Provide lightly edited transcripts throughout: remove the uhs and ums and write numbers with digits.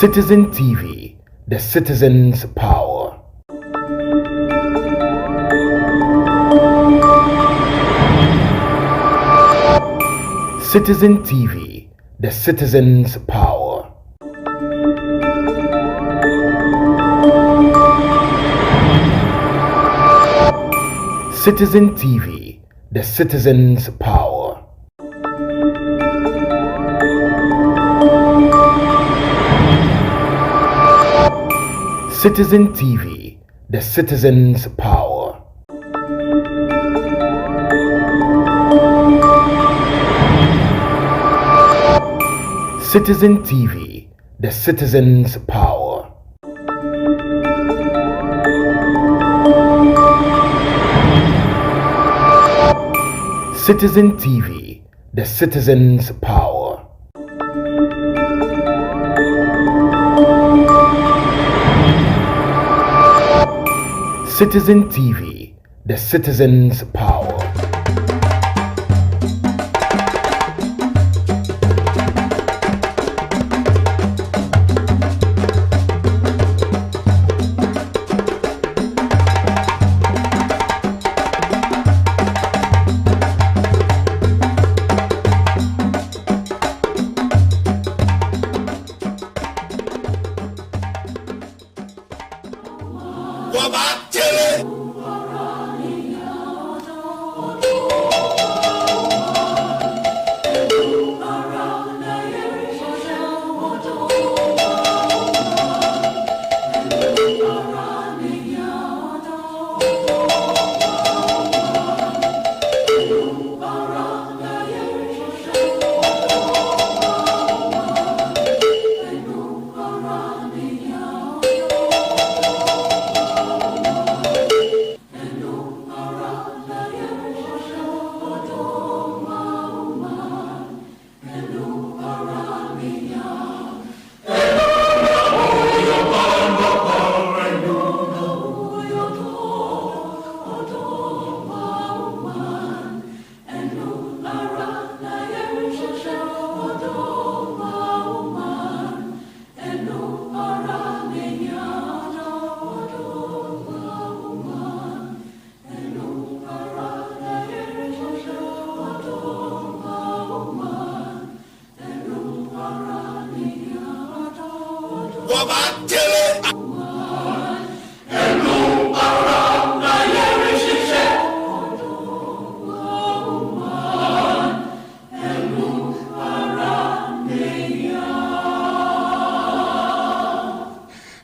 Citizen TV, the citizen's power. Citizen TV, the citizen's power. Citizen TV, the citizen's power. Citizen TV, the citizen's power. Citizen TV, the citizen's power. Citizen TV, the citizen's power. Citizen TV, the citizen's power.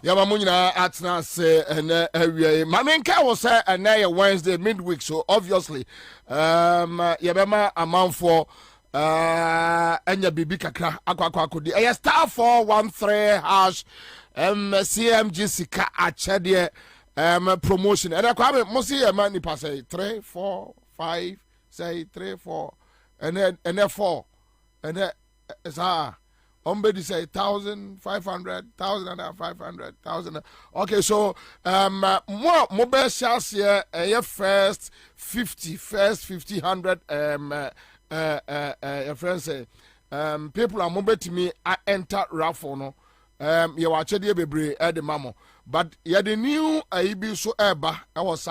Yamamunya atna say and Mamenka was say and Wednesday midweek, so obviously yabema amount for enya bibi kakra akwa kodi star 413 hash CMG sika achede promotion and akwa mo see man nipa say 3 4 5 say 3 4 and then 4 and then Ombedi say 1,500, 1,500, 1,000. Okay, so more best chance here. First 50, 100. Your friends say people are mobile to me. I enter raffle no. You watch the baby at the mamo, but yeah the new IB so eba. I was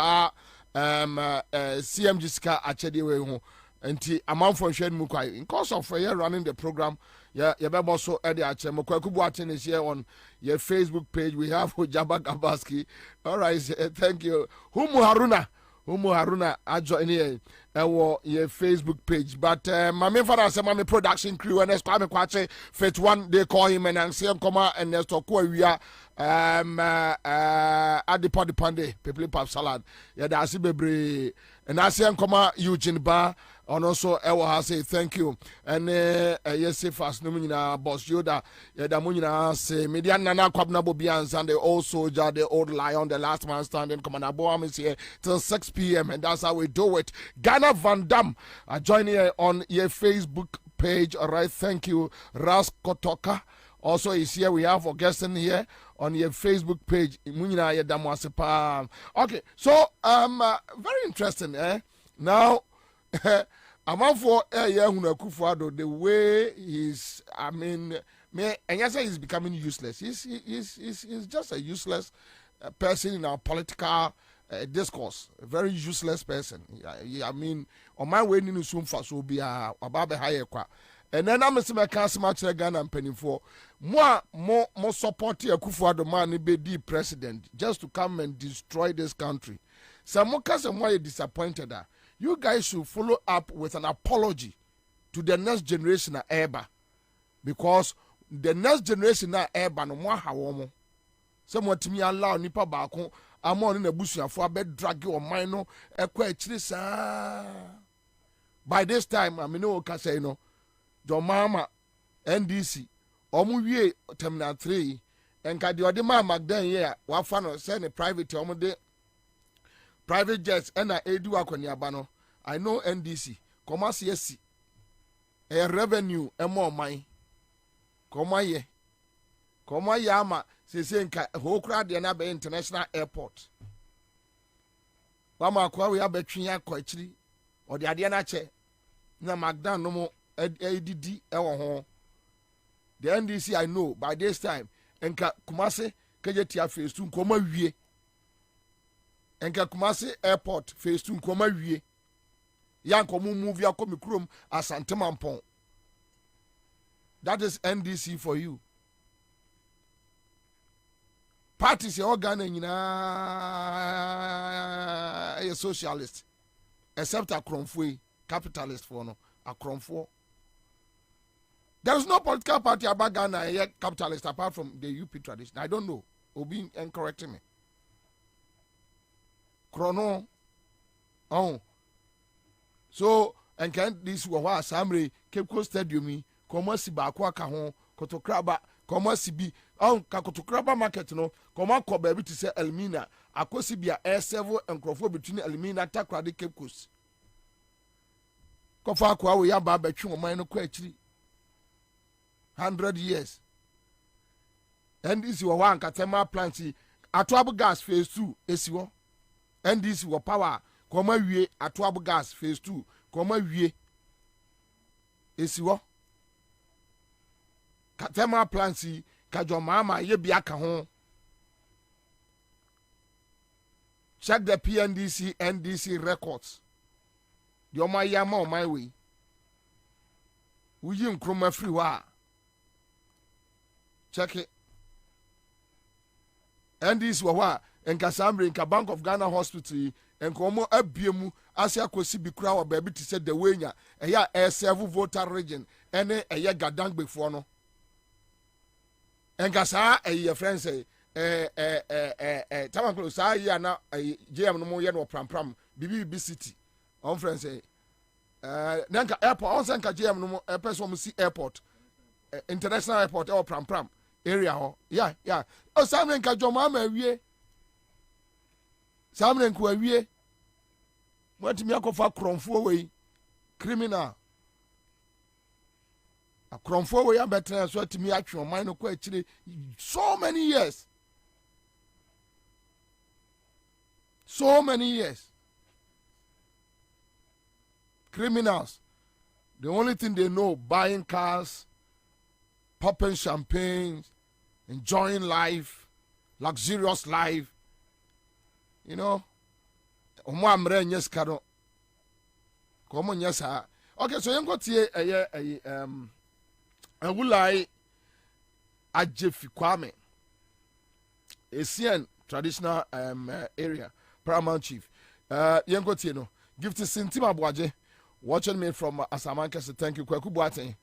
CMG ska achedi we ho. Enti amount for share mukwai in course of running the program. Yeah, you better also add the Achemo Kwakubuatin is here on your Facebook page. We have Ojaba Gabaski. All right, thank you. Humu Haruna, I join here your Facebook page. But my main father said, my production crew and Esquame Quache, Fet one, they call him and see him come out and let's talk where we are. At the Pande, people pap salad. Yeah, that's it, and I see him come out Eugene Bar. And also, I will say thank you. And yes, fast Numina Boss Yoda, Yadamunina say, Median Nana Kwabena Bobie Ansah, and the old soldier, the old lion, the last man standing. Commander Boam is here till 6 p.m. And that's how we do it. Ghana Van Dam, I join here on your Facebook page. All right, thank you. Ras Kotoka also is here. We have a guest in here on your Facebook page. Okay, so very interesting, Now, I'm out for Yahunakufuado, the way he's, me and yes he's becoming useless. He's just a useless person in our political discourse. A very useless person. I mean, on my way in soon for so be about the higher qua. And then I'm a cancer match Ghana and penny for more support here Kufuor man be the president just to come and destroy this country. Some more and why disappointed that you guys should follow up with an apology to the next generation of Eba, because the next generation na Eba no more hawomo. Someone to me allow nipa baako amon in a bush for a bed drag or minor a sa. By this time, I mean no can say no. John Mama NDC omu terminal 3 and ka the odema magdan here wa fa no send a private omu de private jets and a edu akoniaba no. I know NDC commerce yes a revenue e more mine Komaye ama se nka ho kra de na be international airport wama kwa we abetwe akọ akiri ode ade na che na magdan no mo edidi ewo ho. The NDC I know by this time enka Kumasi kejetia phase 2 nkoma wie enka Kumasi airport phase 2 nkoma wie yankomu move yakomi krom Asante Mampong. That is NDC for you. Parties your organ a socialist, except a Kromfui capitalist for no a Kromfo. There is no political party about Ghana a capitalist apart from the UP tradition. I don't know. Obi correcting me. Chrono. Oh. So and can this was Samre Cape Coast Stadium. Koma si ba kwa ka ho kotokraba koma si bi on ka kotokraba market no koma ko ba bi ti se Elmina akosi bia air7 enkrofo between Elmina takrade Cape Coast kofa kwa we ya ba betwe oman no kwa akiri 100 years and this wo wan katema plant atoab gas phase 2 esiwo and this wo power koma wie atoab gas phase 2 koma wie esiwo Katema plansi kajomama ye biaka ho. Check the PNDC NDC records. The my yama on my way. Uji nkroma free wa. Check it. NDC wa en Kasambre in Bank of Ghana Hospital en komo abiemu asia kosi bikura wa baby to say the wenya eya air7 voter region ene eya gadang before no. Enkasa your friend say tamaklo sa ya na JM no mo ye no pram BB city on friend say nanka airport on sanka JM no mo person mo see airport international airport or pram area ho yeah o samre nka joma ma wie samre nka wie what me akofa kromfo we criminal a Kromfo we are better so to me actual mine no actually so many years. Criminals, the only thing they know, buying cars, popping champagne, enjoying life, luxurious life. You know, okay, so you got here I would like Ajefi Kwame, Asian traditional area, paramount chief. Yengo Tieno, give to Sintima Boaje, watching me from Asamanka. Thank you, Kwaku Boate.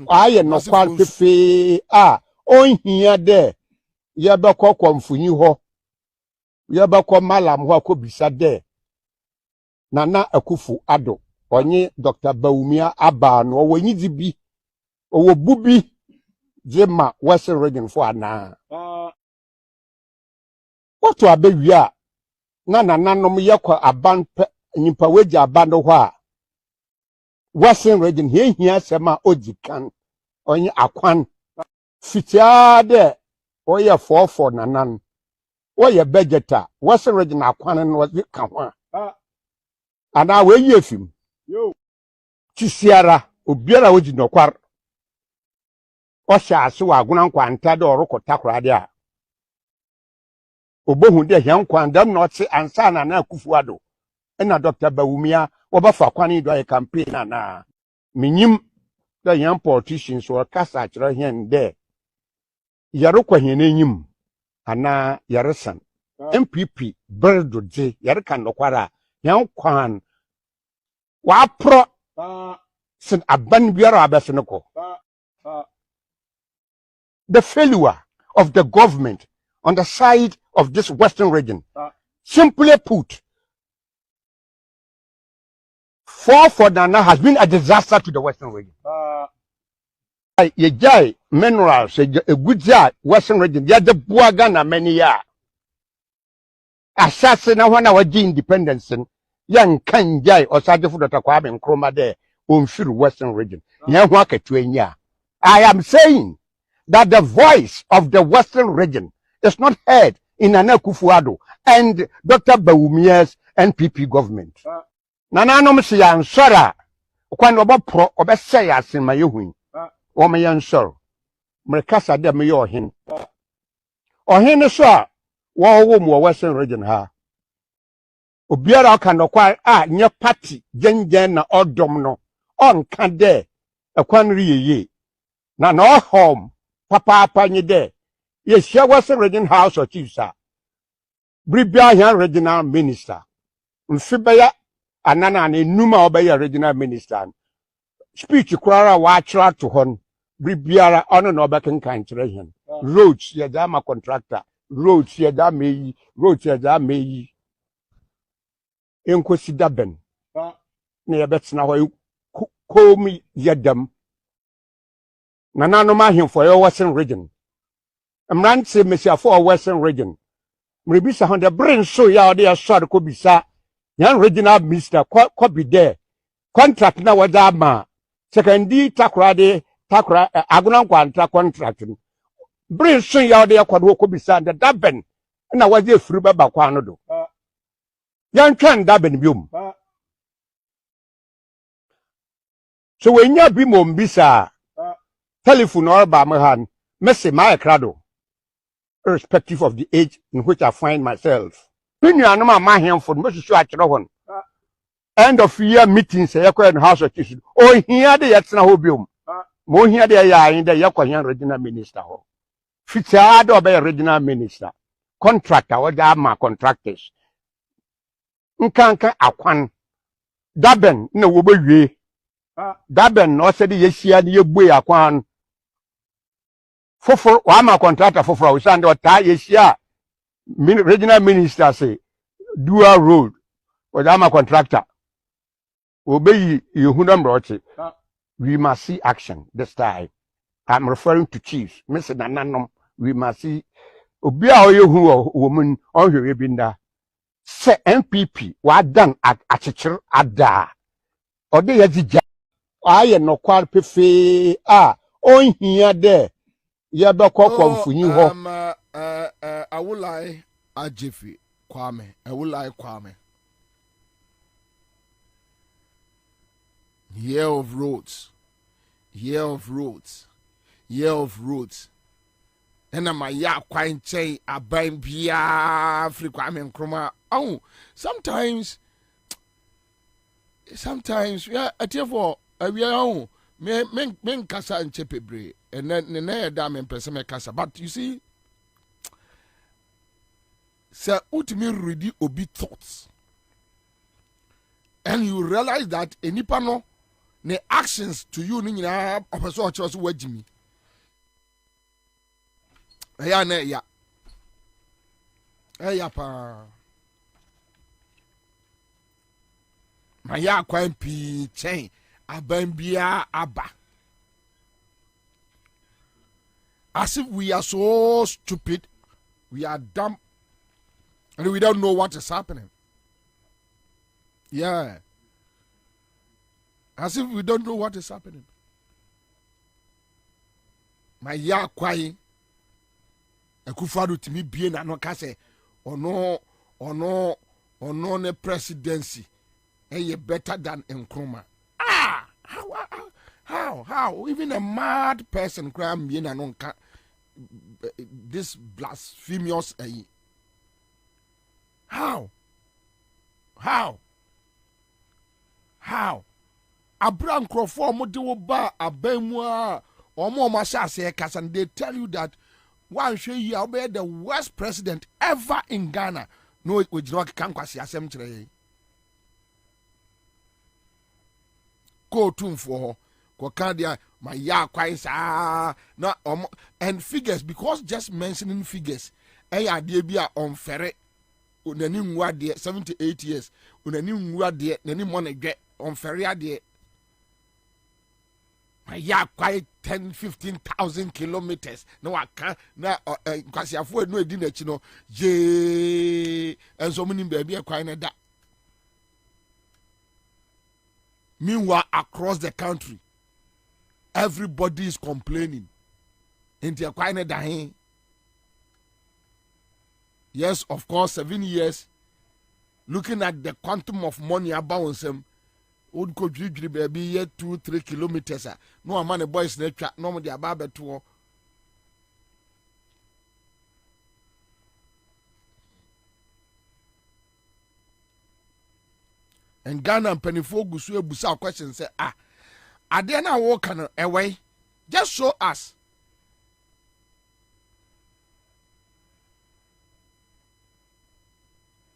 I am not quite fee. On here there. Yabako Kwamfuni ho. Yabako Malam who be sad there. Nana Akufu Ado. Onye Dr. Baumia Aba no wenyi dibi owo bubi jema west region for na what to abewia na nanom yakwa aban nyimpa weja aban ho a west region hia sema ojikan onye akwan fitia de oye 44 nanan oye budgeter west region akwan no kan ho ana we yefim yo Chisiara, obiara oji nokwar Osha so aguna kwanta de orokota krade a. Obohu de hyan kwandam na ote ansa na Kufuado. Ena Dr. Bawumia obafa kwani do campaign na. Minyim the young politicians or kasa chira hyan de. Yarokwa hyan enyim ana yaresan. MPP berdo je yarekan nokwara hyan kwan wa pro sin aban biara abeseneko. The failure of the government on the side of this western region. Simply put, for Nana has been a disaster to the western region. Ye minerals, a good western region, they are the Buagana many years. Assassin, when our independence, young can jai or Sajafu that Kwabena and Chroma there, through western region. I am saying that the voice of the western region is not heard in Nana Kufuado and Dr. Bawumia's NPP government. Nana no msi ya nsora kwani obopro obese ya asema yehu o me ya nsor mrekasa de me yohin ohin so a wo mu western region ha obiara aka no kwa nye party gengen na odom no onka de ekwan riyeye na no home papa nye de ye share western region house of chiefs a bribia yan regional minister mfibaya anana ne numa obey regional minister speech kurara wa chira to hon bibiara ono no obekan kan chire hen roads ye dama contractor roads ye da meyi roads ye da meyi enkosi daben na ye betena ho komi yedam nana no ma hemfo ye western region mrantse mesiafo western region mribisa hon the brain so ya ode asor ko bisa yan regional minister ko be there contract na wada ma secondary takra aguna kwanta contract brain so ya ode akwado ko bisa the daben na wada efuru baba kwa no do yan twan daben biom so wenya bi mo mbisa telephone or ba mahan message my krado irrespective of the age in which I find myself. When you are not my hand for most short end of year meetings, a house of tissue. Oh, here the Yatsna Hobium. More here they are in the Yakoyan regional minister. Fitzado by a regional minister. Contractor or Dama contractors. Nkanka Akwan. Daben no Wubu. Daben no said yes, ye bui Akwan. For Wama contractor for we send or tie yes, regional minister say dual road or Dama contractor. Obey you who we must see action this time. I'm referring to chiefs. Mr. Nananum, we must see Obia you who woman on your binda. Say MPP, what done at Achichur Ada. Or they had I am no quite prefer on here there. Yaba Cockon for you. I will lie a jiffy, Kwame. I will lie Kwame. Year of roads, year of roads, year of roads. And I'm a ya quite say a bang bia free Kwame Nkrumah. Oh, sometimes yeah, I tell for we are on men kasa and chepebre and then dam and person kasa. But you see, sir, ultimately ready obi thoughts, and you realize that any panel. The actions to you ni nyina opeso ocho so wagimi eya na eya pa ma ya kwan pi chen aban bia aba as if we are so stupid, we are dumb, and we don't know what is happening. Yeah. As if we don't know what is happening. My ya kwai Akufo-Addo timi bie na no ka se ono ne presidency better than Nkrumah. How? Even a mad person cram me na this blasphemous How? Abraham Crawford mo de wo ba abamu a omo mashase kasa, and they tell you that one show you obey the worst president ever in Ghana. No, we jira kan kwasi asem kire. Go tumfo ko kan dia my ya kwai sa na and figures, because just mentioning figures ade bia onfere onani nwa de 78 years onani nwa de nani mo na dwe onfere ade ya quite 10-15,000 kilometers. No, I can't. Now, because you have no dinner, you know, and so many baby are crying at that. Meanwhile, across the country, everybody is complaining. And they're crying at that. Yes, of course, 7 years. Looking at the quantum of money about them. Would go baby here 2-3 kilometers. No man, a boys nature, no more the ababa tour. And Ghana and Pennyfogus will busa questions say, are they now walking away? Just show us.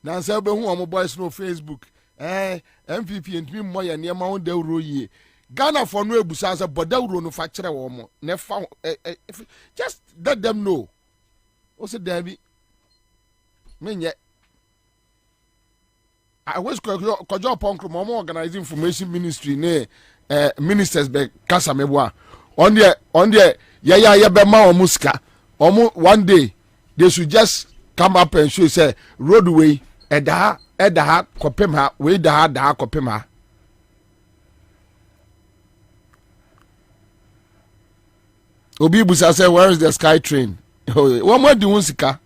Now, say, who boys no Facebook. MPP and me more near Mount Del Roye. Ghana for no busanza, but Del Rono factory or more. Never just let them know. What's it, Debbie? Mean yet. I was Kojo Punk Momo organizing information ministry near ministers be Casameboa. On the ya bema or muska. One day they should just come up and show say roadway Edaha kopem ha we daha kopem ha. Obi busa say where is the sky train? One more di wonsika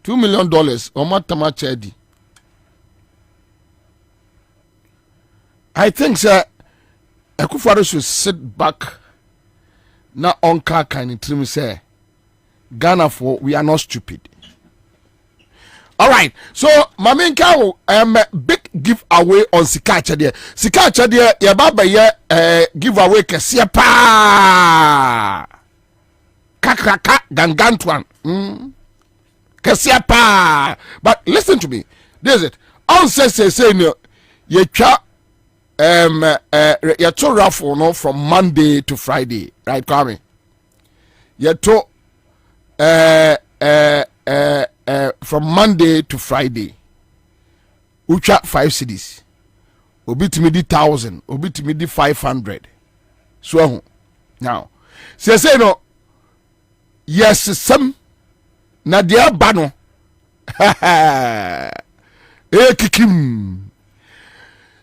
$2 million or more tama chedi. I think sir Akufo-Addo should sit back na onka kind trim say Ghana for we are not stupid. All right, so Maminka big giveaway on Sikacha there. Sikacha there, ya baba ye giveaway kesiya pa. Kakraka gangantwan. Kesiya pa. But listen to me. This is it. On say no. Ye cha ye to raffle no from Monday to Friday, right, Kwame? Ye to from Monday to Friday. Ucha 5 cities. Obi to me di 1,000. Obi to me di 500. So now, say no. Yes, some na dia bano. Kikim.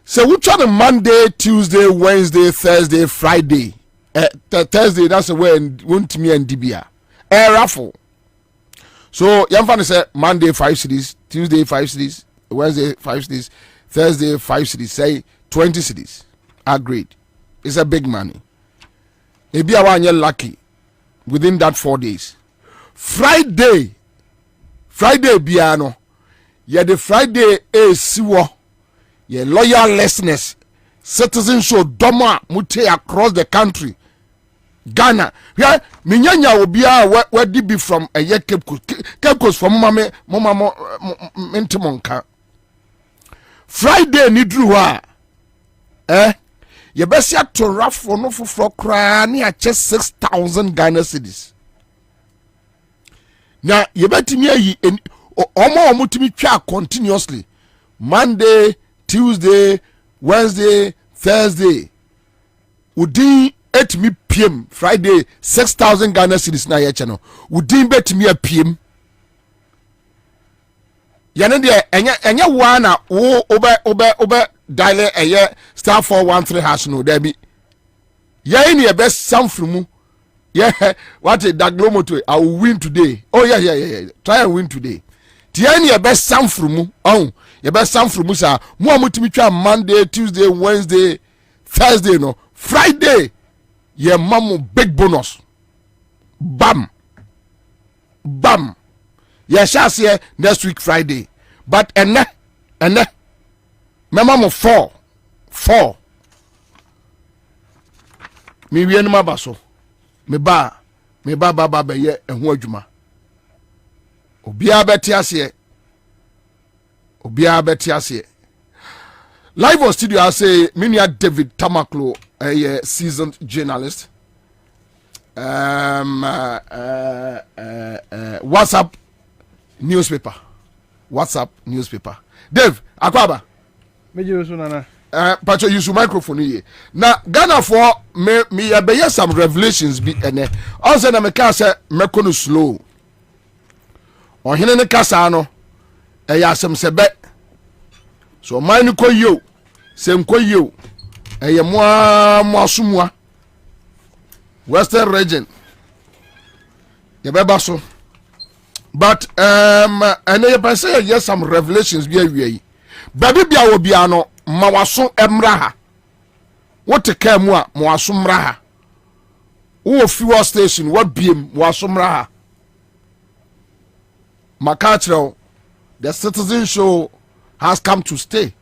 So we try the Monday, Tuesday, Wednesday, Thursday, Friday. Thursday, that's the way won't me and Dibia. Raffle. So Yamfan say Monday 5 cities, Tuesday 5 cities, Wednesday 5 cities, Thursday 5 cities, say 20 cities. Agreed. It's a big money. Maybe I want you lucky within that 4 days. Friday biano. Yeah, the Friday is siwo. Yeah, loyalness, citizen show doma mute across the country. Ghana, yeah, minyanya obia where did be from a year Cape Coast from mama mentimonka. Friday ni druwa, you best yet to rough for no for cry near just 6,000 Ghana cedis. Now you better me in omo mutimi twa continuously Monday, Tuesday, Wednesday, Thursday. Udi 8 PM Friday 6,000 Ghana cedis na ye channel. Udi bet me a PM. Yana de enya wana wo obe dial eye star 413 hash no there be. Ye ni e best some from yeah, what a daglomoto. I will win today. Oh yeah. Try and win today. Tiani your best sound from oh your best sound from Musa. More mutimicha Monday, Tuesday, Wednesday, Thursday no Friday, your mom big bonus. Bam. Bam. Yes, shall see next week Friday. But and my mom 4. Me we no baso. Me ba be ye eho adwuma. Obia beti ase. Live on studio I say Minia David Tamaklo, a seasoned journalist. WhatsApp newspaper. Dave Akwaba. Pacho use microphone here. Now Ghana for me be some revelations be ene. Also na me ka say me kono slow. Ohene ne kasa no ya asem sebe. So man ko yo. Sem ko yo. Eye mo asumwa. Western region. Yebeba so. But and you say yes some revelations be awie. Baby bia wo bia no mawaso emraha. What take mu a mawaso mraha. Wo fuel station what biem waso mraha. Makachro, the citizen show has come to stay.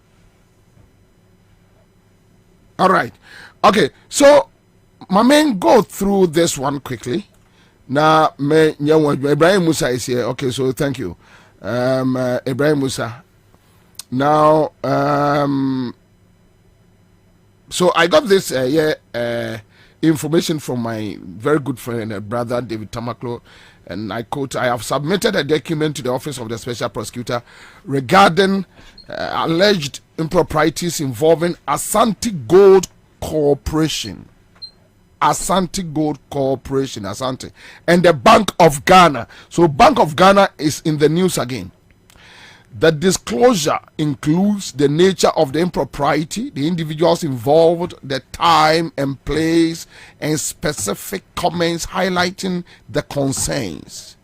All right. Okay. So my man go through this one quickly. Now, Ibrahim Musa is here. Okay, so thank you. Ibrahim Musa. Now, so I got this information from my very good friend and brother David Tamaklo, and I quote: "I have submitted a document to the Office of the Special Prosecutor regarding alleged improprieties involving Asante Gold Corporation." Asante Gold Corporation, Asante, and the Bank of Ghana. So Bank of Ghana is in the news again. The disclosure includes the nature of the impropriety, the individuals involved, the time and place, and specific comments highlighting the concerns.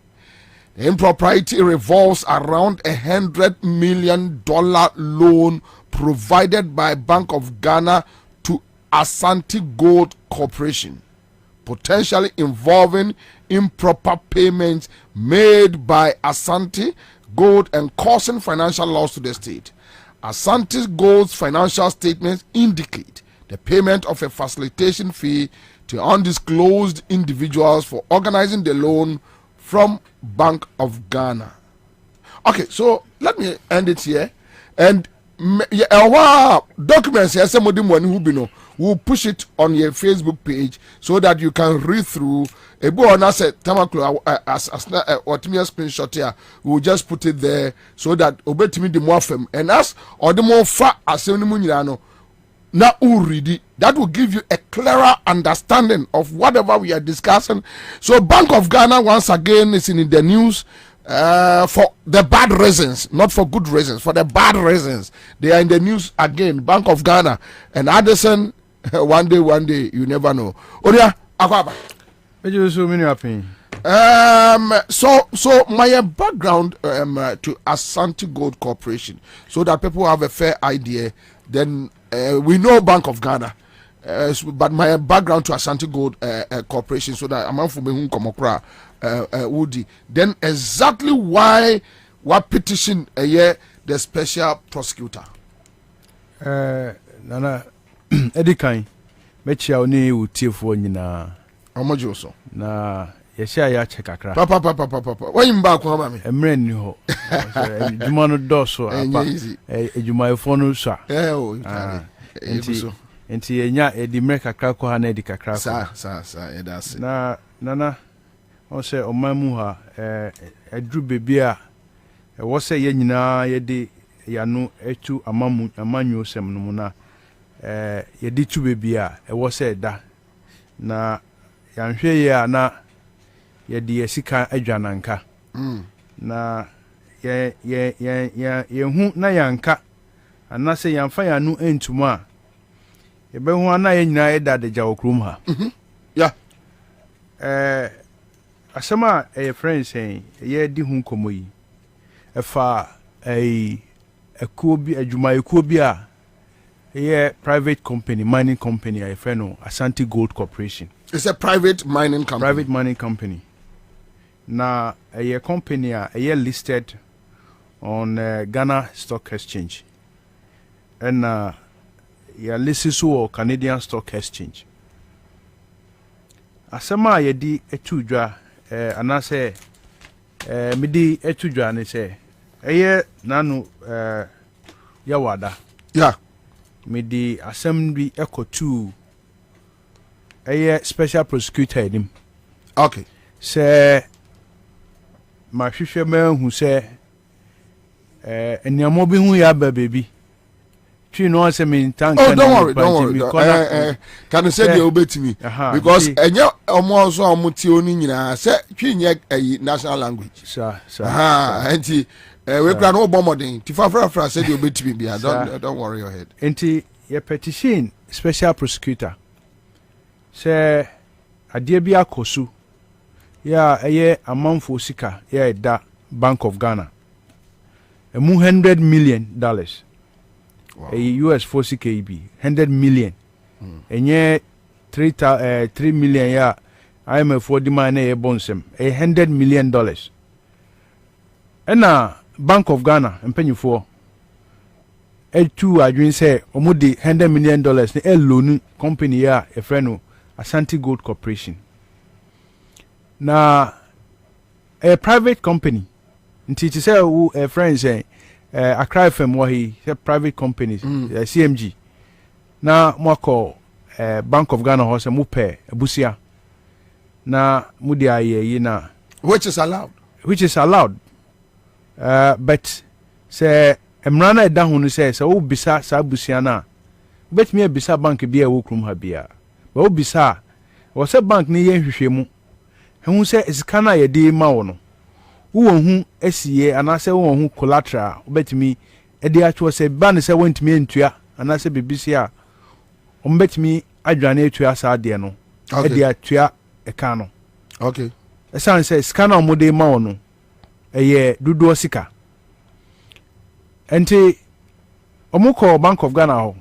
The impropriety revolves around $100 million loan provided by Bank of Ghana to Asante Gold Corporation, potentially involving improper payments made by Asante Gold and causing financial loss to the state. Asante Gold's financial statements indicate the payment of a facilitation fee to undisclosed individuals for organizing the loan from Bank of Ghana. Okay, so let me end it here. And documents we'll push it on your Facebook page so that you can read through. A boy on us at Tamaklo as what me a screenshot here. We'll just put it there so that obey me the more firm and us or the more far as now read it. That will give you a clearer understanding of whatever we are discussing. So Bank of Ghana once again is in the news. For the bad reasons, not for good reasons, for the bad reasons. They are in the news again. Bank of Ghana and Addison. One day, you never know. Oria Akwaba. So my background to Asante Gold Corporation, so that people have a fair idea. Then we know Bank of Ghana. But my background to Asante Gold Corporation, so that I'm from Komokra, Woody. Then exactly why what petition the special prosecutor? Nana Edikan, Mechia Oni Utifu Nina. Omojoso. Na Yesha ya chekakra. Papa. When you back home, me. Emre ni ho. Jumano doso apa. Ejuma efonu sha. Enti yenya edi mre kakra ko ha na edi kakra ko. Sa edase. Na nana on se omamu ha edru bebi a wo se ye nyina ye de yanu etu amanyu sem no mu na ye de tu bebi a wo se da na yanhwe ye na ye de sika adwananka na ye hu na yanka anase yanfa yanu entumu a ye be hu na ye nyina eda de jawo krum ha yeah asema friends saying ye di hu komo yi efa ekuo bi adwuma ekuo bi a Yeah, private company, mining company, I know Ashanti Gold Corporation. It's a private mining company. Private mining company. Now, a company, a year listed on Ghana Stock Exchange. And yeah, listed so Canadian Stock Exchange. Asama yedi etudwa anase midi etudwa ne se eye nanu yawada. Yeah. Midi assembly ekotu eye special prosecutor edim. Okay. Se ma hwehwe ma hu se eniamo bi hu ya ba baby. Oh, don't worry. Can you say the obey because enya omo so omuti oni nyina say twinye national language. Sir. Enti we kra no bomodin. Ti fra say the obey to be don't worry your head. Enti your petition special prosecutor say ade bi akosu ya eye amanfo sika ya da Bank of Ghana. Emu $100 million. Wow. A US 40 KB, 100 million. And yeah, 3 million, yeah. IMF for the money, a bonsem, $100 million. And Bank of Ghana, and penny for L2, I dream say, Omudi $100 million, a loan company, yeah, a friend, Ashanti Gold Corporation. Now, a private company, and teacher say, who a friend say, I cry from what he private companies, CMG. Now, more Bank of Ghana horse and mupe busia. Now, mudia ye na. Which is allowed. But say Emrana Dahun says, oh, bisa sa busiana. Bet me a bisa bank be a wukrum habia. But oh, bisa was a bank near Hishemu. Who say is kana ye de maono. Who SCA and I say who collateral bet me a day actual say ban say went me into ya and I say BBC bet me I drank to us adiano. A dear to a cano. Okay. A son says scanner mode maono a year do sika. Ente Omoko Bank of Ghana.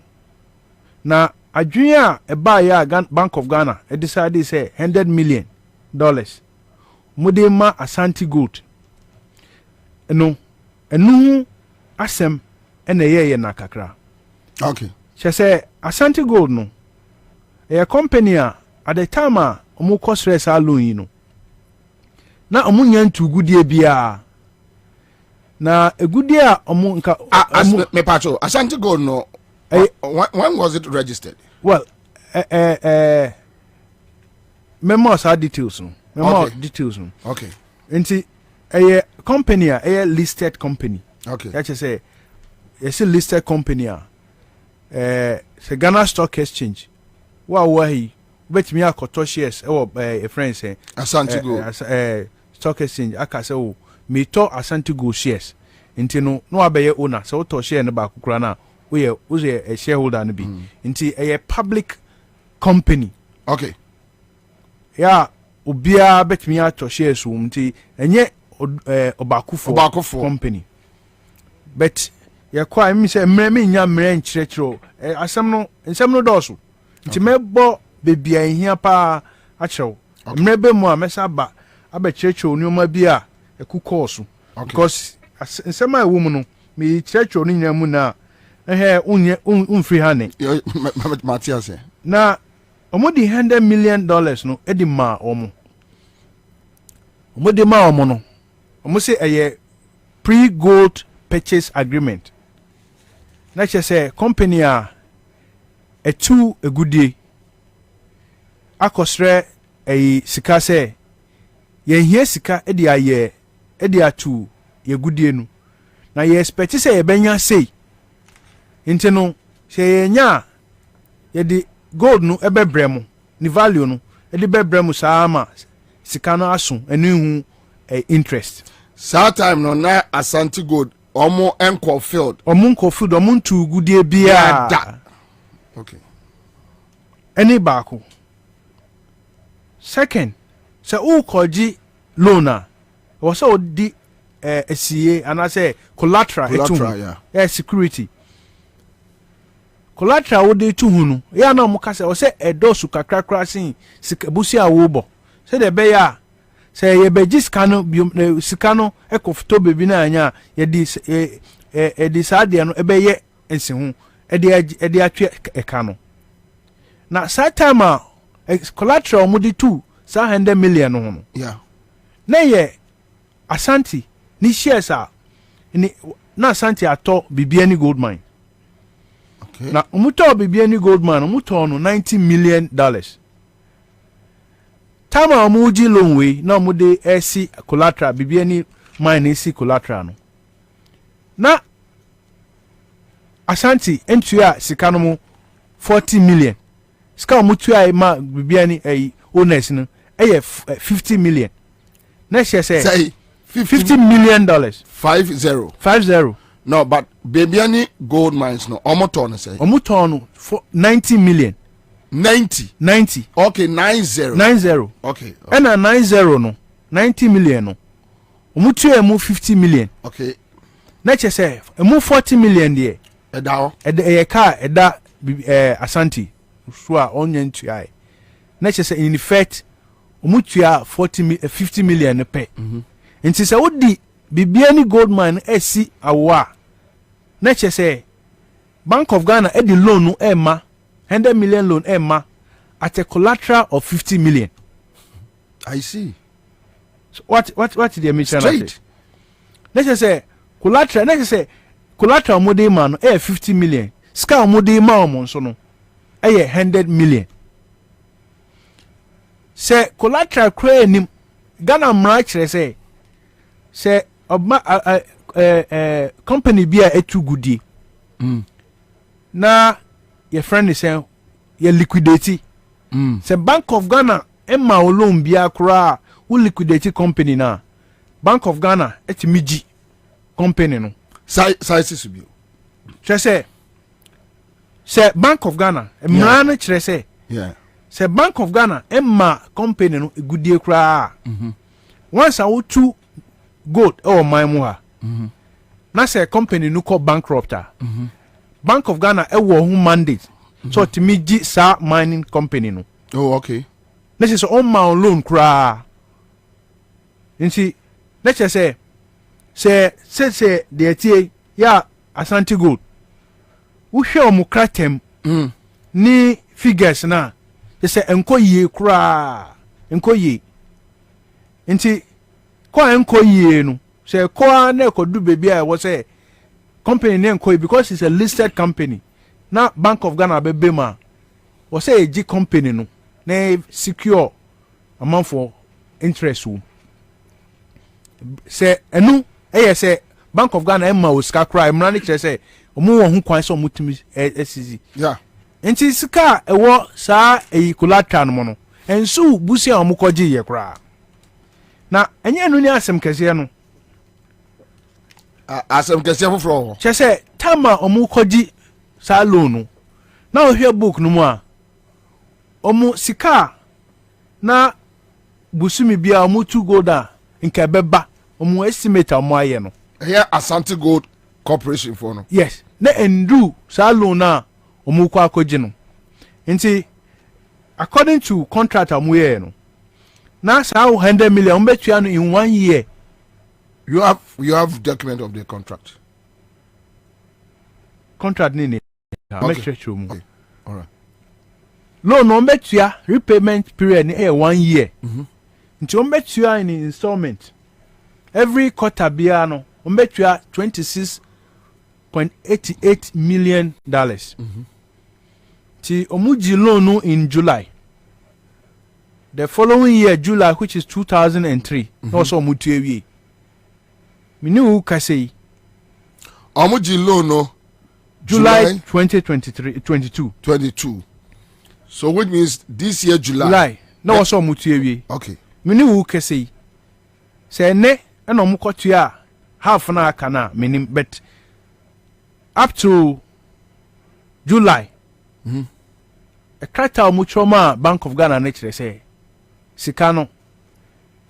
Now a junior a buyer Bank of Ghana a decided say $100 million. Mudema Ashanti Gold. No, asem ene ye na kakra. Okay. She say Ashanti Gold no. A company at the time omo cost stress alone you know. Na omo nyantu gudie bia. Na a gudie a omo nka me pacho Ashanti Gold no. When was it registered? Well, memo sa details no. Details no. Okay. Nti a company a listed company. Okay. That you say it's a listed company say Ghana Stock Exchange. He bet me a shares a friend say Ashanti Gold Stock Exchange aka say oh me to Ashanti Gold shares. Nti no abeye owner so to share ne ba kukura na we a shareholder no bi. Nti a public company. Okay. Yeah, obia bet me a to shares nti enye Obakufo company. But ya kwa mi say me nya mre nchirechiro asem no doso. Nti mebo bebia hia pa a chew. Mre be mu a mesa ba aba chirechiro nyoma bi a ekukoso. Because nsem a wo mu no me chirechiro ni nya mu na unfree hane. Matthias. Na omodi $100 million no edi ma omo. Omodi ma omo no. Omo say a pre-gold purchase agreement. Na say company a two a good day. Akosre a sika say ye here sika edi aye edi atu ye good day no. Na ye expect say ye benya say. Nti no say nya ye di gold no ebe bremo ni value no e di be bremo sama sika no aso enu hu interest. Sa time no na Ashanti Gold omo enko field omo ntu gudie bia da. Okay. Any bako. Second, say o koji loaner was so di SCA and I say collateral yeah. Security. collateral wo de tu hu no ya na mo ka se o se edosu kakra kra sin busi a wo bo se de be ya se ye be sika no sika no ekofoto bebi na anya ye di sa de no e be ye ensi hu e de atwe eka no na sa time a collateral mo de tu sa 100 million no no yeah na ye Asante ni shares a ni na Asante ato Bibiani gold mine. Okay. Na umuto Bibiani gold mine umuto no $90 million. Tama omuji loan we na omude esi collateral Bibiani mine esi collateral no. Na Asante entua sika no mu 40 million. Sika omutua ma Bibiani owners no 50 million. Na say $50 million. 50. No, but Bibiani gold mines no. Omoton say. Omoton for 90 million. 90. Okay, 90. 90. Okay. And a 90 no. 90 million no. Omutu emu 50 million. Okay. Neche say emu 40 million there. Edao. Eda Asante. So a onye ntu ai. Neche say in effect omutu 50 million pe. Nti se wodi Bibiani gold mine esi awa na che say Bank of Ghana edi loan no ema 100 million loan ema at a collateral of 50 million. I see. So what the mission straight na che say collateral mode man no 50 million ska mode ma omo so no 100 million. Say collateral cray nim Ghana mra kire say company bi a etu gudi na your friend is saying you liquidate say Bank of Ghana emma loan bia kura who liquidate company na Bank of Ghana etimiji company no size subi say Bank of Ghana emra na kire say yeah say Bank of Ghana emma company no gudi kura once I would to gold or my muha. Na say company no call bankrupt. Bank of Ghana ewo hu mandate. So to me gi sa mining company no. Oh okay. Let's say on my loan kra. Nti let's say the tie ya Asante gold. Wo hwe o mu kratem ni figures na. Say enko ye kra. Enko ye. Nti kwa enko ye no say kwa na ekodu bebi a wo say company na enko because it's a listed company na Bank of Ghana bebe ma wo say egi company no na secure amount for interest wo say enu say Bank of Ghana emma wo ska cry mra ne kire say omo wo hu kwan so omutumi esizi yeah enti sika ewo saa collateral no no ensu busi a omukoji ye kra na enye enu ni asem kese no asem kese foforo che se tama omu koji sa loan no na ohwe book no mu a omu sika na busumi bia omu tu goda nke beba omu estimate omu aye no here Asante Gold Corporation for no yes na endu sa loan na omu kwa koji no nti according to contract omu ye no na sa 100 million betua no in 1 year. You have document of the contract ni okay. Okay. All right. Loan betua repayment period ni 1 year. Nti betua in installment every quarter bia no betua $26.88 million. Ti omuji loan no in July. The following year, July, which is 2003, also mutuewi. Minu kasei. Omuji loan no July 2022. So which means this year July. No also mutuewi. Okay. Minu kasei. Say ne eno mukotua half na kana minim but up to July. A krata muchoma Bank of Ghana nature say sika no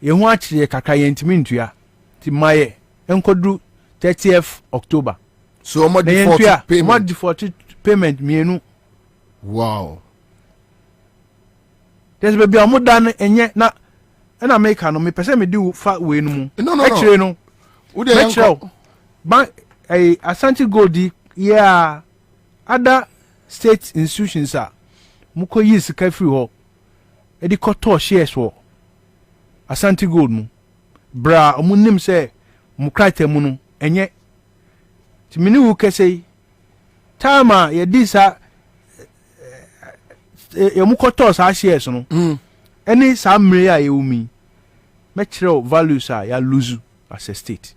ye hu akire kakra ye ntimi ntua ti maye enkodu 30th October so mo default payment mienu. Wow. There's baby amu dan enye na make no me pese me di fa we no mu. No. Actually no. Ude yanko. Bank Ashanti Gold yeah other state institutions are muko yi sika free ho. E di koto shares wo. Ashanti Gold mu. Bra omu nim se mu krate mu no enye. Ti mini wu kese tama ye di sa ye mu koto sa shares no. Any sa mmere a ye umi. Me kire values a ya lose as a state.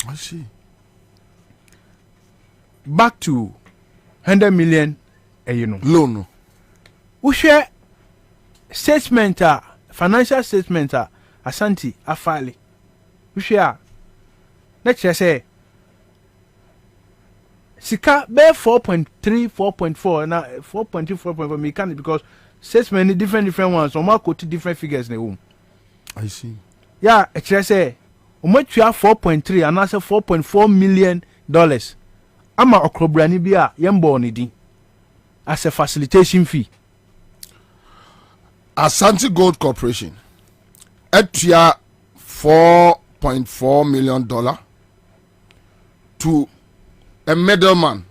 I see. Back to 100 million loan. We share statement financial statement Ashanti afale. We share let's say sika be 4.3 4.4 na 4.2 4.4 me can because statement different ones so ma quote different figures na home. I see. Yeah, actually say umatua 4.3 and also 4.4 million dollars. Ama okrobrani bia yembo ni din as a facilitation fee. Ashanti Gold Corporation etua $4.4 million to a middleman.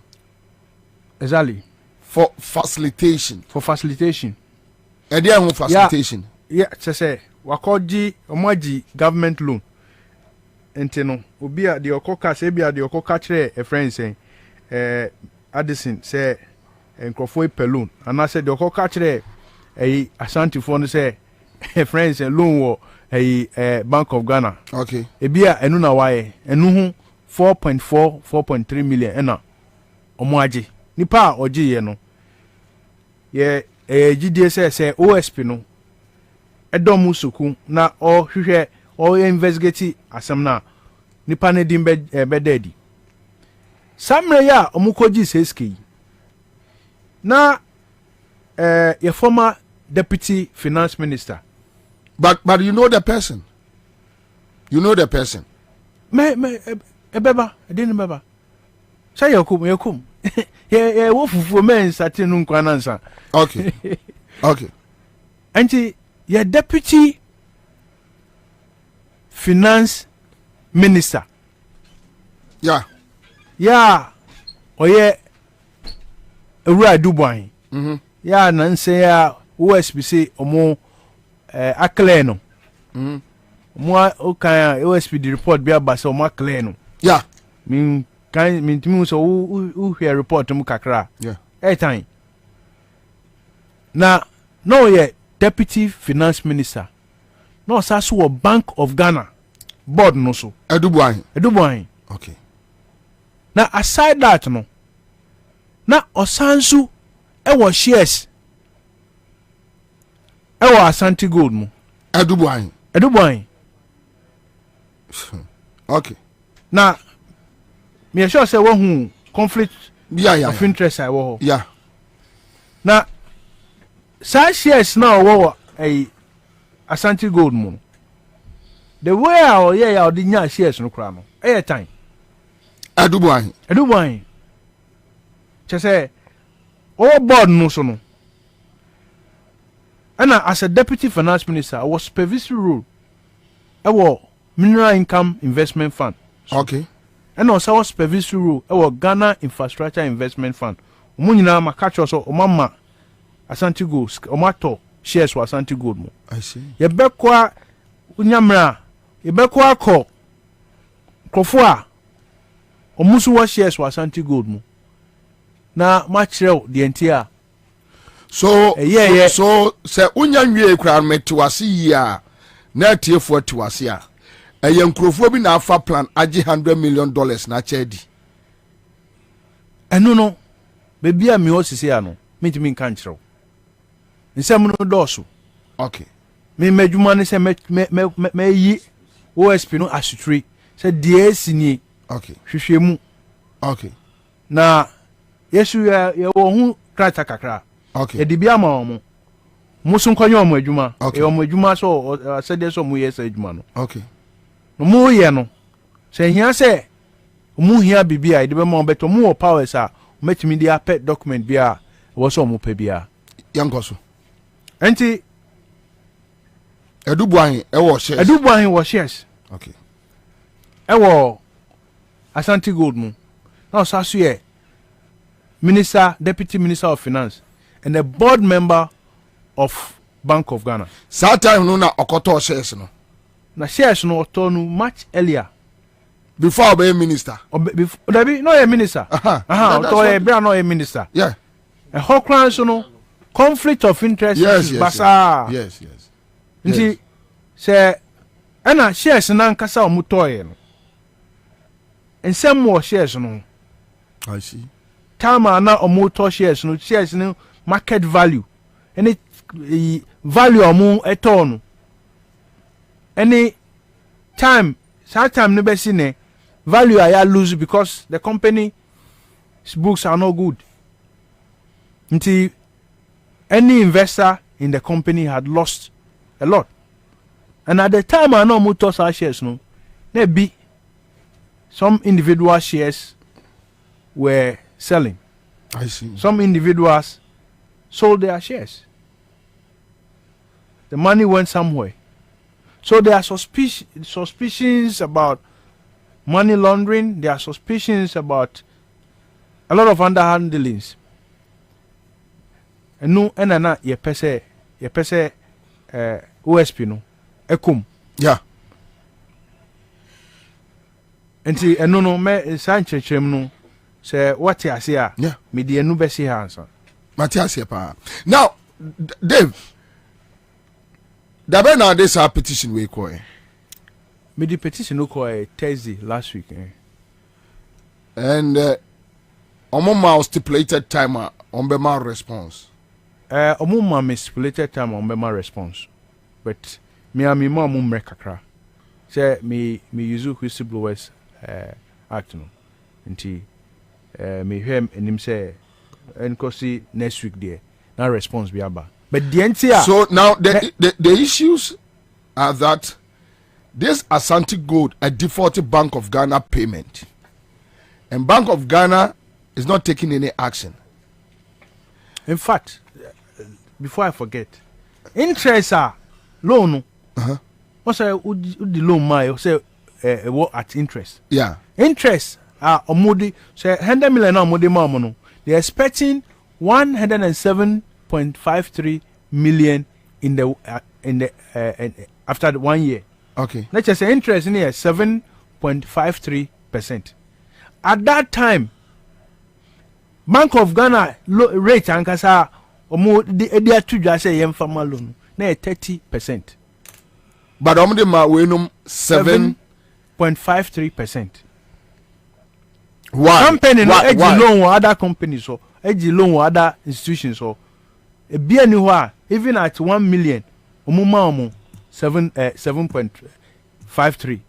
Exactly. For facilitation. Yeah, facilitation. Yeah, say wakoji omaji government loan. Enti no obi a de okoka se bia de okoka kire a friend say Addison say enkrofo epelon ana say de okoka kire Ashanti fo no say a friend say loan wo Bank of Ghana. Okay. Ebia enu na waye enu hu 4.4 4.3 million ena omo age nipa oje ye no ye GDS say OSP no edomu suku na o hwehwe o investigate asem na nipa ne dim be daddy samre ya omukoji seski na your former deputy finance minister but you know the person me ebeba edin beba say yakum ye wo fufu men satinu nkwanansa. Okay. Anti your deputy finance minister. Yeah. Oye Ewura Dubois. Yeah, nanse ya OSPC omo akle no. Mo o kan OSP the report bi abasa omo akle no. Yeah. Min timi so u hear report mu kakra. Yeah. Time. Na no ye deputy finance minister. No saso Bank of Ghana board no so. Edubuahin. Okay. Na aside that no. Na osansu ewo shares. Ewo Ashanti Gold mu. Edubuahin. Okay. Na me sure say wo conflict of interest I wo. Yeah. Na sa shares na wo Ashanti Gold mu. The way our yeah the nya shares no kra no. Time. Edubuahin. Che say all board no so no. And as a deputy finance minister, I was supervisory role. I was Mineral Income Investment Fund. Okay. And also was supervisory role. I was Ghana Infrastructure Investment Fund. Omunina ma catch also omama Ashanti Gold, omato shares wa Ashanti Gold mo. I see. Ye bekwa unyamra, ye bekwa ko krofo omusu wa shares wa Ashanti Gold mo. Na matchrew the entire. So so say unya nwie kra metiwase yi a na tiefo tiwase a enkrofo bi na afa plan age $100 million na chedi eno no bebi a mi osisi ano mitimi kan kyerɛw nsɛm no dɔɔso. Okay. Me madwuma ne sɛ me yi OSP no asutri sɛ die sinie. Okay. Hwehwɛmu. Okay. Na yesu ye wo hu krata kakra. Okay. Edibia ma omo. Musu nkonye omo adwuma. Okay. Omo adwuma so asede so mu yesa adwuma no. Okay. No mu ye no. Se hia se mu hia bibia de be ma obeto mu powers a met me the pet document bia was on mupebia. Yankoso. Enti Edubuahin was shares. Edubuahin was shares. Okay. Ewo Asante Gold mu. Now Sasuye Minister, Deputy Minister of Finance, and a board member of Bank of Ghana. That time no na okoto shares no. Na shares no otonu much earlier. Before be minister. Before be no a minister. Oto be no a minister. Yeah. A Hokran so no conflict of interest yes, basa. Yes. Nti say ana shares na nkasa omutoye no. Ensem mo shares no. I see. Time na omuto shares no market value. Any value omu eto no. Any time no be seen value I lose because the company's books are not good. Until any investor in the company had lost a lot. And at the time I know mutos our shares no, there be some individual shares were selling. I see. Some individuals sold their shares. The money went somewhere. So there are suspicions about money laundering. There are suspicions about a lot of underhand dealings. And no, and ye pese OSP no, ekum. Yeah. And see, and no, me Sanchez no, say what you say, yeah, me the no besi answer. Matthias pa. Now, Dave. Dabe na this our petition we call. Me the petition no call Thursday last week. And omoma stipulated time on Bema response. Omoma me stipulated time on Bema response. But me and me mom kakra. Say me use whistleblowers act no. Nti me hear him say enkosi next week there. Na response be aba. But the NTR. So now the issues are that this Asante Gold a defaulted Bank of Ghana payment, and Bank of Ghana is not taking any action. In fact, before I forget, interest are loan. What's the loan? My say what at interest? Yeah, interest are omodi say 100 million omodi mamono. They're expecting 107.53 million in the after the 1 year. Okay. Let's just say interest in here 7.53%. At that time, Bank of Ghana rate ankasa omo they are to just say farmer loan na 30%. But omo de ma we num 7.53%. Why? Company no edge loan or other companies so edge loan or other institutions so e bia ni ho a even at 1 million omo 7.53.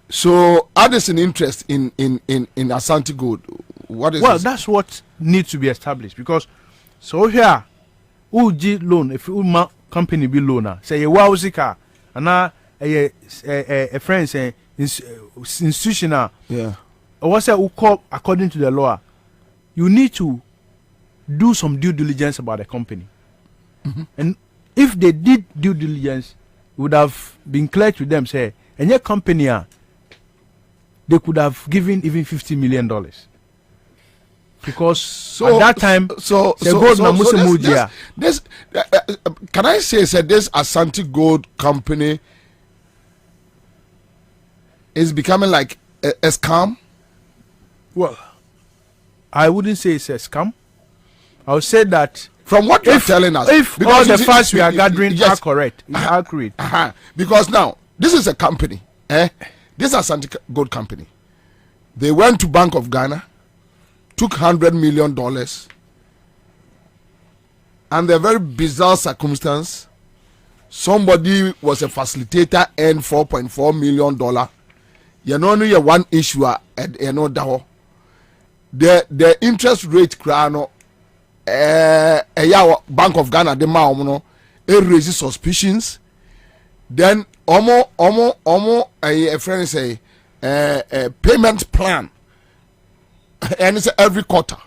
So others in interest in Asante Gold. What is this? That's what needs to be established because so here uji loan if you company be loaner say you wazika and a friend say institutional, yeah, what's that call according to the law, you need to do some due diligence about the company. And if they did due diligence, it would have been clear to them, say, and your company, they could have given even $50 million. Because at that time, this can I say this Asante Gold company is becoming like a scam? Well, I wouldn't say it's a scam. I would say that from what you're telling us, if all the facts we are gathering are correct, it's accurate. Because now this is a company, this is Asante Gold company. They went to Bank of Ghana, took $100 million, and a very bizarre circumstance. Somebody was a facilitator and $4.4 million. You know, only one issue at the interest rate crano Bank of Ghana the ma it raises suspicions. Then a friend say payment plan and it's every quarter.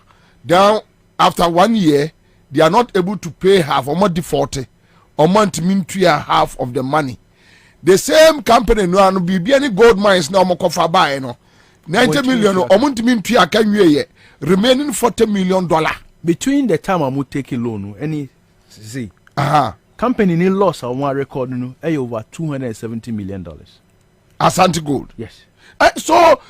Then after 1 year, they are not able to pay half or more defaulty or month mean half of the money. The same company no be any gold mines now mokofa buy no 90 million or month mean can you remaining $40 million. Between the time I'm taking loan, any see, company need loss on one record no, over $270 million. Asante Gold. Yes. So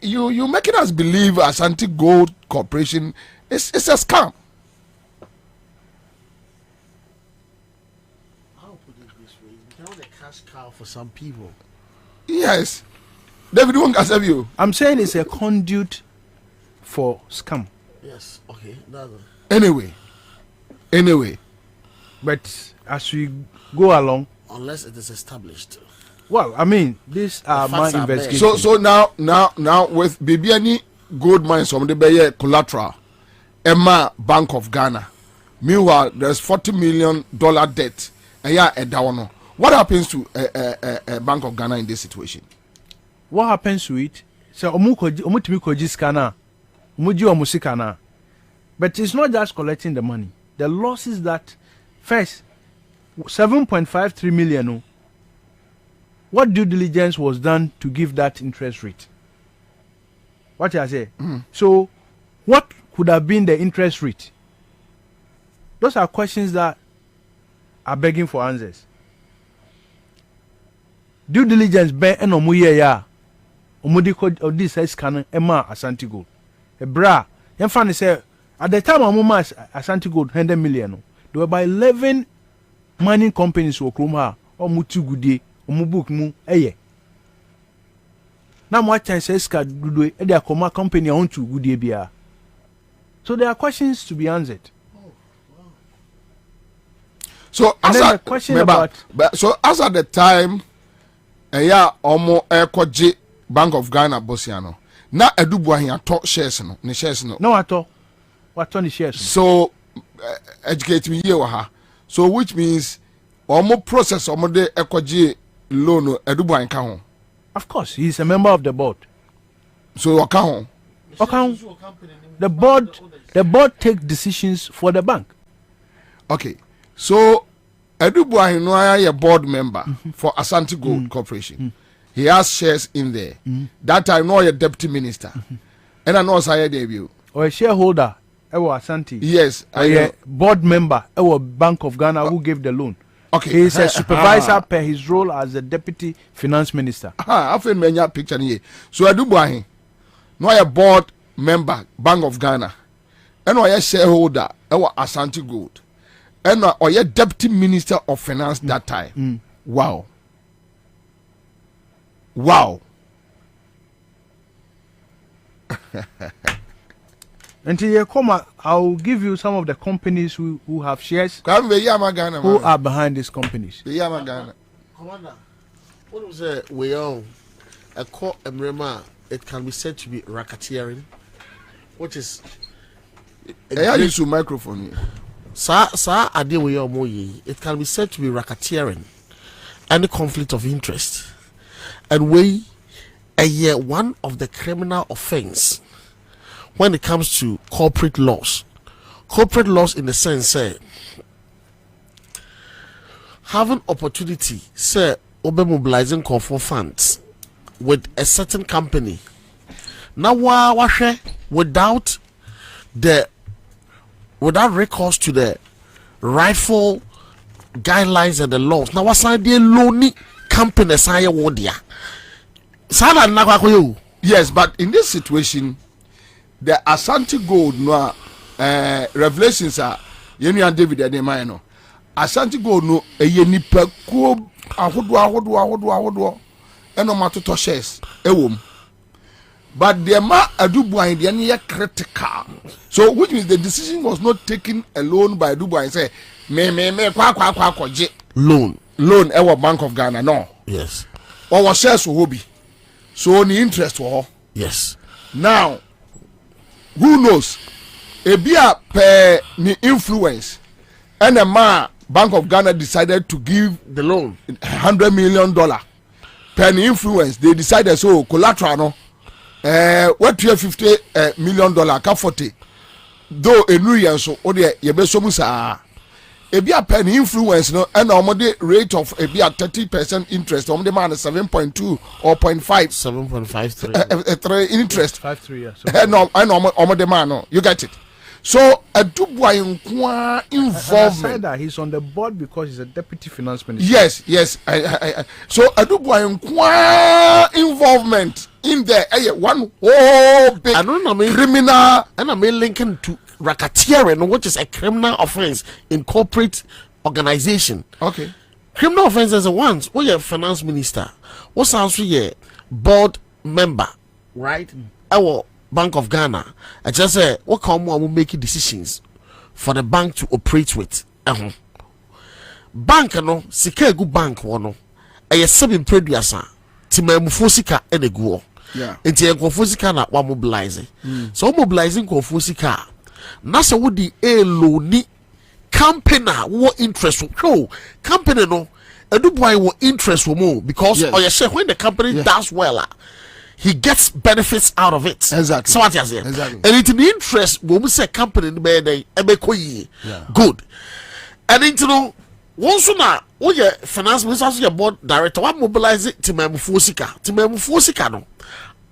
you making us believe Asante Gold Corporation is a scam. I'll put it this way: it's not a cash cow for some people. Yes, David won't accept you. I'm saying it's a conduit for scam. Yes. Okay. Anyway. But as we go along, unless it is established. Well, I mean, these are my investigations. So now with Bibiani gold mines from the Bayer collateral, Emma Bank of Ghana. Meanwhile, there's $40 million debt. What happens to Bank of Ghana in this situation? What happens to it? So omutimi scanner, omusikana. But it's not just collecting the money. The loss is that first 7.53 million. What due diligence was done to give that interest rate? What I say? So, what could have been the interest rate? Those are questions that are begging for answers. Due diligence be enomuye ya omudi ko this scan ema Asante Gold. Ebra, yemfa say at the time amuma Asante Gold 100 million. There were by 11 mining companies who came here or mutu gudie. Book mu eye na mo chan say ska dudu e dey akoma company on to gudie bia. So there are questions to be answered. So as a question about so as at the time omo ekoje Bank of Ghana Bosiano na edubu ahin ato shares no ne shares no ato the shares. So educate me here ha. So which means omo process omo de ekoje loan edubu ahin ka ho. Of course, he is a member of the board. So okay. The board take decisions for the bank. Okay. So Edubu Ahinoya a board member for Asante Gold Corporation. He has shares in there. That I know a deputy minister. And I know Saya debut. Or a shareholder, Asante. Yes. A board member, Bank of Ghana who gave the loan. Okay. He is a supervisor per his role as a deputy finance minister. I feel many picture here. So Edubu Ahin, no a board member, Bank of Ghana. And a shareholder, Asante Gold. And or your deputy minister of finance that time. Wow. Until you come, I'll give you some of the companies who have shares, who are behind these companies. Commander, what was it? We own a court emblema. It can be said to be racketeering, which is. I use your microphone here. It can be said to be racketeering, any conflict of interest, and one of the criminal offense when it comes to corporate laws. Corporate laws in the sense, say, having opportunity, say, over mobilizing for funds with a certain company. Now, without recourse to the rightful guidelines and the laws. Now, what's the lonely company? Yes, but in this situation, the Asante Gold no revelations are Yenu David and Emmanuel. Asante Gold no nipa ko ahodo and no matter to shares but the ma Adubuan the critical. So which means the decision was not taken alone by Adubuan. Say me kwa loan our Bank of Ghana. No. Yes. Or shares will be. So the interest for. Yes. Now who knows? Ebia per ni influence and the Bank of Ghana decided to give the loan $100 million per ni influence. They decided so collateral no what you have $50 million ka 40 though enu yen so o de ye be so mu saa ebi a pen influence no and omode rate of ebi a 30% interest omode man 7.2 or 0.5 7.53 3 interest 53 years no I know omode man no you get it. So a Dubois involvement. That he's on the board because he's a deputy finance minister. Yes. So a Dubois involvement in there. One whole big criminal. And I mean linking to racketeering, which is a criminal offense in corporate organization. Okay. Criminal offenses are ones. Oh, you're finance minister. What's also your board member, right? Our Bank of Ghana. I just say what come will make decisions for the bank to operate with. Bank no sika egu bank wono. Eye seven producer timamufo sika ene guo. Yeah. Enti enkofo sika na wa mobilize. So mobilizing nkofo sika. Na se wo di eloni company wo interest wo company no Eduboy wo interest wo mo because or share when the company does well he gets benefits out of it. Exactly. So what you say? Exactly. And it's the interest when we say company good. And it's no once na your finance minister your board director what mobilize it to memufosika no.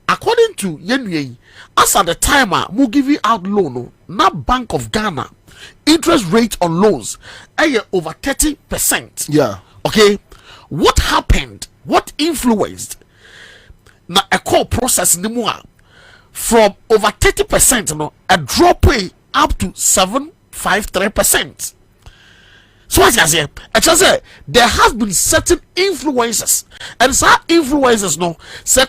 According to Yenye, as at the time we give you out loan no, na Bank of Ghana interest rate on loans over 30%. Yeah. Okay. What happened? What influenced na a core process nimua from over 30% no a drop up to 7.53%. So what I say, there has been certain influences and some influences no say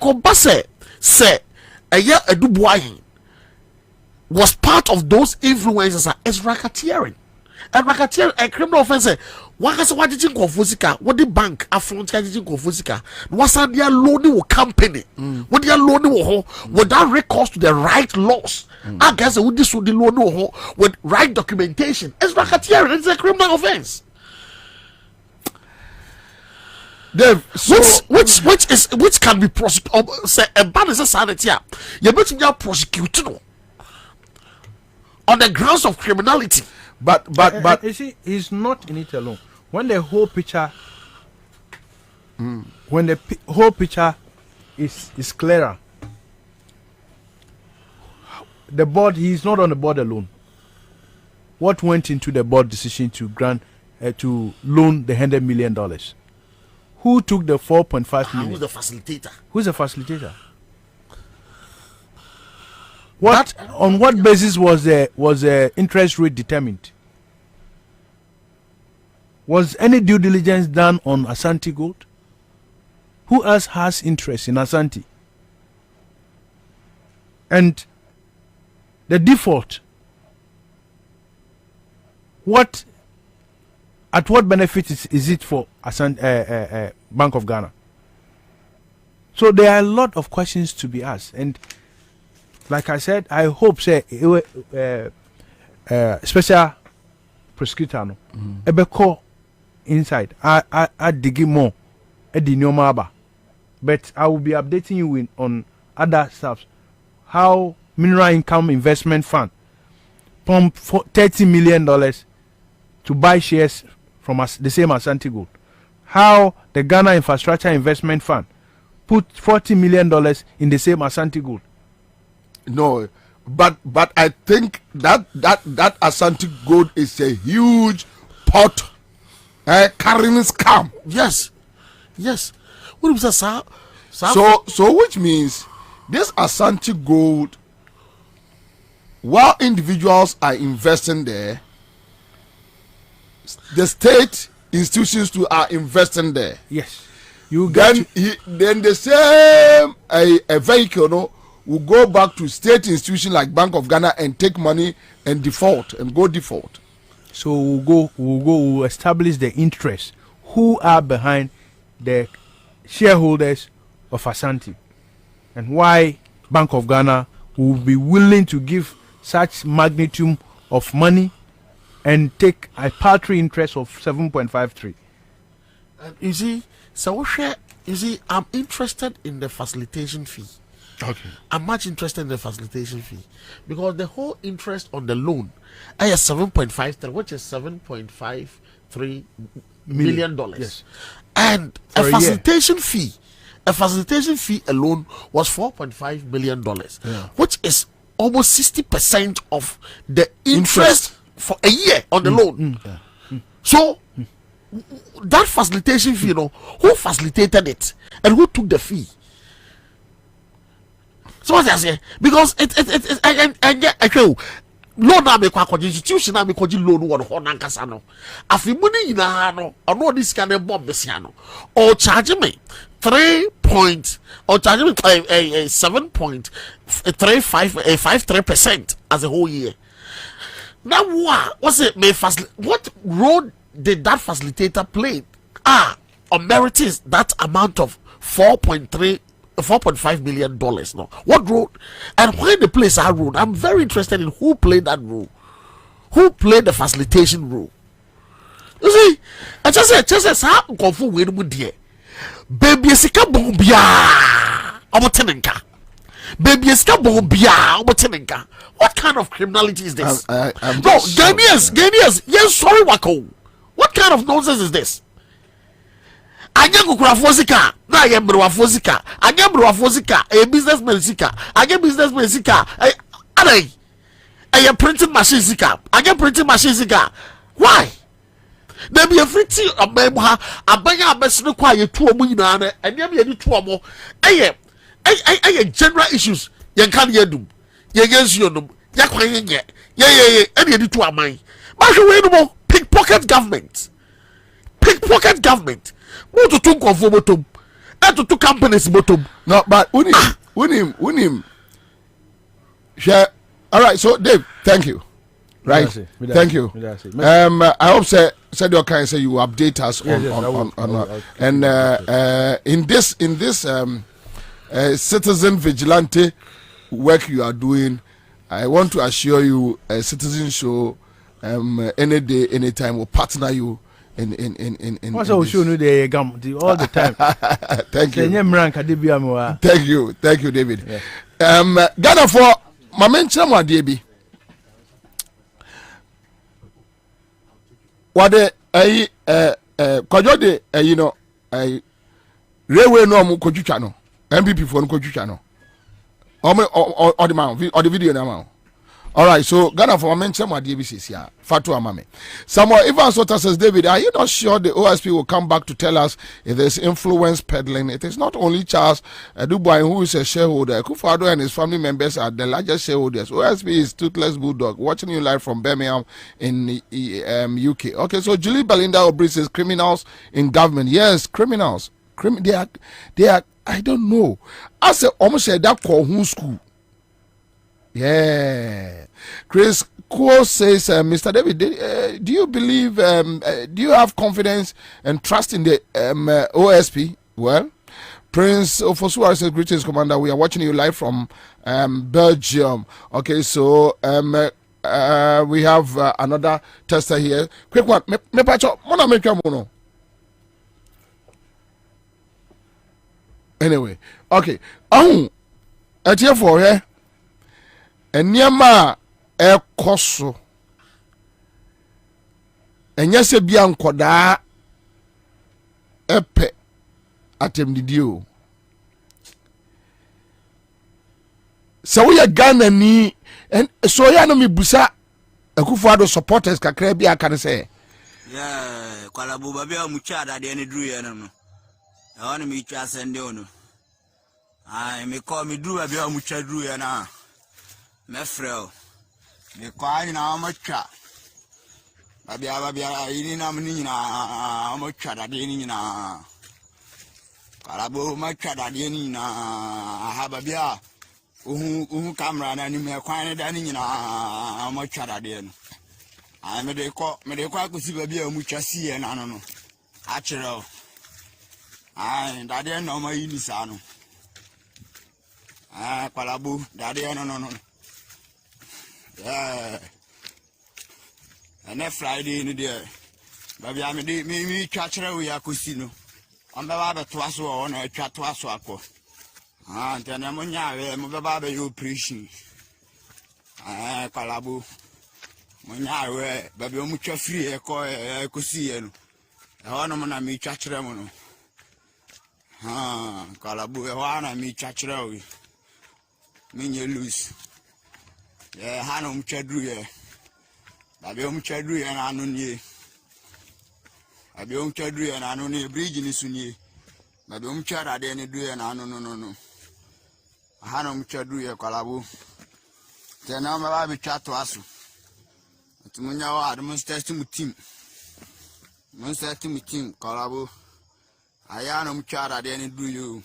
a year a Dubois was part of those influences as racketeering. And racketeering a criminal offense. What did you go for sika? What the bank affront did you go for sika? What's that their loaning company? What their loaning without recourse to the right laws? I guess with this would the loan with right documentation. It's racketeering. It's a criminal offense. Dave, so which can be prosecuted? Say a ban is a sanity. You bet you are prosecuted on the grounds of criminality. But you see, he's not in it alone. When the whole picture, whole picture is clearer, the board, he's not on the board alone. What went into the board decision to grant to loan the $100 million? Who took the 4.5 million? Who's the facilitator? Who's the facilitator? On what basis was the interest rate determined? Was any due diligence done on Ashanti Gold? Who else has interest in Ashanti? And the default, at what benefit is it for Bank of Ghana? So there are a lot of questions to be asked, and like I said, I hope special prosecutor no ebeko inside. I dig more but I will be updating you on other stuff. How Mineral Income Investment Fund pumped $30 million to buy shares from the same Ashanti Gold. How the Ghana Infrastructure Investment Fund put $40 million in the same Ashanti Gold. No, but I think that Ashanti Gold is a huge pot carrying scam. Yes. What was that, So which means this Ashanti Gold, while individuals are investing there, the state institutions too are investing there. Yes. Then the same a vehicle will go back to state institution like Bank of Ghana and take money and go default. So we'll establish the interest. Who are behind the shareholders of Ashanti, and why Bank of Ghana will be willing to give such magnitude of money and take a paltry interest of 7.53. You see, I'm interested in the facilitation fee. Okay. I'm much interested in the facilitation fee because the whole interest on the loan is 7.53, which is $7.53 million. Yes. And For a facilitation fee alone was $4.5 million, which is almost 60% of the interest for a year on the loan. So that facilitation fee, who facilitated it and who took the fee? So what I say, because I get loan na me kwa institution na me koji loan wo ho na nkasa no afi mu ni nyina no ono this kind of bomb besia no or charge me 7.53% as a whole year. Now what's it me what role did that facilitator play on merits that amount of $4.5 million no? What role and when the place are role? I'm very interested in who played that role, who played the facilitation role. You see, I just said how go with mu dear baby sika bon bia obotenenka baby sika bon bia obotenenka. What kind of criminality is this? Ghanaians, yes, sorry wako. What kind of nonsense is this? Anya kukura fosika na ye mbro fosika anya mbro fosika a businessman sika anya businessman sika a printing machine sika anya printing machine sika. Why there be a free abemha abanya abesno kwa ye to omu nyina na anya be ye to omo aye general issues ye kan ye dum ye gensu yonum ya kwan ye ye anya di to aman ba hwe we no pickpocket government to two bottom and to two companies bottom. No, but unim. Share. All right, so Dave, thank you. Right, thank you. I hope said your kind say you update us on in this citizen vigilante work you are doing. I want to assure you, a Citizen Show, any day, anytime will partner you. In what's all show no the gum all the time. Thank you. Thank you, David. Yeah. Ghana for my mention what DB. What the kwajo de railway no mu kojucha no MPP for no kojucha no. Or the man or the video now. All right, so Ghana for mention my DBCs here. Fatu Amame. Samuel Ivan Sota says, David, are you not sure the OSP will come back to tell us if there's influence peddling? It is not only Charles Dubois who is a shareholder. Kufado and his family members are the largest shareholders. OSP is toothless bulldog. Watching you live from Birmingham in UK. Okay, so Julie Belinda Aubry says criminals in government. Yes, criminals. They are. I don't know. I say almost said that call who school. Yeah, Chris Kuo says, Mr. David, do you believe? Do you have confidence and trust in the OSP? Well, Prince Ofosuwa says, greetings, Commander. We are watching you live from Belgium. Okay, so we have another tester here. Quick one, me pacho, mona make mono. Anyway, okay. At here for here. Enyama ekoso enyese bia nkoda epe atemdidio so we Ghana ni so ya no mebusa Akufo-Addo supporters kakra bia kan say yeah Kwabena Bobie Ansah de ne duru ye no no e won me twa sende ono ai me call me duru Bobie Ansah duru ye na mefrel me kwa na amatwa babia ini na mni nyina amatwa dade ni nyina Kwabena matwa dade ni nyina aha babia uhu camera na ni me kwa ne dade nyina amatwa dade no ai me de kwa akusi babia amutwa sie na no a kire ai dade no ma yini sa no Kwabena dade no yeah, and that Friday in the day, baby, I mean, me catch her we are cusino. I'm about to ask on a chat to ask. Tena munyawe mubaba yo operation. Kwalabo. Munyawe baby omutwa free ko si ye no. Ewa mo na mi twa kire mo no. Kwalabo ewa na mi twa kire o. Mi nye loose. Ha no mutwa dru ye. Baby omutwa dru ye na anu nie. Baby omutwa dru ye na anu nie bridge ni sunie. Baby omutwa rade ni dru ye na anu no. Ha no mutwa dru ye kwalabo. Tena me ba bi twa to aso. Tumunya wa adu mu team. Mun team kwalabo. Aya no mutwa rade ni dru yo.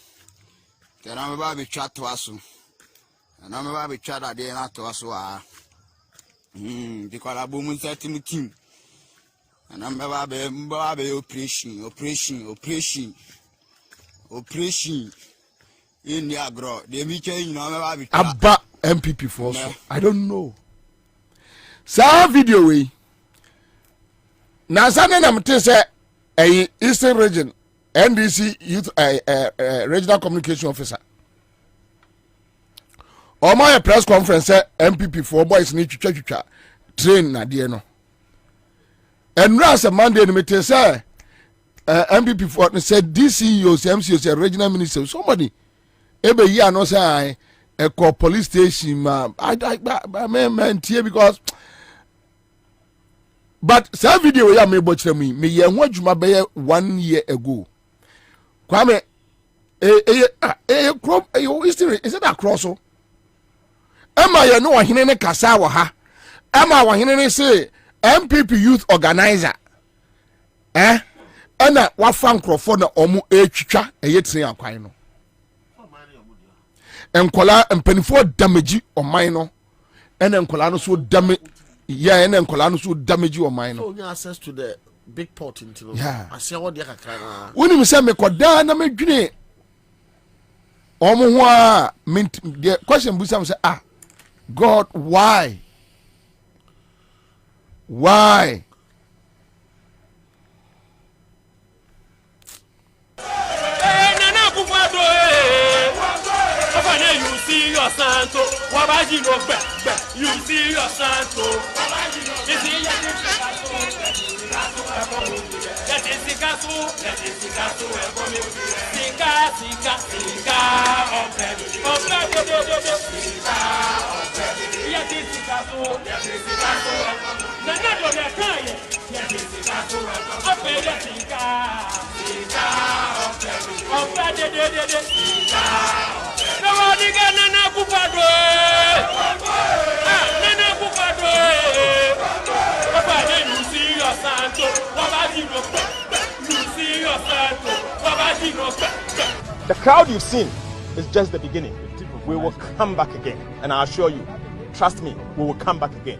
Tena me ba bi twa to aso. Na me ba bi twa rade na to aso a. Di kwalabo mun mu team. Na me ba be operation. In the agro, they be changing no me ba Abba MPP for so. I don't know. Sa video we. Na sane na mte se Eastern Region NDC Youth Regional Communication Officer. O my press conference MPP for boys ni twitwa train na de no. Enra se Monday ni mte se MPP for said DCEOs, MCOs, regional ministers, somebody ebe yi no say a police station ma I man here because but some video we are me bochre me ye ho adwuma be 1 year ago kwame history is it across so Emma ye no ohene ne kasa wo ha Emma ohene ne say MPP youth organizer ana wafa nkrofo na omu etwitwa tren akwan no enkola mpanifo damage oman no ena enkola no so damage ena enkola no so damage oman no so you access to the big port into I see what they kakra na woni me say me koda na medwene omo ho a the question busam say God why you see your santo, wabaji no you see your santo, wabaji no you see your that is the castle, The crowd you've seen is just the beginning. We will come back again, and I assure you, trust me, we will come back again.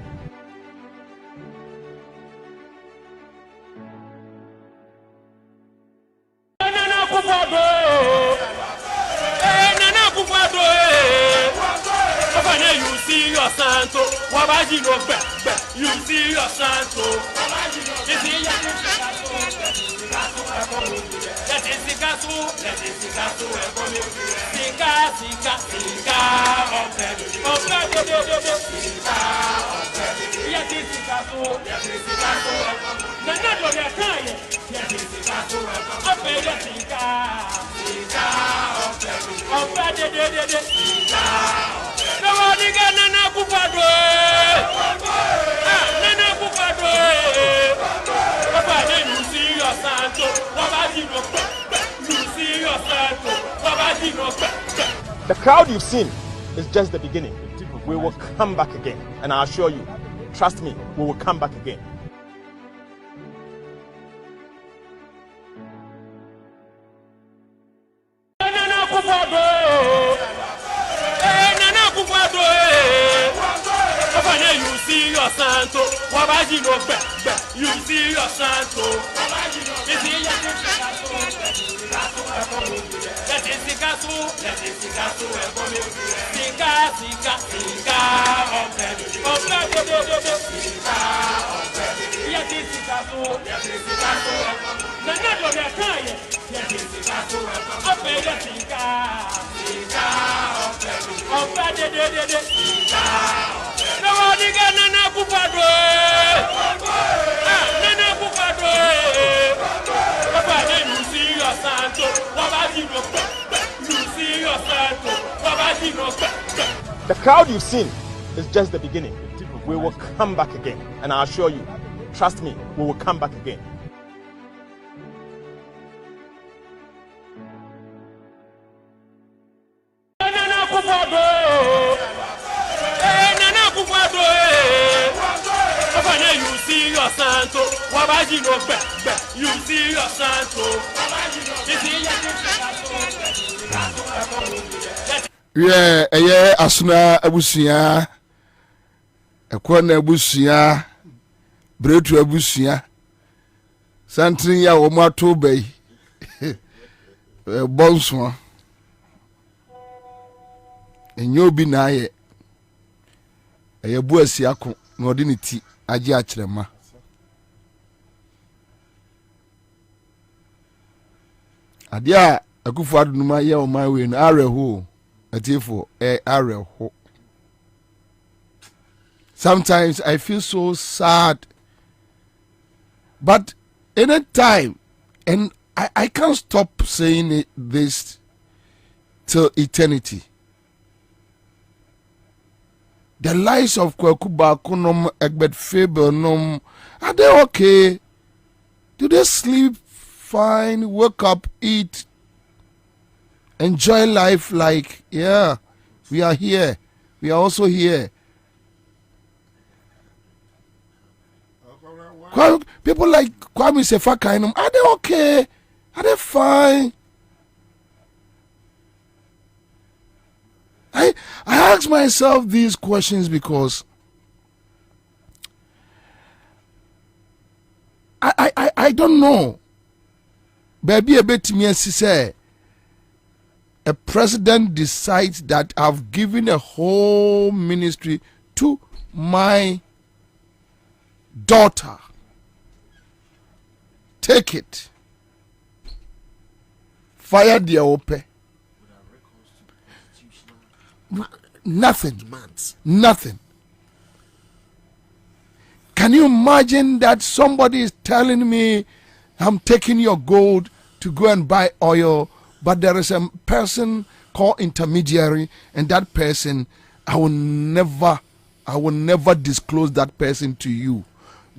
You see your santo, wabaji no you see your santo, you see your that is the castle, The crowd you've seen is just the beginning. We will come back again, and I assure you, trust me, we will come back again. You see your santo, wabaji no you see your santo, you see your that is the castle, The crowd you've seen is just the beginning. We will come back again, and I assure you, trust me, we will come back again. You see your santo. Yeah, asuna abusia. Ekwana abusia. Bretu abusia. Santrin ya wo mato bai. Bonso. Enyo bi na ye. Eye bu asia ko na odi ne ti age a kirema. Adia akufu adunuma ye o my way no areho atifo areho. Sometimes I feel so sad, but anytime, and I can't stop saying this till eternity. The lives of Kwakuba Kunom Egbert Faber Nom, are they okay? Do they sleep fine, wake up, eat, enjoy life like, yeah, we are here. We are also here. People like Kwame Sefakainum, are they okay? Are they fine? I ask myself these questions because I don't know. Baby, a bit me say a president decides that I've given a whole ministry to my daughter. Take it. Fire the open. Nothing. Nothing. Can you imagine that somebody is telling me I'm taking your gold to go and buy oil, but there is a person called intermediary, and that person I will never disclose that person to you.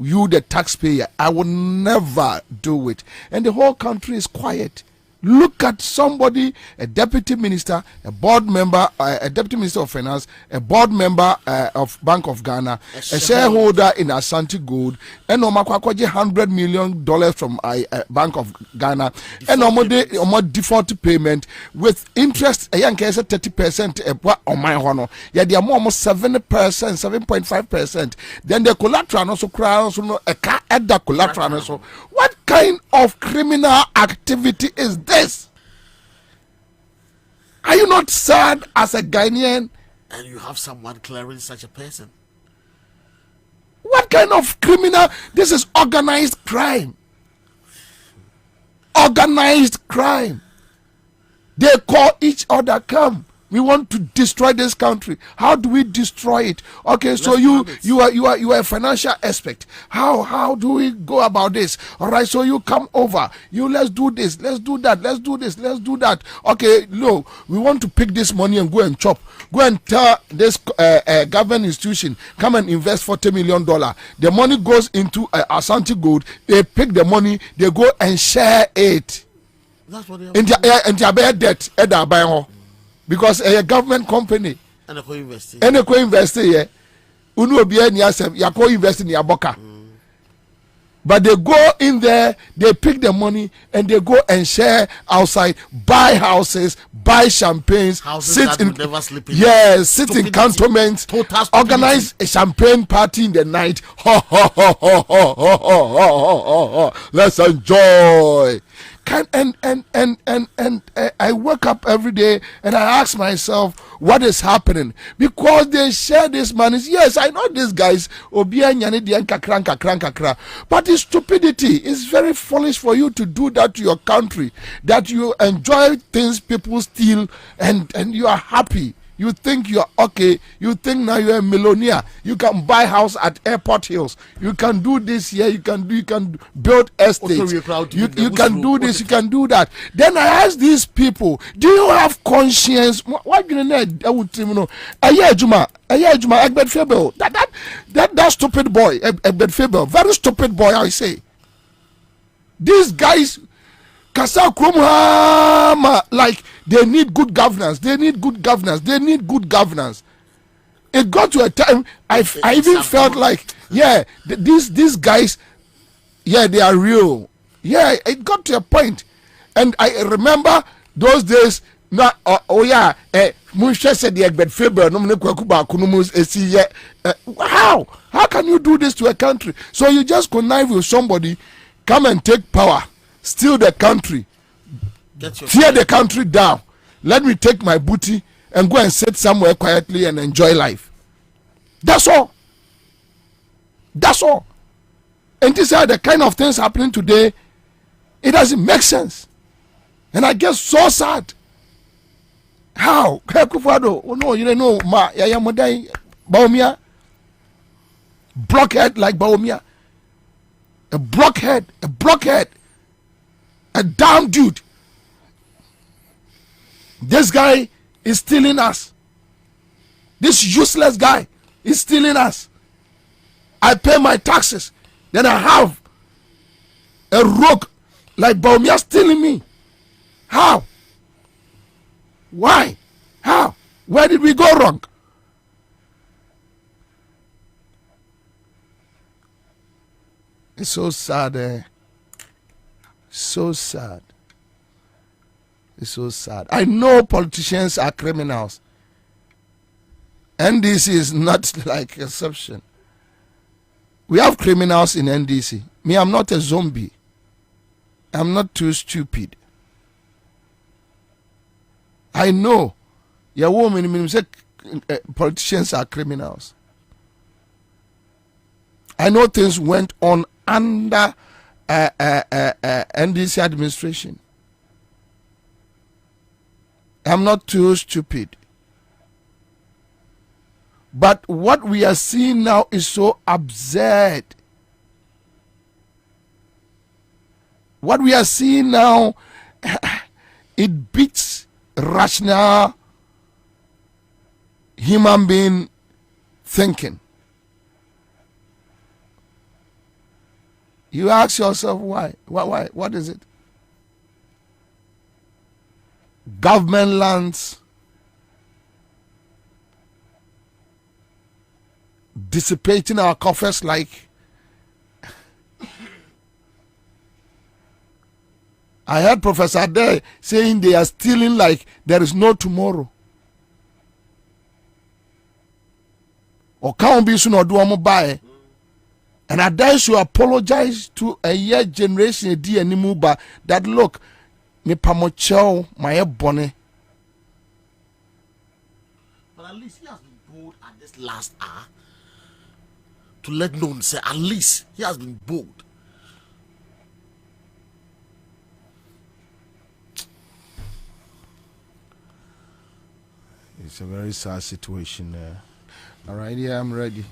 You, the taxpayer, I will never do it. And the whole country is quiet. Look at somebody, a deputy minister, a board member, a deputy minister of finance, a board member of Bank of Ghana, a shareholder in Ashanti Gold, and $100 million from Bank of Ghana, and almost default payment with interest. A young case 30% on my honor. Yeah, they are almost 7%, 7.5%. Then the collateral also crowns a car at the collateral also. What kind of criminal activity is this? Are you not sad as a Ghanaian? And you have someone clearing such a person. What kind of criminal? This is organized crime. Organized crime. They call each other, come. We want to destroy this country. How do we destroy it? Okay, so you are a financial expert. How do we go about this? All right, so you come over. Let's do this. Let's do that. Let's do this. Let's do that. Okay, no, we want to pick this money and go and chop. Go and tell this government institution, come and invest $40 million. The money goes into Ashanti Gold. They pick the money. They go and share it. That's what they are. And their debt. Because a government company and a co-invest here, unu obi ani asem ya co-invest in Yaboka. But they go in there, they pick the money and they go and share outside, buy houses, buy champagnes, sit in sit in cantonments, organize a champagne party in the night. Let's enjoy. I wake up every day and I ask myself, what is happening? Because they share this money. Yes, I know these guys, but it's stupidity. It's very foolish for you to do that to your country, that you enjoy things people steal and you are happy. You think you're okay. You think now you're a millionaire. You can buy house at Airport Hills. You can do this here. You can build estates. You can do this. You can do that. Then I ask these people, do you have conscience? What you know? Egbert Faber. That stupid boy, Egbert Faber, very stupid boy. I say. These guys. Like they need good governance. They need good governance. It got to a time I even felt like, yeah, these guys, yeah, they are real. Yeah, it got to a point, and I remember those days. Now, Musha said the Egbert Faber. How can you do this to a country? So you just connive with somebody, come and take power. Steal the country, tear the country down. Let me take my booty and go and sit somewhere quietly and enjoy life. That's all. And these are the kind of things happening today. It doesn't make sense, and I get so sad. How? Oh no, you don't know, Baumia, blockhead like Baumia, a blockhead. A damn dude. This guy is stealing us. This useless guy is stealing us. I pay my taxes. Then I have a rogue like Baumia stealing me. How? Why? How? Where did we go wrong? It's so sad. So sad. It's so sad. I know politicians are criminals. NDC is not like exception. We have criminals in NDC. Me, I'm not a zombie. I'm not too stupid. I know. Your woman say politicians are criminals. I know things went on under NDC administration. I'm not too stupid. But what we are seeing now is so absurd. What we are seeing now, it beats rational human being thinking. You ask yourself why? Why? What is it? Government lands, dissipating our coffers like. I heard Professor Ade saying they are stealing like there is no tomorrow. Or can't be soon or do a buy. And I dare to apologize to a year generation anymore, that look, me pamocho my bonnet. But at least he has been bold at this last hour to let known say at least he has been bold. It's a very sad situation. All right, yeah, I'm ready.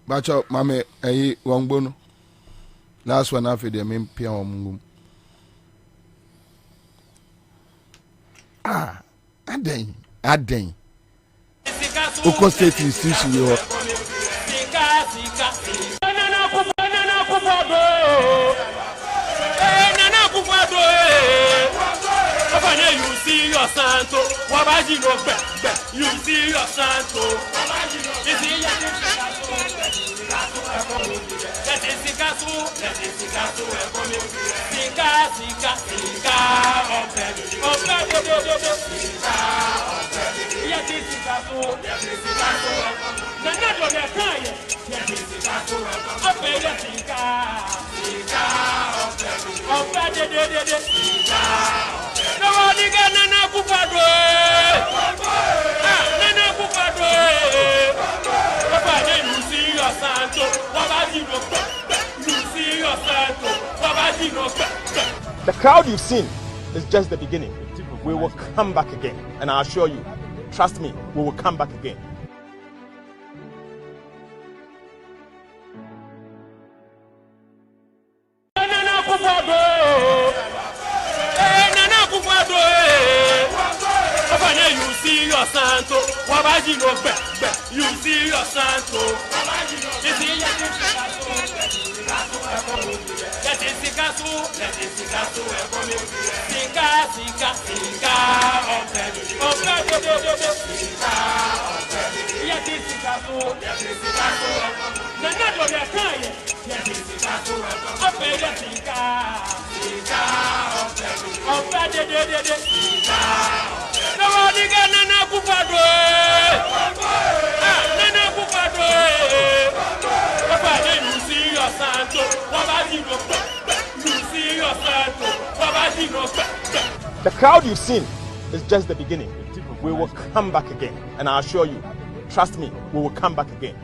Bacho, mame, wangbono. Last one after the main piano. Aden. Oko State Institution. You see your santo, wabaji no be. You see your santo, you see your santo. The crowd you've seen is just the beginning. We will come back again, and I assure you, trust me, we will come back again. You see your santo, Wabaji no you see your santo, you see your let it sing us, The crowd you've seen is just the beginning. We will come back again, and I assure you, trust me, we will come back again.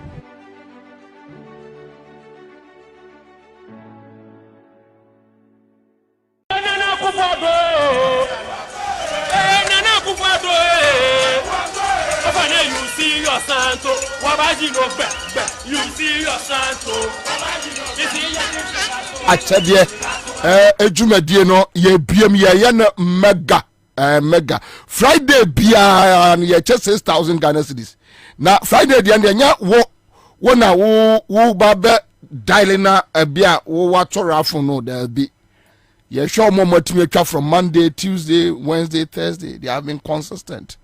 You see your santo, Wabaji no you see your santo, Achadie ejumedie no ye biem ye na mega Friday bia ye 6,000 Ghana cedis na Friday dia nya wo na wo ba dialing na bia wo watora phone no there be ye show mo matimi atwa from Monday, Tuesday, Wednesday, Thursday. They have been consistent.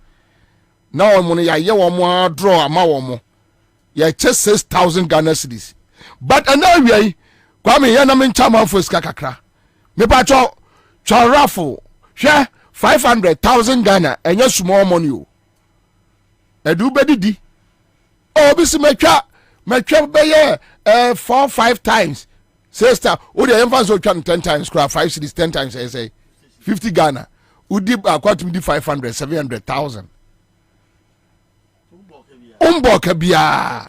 Now I'm ya ye wo mo draw ama wo mo ye 6,000 Ghana cedis. But anyway, Kwame ya na men chama for ska kakra. Me pa cho raffle. Hwe 500,000 Ghana enye small money o. Edu bedidi. O bi si metwa be 4-5 times. Sister, o dey emphasis o twa 10 times, 5 cities 10 times I say 50 Ghana. Udi akwatu di 500, 700,000. Umboka bia.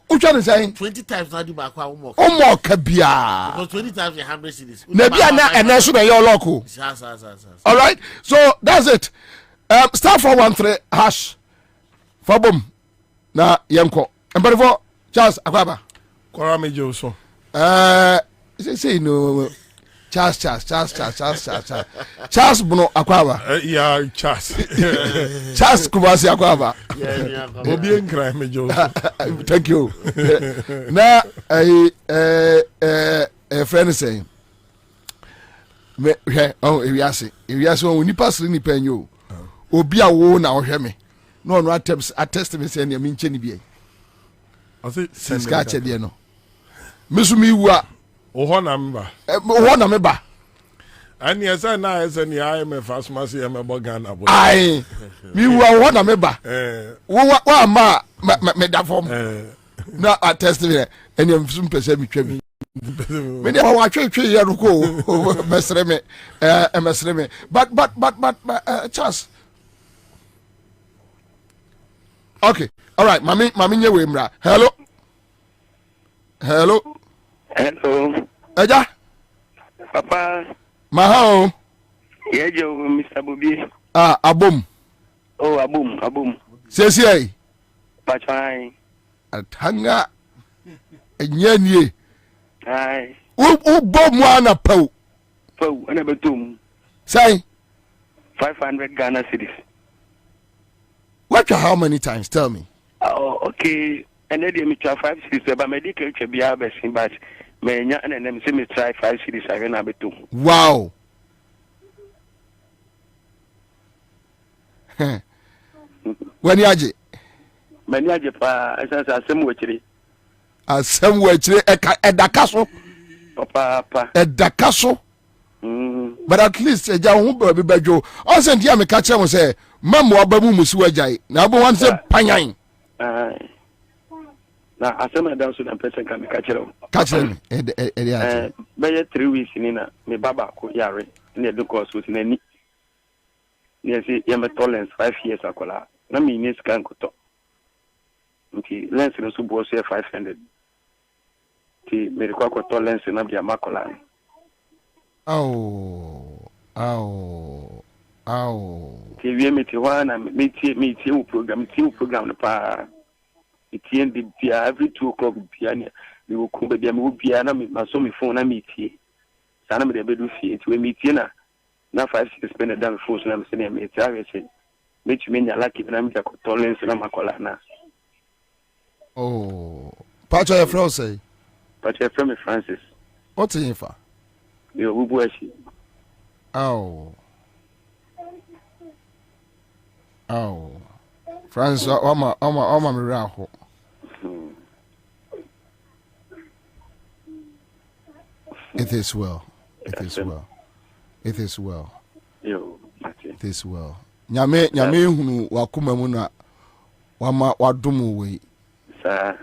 Which one is saying 20 times not the back one more. Kabia. Because 20 times 100 cities. Nebia and that's your local. All right. So that's it. Star 413 hash. For boom. Na yanko. And but for Charles Akwaba. Kwame Joso. Say no. Charles Bruno Akwaba. Yeah, Charles. Charles Kubasi Akwaba. Bobie Ansah Joso. Thank you. Now a friend saying me ewiase on nipa sire nipa enyo obi a wo na ohwe me no no attest me say na me nche ni bi I say ska che de no mesumi wu a oho na meba ani esa na esa ni IMF asmasi ya mebo Ghana boy ai mi wu a oho na meba wo ma me da form na attest me eni mfum pese mi twa mi me dey wa twa ye ruko mesre me but Charles. Okay, all right, mami nye we mra. Hello. Eja Papa. Mahao. Yejo Mr. Bobie. Abum. Oh, abum. Sesi. Pachai. Atanga enyanie. Ai. U bom wana pau. Pau, ana betum. Say 500 Ghana cedis. What how many times? Tell me. Oh, okay. And then me try 5 cities, but medical should be a best, but me and them say me try 5 cities. I can have betum. Wow. When yaje? When yaje pa, asem wechiri. Asem wechiri edakaso. Papa. Edakaso. But at least a young be bejo. Also, dear me catch him say, Mamma Babu Musuajai. Now, one say Panyan. na asema da so na person ka me ka kire o catch me be 3 weeks ni na me baba ko yare na do course with na ni say ya me tolerance 5 years akola na me ni scan ko to nti lens no so bo so 500 ti me ko tolerance na bia makola ti wie me ti wana me ti u program no pa itie ndi bia every 2 o'clock bia ne me wo ko bia me wo bia na me so me phone na me tie sana me de be do fie ti we me tie na 5-6 spend down phone na me se ne me tie awe se me tu me nya lucky na me ja ko tolerance na makola na Pacho your friend say Pacho your friend Francis what's in for yo bubu ashi Francis oma me raho It is well. Yo, it is well. Nyame hunu wakuma mu na wama wadomu we. Sa.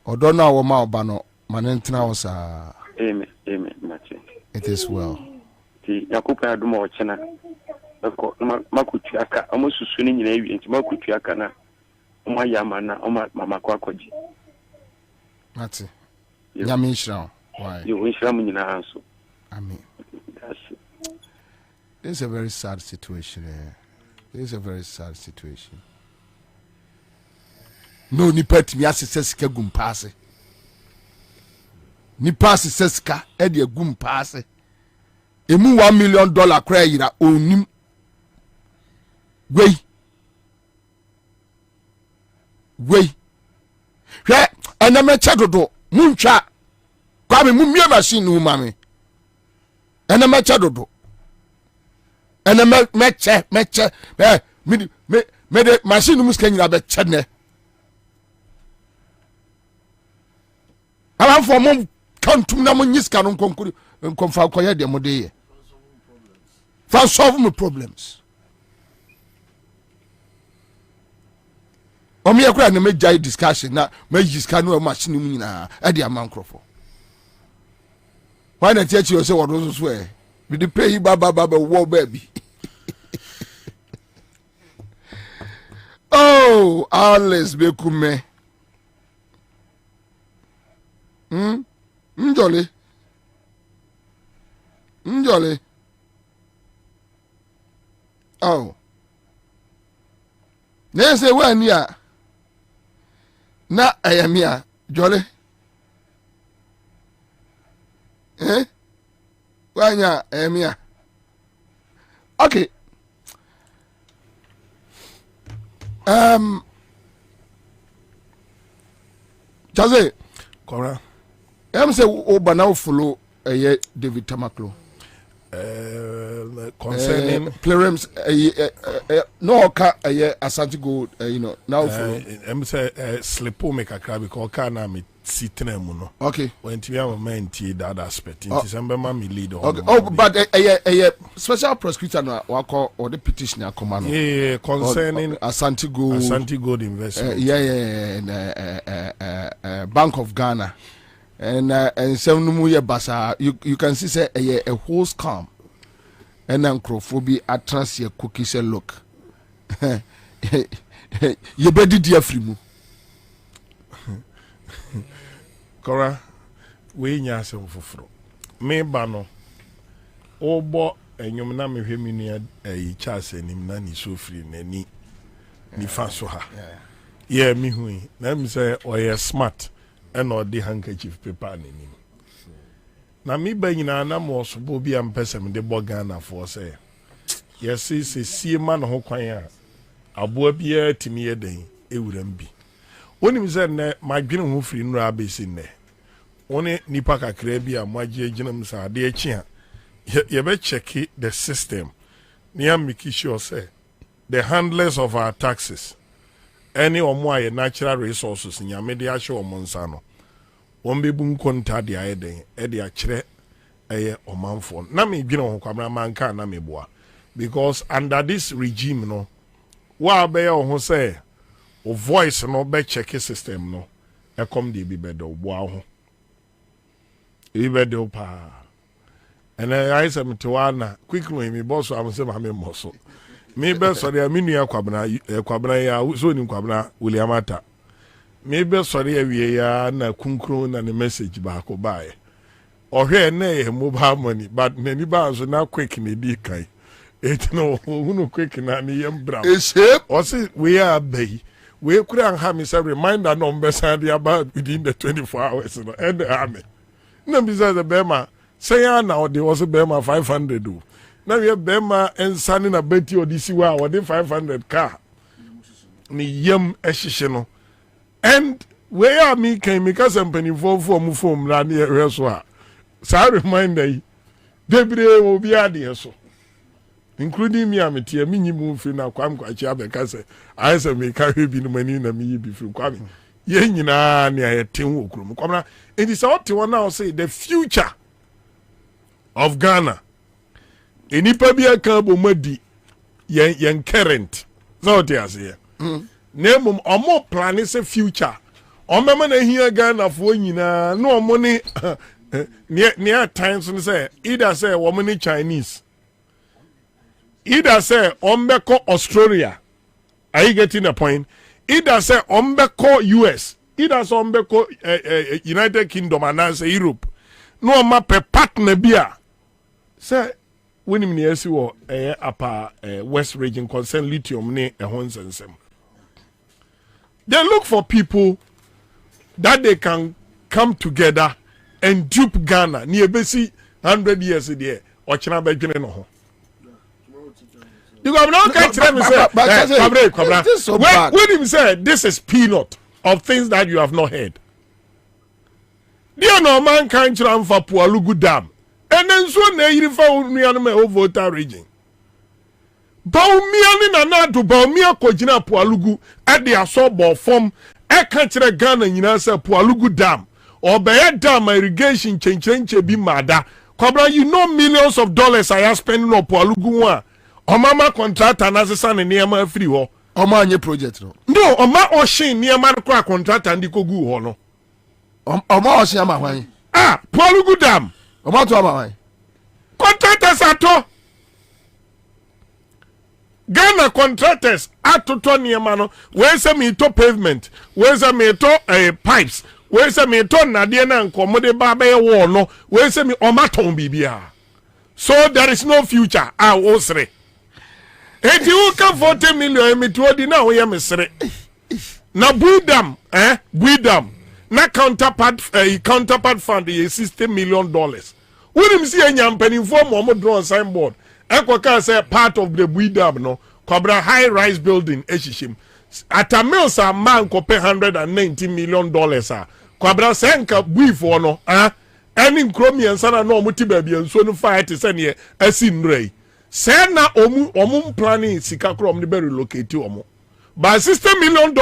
Odo na wo ma oba no manentina wo sa. Amen. Machi. It is well. Ti yakupa adomu wo chena. Ko makutu aka amosusu ni nyina ewi nti makutu aka na oma yama na oma mama kwa kwaji. Mati. Nyame nshira. Why? You nshira mu nyina anso. Amen. This is a very sad situation. No nipa timi asese sika gum paase. Nipa asese sika e de gum paase. Emu $1 million kra yira onim. Wei. Hwe eneme chadodo muntwa. Kwa me mumie machine hu mame. Eneme chadodo. Ene meche me de machine muska nyina be chene ala fo mom kantum na mon nyiska no konkuri konfa koye de mo de ye fa solve my problems o me yakura na me jai discussion na me yiska no machine mu nyina e de amankrofo why na teach you say what was so e we dey pay baba wo baby. Alice bekume. Njole. Nese wani ya. Na ayamia jole. Wanya ayamia. Okay. Chaze Kora say oba now follow David Tamaklo concerning plerums no ka Asante Gold now follow say slipo make a crab because kana me sitting mu no okay when we have a man that aspect in December me lead okay but special prosecutor no wako or the petitioner command concerning Asante Gold investment Bank of Ghana and some no ye basa you can see say a whole scam and ancrophobia atras ye cookie say look you better dear free mu Kora we nya asem foforo me ba no obo enyum na me hwemi nua chance anim na ni sofri nani ni fa so ha yeah me hui na me say oye smart and or the handkerchief paper anim na me ba nyina na mo so bo bia mpesem de bogana for say yes se sie ma no ho kwan a aboa bia timi ye den ewuram bi onim say na madwene ho firi nura abesi ne one nipa kakra bi a magye ginam sa de achi a ye be check the system near make sure say the handlers of our taxes any omo aye natural resources nyame de ahye omo nsa no won be bu nkonta de aye den e de akire eye omanfo na me dwene ho kwamra manka na me boa because under this regime no wa be ye ho say o voice no be check system no e come dey be bedo bo ho e bedo pa and I say me to one quickly me boss am say ma me moso me be sorry me nua kwabena ya so ni kwabena William Ata me be sorry awie ya na kunkro na ne message ba ko bae ohwe na e mobile money but na ni ba so na quick na di kai it no who quick na ni yam bra o say we are bay we could have me say reminder number send about within the 24 hours no and army na be say the bema say now there was a bema 500 do now we bema ensani na beti odisi wa within 500 car ni yam ehihye no and where me came because company for mu na na reso a say reminder yi debre obi ade so including me amete me nyimu fi na kwam kwachi abeka say I say me carry bi no mani na me yi bi fi kwam ye nyina na ye ten okrum kwamna it is what you now say the future of Ghana enipa bi aka bomadi yen current so what you say nemum omo plan is a future omema na hia Ghana fo nyina no omo ni near times say either say woman ni Chinese either say ombeko Australia, are you getting the point? Either say ombeko US, either say ombeko United Kingdom and I say Europe. No ma pe partner bia. Say when him near see wo upper West region concern lithium ne ehonsensem. They look for people that they can come together and dupe Ghana near besi 100 years there or China be dwene no ho. You have no can't tell me say when him say this is peanut of things that you have not heard. Dear no man can't transfer Pualugu Dam. And then so na yiri fa nuanu me over region. Baumia ni na do Baumia kojina Pualugu at the asobo form e can't tell Ghana nyina say Pualugu Dam or be dam irrigation chenche bi mada. Kobra you know millions of dollars I have spending on Pualugu one. Omama contractor na sesa ne niema free ho. Oma anye project no. No, oma oshin niema kwa contractor ndi kogu ho no. Oma oshin ama hwan. Ah, Pualugu Dam. Oma to ama hwan. Contractors ato. Ghana contractors atoto niema no. We say me to pavement, we say me to pipes, we say me to nade na nkomode ba be wo no. We say me oma ton bibia. So there is no future. Ah, osre. Eti u ka 40 million emi to di na wo ye mesre. Na Buidam, Buidam. Na counterpart fund is $60 million. Wouldn't see any penny for more draw signboard. Equaka say part of the Buidam no. Cobra high rise building eshishim. At a mill sa man ko pay $190 million. Cobra senka bui for no. Any chromi and sana no muti baby and so no fire to send ye asin ray. Say na omu planning sikakrom the berry locate omo. By $60 million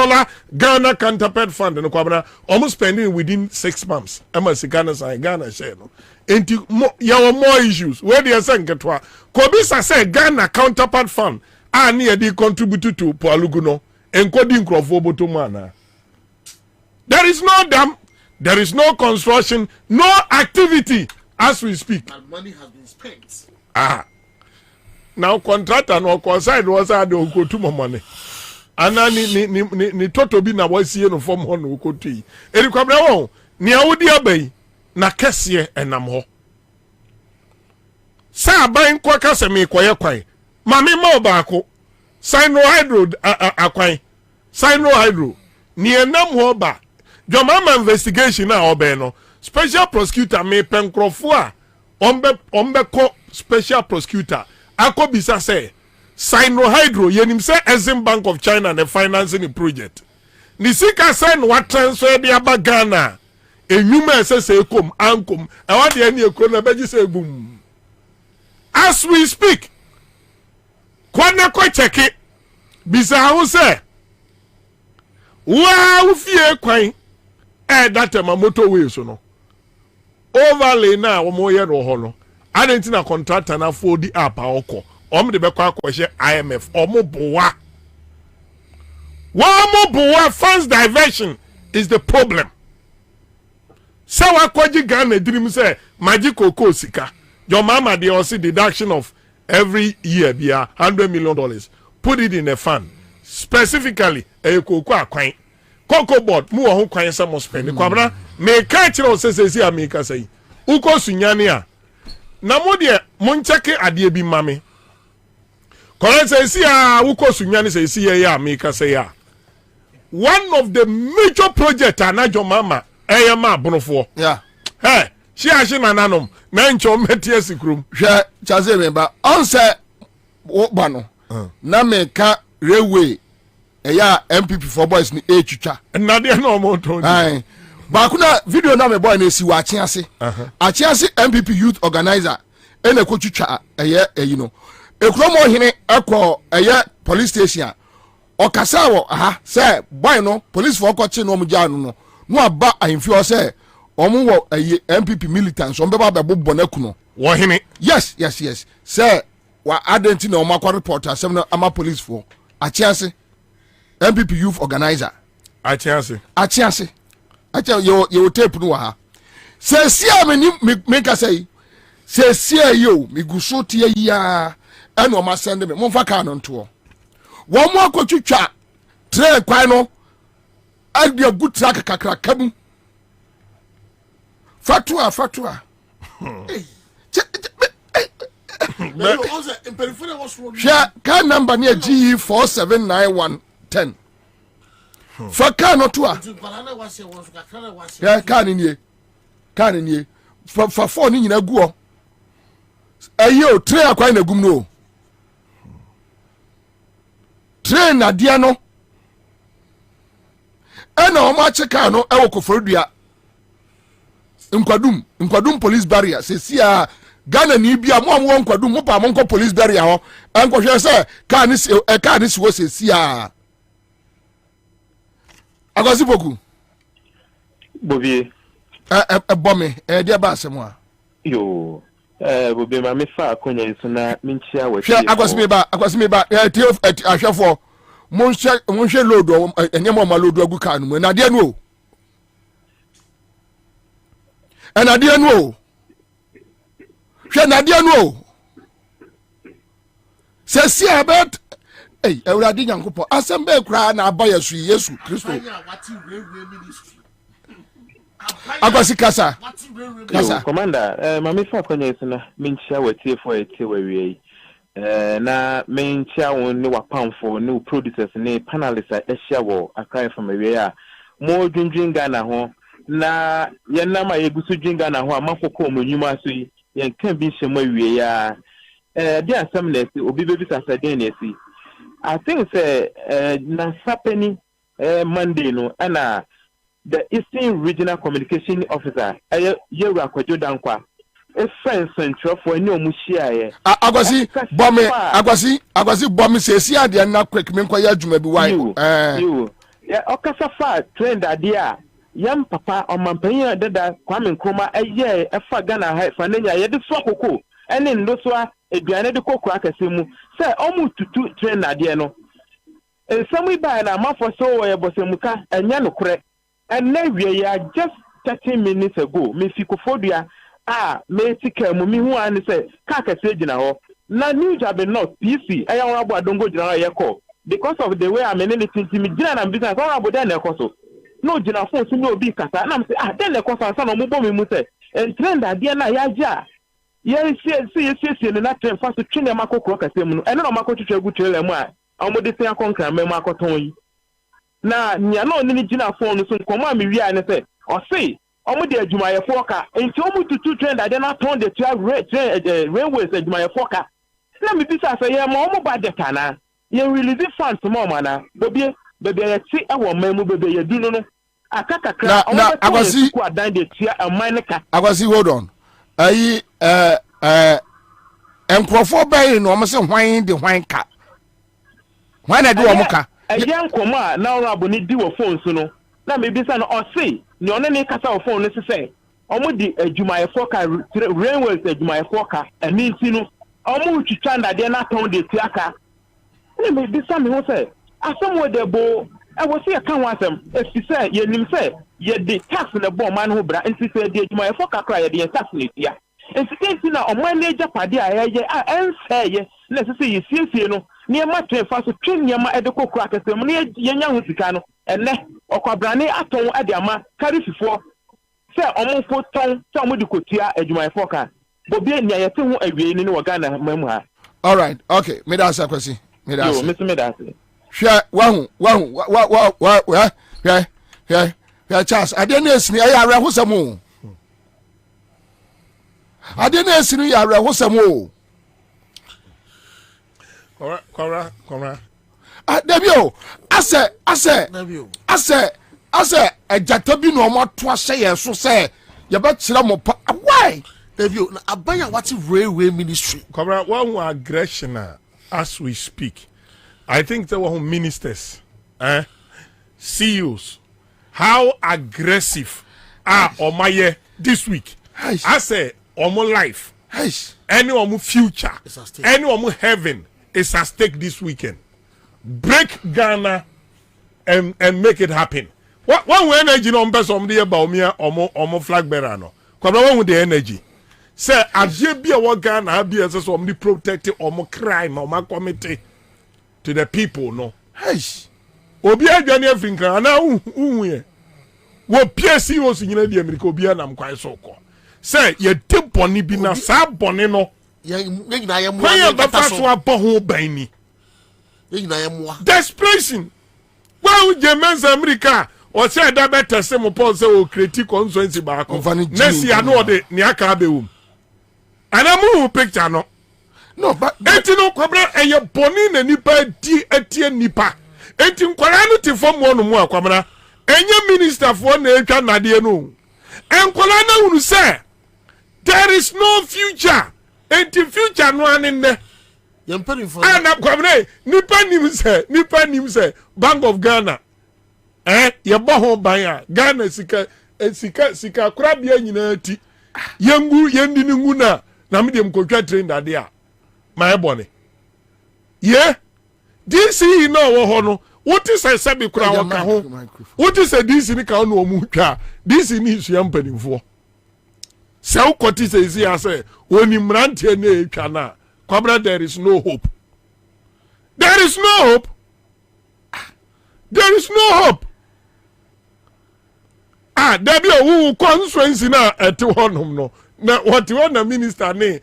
Ghana counterpart fund no kwabra almost spending within 6 months. Emma Sikana say Ghana share no. Enti yawo more issues. Where they say nketwa. Kobisa say Ghana counterpart fund near they contribute to Pualugu no. Encoding crofo botomana. There is no dam. There is no construction, no activity as we speak. And money has been spent. Now contractor no consign was had to go to money. And ni toto bi na wasi no form ho no ko tui. Eri kwabra won, ni awudi abai na kese enam ho. Sa aban kwa kase me koye kwan. Mame ma obaako. Sino hydro akwan. Sino hydro. Ni enam ho ba. Jomama investigation na obe no. Special prosecutor me penkrofo a ombe ko special prosecutor akobisa say Sinohydro yenim say Exim Bank of China na financing the project. Ni sika sign what transfer the aba Ghana. Enyuma say kom ankom. E wa de ani ekro na beji say boom. As we speak, kwana ko check it. Bisa ho say wa ufie kwan that my motorway so no. Overlay na omo ye ro ho no. Adenti na contractor na for the app a oko. Om de be kwa kwahye IMF omo boa. Wamobuwa funds diversion is the problem. So wakwaji Ghana dream say magic oko sika. Your mama they also deduction of every year be $100 million. Put it in a fund. Specifically, a cocoa aquine. Cocoa board, mu who quine some spend. Kwabena, me catch no says here, make us say. Uko sunyania. Namodia, munchake adie bi mami. Correct says here, Uko sunyani says here, ya, make us say ya. One of the major projects, Anajo Mama, Ayama Bonofo. Yeah. Hey, she has an anonymous. Nancho Metias Krum. She Chaze member. Answer Bano. Na me ka railway. Eya MPP for boys ni echucha. Na dia no mo ton. Ai. Ba kuna video na me boy na si wa achiase. Achiase MPP youth organizer. Ene ko chucha eye eyi no. Ekromo hene ekọ eye police station. Okasa wo aha say boy no police for ko chi no mo ja no no aba ahimfi o say omo wo eye MPP militants on beba bebo na kuno wo hene yes say wa identity na omo report asem na ama police for achiase MPP youth organizer achiase yo tape no ha say sia me make say sia yo me guso tie ya eno ma send me mo fa ka no nto wo mo akotwitwa tre kwan no adia good track kakra kabu fatua share car number near G479110 fa car no to yeah car ni fa phone ni nyina guo ayo tre akwan na gum no train na dia no ena o ma cheka no e wo koforodua nkwadum police barrier se sia Ghana ni bia mo nkwadum mo pa mo nko police barrier ho enko hwe se ka ni si wo se sia agosi boku Bobie bombe dia ba asemo a yo Bobie ma me fa akonya nso na minchia wa hwe agosi me ba tio ahwefo monhwe load enyemo ma load agu ka no na dia no o na dia no o hwe na dia no o se si abet ewurade nyankopɔ asem be kura na abaya su Yesu Kristo agosi kasa commander ma me fa akonya nso na minchia wa tiefo etewa wie na menchia won ne wapamfo ne producers ne panelists ehia wo akai from away a mo dwundwin Ghana ho na yenna ma yegusu dwin Ghana ho amafoko mo nyuma so yi yen kan bi hyema wie ya dia asem na esi obi bebi sasaden na esi I think say na sapeni Monday no ana the Eastern Regional Communication Officer Yeru Akwajo Dankwa friends central for any omuhia agwasi bombe se si ade na quick me nkwa ya adwuma bi wai you okasa fa trend ade a yam papa omampanyin dada Kwame Nkrumah eye efa Ghana ha fa nanya ye de so kokko ene ndo so a eduane de kokko akase mu say omu tutu trend ade no ensamu ba na amafo so we bosemuka enya no kore ene wie ya just 30 minutes ago me fikofodua me tika mu mi hu an say ka kase gina ho na new job not PC aya won abo adongo gina ho ye call because of the way I'm in anything me gina na business won abo den e koso no gina phone so no obi kasa na me say den e koso ansa no mo bo me mu say en trend ade na ya ja ye see na trend fast twene makokro kase mu no ene no makotwetwa gu trailer mu a omo de sen akonkran me mu akoton yi na nya no ni gina phone so nkomo a me wi an say o say omo de adwumayefo ka enti omo tutu trend ade na ton de railways adwumayefo ka na me bisa say ye ma omo budget ana ye release funds mo mana bebe ye ti e wo mamu bebe ye du no akakakra na agwasi ku adan de tia aman ka agwasi hold on ayi enkrofo bay no omo se hwan de hwan ka hwan na de wo mo ka eye nkomo a na oro aboni di wo phone so no na me bisa no o say ni ono ne kasa wo phone no se omo di adwumayefo ka railways adwumayefo ka ani nti no omo twitwa ndade na ton de tiaka na me bisa me ho say asomo de bo I was here can want them. If you say you nim say you the tax in the bomb man who bra and she said my fuck cry the tax in ya. And she can't see on my major party I say yes, let's say you see you know near my train fast train near my edible crackers near young Husicano and then or Kwabrane aton Adiama carry before. Say almost 4 tons, some would could tear edge my forecast. But be near a thing away in Wagana memoir. All right, okay, me that's a question. Me that's Mr. Medasi. Share one, yeah, Charles. I didn't see I was a moon. I didn't see I was a moon. Cora. Debio, I said, a jatabino more to say, so say, you bet some why? Debio, Abaya, what's railway ministry? Cora, one aggression as we speak. I think there were ministers, CEOs. How aggressive are Omaye this week? I say, Omo life, any Omo future, any Omo heaven is at stake this weekend. Break Ghana and make it happen. What one energy no best somebody about me Omo flag bearer no. Because one with the energy. Say, Aje be a Ghana be as somebody protect Omo crime Omo committee to the people no. Obi adwane Africa na unwe wo PSC wo so nyina di America obi anam kwan so ko say ye de boni bi na sa boni no ye nyina ye mo na bata so abo ho ban ni ye nyina ye mo desperation wa u Germans America o say da better say mo Paul say o create constituency ba ko next year no de ni aka be wum anamu picture no but etino kwabra eye boni na nipa di etie nipa enti nkwara no te fom wonu mu akwamra enye minister for na etwa nade no enkwara na hunu say there is no future enti future no anenne yempani for ana kwamra nipa nim say Bank of Ghana ye bo ho ban a Ghana sika kura bia nyina ti yengu yendi ni ngu na me dem kotwa train dade a my bone ye this he no wo ho no what is I say be kura wo ka ho what is this ni ka no mu twa this ni su yampanimfo se wo koti say si ase oni mrante na etwa na kwabra there is no hope there is no hope there be a constituency na ete honum no na what you want the minister ne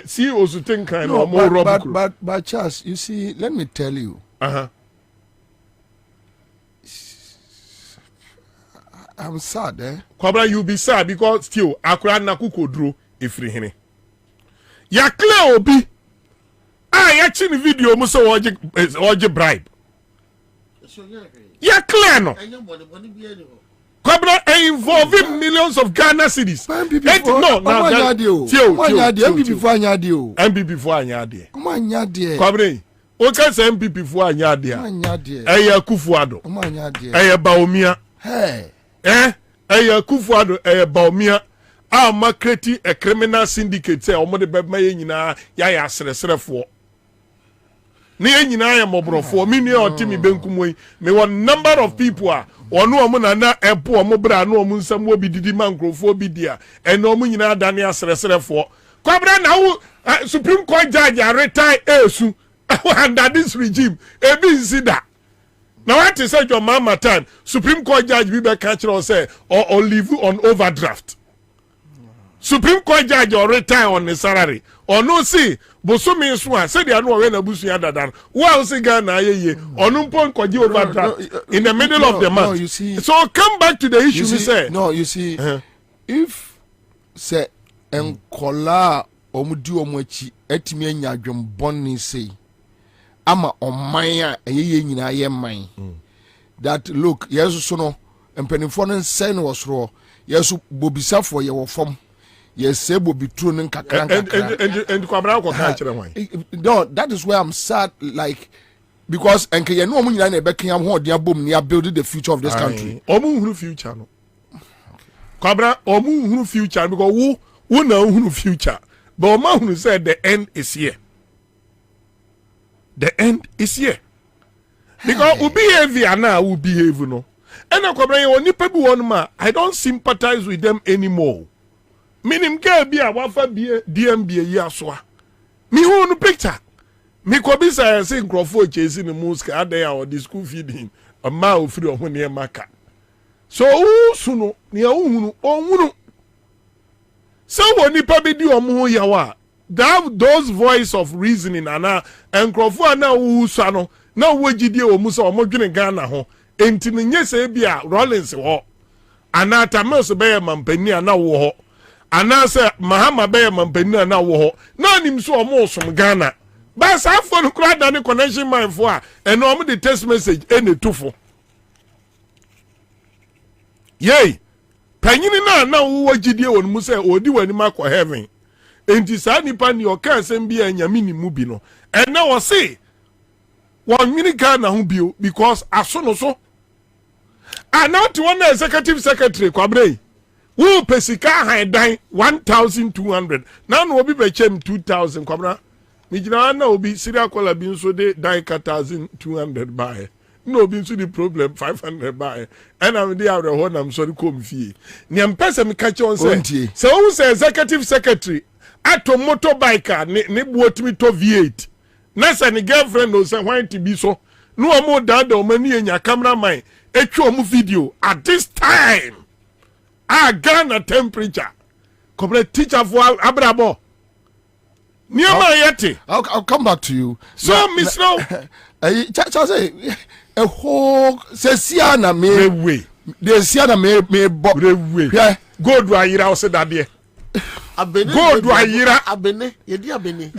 see also think kind of more but Charles, you see, let me tell you. I'm sad, Kwabra, you be sad because still akura na kukodro ifri hene. Ya clear obi. Ya chini video mo so oje bribe. Ya clear no. Kwabra involving millions of Ghana cedis. MPP for anyade. MPP for anyade. Come on anyade. Kwabra, o ka say MPP for anyade. Eya Kufuado. Come on anyade. Eya Baomia. Eya Kufuado eya Baomia. Makreti a criminal syndicate say omo de beba ye nyina ya sresrefo. Ne ye nyina ya mobrofo. Me ne otimi benkumoi. Me one number of people are onu omo na epo omo bra na omo nsam obi didi mankrofo bi dia eno omo nyina dane asresrefo kwabra na wo Supreme Court judge retire esu under this regime ebi nsida na what is say your mama time Supreme Court judge bi be catch or say or leave on overdraft Supreme Court judge or retire on the salary or no see bosomi so a say they no we na busu ya dadan wo say Ghana ye onu mpon kwaji overdraft in the middle of the month. You see, so come back to the issue you say you see if say enkola omudi omachi etimi anya adwembonni say ama oman a eye nyina ye man that look yesu so no empanifo no nsen wosoro yesu bobisafo ye wo fom yes, and no, that is where I'm sad, like because and you know when you're back building the future of this country. Future no. Kwabra omu future because who know future. But Omo said the end is here. The end is here. because we behave now, we behave no. And I come nipa bi one ma, I don't sympathize with them anymore. Meaning girl be a wafa be DMB yaswa. Me who no picture. Me ko bi say Nkrofo chasing the muska ade or the school feeding a ma free on near maka. So suno ni ohunu ohunu. So when nipa bi di omo yawa, those voice of reasoning ana Nkrofo ana usa no na wogidie omu so omo dwene Ghana ho enti ne nyese bia Rollins ho ana Tamils be mampani ana wo ho ana se Mahama be mampani ana wo ho na nim so omo som Ghana ba sa phone kura da ne connection man fo a eno omo the text message ene tufo yey panyini na wo gidie won mu se odi wani makọ heaven enti sa nipa ni o kan sem bia nyame ni mu bi no ena wo se one mini Ghana ho bio because aso so not one executive secretary Kwabena wo pesika han dan 1200 na no obi be chem 2000 Kwabena mi gina na obi serial caller bi nso de dan 1200 buy no obi nso the problem 500 buy and am dey out ho na sorry come fie ni empesa mi ka che on say so who say executive secretary ato motorbike ne buotimi to V8 nasa ni girlfriend no say why to be so no omo dada o mani enya cameraman etwa omo video at this time Ghana temperature complete teacher for abrabo I'll come back to you. So Miss No say a whole Siana me way the Siana me bob yeah go do ayira o say that there go do ayira abene yedi abene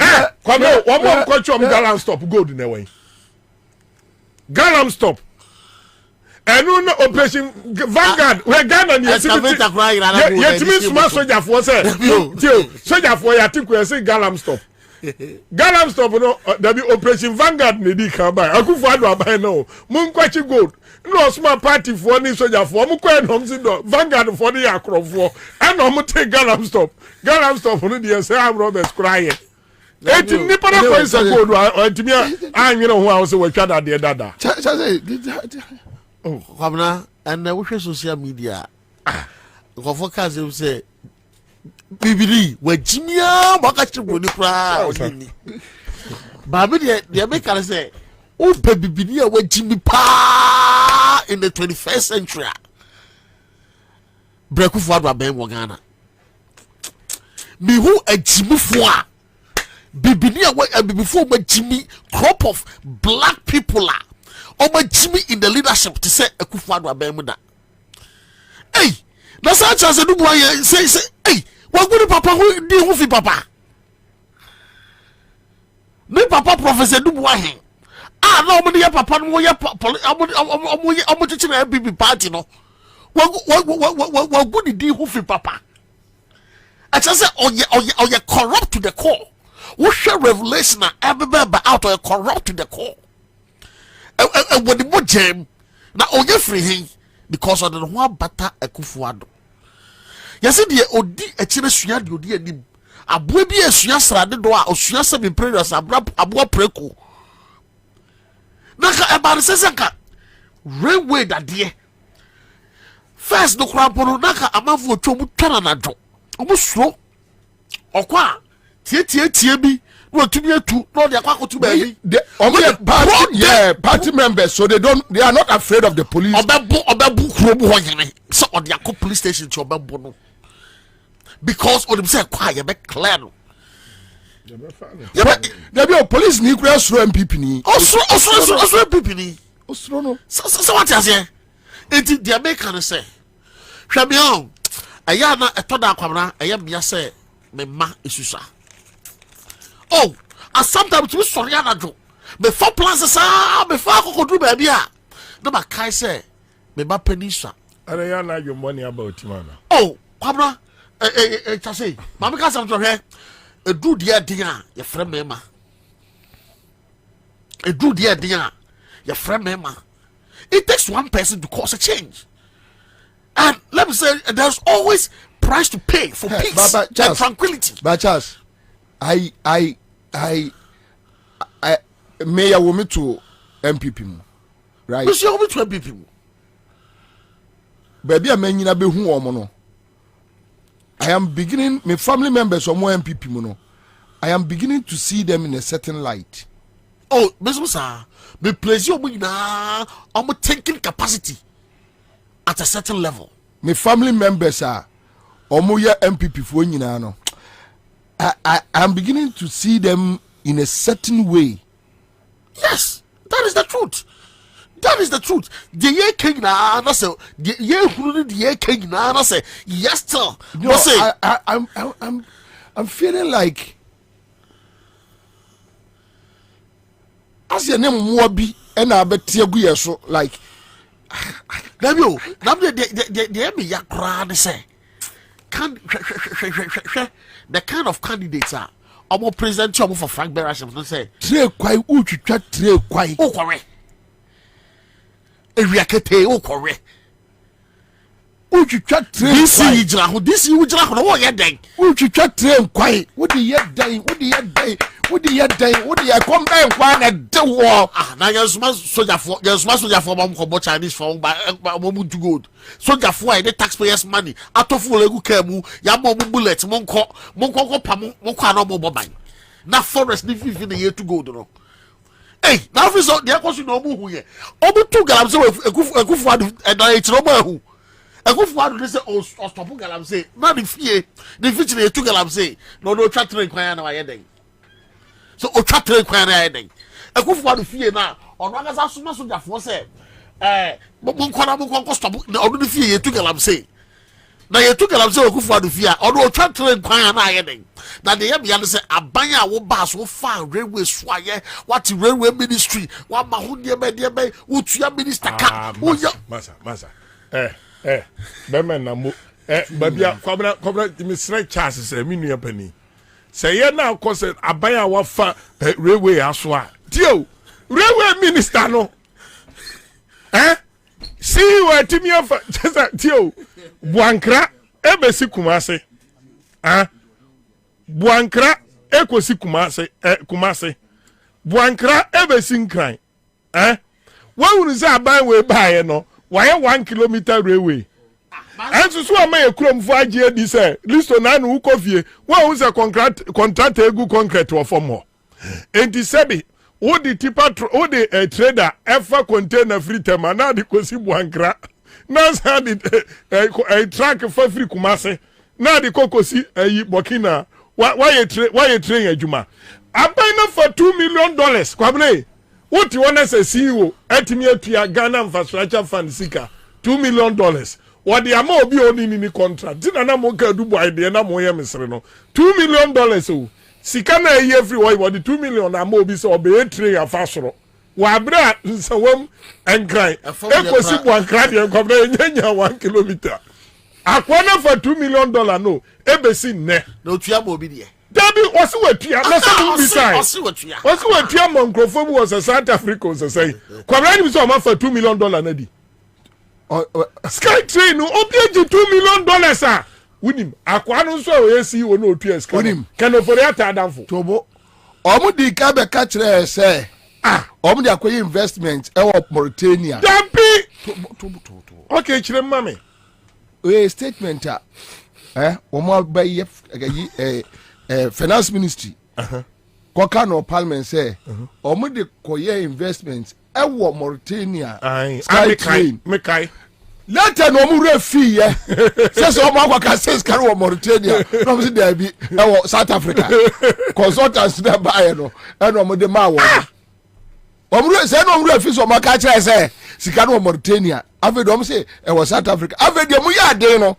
Kwabena one more chom Galam stop go do na way Galam stop and no operation Vanguard where Ghana ni yetimi smart soldier for say soldier for ya think we say Galam stop no there be operation Vanguard ni di kan by akufo ado abai no mun kwachi gold no smart party for ni soldier for mu kwa no msi do Vanguard for the akrofo and no mu take Galam stop no dey say am Roberts crying eti nipa na kwa isa gold antimi anwere ho a so watwa da de dada oh Kwabena and we share social media go focus say bibiri wa jimia baka chibo ni pra oni ba be de make can say o pe bibiri wa jimi pa in the 21st century breku fo adwa ben wo Ghana mi hu ajimi fo a bibiri wa bibifo ma jimi crop of black people Oma Jimmy in the leadership to say a kufadu abemuda. Hey, na sa chance do boy say hey, what good papa who di who fi papa? Me papa professor do boy hen. No mo ya papa no ya omo chichi na BB party no. What good di who fi papa? I just say oh you corrupt to the core. What share revelation na everybody out or corrupt to the core. When the more jam na onye free him because of the one bata Akufuado. Yesi de odi echire sua de odi anim. Aboa bi esua srade do a osua se be prayers aboa preko. Naka about sesenka railway that there. First no krampo naka amafo otwo twana na do. Omo suro. Okwa tie bi no to be two no they are to be party members so they are not afraid of the police so on their police station to no because on them say quiet be clear no there be police ni kura sro MPP ni osro MPP ni osro no so what you say it the American say hwe me on aya na etoda Kwabena aya bia say me ma esusa. Oh, and sometimes we sorry anadwo. Before plans before kokodu baby a. No ba kai say me ba penisha. And you know your money about man. Oh, Kwabena say, mama ka sam to hwe. Edu dia dia ye frɛ me ma. Edu dia dia ye frɛ me ma. It takes one person to cause a change. And let me say there's always price to pay for peace and tranquility. But Charles, I mayor woman to MPP mu. right? We see how many people. Baby, I mean, you be who no. I am beginning. My family members or more MPP no. I am beginning to see them in a certain light. Oh, Mr. Sir, me place you now. I'm taking capacity at a certain level. My family members are omoya MPP for nyina no. I am beginning to see them in a certain way. Yes, that is the truth. That is the truth. The year king na say the year who the year king na say yes still. No, I'm feeling like as your name Mobi and I bet you so like Dabio, the me ya crowd say can the kind of candidates are almost present you for Frank Berasham say tre kwai utwitwa tre kwai o correct ewiakete o correct utwitwa tre this yi gira ho this yi gira ho no ye den utwitwa tre kwai wo de ye dan wo de ye kom ben kwa na de wo na yesuma soja for mom ko Chinese for mom to good soja for the taxpayers money atofo legu kamu ya mom bullet monko pam monko na mom ban na forest ni fifi na ye to good no hey na fi so de akoso na omu hu ye omu tu galam se ekufu adu na e tiro mo ahu ekufu adu say o stop galam say na the fie the fichi na tu galam say no twa train kwan na wa ye den so o twa train kwan na ye den ekufu adu fie na ono agasa suma soja fo say monko stop na onu fie ye tu galam say na ye tu galam say ekufu adu fie ono o twa train kwan na ye den na de ye bia say aban a wo ba so fa railway so aye what railway ministry wa ma ho de be wo tua minister ka wo ya masa bemen na mo babia kwabra Mr. Charles say me nua pani say ye na akọ say aban a wa fa railway aso a tio railway minister no see what timi afa tio buankra ebesi kumase buankra ekosi kumase buankra ebesi nkran wawuru say aban we baaye no why 1 kilometer railway and so am I krom fo age di say listo na no ukofie won say contract egu concrete wo form enti sebi wo di tipa wo di trader ever container free tema na di kosi buankra na sa di track for free kumase na di kokosi Burkina why train adwuma aban na for $2 million kwabne what you want as a CEO etimi atua Ghana Infrastructure Fund sika $2 million what the amount be only in the contract dina na mo ka du boy de na mo ye mesre no $2 million o sika na ye free what the 2 million amount be so be train afasoro wa bra nsawam enkran ekosi bo ankran de nkobra nyanya 1 kilometer akwana for $2 million no ebesi ne no tua mo bi de Dabi wasi wetua na so bi sai wasi wetua monkrofo bu was South Africa was say kwabra ni so ma fa $2 million na di Sky Train no obi $2 million ah wunim akwa no so o yesi wo na otua sky wunim kan operator adamfo tobo omu di ka be ka kire say omu di akoye investment e wo Mauritania Dabi tobo okay kire mame we statement omu ba ye finance ministry koka no parliament say omu di koye investment e wo Mauritania Sky Train mekai later no mu refi ye say omu akwaka says carry wo Mauritania no say there be e wo South Africa consultants na buy no e no mu de ma wo omu say no mu refi so omu ka kire say sika no Mauritania ave do omu say e wo South Africa ave de mu ya de no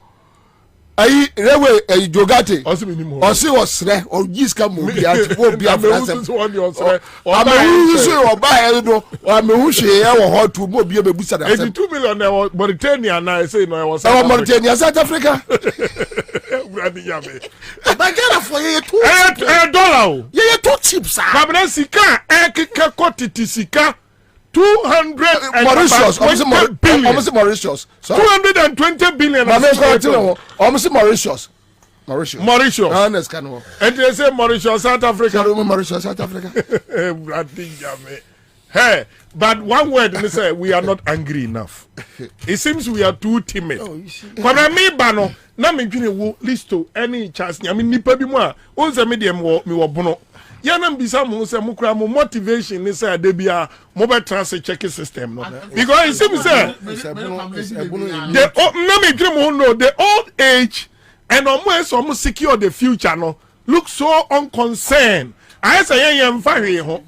ayi rewe ayi jogate osi osre o giska mo bia wo bia frase amehu so o ba he do amehu hwe e wo hot mo bia bebusa da say $2 million na Mauritania na say no e was Mauritania South Africa brandi yame ba gana for ye $2 dollar ye too cheap sir kwabra sika ekeka kotiti sika 200 Mauritius almost Mauritius so 220 billion almost Mauritius honest can and they say Mauritius South Africa Mauritius South Africa brandi yame Hey, but one word, they say we are not angry enough. It seems we are too timid. Kwabena me bano na me dwene wo listo any chance. I mean nipa bi mu a onse me dem wo me wo bono. Ya na mbisa mo se mo kura mo motivation ni say ade bia mo be transfer check system no. Because it seems say the na me dwene mo no the old age and omo secure the future no look so unconcerned. I say yen fa hwe ho.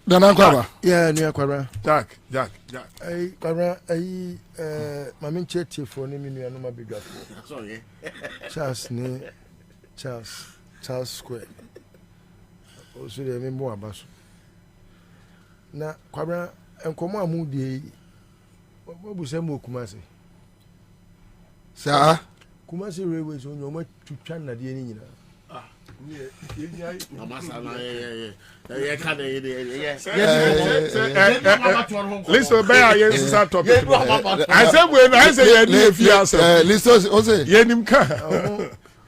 Dana Kwaba. Yeah, near Kwabena. Jack. Hey, Kwabena, Mammy Chetty for Nimi and my big sorry. Charles Square. Also, they mean more about. Now, Kwabena, and come on, Moody. What was Samuel Kumasi? Sir, Kumasi Railways on your way to China, the Indian. Listen, bear yes topic. I said when I say if you answer. Listen, also. Yenim ka.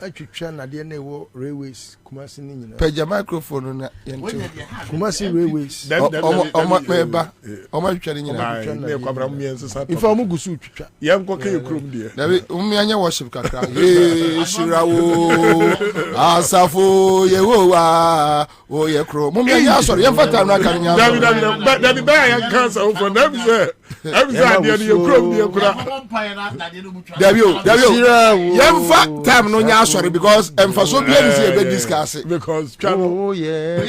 I China, the Railways, Kumasi. Page microphone na Kumasi Railways. Meba. Oma tware nyina. Ne kwabra mu yense sa. Ifa mu gusu twitwa. Yem ko kan ekrom die. David, anya worship kakra. Shirawo. Asafo yewowa. O ye kro. Anya sorry, yem fata na kan nya. David ba ya cancer for them say. Every day you ekrom die kura. David, yem fa time no nya sorry because emphasis be dey be discuss it. Because oh yeah.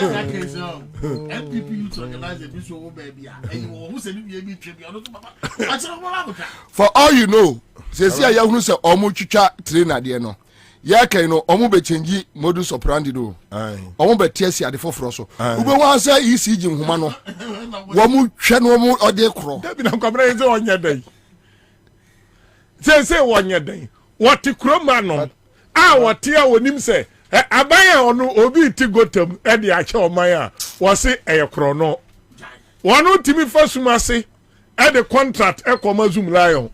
For all you know, say see ya hunu say omo twitwa trainer de no. Ya kan no omo be change modus operandi do. Omo be tiesi ade foforo so. Ube wan say ECG nhoma no. Wo mu hwe no omo ode kro. Dabi na kwabra yin say onya dan. Say onya dan. What kroma no. What tia wonim say abaya ono obi ti gotam e de ache oman a wo se eyekro no wono timi fasuma se e de contract e koma zoom lion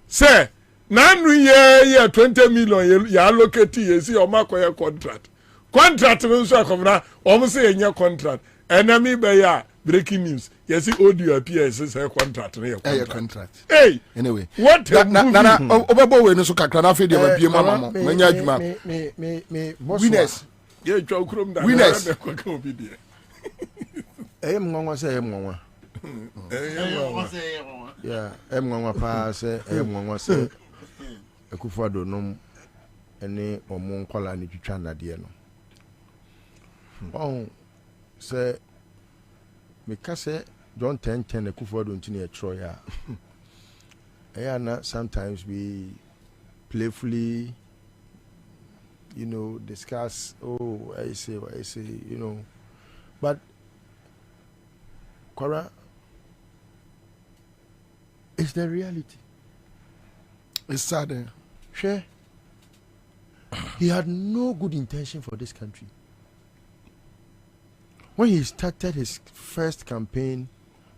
say na nu ye 20 million ya allocate ye si o makoye contract no so akomna o mo se enya contract enemy be ya breaking news yes audio appears say contract no ye contract hey anyway what na obebo we no so kakra na fe de ba bie mama mo manya adwuma me winners ye twa ukrom da winners obi de mwanwa say mwanwa yeah mwanwa pa say mwanwa say ekufado nom ene omo nkwala ni twitwa nade no say because John 10:10 ekufado ntini e tro ya na sometimes we playfully discuss I say but Kora, it's the reality. It's sad. Sure. He had no good intention for this country. When he started his first campaign,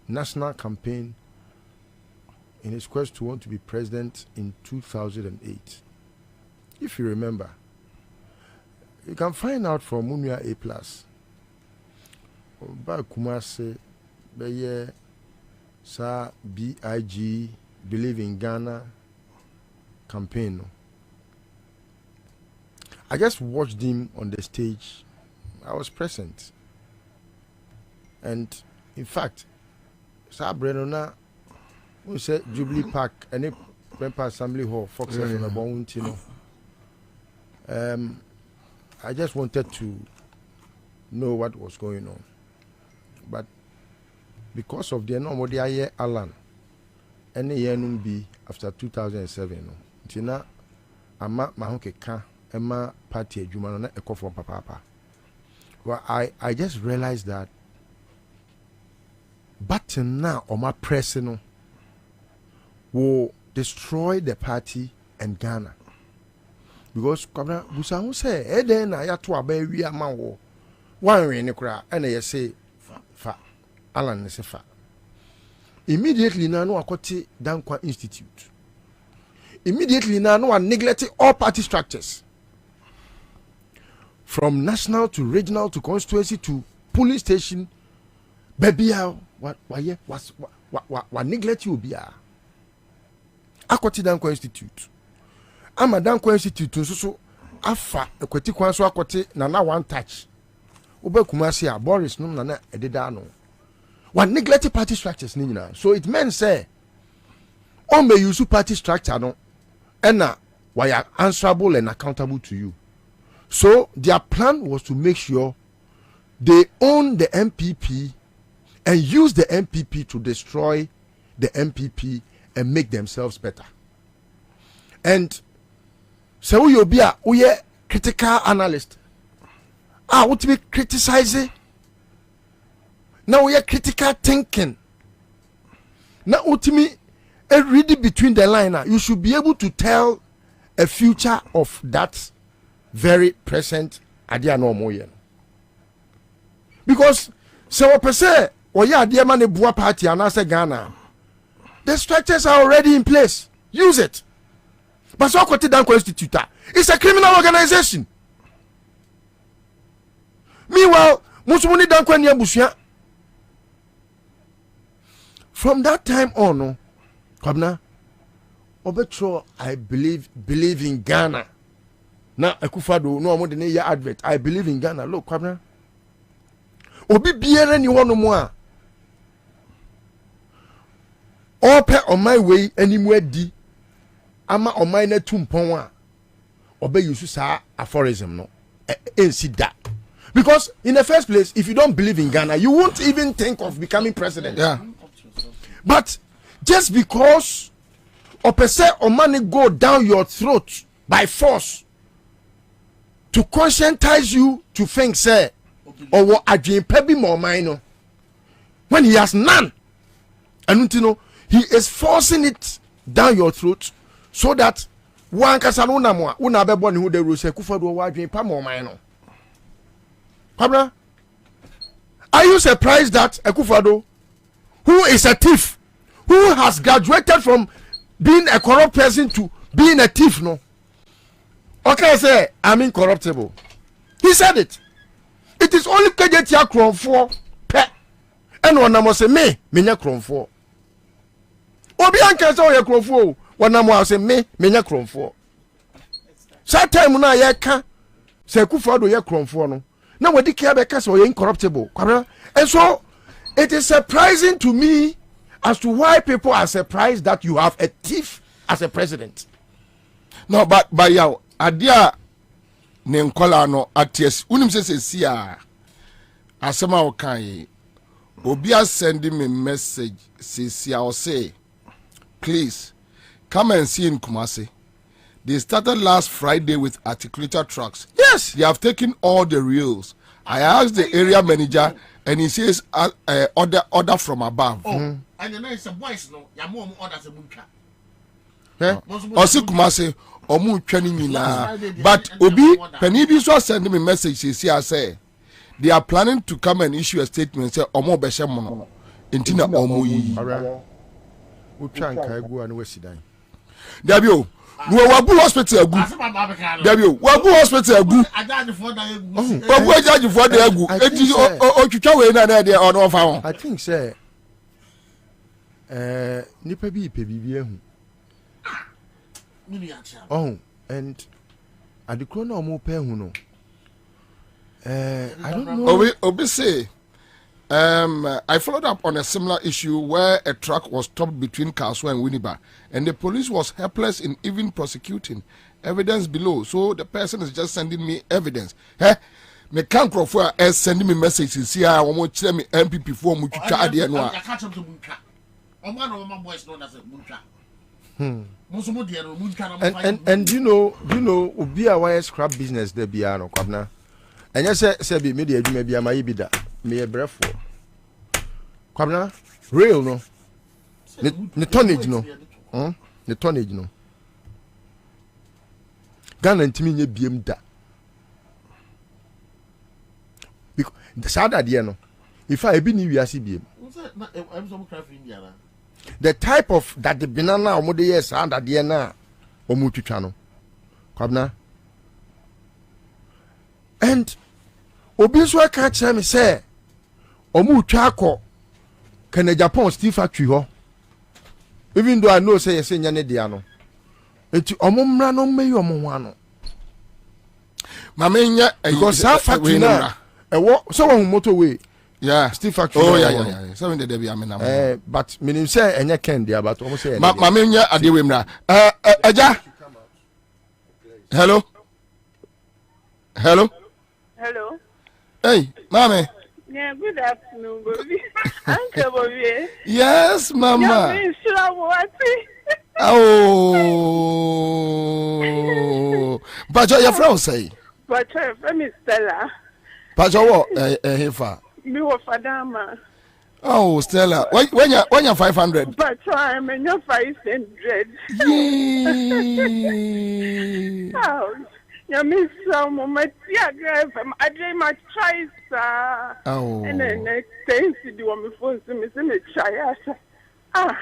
national campaign, in his quest to want to be president in 2008, if you remember, you can find out from Munia A+. Ba Kumase, Beye, Sa BIG, Believe in Ghana campaign. I just watched him on the stage. I was present. And in fact, Sa Brenona, we said Jubilee Park, and Member Assembly Hall, Fox FM, I just wanted to know what was going on. But because of the normal year Alan, any year be after 2007, Tina Ama Mahonke Ka Emma Party Jumana Eko from Papa. Well, I just realized that button now on my personal will destroy the party and Ghana. Because Kwabena Busa say, then I had to obey we a man war. One in the crowd, and they say, fa, Alan is a fa. Immediately now, no, I got Dankwa Institute. Immediately now, no, I neglected all party structures. From national to regional to constituency to police station baby what neglect you be Akoti Danko Institute ama Danko Institute so afa ekwati kwan so akoti na one touch Kumasi a Boris no na ededa no one neglect party structures ni nyina so it means say on may use party structure no and why are answerable and accountable to you. So their plan was to make sure they own the MPP and use the MPP to destroy the MPP and make themselves better. And so we be a critical analyst. What to be criticizing? Now we are critical thinking. Now what me read between the line. You should be able to tell a future of that very present idea no more. Because so per se or yeah dear man a Boa party and as a Ghana. The structures are already in place. Use it. But so Kwabena Bobie Ansah, it's a criminal organization. Meanwhile, Musumuni Dankwani Abusia. From that time on, Kwabena Obetro, I believe in Ghana. Now Akufado no more than a year advert. I believe in Ghana. Look, Kwabena. Obi biere ni wono mo a. Ope on my way anywhere di. Ama on my na tumpon a. Obe yusu sa aphorism no. See that. Because in the first place, if you don't believe in Ghana, you won't even think of becoming president. Yeah. But just because opese or money go down your throat by force to conscientize you to think say or what adwin pebi more minor when he has none, and you know he is forcing it down your throat so that one kasanuna mo una be born who de rose Akufado wa adwin pa more minor. Kwabena, are you surprised that Akufado, who is a thief, who has graduated from being a corrupt person to being a thief, no? Okay, say I'm incorruptible. He said it. It is only KJT Crown 4 pet. And one number say me Crown 4. Obianka say your Crown 4. One number say me Crown 4. That time na ye ka say Akufado ye Crown 4 no. Now we declare because we are incorruptible. And so it is surprising to me as to why people are surprised that you have a thief as a president. No, but yaw adia ne nkola no aties unim se sia asema o kan obi a sending me message sia o say please come and see in Kumasi. They started last Friday with articulator trucks. Yes, they have taken all the reels. I asked the area manager, and he says order from above. And then it's a voice no. Ya mo orders a munka. Osi Kumasi omu twani nyina. But Obi Penibi so send me message. He say they are planning to come and issue a statement. Say omo beshe mono. Intina omo yi. Uchanka egu anu wesidan. Dabio. Wabu hospital agu. Dabio, Wabu hospital agu. Wabu ajaji for the agu. Eti otwitwa we na de ono fa ho. I think say nipa bi pebibi ehu. Oh, and adikro na omo pe ehu no. I don't know. Obi say I followed up on a similar issue where a truck was stopped between Kaswa and Winneba, and the police was helpless in even prosecuting. Evidence below, so the person is just sending me evidence. Me can't for sending me messages. See, I want to tell me MPP for me to try the annual. And you know, be a wire scrap business there be no Kwabena. And you say be media you may be a maibida. Me a breath for Kwabena real no the tonnage no the tonnage no Ghana ntimi nye biem da because the sad idea no if I be new wiase biem the type of that the banana omo dey sad idea na omo twitwa no Kwabena and obi so aka kire me say omu twako kana Japan steel factory ho even though I know say yes nya ne dia no enti omu mra no meyi omu ho ano mamenya because that factory na ewo so one motorway yeah steel factory yeah 7 the be amena but meaning say enya ken dia but omu say mamenya adewe mra aja hello hey mama. Yeah, good afternoon, Bobby. Uncle Bobby. Yes, Mama. Oh. But your friend say. But your friend is Stella. But your what? Hefa. Me wa Fadama. Oh, Stella. When you 500. But I'm in your 500. Yay. Oh. You miss some moment. Yeah, girl. I dream my choice. Oh. And then next time, see the one before see me try. Oh.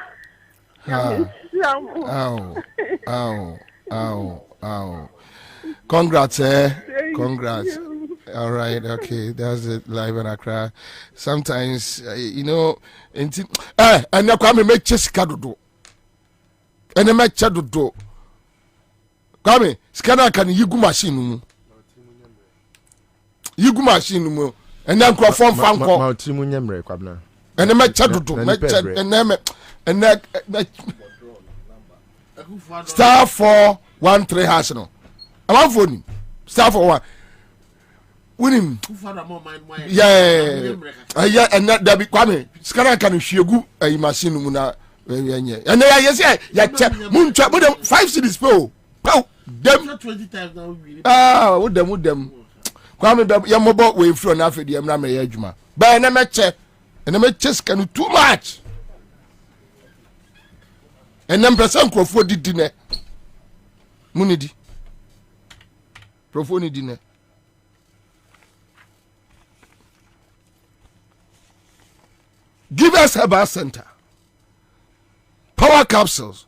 Congrats, Congrats. All right, okay. That's it. Live in Accra. Sometimes, and now come make Jessica do. And I make Chadu do. Come, scanner can you go machine? You go machine, and then call from Fanco. Mautimunyemre, Kwabena. And then make Chadu do. And then star 413 hash no. I'm phone. Star 41. Winning. Yeah, and that be Kwame. Scanner can you a machine muna. And then yes, moon trap with them 5 cities po. Oh, them 20 times now. With them. Kwame your mobile way from Africa, I'm not my ejuma. But I match and I make chess can do too much. And then person Crawford did dinner. Munidi. Profoni dinner. Give us a bar center. Power capsules.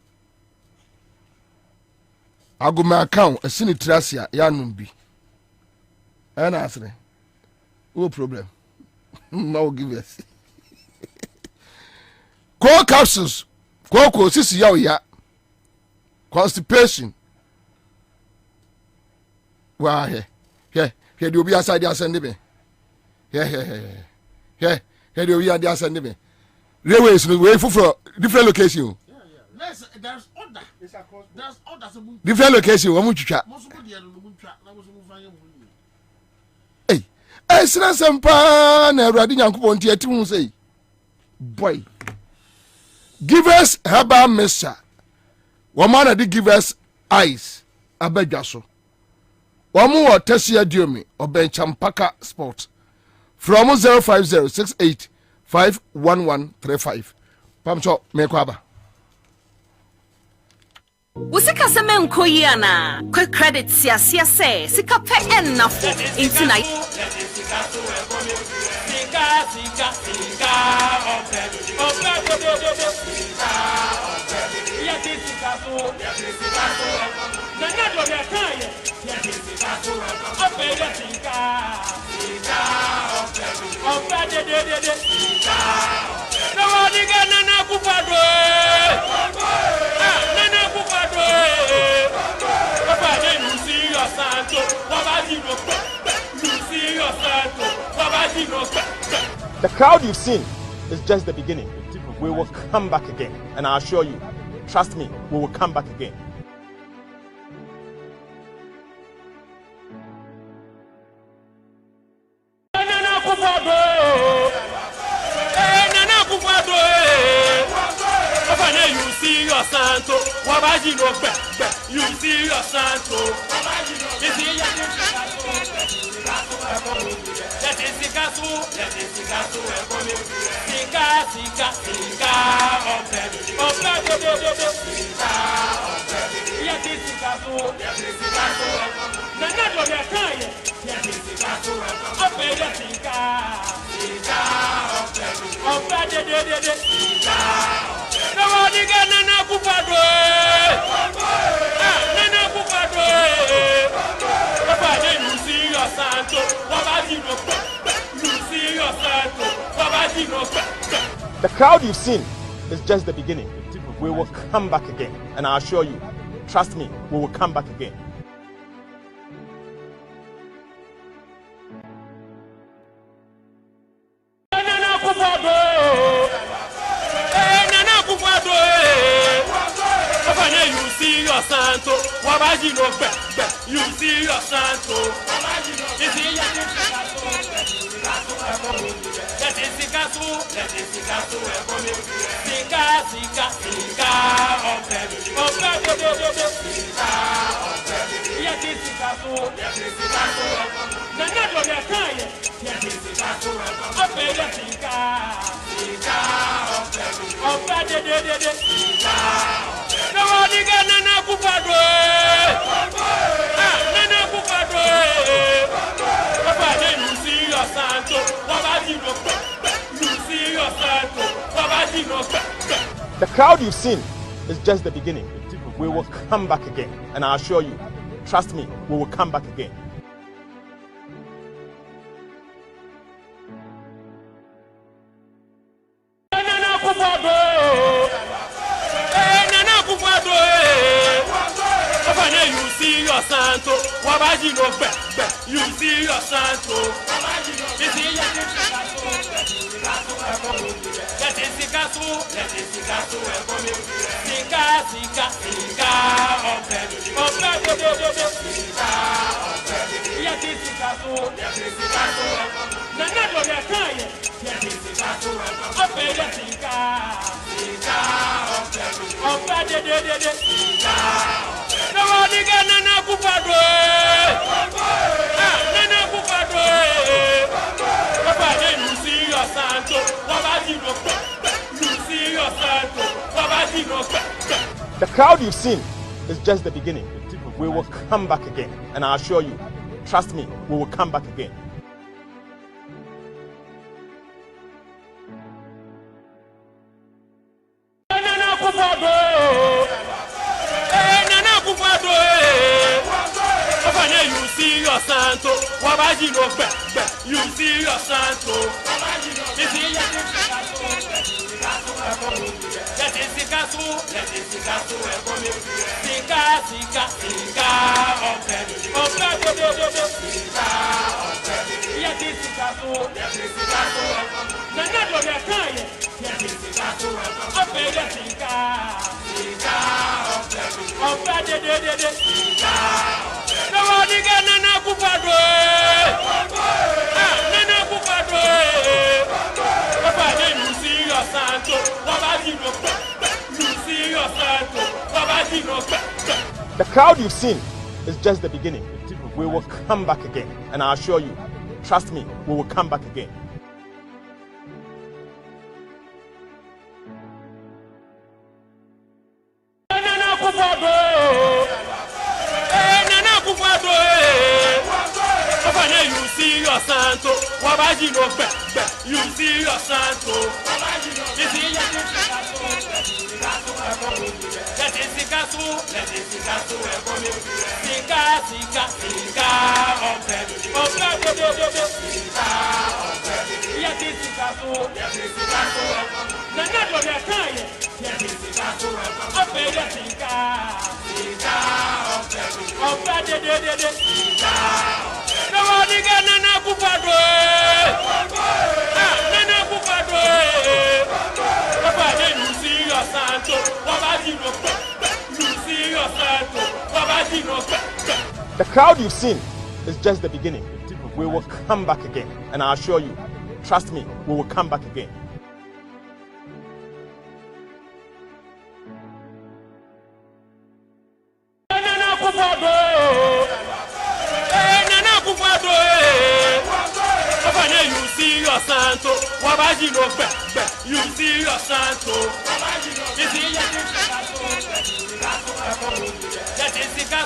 I go my account a sinitrasia yanumbi. And answer. No problem. No give us. Core capsules. Coco, sisi ya constipation. Why here do be aside ya send me. Here do be ya send me. Railways no way for different location. There's order. There's order. Different location. Wa mutwa. Hey, esra sampa na Awurade Nyankopɔn tie ti hu sei. Boy. Give us herbal mixture. Woman that give us ice. Abedwaso. Wamu wa Tesia Diomi or Ben Champaka Sport. From 05068511135. Pamcho Mekwaba. Usika seme nkoyi ana quick credit sia say sika pe enough into The crowd you've seen is just the beginning. We will come back again, and I assure you, trust me, we will come back again. You see your santo, wabaji no be. You see your santo, you see your let it sika, you see your santo, The crowd you've seen is just the beginning. We will come back again, and I assure you, trust me, we will come back again. You see your santo, Wabaji no be. You see your santo, you see your let it sika, The crowd you've seen is just the beginning. We will come back again, and I assure you, trust me, we will come back again. You see your santo, Wabaji no be. You see your santo, you see your let it sika, The crowd you've seen is just the beginning. We will come back again, and I assure you, trust me, we will come back again. You see your santo, Wabaji no be. You see your santo, you see your let it sika, The crowd you've seen is just the beginning. We will come back again, and I assure you, trust me, we will come back again. You see your santo, Wabaji no be. You see your santo, you see your let it sika, The crowd you've seen is just the beginning. We will come back again, and I assure you, trust me, we will come back again. You see your santo, Wabaji no be. You see your santo, you see your let it sika,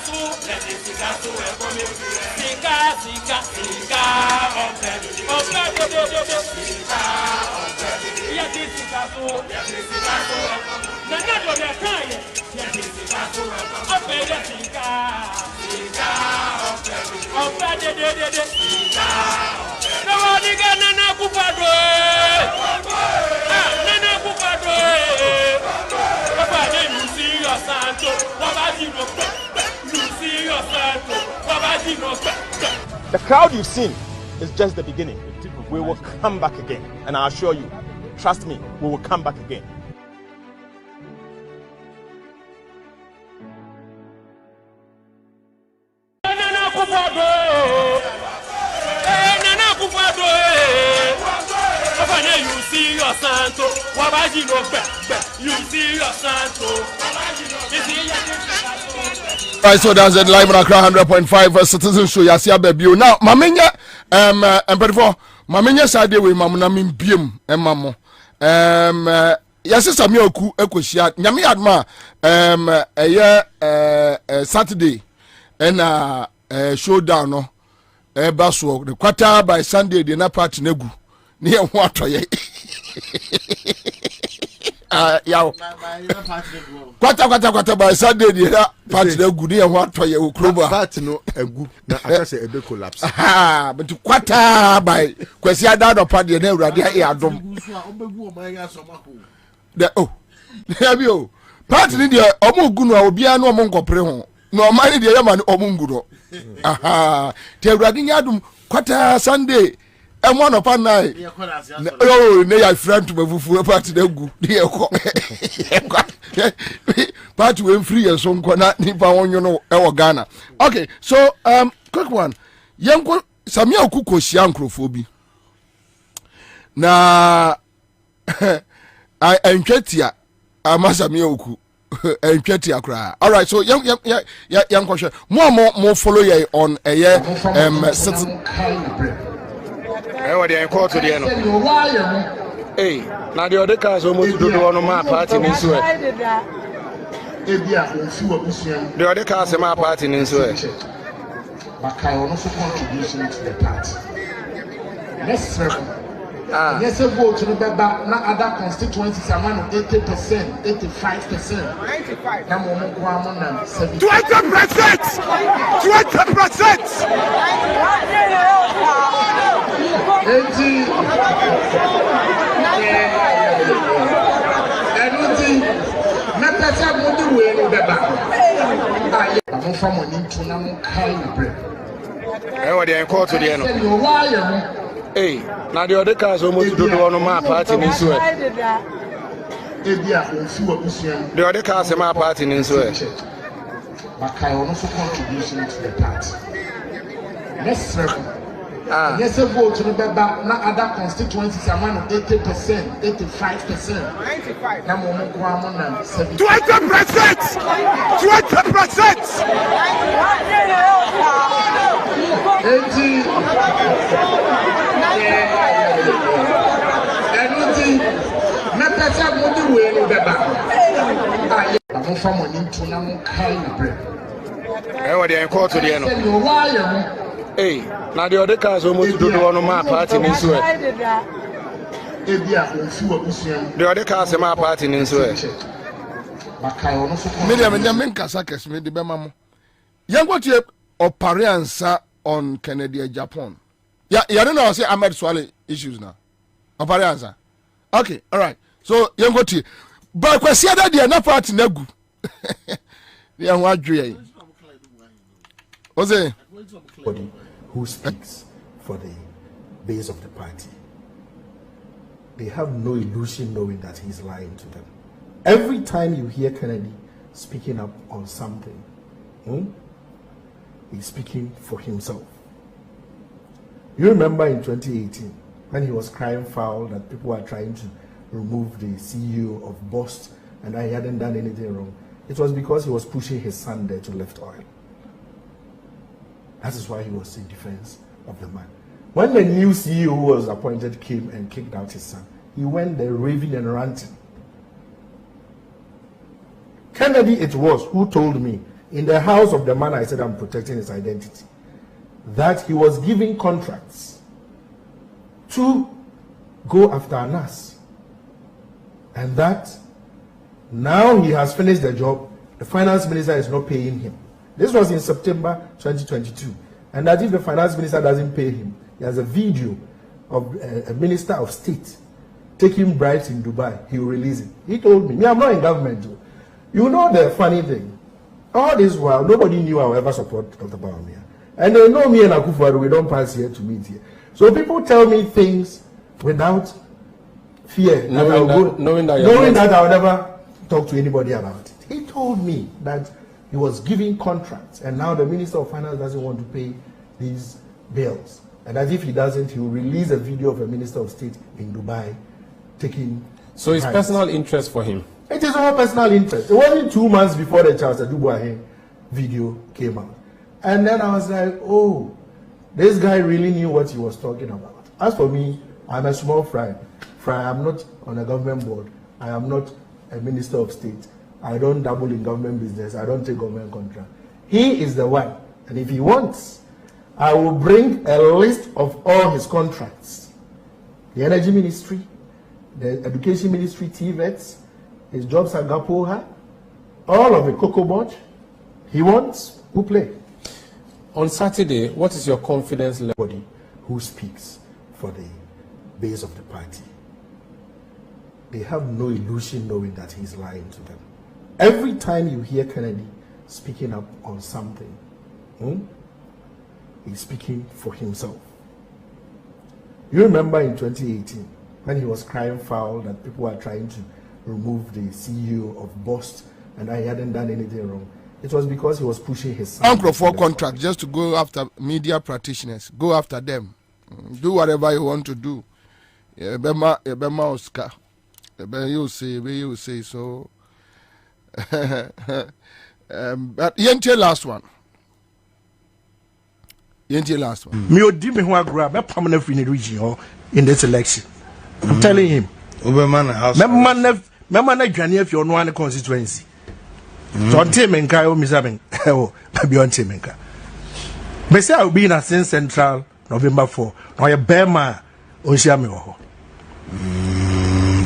The crowd you've seen is just the beginning. We will come back again, and I assure you, trust me, we will come back again. You see your santo, Wabaji no be. You see your santo, Right, so that's it. Live on Accra 100.5 Citizen Show. Yasia baby. Now, mamenya before mamenya side we mamuna min biem mamo. Yasi Samuel Ku ekoshia. Nyame adma Saturday and showdown no. Baso the quarter by Sunday the na party negu. Ni ho atoye. Yaw kwata by Sunday the party negu ni ho atoye okrobo party no egu na akase ebe collapse but kwata by kwesi adado party na urade e adom the heavy party ni de omugu no obia no omunkopre ho no omani de yama ni omungu no te urade nya adom kwata Sunday emo no pa nai ne ya friend to mafufu party na gu de ekọ party we free and so nko na nipa wonyo no e wo Ghana. Okay, so quick one yenko Samia Okuko hia nkrofo bi na entwetia Samia Oku entwetia kra. All right, so yan question more follow you on citizen what they call to the end. Hey, now the other cars almost do on my party in this way. The other cars in my party in this way. But I also contribution to the party. Let's yes, a vote to the back. Now other constituencies are 80%, 85%, 95%. Now 20%. 20%. What they call to the end. Hey, now the other cars almost do on my party in this way. The other cars in my party in this way. But I also contribution to the party. Let's yes, a vote to the back. Now other constituencies are 80%, 85%, 95%. Now 20%. 20%. What they call to the end. Hey, now the other cars almost do on my party in this way. The other cars in my party in this way. Medium and Yamin Kasakes made the Bemamo. Young what you Kwabena Ansah on Canada, Japan. Yeah, you don't know, I say Ahmed Swale issues now. Kwabena Ansah. Okay, all right. So, young what you but kwesi ada de na party na gu. Ya ho adwe. Ose who speaks for the base of the party. They have no illusion knowing that he's lying to them. Every time you hear Kennedy speaking up on something, he's speaking for himself. You remember in 2018 when he was crying foul that people were trying to remove the CEO of Bost and he hadn't done anything wrong. It was because he was pushing his son there to lift oil. That is why he was in defense of the man. When the new CEO who was appointed came and kicked out his son, he went there raving and ranting. Kennedy it was who told me in the house of the man I said I'm protecting his identity that he was giving contracts to go after Anas, and that now he has finished the job, the finance minister is not paying him. This was in September 2022, and that if the finance minister doesn't pay him, he has a video of a minister of state taking bribes in Dubai. He will release it. He told me, I'm not in government too. You know the funny thing, all this while nobody knew I would ever support Dr. Bawumia. And they know me and Akufo-Addo, we don't pass here to meet here. So people tell me things without fear, knowing that I'll never talk to anybody about it. He told me that he was giving contracts, and now the Minister of Finance doesn't want to pay these bills. And as if he doesn't, he will release a video of a Minister of State in Dubai taking. So it's personal interest for him. It is all personal interest. It wasn't 2 months before the Charles Adubuahe video came out. And then I was like, oh, this guy really knew what he was talking about. As for me, I'm a small fry. I'm not on a government board. I am not a Minister of State. I don't dabble in government business. I don't take government contract. He is the one. And if he wants, I will bring a list of all his contracts. The Energy Ministry, the Education Ministry, TVETs, his jobs at Gapoha, all of the Cocoa Board. He wants, who play. On Saturday, what is your confidence level? Who speaks for the base of the party. They have no illusion knowing that he's lying to them. Every time you hear Kennedy speaking up on something, he's speaking for himself. You remember in 2018 when he was crying foul that people were trying to remove the CEO of Bost and he hadn't done anything wrong. It was because he was pushing his son. Uncle for contract just to go after media practitioners. Go after them. Do whatever you want to do. Ebema Oscar. You say so. But yente last one. Me odi me ho agro be pam na free in the region in this election. I'm telling him. Obema house. Mema na dwane afi ono an constituency. So until menka o misaben. Oh, be until menka. Be say I will be in a Central November 4. No ye bema o hia me ho.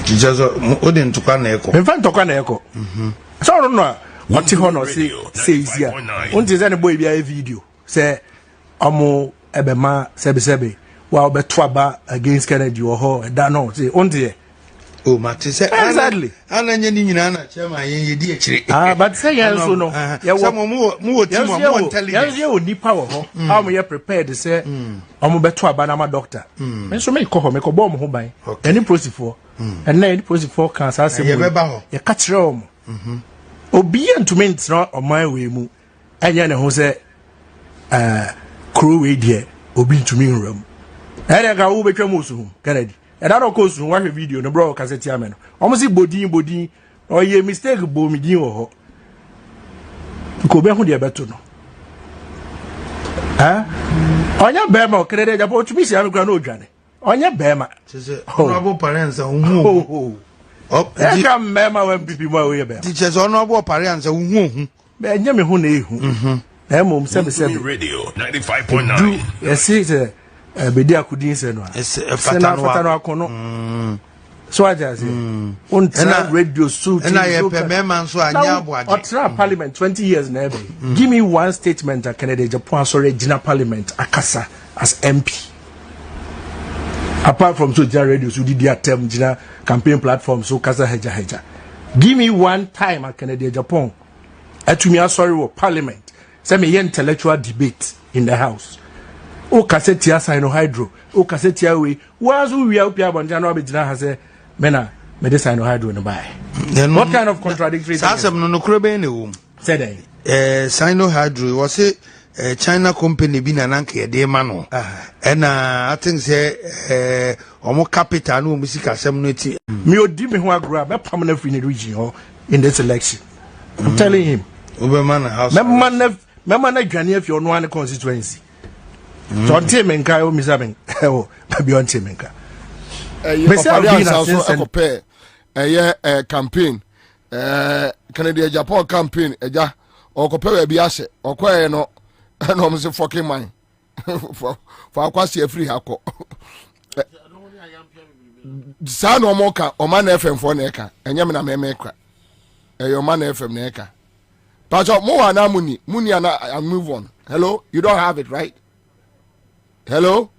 Jijazo odin tukwa na eko. Me fan tukwa na eko. So no what he no say here. Until say boy be a video. Say omo ebema sebe wa obeto aba against Kennedy or ho e da no say until oh, Mati say exactly. Ananya ni nyina na chairman ye di akire. But say yes so no. Some mu team mo intelligence. Yes you power ho. How me prepared say omo beto aba na ma doctor. Me so me ko ho me ko bom ho ban. Any process for. And na any process for can say ye beba ho. Ye ka kire omo. Obi antumi ntra oman we mu. Anya ne ho say crew we there obi ntumi nram. Ere ga wo betwa mo so Kennedy. And I don't go to watch a video, no bro, cassette yaman. Almost body, or ye mistake, bomidin or go back on the abetuno. On your bema, credit about to be some grano journey. On your bema, honorable parents, oh, I come mema when people my way about teachers, honorable parents, who Benjamin Hune, Emom 77 Radio 95.9. Yes, it's Bedia couldn't say no. Fatano Kono. So I just say, on radio suit, and I have a man so I know Parliament 20 years never. Give me one statement that Canada, Japan, sorry, Gina Parliament, Akasa as MP. Apart from social radio, so did their term Gina campaign platform, so Kasa Heja. Give me one time at Canada, Japan. At me, sorry, Parliament. Send me intellectual debate in the House. O cassette ya hydro. O cassette ya we was we are up Jano Abidina has a mena medicine hydro in the buy. What kind of contradictory Sassam no crebe said Sino Hydro was a China company being an anke de mano. And I think say omo capital no musica seminity. Me o di me ho agro be permanent free in the region in this election. I'm telling him. Obema house. Mema na dwane afi ono an constituency. So until menka o misaben oh be until menka be say we also compare campaign Canada Japan campaign eja o compare we ase okwae no na o say fucking mine for akwase free hako sa no mo ka o man FM for na eka enye me na me kwa e man FM na eka pacho mo wa na muni na move on. Hello, you don't have it, right? Hello?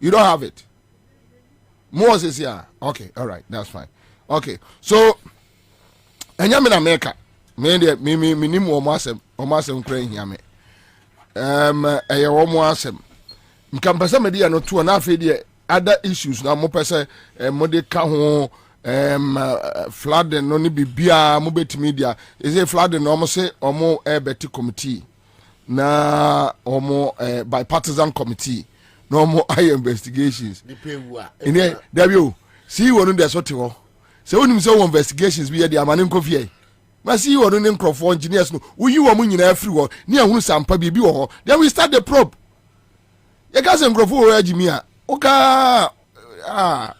You don't have it? Moses here. Okay, all right, that's fine. Okay, so Enyamina America. Me ni mo masem kren here me. ɛyɛ wɔn mo asɛm nka mpɛsɛ mede yɛ no to na afei deɛ other issues na mo pɛsɛ mode ka ho flooding no ne bibia mo betimi dia is flooding no mo se omo beti committee na omo bipartisan committee no mo eye investigations ine dabio see wonu de so te ho se onim se wo investigations bi ye de amane nkofie ma see wonu ne nkrofo engineers no uyi wo mo nyina afiri ho ne ahunu sampa bi wo ho then we start the probe ye ka se nkrofo wo agimi a oka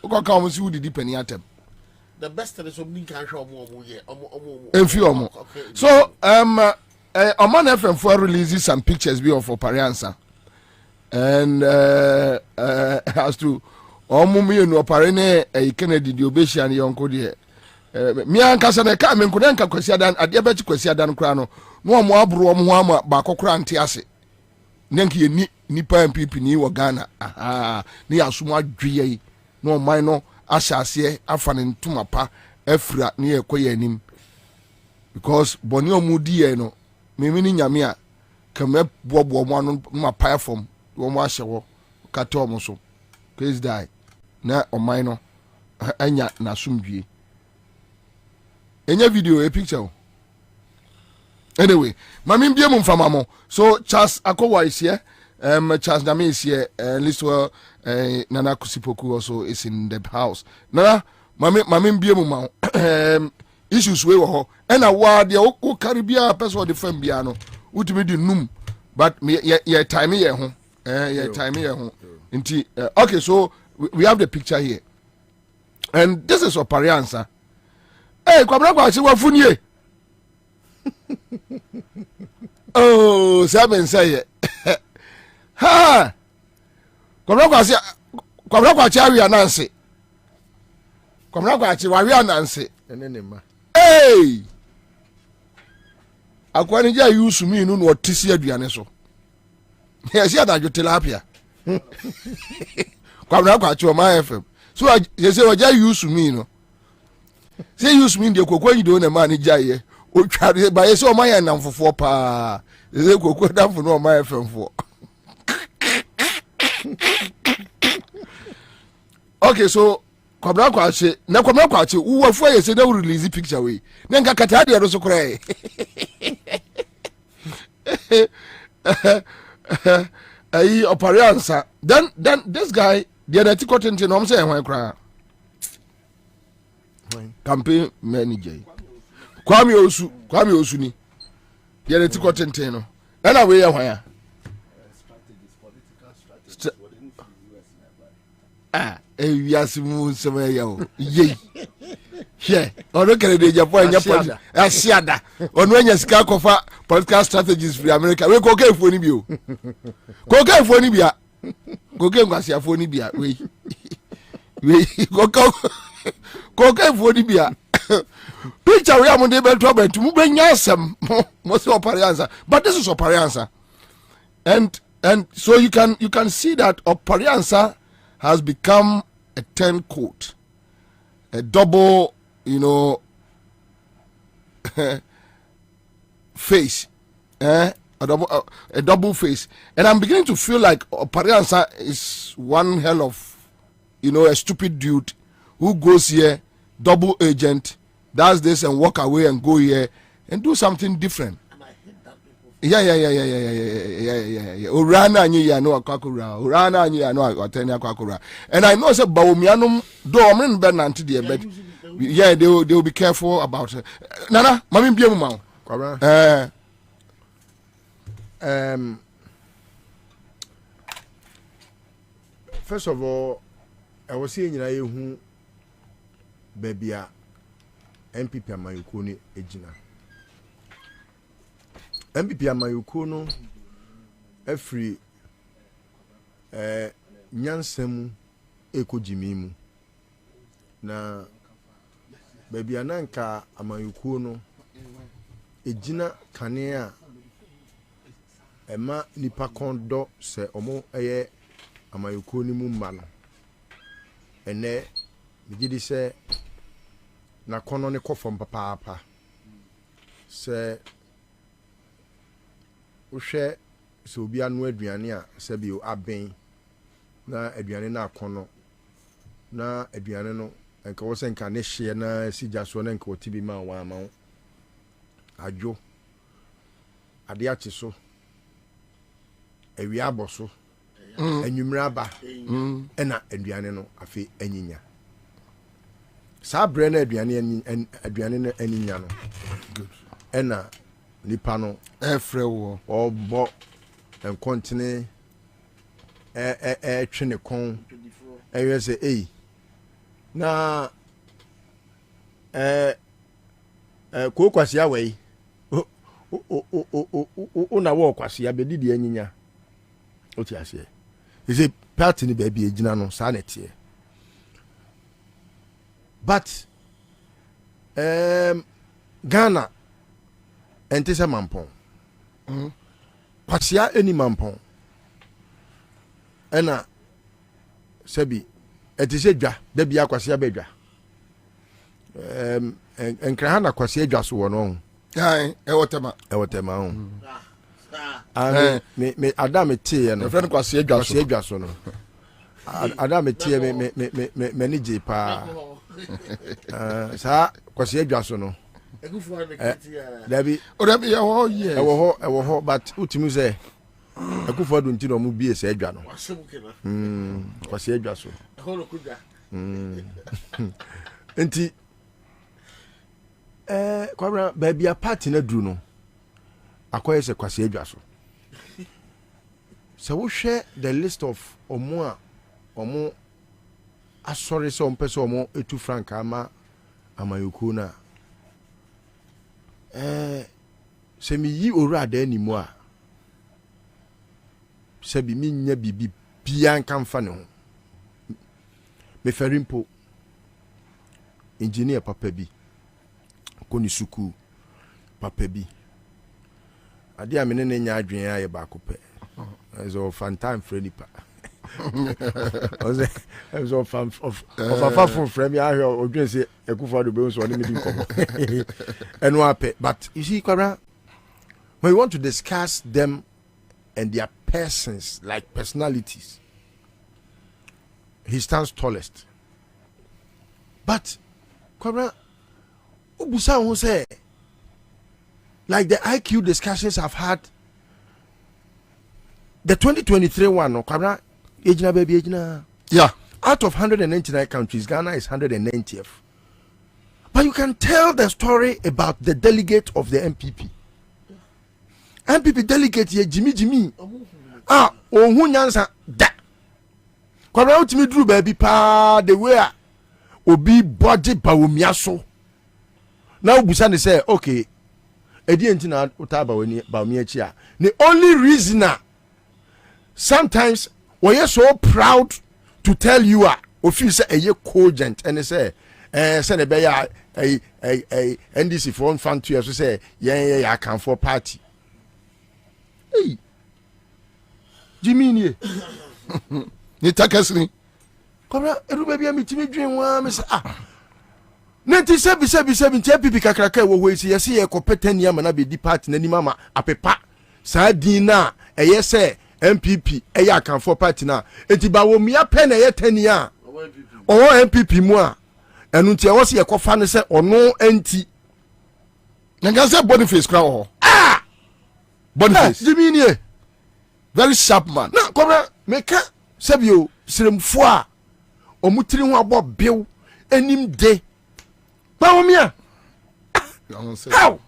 oka ka mo si wo didi pani atem the best is something can show more so Oman FM4 releases some pictures of Kwabena Ansah and as to omumi no parene Kennedy di obeshi an yonko de mi anka se na ka me nkoda nka kwasi adan ade ba chi kwasi adan kra no no omo abro omo ho ama ba kokora nte ase nenki ye nipa MPP ni wo Ghana ni asum adwe no oman no asase afane ntuma pa afra ne ekoye anim because boni omudi ye no memini nyame a kama bobo mo anu ma pa fom wo mo ahye wo kata omo so case die na oman no anya na sumdwie enya video a picture anyway mami bia mu mfama mo so Charles Akowa is here Charles Name is here Liswell Nana Kusipoku also is in the house Nana mami bia mu ma issues we ho and a word ya o Caribbean person the fam bia no utimi di num but ye time here ho ye time here ho nti okay so we have the picture here and this is Kwabena Ansah Kwabena kwachi wafunie oh seven say ha Kwabena kwachi awi ananse Kwabena kwachi wawi ananse enenema hey akwani ja yusu mi nu no tisi aduane so ye si adagwo tilapia Kwabena kwachi o my FM so ye say o ja yusu mi no say yusu mi de kokwa yido na ma ni jaye o tware ba ye say o my namfofo pa ye say kokwa damfo no o my FM fo okay so Kwabena kwachi wo fu ye say na release picture we na nka kata de ro so krai ai Kwabena Ansah then this guy the na tikotente no say hwan kra campaign manager Kwame Osu ni the na tikotente no na we ye hwan ewiasimu nsema ya o ye hye ono kere de Japan nya asiada ono anya sika kofa political strategies free America we ko kefo ni bi o ko kefo ni bia ko ke ngwasiafo ni bia we ko kefo ni bia picture we am de be to be mu be nya asem mo se Kwabena Ansah but this is Kwabena Ansah and so you can see that Kwabena Ansah has become a turncoat, a double, face, a double face, and I'm beginning to feel like Kwabena Ansah is one hell of, a stupid dude who goes here, double agent, does this and walk away and go here and do something different. Yeah. Urana anyi ya no akakura. Urana anyi ya no ateni akakura. And I know say bawumianum do omren be nante de but yeah they will be careful about it. Nana, mami bia mu ma. Kwabena. First of all, I was seeing nyina ye hu baby a MPP amayuko ni ejina. MPP amayuko no every nyansem ekojimi mu na baby ananka amayuko no ejina kanea ema nipa kondo se omo eye amayuko ni mu mma no ene bigidi se na kono ne kofom papa se uhwe so obi anu aduane a sebi o aben na aduane na akono na aduane no enka wo se nka ne hye na sigya so na nka otibi ma wa ma wo adwo ade ache so ewi aboso anwumra aba ena aduane no afi anyinya sa bre na aduane no anyinya no good ena nipa no efre wo obo enkontine twene kon ewe se na ko kwasi awai o na wo kwasi abedidi anyinya o ti ase is party ni baby ejina no sa na tie but Ghana entese mampon kwasia eni mampon ena sebi etise dwa da bia kwasia bedwa enkra na kwasia dwa so wo no ewotema ho me adam tie no friend kwasia dwa so no adam tie me ni je pa sa kwasia dwa so no Dabi ewo ho but utimi say akufo do ntino mu bie se adwa no kwase adwa so enti kwabra baby a party na duru no akoye se kwase adwa so wo hwe the list of omo asori so mpese omo etu frank ama amayoko na se mi yi ora da animu a se bi mi nya bibi bia nka mfa ne ho me ferimpo engineer papa bi koni suku papa bi ade a me ne nya adwen a ye ba ko pe so fantastic friendly pa so fan of a friend me ahwe odwen se ekufo do be so oni me di komo eno ape but you see Kwabena, when we want to discuss them and their persons like personalities, he stands tallest. But Kwabena, ubusa who say like the IQ discussions I've had, the 2023 one, no Kwabena, ejina baby ejina. Yeah. Out of 199 countries, Ghana is 190th. But you can tell the story about the delegate of the MPP. MPP delegate ye Jimmy. Ohun nyansa da. Kwabena utimi duru baby pa the way obi body bawumia so. Now busa ne say okay. Edi enti na utaba weni bawumia chi a. The only reason sometimes we are so proud to tell you if you say a cogent and say send a bear a NDC for one fan to you say yeah I can for party. Hey Jimmy ni takasini Kwabena edu baby am timi dwen wa me say 97 TPP kakraka wo we say yes ye kopetani am na be di party na ni mama apepa sa din na eye say MPP eya kan for party na enti ba wo mia pen eye tani a o MPP mu a enu nti e wo se ye kofa ne se ono enti na ga say Boniface kra ho Boniface Jimmy nie very sharp man na Kwabena meka sabio siremfo a omutiri ho abo bew enim de ba wo mia how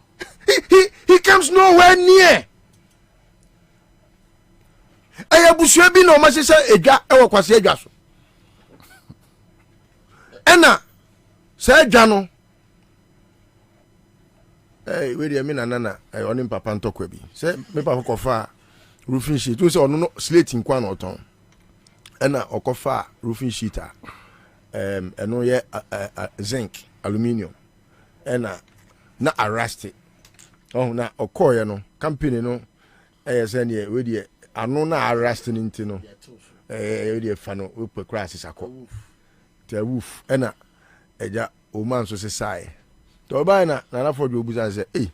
he comes nowhere near. Aya busua bi na o ma sese edwa e wo kwase edwa so ena se edwa no we dey me na oni papa ntokwa bi se me papa kofa roofing sheet to se ono no slate nkwa na oton ena okofa roofing sheet a eno ye zinc aluminium ena na arrest oh na okoye no company no se ne we dey ano na arrest ninti no we dey fa no we pe crash sako te woof ena eja o man so se sai to ba na na for do buza say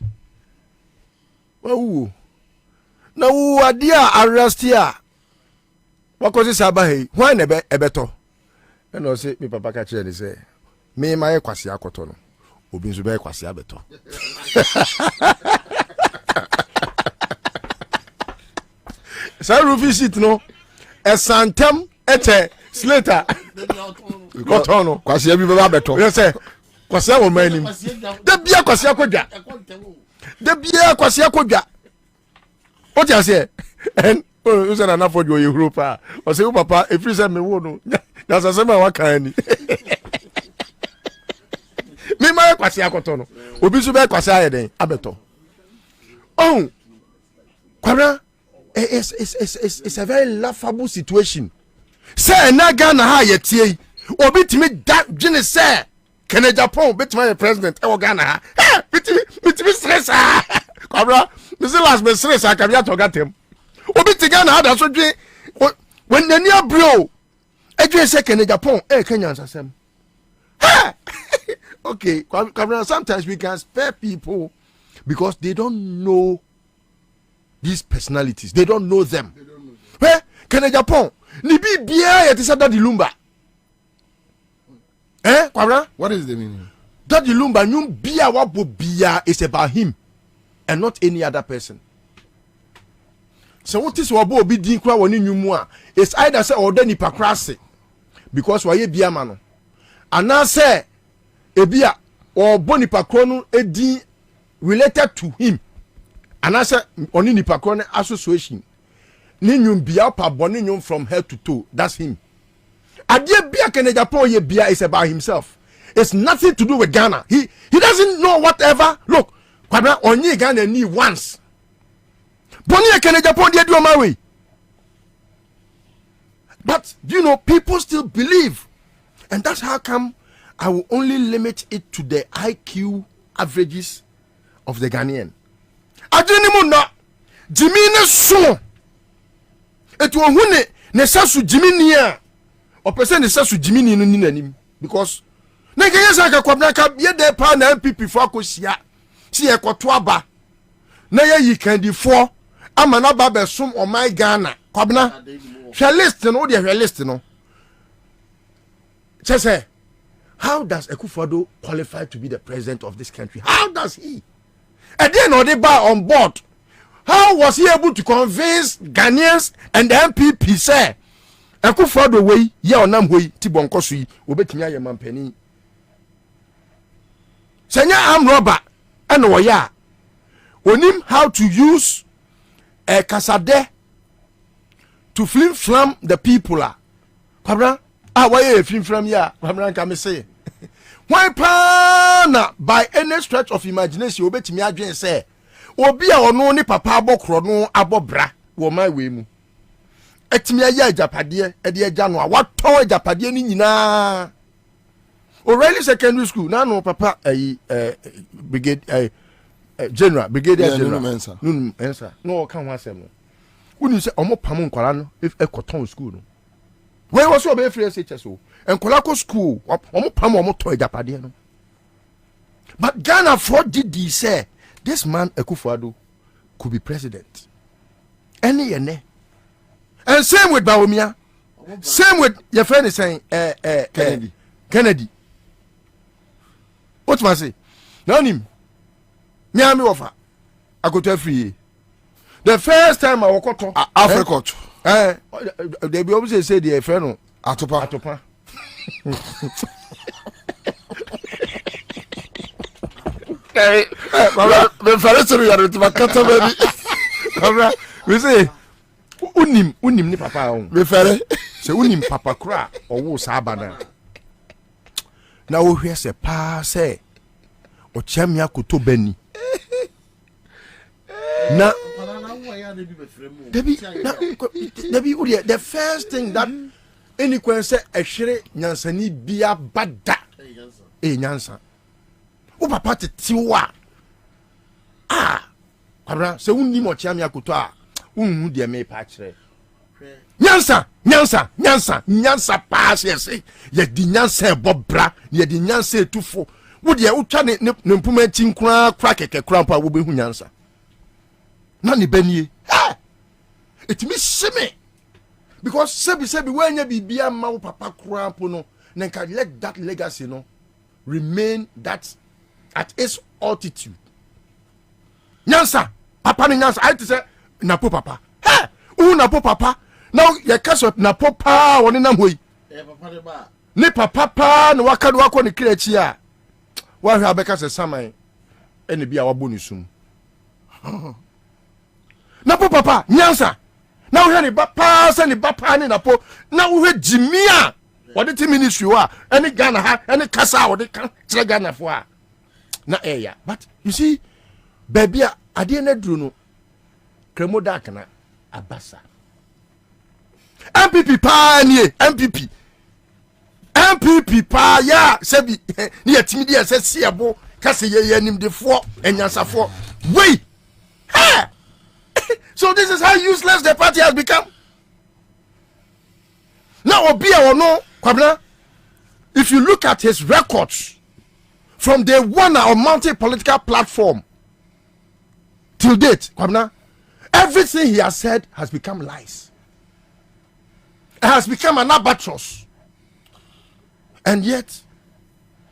wa wu na wo ade a arrest ya wakosi saba he why na ebeto e no say me papa ka kire ni say me ma ye kwase akoto no obi nso be kwase abeto sa rufi sheet no esantem ete slater koto no kwase abi be abeto you say kwase wo manim da bia kwase akodwa da bia kwase akodwa o ti ase en o se na for your Europe o se o papa e free say me wo no na se me wa kan ni me ma kwase akoto no obi so be kwase ayeden abeto oh Kwabena it's a very laughable situation say na Ghana ha yetie obi timi da dwene say Kenya Japan betima president e wo Ghana ha bitimi stress Kwabena me say last me stress ka bia to gatem obi ti Ghana ha da so dwe when nani abro edwe say Kenya Japan Kenya ansasem okay Kwabena sometimes we can spare people because they don't know these personalities. They don't know them. Where Kenya Japan ni bi bia yet is Daddy Lumba. Kwabena? What is the meaning? Daddy Lumba nyum bia wabo bia is about him and not any other person. So what is wabo obi din kra woni nyumu a it's either say or den nipa krase because waye bia ma no. Ana say ebia or bonipa kro no edin related to him. And I said, only nipa kro association. Ni nyum bia pa boni nyum from head to toe. That's him. Adie bia Kenya Japan ye bia is about himself. It's nothing to do with Ghana. He doesn't know whatever. Look, Kwabena only Ghana ni once. Boni Kenya Japan they do my way. But you know, people still believe, and that's how come I will only limit it to the IQ averages of the Ghanaian. Adwene mu na Jimmy ne so etu ohune ne sasu Jimmy ni a opese ne sasu Jimmy ni no ni nanim because na kenya saka Kwabena ka ye de pa na MPP fo akosia si e kwoto aba na ye yi kandifo ama na ba besom o my Ghana Kwabena hwe list no de hwe list no say how does Akufo-Addo qualify to be the president of this country? How does he? And then they buy on board. How was he able to convince Ghanaians and the MPP say Akufo-Addo way ye onam way ti bonko so yi obetimi aye mampani. Senya am robber and oya onim how to use a kasade to flim-flam the people. Kwabena why flim-flam ya Kwabena nka me say why pana by any stretch of imagination obetimi adwen say obi a ono ni papa abokro no abobra wo my we mu etimi aya ajapade e de agya no a wato ajapade ni nyina O'Reilly secondary school na no papa brigade general brigadier general no mensa no kan ho asem no woni say omo pam nkwara no ekoton school no where was your be free SHS and Kolako school omo pam omo to ejapade no. But Ghana for did say this man Akufo-Addo could be president any ene. And same with Bawumia, same with your friend is saying Kennedy what must say now him me offer I go to free the first time I walk to Africa they be always say the friend atopa me farese ri yare tiba kata baby Kwabena we say unim ni papa on me fere say unim papa kra owo sa abana na wo hwe se pa say o chamia koto bani na Debbie the first thing that any say ehwere nyansani bia bada nyansa o papa tetiwa Kwabena se unni mo chiam yakoto a unhu de me pa kire nyansa pa se ye di nyansa bobra ye di nyansa etufo wo de utwa ne mpuma chinkura kra keke kra pa wo behu nyansa na ne banie It means shame. Because sebi when you be a ma papa krampo no, then can let that legacy no remain that at its altitude. Nyansa, papa ni nyansa. I say napo papa. Hey, napo papa. Now you catch up napo pa woni nam hoyi. Ne papa pa no waka do akọ ne krechi a. Wa hwa beka se saman ene bia wabo ni sum. Napo papa nyansa. Now we ba pa se ne ba pa ne napo. Na we jimia. What the ministry wa any Ghana ha any kasa what the kire Ghana for a. Na eya. But you see baby ade na duru no kremo dark na abasa. MPP pa nie MPP pa ya sebi ni yatimi dia se siabo kase ye nim de fo enyansafo wait so this is how useless the party has become. Now Obia or no Kwabena, if you look at his records from day one on multi-political platform till date, Kwabena, everything he has said has become lies. It has become an albatross. And yet,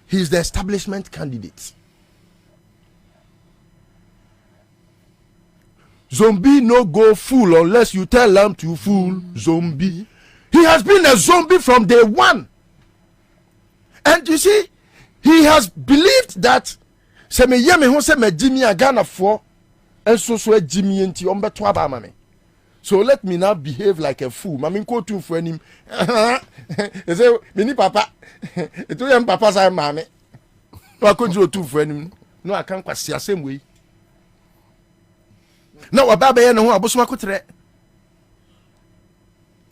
he is the establishment candidate. Zombie no go fool unless you tell them to fool. Zombie. He has been a zombie from day one. And you see, he has believed that se me yeme ho se me Jimmy Ghana for and so Jimmy enti ombeto aba mame. So let me now behave like a fool. Mami ko tu for him. You say me ni papa. Eto yam papa say mame. No akonjiro tu for him. No akan kwasi asem we. Now ababa ye no ho abosoma kotre.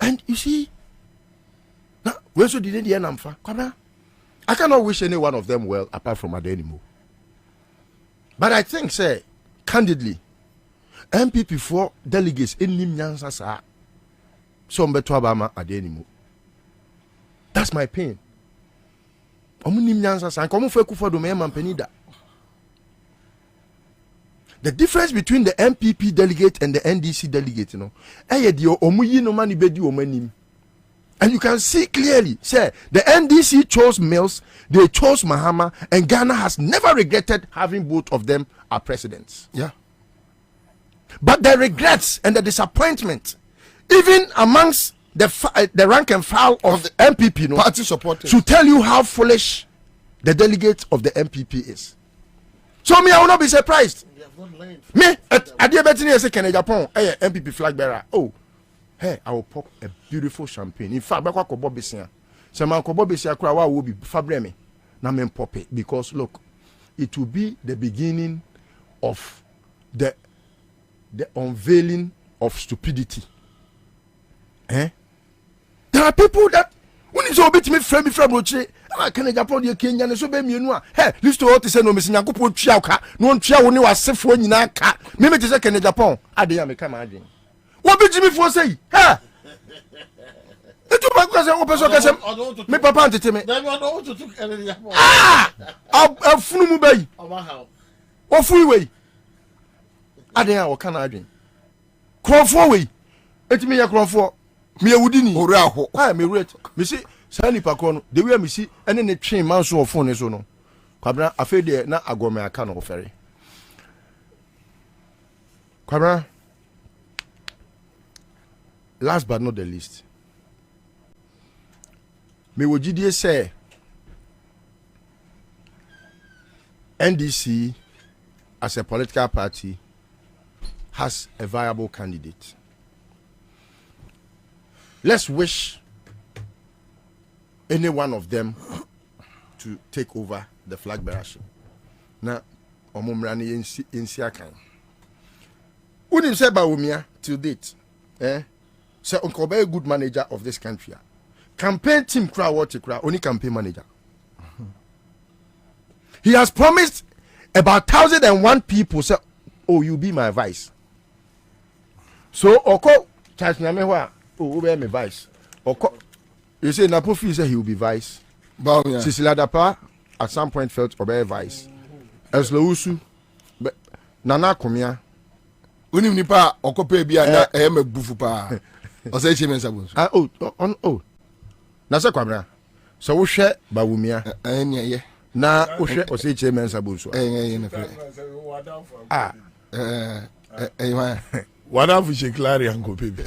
And you see, now where so did the namfa? Kwabena, I cannot wish any one of them well apart from Adenimo. But I think, say, candidly, MPP for delegates in Nyansa sa some beto abama Adenimo. That's my pain. Omu Nyansa sa komu fe kufa do me manpenida. The difference between the MPP delegate and the NDC delegate, you know, and you can see clearly, say, the NDC chose Mills, they chose Mahama, and Ghana has never regretted having both of them as presidents. Yeah. But the regrets and the disappointment, even amongst the rank and file of the MPP, you know, party supporters, to tell you how foolish the delegate of the MPP is. So me, I will not be surprised. Me, at the Betty say Kenya Japan, MPP flag bearer. Oh, hey, I will pop a beautiful champagne. In fact, I will Bobie Ansah. So my Bobie Ansah will be fabreme. Now me pop it because look, it will be the beginning of the unveiling of stupidity. There are people that when it's all bit me from Roche. I can't Japan the Kenya and so be me no. Hey, list to what say no me Nyankopon twa no ntwa wo ne wasefo nyina ka. Me me say Kenya Japan. Ade ya me ka ma adwen. What be Jimmy for say? Hey. Eto ba ko say o person ka say me papa antete me. Ah! Afunu mu bayi. O fui we. Ade ya wo ka na adwen. Krofo we. Etimi ya krofo. Me ewudi ni. Ore aho. Ah, me rate. Me say Sani Pakono, the way I see any train man so phone so no. Kwabena afede na agome aka no ofere. Kwabena, last but not the least. Me wojidie say NDC as a political party has a viable candidate. Let's wish any one of them to take over the flag bearership. Now, omumrani yensi akan. Unim say Bawumia till date. Say Uncle be a good manager of this country. Campaign team only campaign manager. He has promised about 1,001 people say, "Oh, you be my vice." So Oko charge me oh, be my vice. Oko. You say Napofi said he will be vice. Cecilia Dapa at some point felt obey vice. Eslousu, Nana Komia, unim nipa okope bi ana e ma bufu pa o say chairman sabon oh na se Kwabena so wo hwe bawumia enye na wo hwe o say chairman sabon so enye na fe wada fu sheklari anko pepe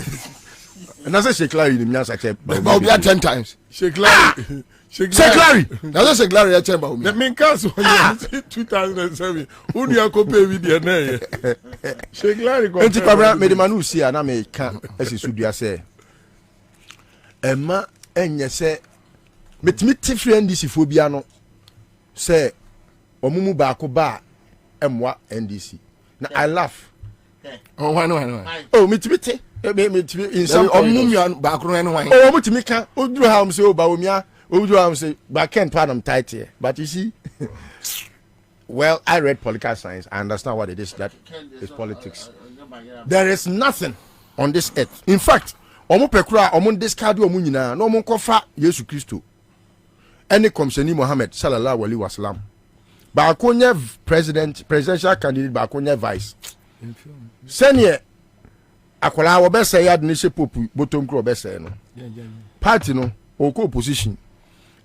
na se sheklari ni miasa che Bobie 10 times sheklari na se sheklari ya che Bobie me nkaso 2007 uni akope bi de na sheklari ko enti Kwabena me de manu si na me ka esi sudua se ema enye se metimi tifre NDC phobia no se omumu ba ko ba emwa NDC na I laugh oh why no oh metimi in some omumu ba ko no why oh metimi ka oduru ha say ba omia oduru ha say ba ken panam tight here but you see well I read political science I understand what it is that is politics there is nothing on this earth in fact omo pekura omo discard omo nyina na omo kofa Yesu Kristo any komseni Muhammad sallallahu alaihi wasallam ba akonya presidential candidate ba akonya vice senior akola wo be say yad ni se popu botom kro be say no party no o ko opposition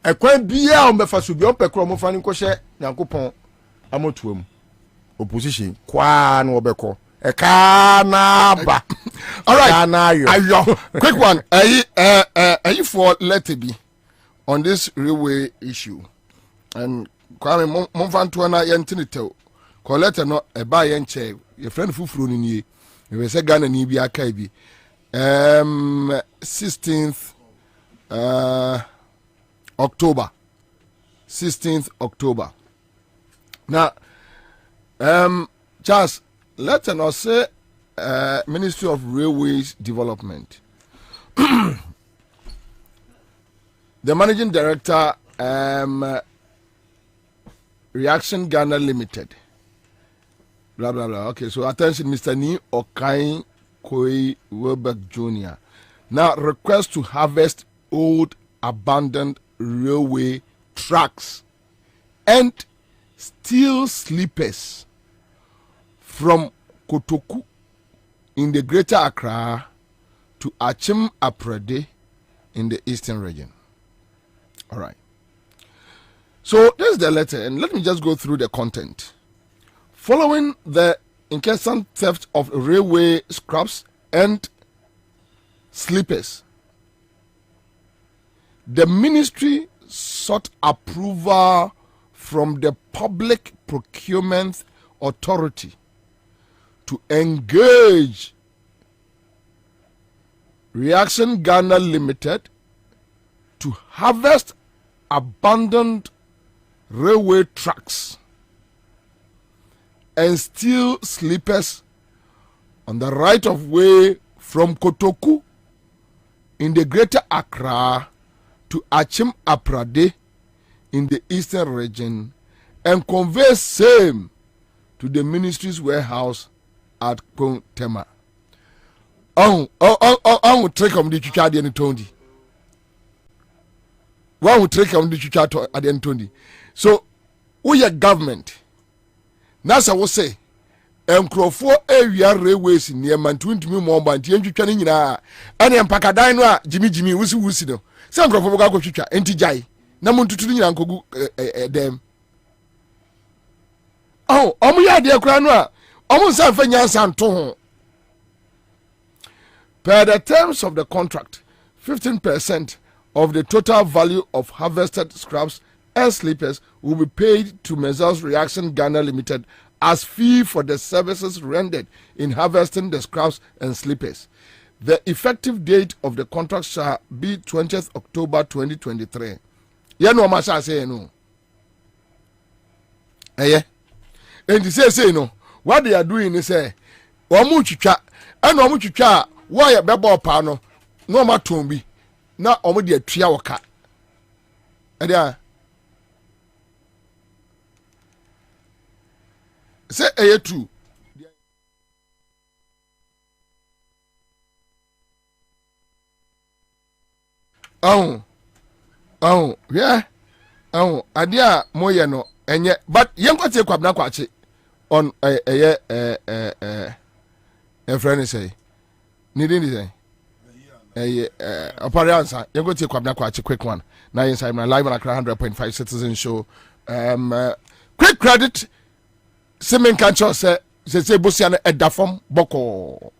ekwan bia o befa so bi o pekura omo fa ni ko hye Nyankopon amotuam opposition kwa na obeko e ka na ba all right ayo quick one ayi for let it be on this railway issue and Kwame Monfanto na yentinitew collect no e ba yen che your friend fufuro ni nie we say Ghana ni bi aka bi 16th October now Charles let us say Ministry of Railways Development the managing director Reaction Ghana Limited blah blah blah okay so attention Mr. Ni Okai Koi Weberg Jr. now request to harvest old abandoned railway tracks and steel sleepers from Kotoku in the Greater Accra to Achim Aprade in the Eastern region. All right. So this is the letter, and let me just go through the content. Following the incessant theft of railway scraps and sleepers, the ministry sought approval from the Public Procurement Authority to engage Reaction Ghana Limited to harvest abandoned railway tracks and steel sleepers on the right of way from Kotoku in the Greater Accra to Achim Aprade in the Eastern region and convey same to the ministry's warehouse at Tema. I will take on the chicha at the Tondi. One will take on the chicha at the Tondi. So, we are government. NASA will say, Crofo area railways near Mantun to me more than Tian and Pakadino, Jimmy, Wusi no. Some Crofo chicha, and Tijai, Namun to Uncle them. Oh, Omuya dear Cranwa, almost Sanfanya Santon. Per the terms of the contract, 15% of the total value of harvested scraps and sleepers will be paid to Messrs. Reaction Ghana Limited as fee for the services rendered in harvesting the scraps and sleepers. The effective date of the contract shall be 20th October 2023. You know what I say, no? Eh? And they say, no. What they are doing is say, Wamuchicha, and Wamuchicha. Why a bebo pano no matumbi na omo de atua woka adia say eyetu yeah adia moye no enye but yenkwate Kwabena kwache on A friend say, needing say, Opare Ansah. You go to Kwabena Kwachi quick one. Now inside my live on Accra 100.5 Citizen Show. Quick credit. Semen Kancho say Busiana Edafom Boko.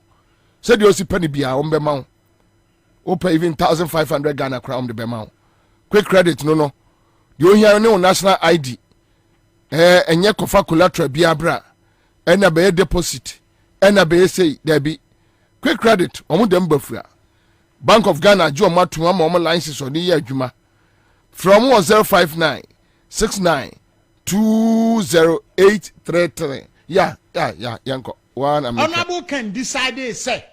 Said you see penny bia on Bemau. Open even 1,500 Ghana crown the Bemau. Quick credit, no. You hear no national ID. And ye kofa collateral bia bra. And a be deposit. And a be say there be. Quick credit, them befra. Bank of Ghana, Joe Matuma, Mama licenses on the year Juma. From 1059 69 20833. Yeah, Yanko. One Honorable can decide, say,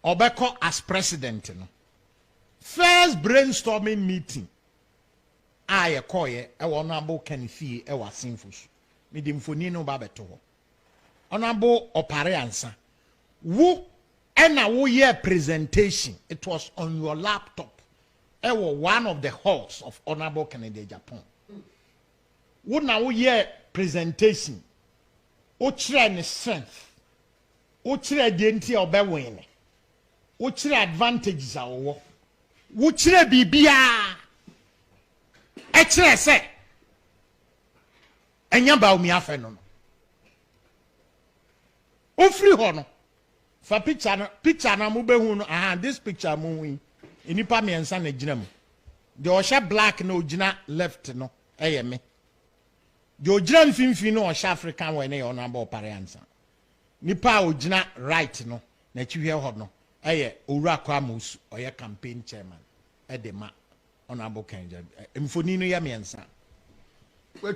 Obeko as president. First brainstorming meeting. I call ye, Honorable can fee, I was sinful. Midim Funino Babeto. Honorable Opare Ansah. Woo, and a woo year presentation. It was on your laptop. It was one of the halls of Honorable Canada, Japan. Woo now year presentation. Ochire ne strength. Ochire denti obewin. Ochire advantages awo. Ochire bibia. Echire se. Enya ba omi afa no. Ofri ho no. Fa picture na mu behu no. This picture mu wi. Enipa miensa na gina mu. De osha black na ogina left no. Eye me. The Ojiran Finfino or African when they on about Pariansa. Nipa Ojina right no, that you hear no. Aye, Urakwamus or your campaign chairman at the ma honorable Canada. Infonino Yamiansa.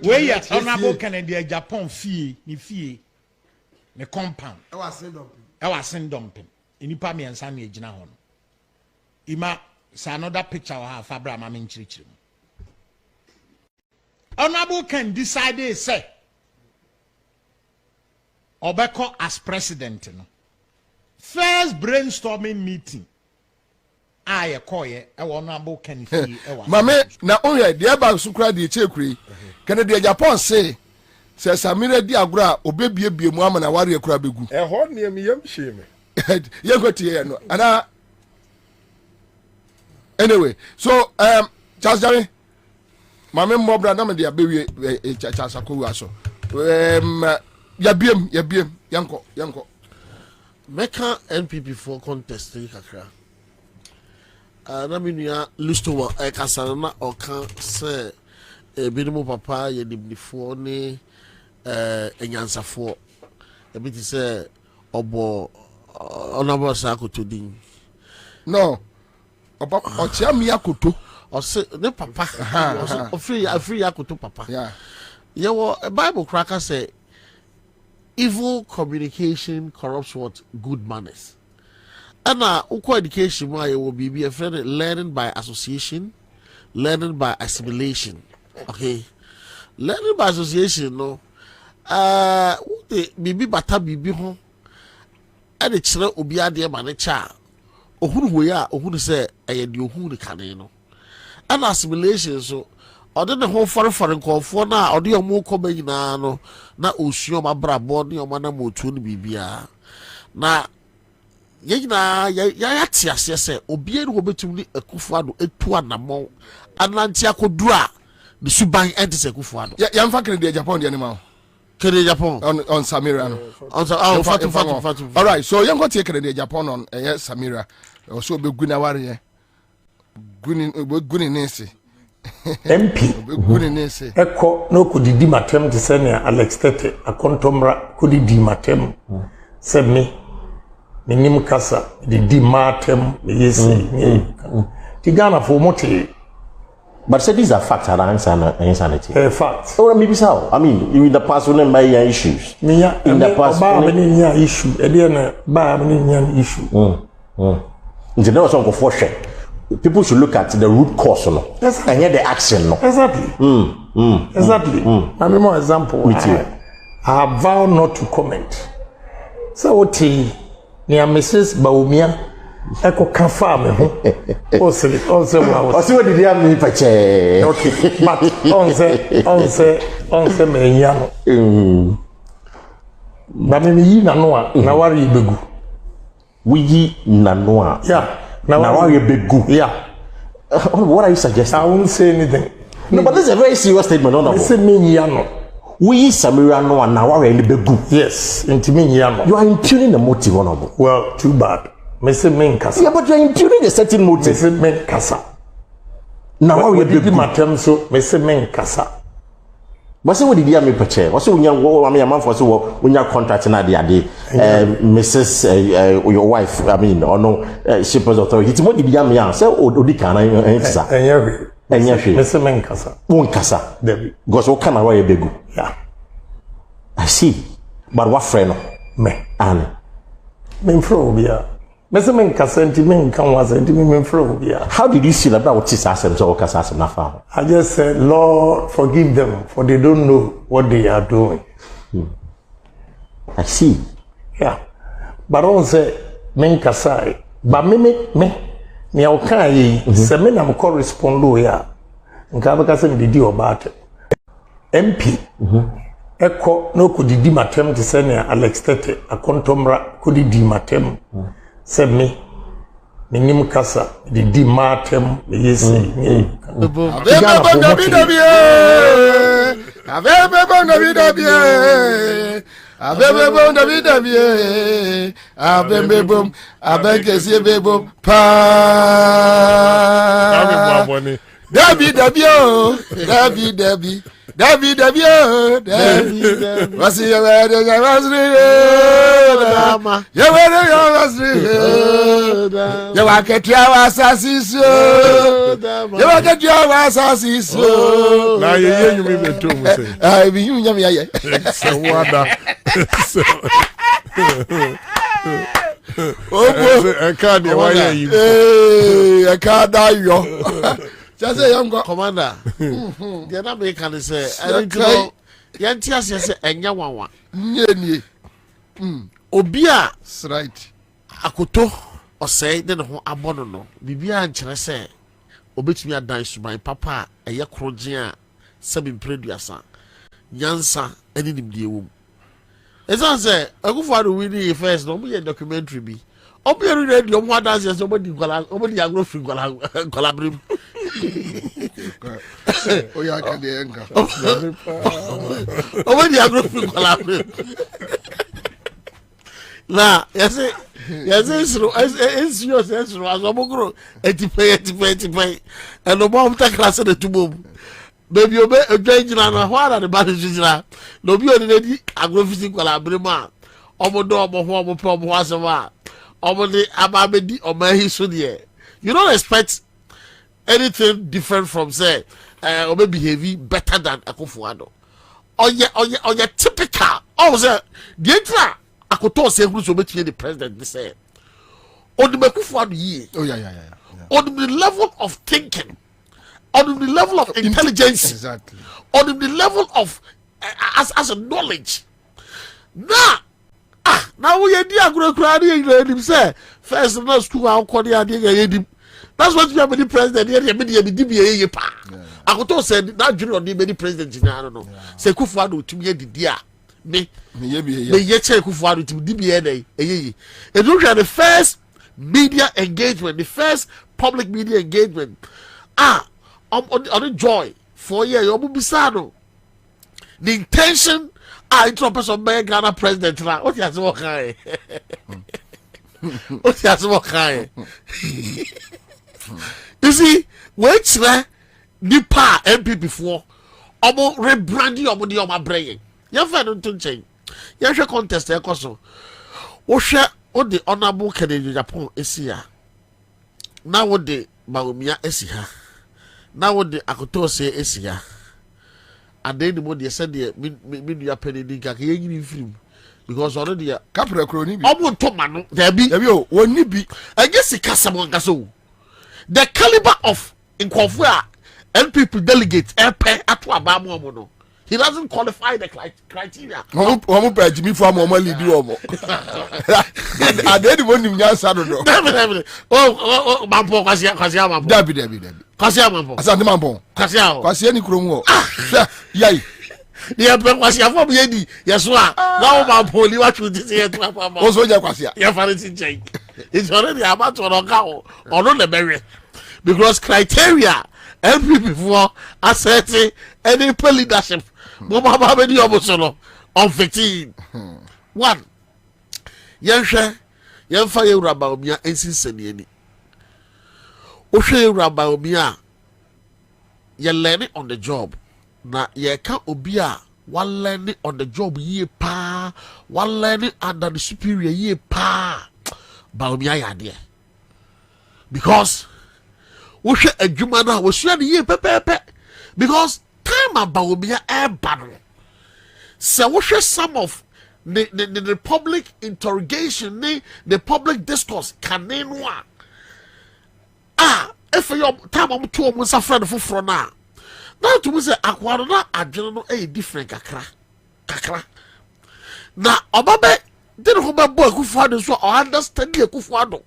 Where you honorable Canada, Japan fee, ni fee, the compound. I was send dumping. Nipa miansa ni Ejina Hon. Ima, sa another picture of her Fabra Mamin Chirichim. Honorable can decide, say, Obeko as president. First brainstorming meeting. I call ye, a honorable can fee. Mame, na only the about Sukra di Chekri. Can the Japan say, says Samira Diagra, Obebi Muhammad, a warrior crabby. A horn near me, shame. You got here, no. And anyway, so, Charles Jerry. Mame mobra na me dia bewie chacha ko so yabiem yanko meka NPP for contest kakra na me nua listo wa ekasana na oka se ebinumu papa ye nimnifo ne enyansafo ebiti se obo onabo sa akotodin no oba ochia mi akoto Ose ne papa free yakuto papa yeah Bible cracker say evil communication corrupts what good manners and education why will be a friend learning by association, learning by assimilation. Okay, learning by association no bibi bata bibi ho and the children obi ade ma ne cha ohunu ho ya ohunu say ayede ohunu kane no. And assimilation so ode ne ho for nkofo na ode yomo koba nyina no na osuo mabrabo ne yomo na motu ne bibia na yegyina ya tiase se obi enu obetum ni akufo ado etu anamo ananti akodura the suban enti se akufo ado ya mfa kene de Japan de animal kene Japan on Samira no on fatu all right so you go take kene de Japan on Samira so be guna ware guni nese MP guni nese eko no kudidi matem te se ne Alex Tete akontomra kudidi matem se me nim kasa didi matem yesi tigana for mote. But say these are facts and insanity. Facts. Oh, maybe so. I mean, in the past, when buy your issues. In the past, issue. There was some confusion. People should look at the root cause, no? Exactly. And yet the action, no? Exactly. Exactly. I mean, more example. With you. I have vowed not to comment. So what near Mrs. Baumia, Echo Kafa me ho. Also what did you have me pache? Okay. But on say me yano. But me yi na no a na wari begu. We yi na no a. Yeah. Na wari begu. Yeah. What are you suggesting? I won't say anything. No, but this is a very serious statement, honorable. I say me yano. We Samira no and now are in the begu. Yes, into me yano. You are impugning the motive, honorable. Well, too bad. Me say men kasa. Yeah, but you are impugning a certain motive. Me say men kasa. Now we did my term so me say men kasa. But say what did you make per chair? What's when you I mean a man for so when you contract na the Mrs. Your wife, I mean, or no shippers authority. It's what did you mean? Say Odi kana ensa. Mr. Menkasa. Unkasa. Because what kind of way begu? Yeah. I see. But what friend? Me. Anne. Memphobia. Mr. Menkasa and Timin can was and Memphobia. How did you see about what is assassin or Cassassin? I just said, Lord, forgive them, for they don't know what they are doing. I see. Yeah. But also, Menkasa. But me. Ni aukai se me na mo correspond ya nka baka se me di obate MP eko no ko didi matem te se ne Alex Tete akontomra ko didi matem se me nim kasa didi matem yesi Abebebom abebebom abegesi bebom pa Dabi wasi ya wede ya wasri ya wede ya wasri ya waketia wasasiso ya waketia wasasiso na ye nyumi beto mu se ai bi nyumi ya ye se wada obo eka de wa ye yi eka da yo just say young commander the na me can say I need to know yantia say enya wanwa nie obi a right akoto osei de ne ho abono no bibia nkyere say obetumi adan suban papa eye kroje a sabi preduasa nyansa ani nimdie wom ezan say akufado wini first no mo ye documentary bi obi eru radio mo adan say somebody agro free gola brim oya ka de enga somebody agro free gola brim na yase sro esro azobogro etipe eno mo mta class de tubom baby obe edwagina na hwara de bad jira no obi oni di agro free gola brim a omodo omo ho omo pe omo asema omo de ababedi omahi so de you don't expect anything different from say obe behave better than Akufo-Addo oye typical say the entra akoto say who so betie the president say on the Akufo-Addo ye on the level of thinking on the level of intelligence exactly on the level of as a knowledge now we dey agro crowd say first na school how call dey that's what you have the president here me pa akoto said that junior dey be president na no say Akufo-Addo tumi didi a me ye che Akufo-Addo tumi didi e dey eyeye e do the first media engagement the first public media engagement on the joy for year you bisa no the intention into person be Ghana president na what you say what kind what you say what kind you see which nipa MP before omo rebranding omo de omo brain ya fa no to nchen ya hwe contest e koso wo hwe o de honorable Kennedy Japan esia na wo de Bawumia esiha na wo de akoto se esia ade ni mo de se de me nua penini ka ye nyini film because already kapra kroni bi omo to ma no da bi o woni bi agesi kasamo ngaso the caliber of Nkwafo NPP delegate epe ato abamu omo no he doesn't qualify the criteria omo pa Jimmy for omo lead omo ade ni woni nyansa do do mampo kwasia mampo dabi kwasia mampo asante mampo kwasia ni kurom ho yai The Kwasi from Yedi, yes, now my pony, what you say to Papa. Also, Kwasi, your fancy change. It's already about to go or not the berry. Because criteria, every before asserting any leadership, Mama Babedi Obosono on 15. 1. Yansha, Yanfa Rabaumia, and Sinseni. Oshe Rabaumia, you learn it on the job. Na ye can't obia one learning on the job ye pa, one learning under the superior ye pa. Baumia ya dear. Because we share a jumana was share the ye pepe. Because time about Baumia air battle. So we share some of the public interrogation, the public discourse can name one. If your time I'm 2 months afraid for now. Now to me say akwara na adwene no different kakra. Na obabe did ho ba boy Kufuado so or understand Kufuado.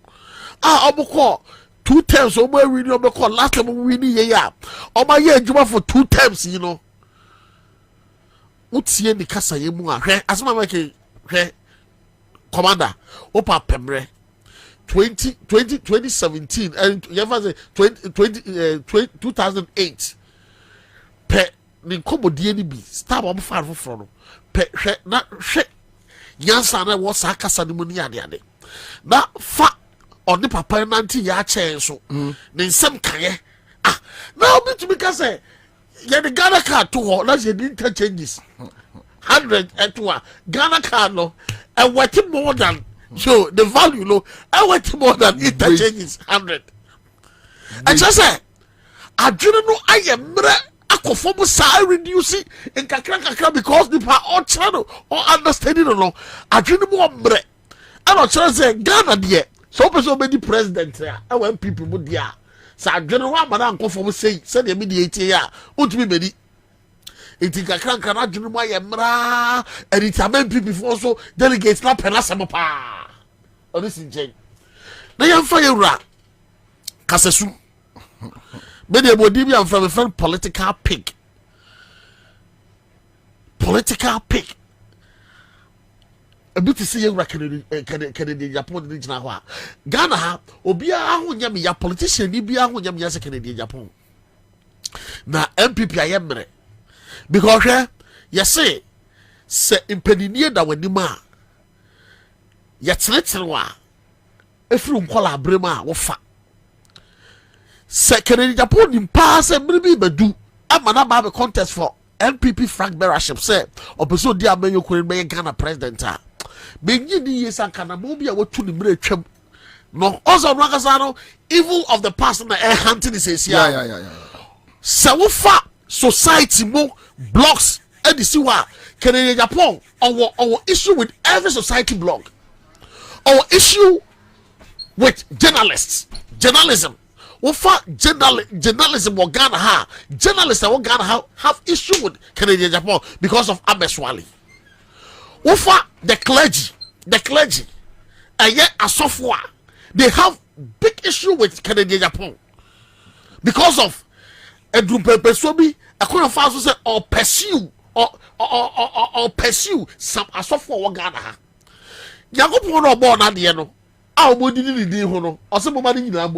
Oboko 2 times omo win obeko last time win ye ya. Oma ye adwuma for 2 times, you know. Utie ni kasa ye mu ahwe asema make hwe commander opa pemre 2017 and you ever say 2008 pe ni komodie ni bi star bomb far for no pe hwe na hwe yansa na wo sa kasa ni mu ni ade na fa on the papa nanti ya che so ni nsem kaye na obi to be kasa ye the Ghana card to ho na ye the interchanges 100 etwa Ghana card no and what more than so the value no and what more than interchanges 100 and just say adwene no ayemre akofo sa reduce in kakra because the pa all channel or understanding no adwene mo mre and o chere say Ghana de so person be the president ya and when people mo dia sa adwene wa amana akofo say de mediate ya ontumi bedi iti kakra na adwene mo ayemra and it amen people for so delegates na penasem pa on this in na yamfa yewura kasesu me de bodi bi am from a friend political pig a bit to see you Canadian Japan in Ghana ha obi a ho nyam ya politician ni bia ho nyam ya se Canadian Japan na MPP ayemre because you say impeninie da wani ma ya tsenewa efru nkola abrema wo fa Canadian Japan in pass and maybe bedu amana ba contest for MPP Frank Beraship say opeso dia menyo kure be Ghana president a benyi ni yesa kana mo bia watu ni mre twam no also no akasa no evil of the past na hunting is yeah. So wo fa society mo blocks and see wa Canadian Japan our issue with every society blog, our issue with journalism. What journalism or Ghana ha journalists or Ghana have issue with Canadian Japan because of Abeswali. What the clergy and yet a software they have big issue with Canadian Japan because of a Pesobi a kind of fast say or pursue some a software Ghana ha. Yago no born at the end. Our body didn't do or some money in our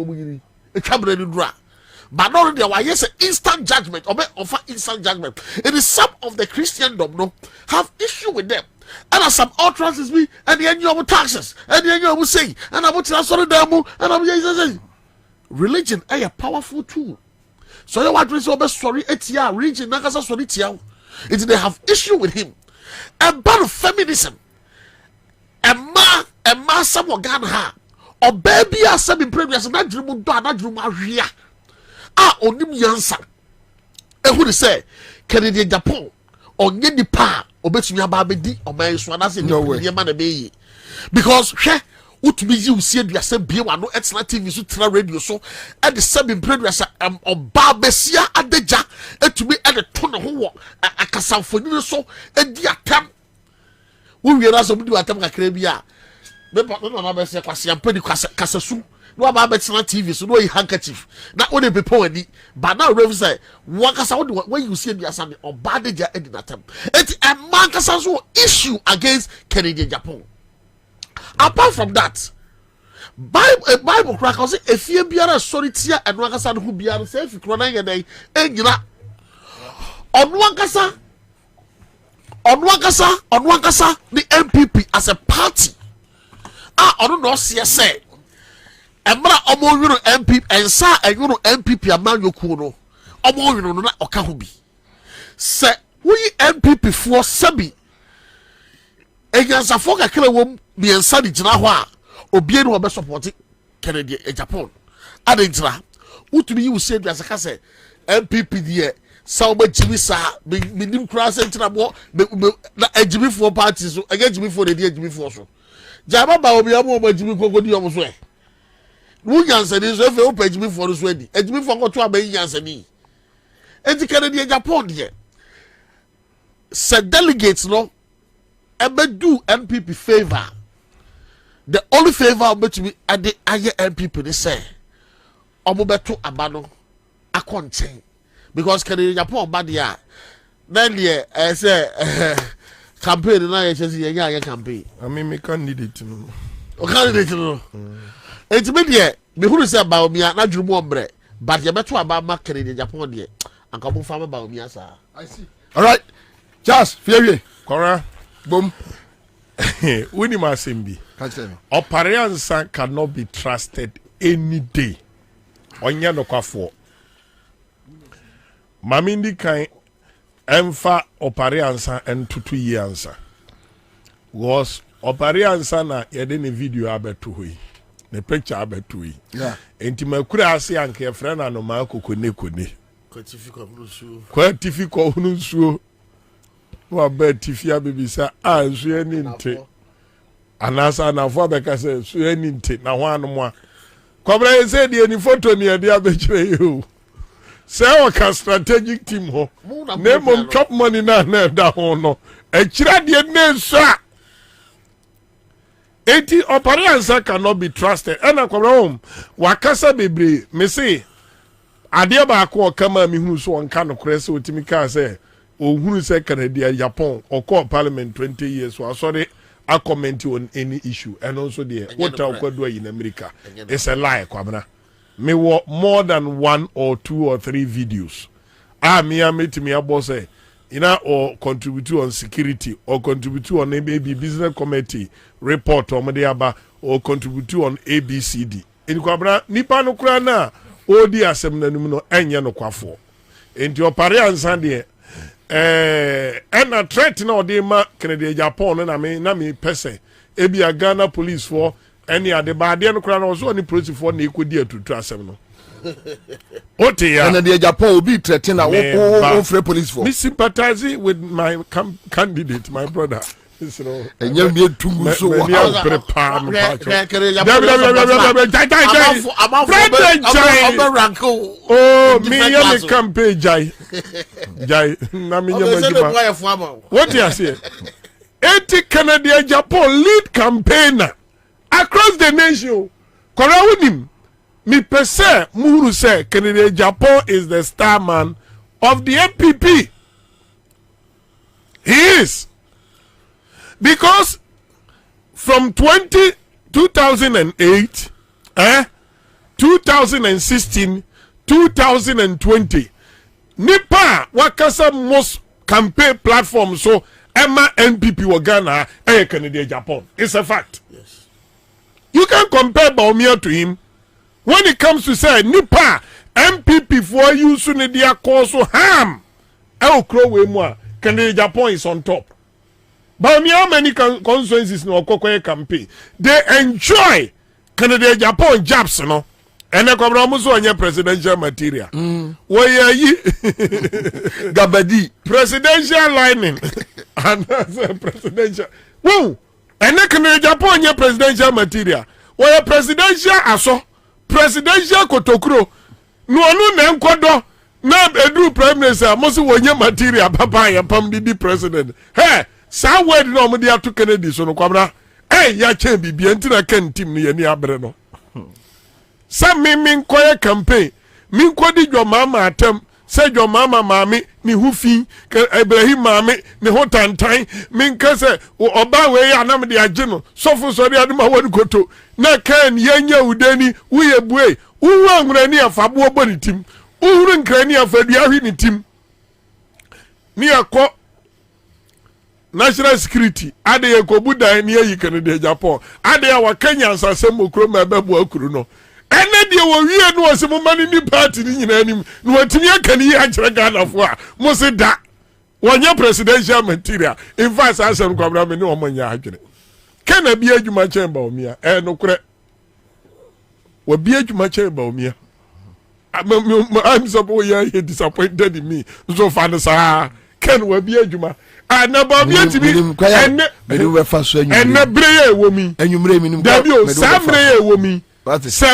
but not there why yes instant judgment or offer instant judgment. It is some of the Christendom no have issue with them. And as some utterances be and the end of taxes and the end of say and about sorry them and I'm religion a powerful tool. So you want to say sorry etia religion nakasa sorry tia. It they have issue with him. About feminism. A man some Ghana ha. O baby a seven previous na dream do na dream awia onim yansa who say Canadian Japan onye nipa obetumi aba bedi oman so na say ni man na be because hwe utumi yi usie duase bie wa no etna TV so tra radio so e de seven previous oba besia adeja etumi e de to ne ho akasamfoni so e di atam wo wiera so di atam kakra bi a me na be se kwase ampani kasasu no about TV, so no handkerchief. That only be power. But now Rev say, when you see the assembly or bad danger in that time, it's a man issue against Canadian Japan. Apart from that, Bible crack say if you be a solitaire and Wakasa who be a safe crying a day, and you on Wakasa, the MPP as a party. I don't know, say. And Omo MPP and Sa and MPP among your kuno. Omo na Okahubi. Say, we MPP for Sabi. And Yansafoka Kilawum be and Sadi Jinawa. Obien will be supporting Canada and Japan. Adintra, who to be you said as a case MPP there, Salma Jimisa, Minim Cross and Trabo, Jimmy for parties, against Jimmy for the dear Jimmy for so. Jabba Obiamo, Jimmy Cogodi almost way. Who answered is if you open Jimmy for this wedding, and Jimmy for what to obey answer me. And the Canadian Japan here said delegates no, ever do MPP favor. The only favor bet me at the higher MPP they say, Omobeto Abano, a contain because Canadian Japan badia. Then yeah, I say campaign and I just yeah campaign. I mean, me can't need it to know. Can't need it to know. It's me there. Me who say about me na dream one bre, but you beto about Canadian Japan there. And come farm about me sir. I see. All right, just fear Cora, boom. Winnie Masimbi. Kwabena Ansah cannot be trusted any day. Onya no kwafo. Mamindi kan emfa Kwabena Ansah and 2 years was Kwabena Ansah na yede ne video abeto hoyi. Ne picture abeto hoyi. Yeah. Enti makura ase anke frɛ na no ma kokone. Kwatifi ko hunu nsuo. Wa be tifia bibisa a nsuo ani nte. Anasa na fo abeka se nsuo ani nte na ho anu a. Kwabena say the any photo ni e dia be kire you. Say o ka strategic team ho. Name on chop money na da ho no. E kira de na nso a. Eti Kwabena Ansah cannot be trusted. Ena Kwabena wakasa bebre me say ade ba ko kama mi hunu so onka no kore se otimi ka se ohunu se Canada Japan or parliament 20 years so sorry I comment on any issue and also the what I do in America. It's a lie, Kwabena. Me want more than 1 or 2 or 3 videos. Me meet me about say or contribute on security or contribute on maybe business committee report or mediaba or contribute on ABCD. In Kwabena nipa no kura na odi asem nanum no enye no kwafo. Enti Kwabena Ansah de and a threat na odi ma Canada Japan na me pese ebi a Ghana police for any ade ba de no kura na so ni police for na ekodi atutu asem no. Ote ya Canada Japan obi threat na wo free police for. Me sympathize with my candidate, my brother. And you need to move so prepare oh, me campaign jai. What do you say? 80 Canadian Japan lead campaigner across the nation. Korawunim. Me pese Muru say Canadian Japan is the star man of the MPP. He is. Because from 2008, 2016, 2020, Nipa wakasa most campaign platform so Emma NPP wa Ghana Canada Japan. It's a fact. Yes. You can compare Bawumia to him when it comes to say Nipa MPP for you soon dia cause so harm. Crowe moi Canada Japan is on top. But how many constituencies no Okokoye campaign? They enjoy Canada Japan jobs, no. And the Kwabena on your presidential material. Where ye Gabadi presidential lining and presidential. Woo! And the Canada Japan your presidential material. Where presidential aso presidential kotokro. No na nkodo na edu prime minister mo se wonye material papa ya pam di president. Hey! Sa word no mo dia to Kennedy so no Kwabena ya chen bibia ntina kan team ni ani abre no Some mean quiet campaign. Min kwadi your mama atem. Say your mama mami ni hufi Ibrahim mami ni hotantan min kase oba we anam de ageno sofo sori aduma won koto na kan yenya udeni uye bue uwu angrani afabo oboni tim uhuru nkrani afadu ahwi ni tim ni akọ national security ade ye kobudan ni ayi kan de Japan ade ya wakanya ansasem okro ma bebu akuru no ene de wo wie no osemo mani ni party ni nyina anim no watimi aka ni ya kire Ghana fo a mo se da wonye presidential material in fact asem kwabra me ni o manya adwene kana bi adwuma chamber omia no kure wa bi adwuma chamber omia I'm so yeah disappointed in me so far sa ken wa bi adwuma na ba bi atimi ene me we fa so ene breye wo mi anwumre mi nim da bi o sa breye wo mi say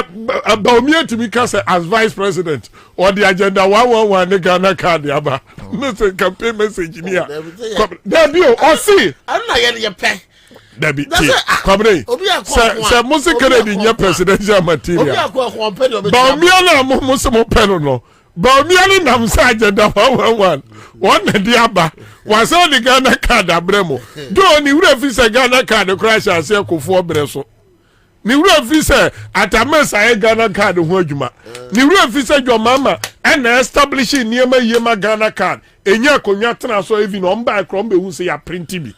Bawumia to me as vice president or the agenda 111 the Ghana card aba no say campaign message here Debbie or see I'm not getting your pay Debbie Kwabena say music credit in your presidential material Bawumia na mo pen no Bawumia na say agenda 111 one the aba was all the Ghana card abremo do ni we fit say Ghana card crash as e kofo breso ni wura fi say atamesa e Ghana card ho adwuma ni wura fi say your mama and establishing niema yema Ghana card enya konwa tena so even on buy krom be hu say ya print bi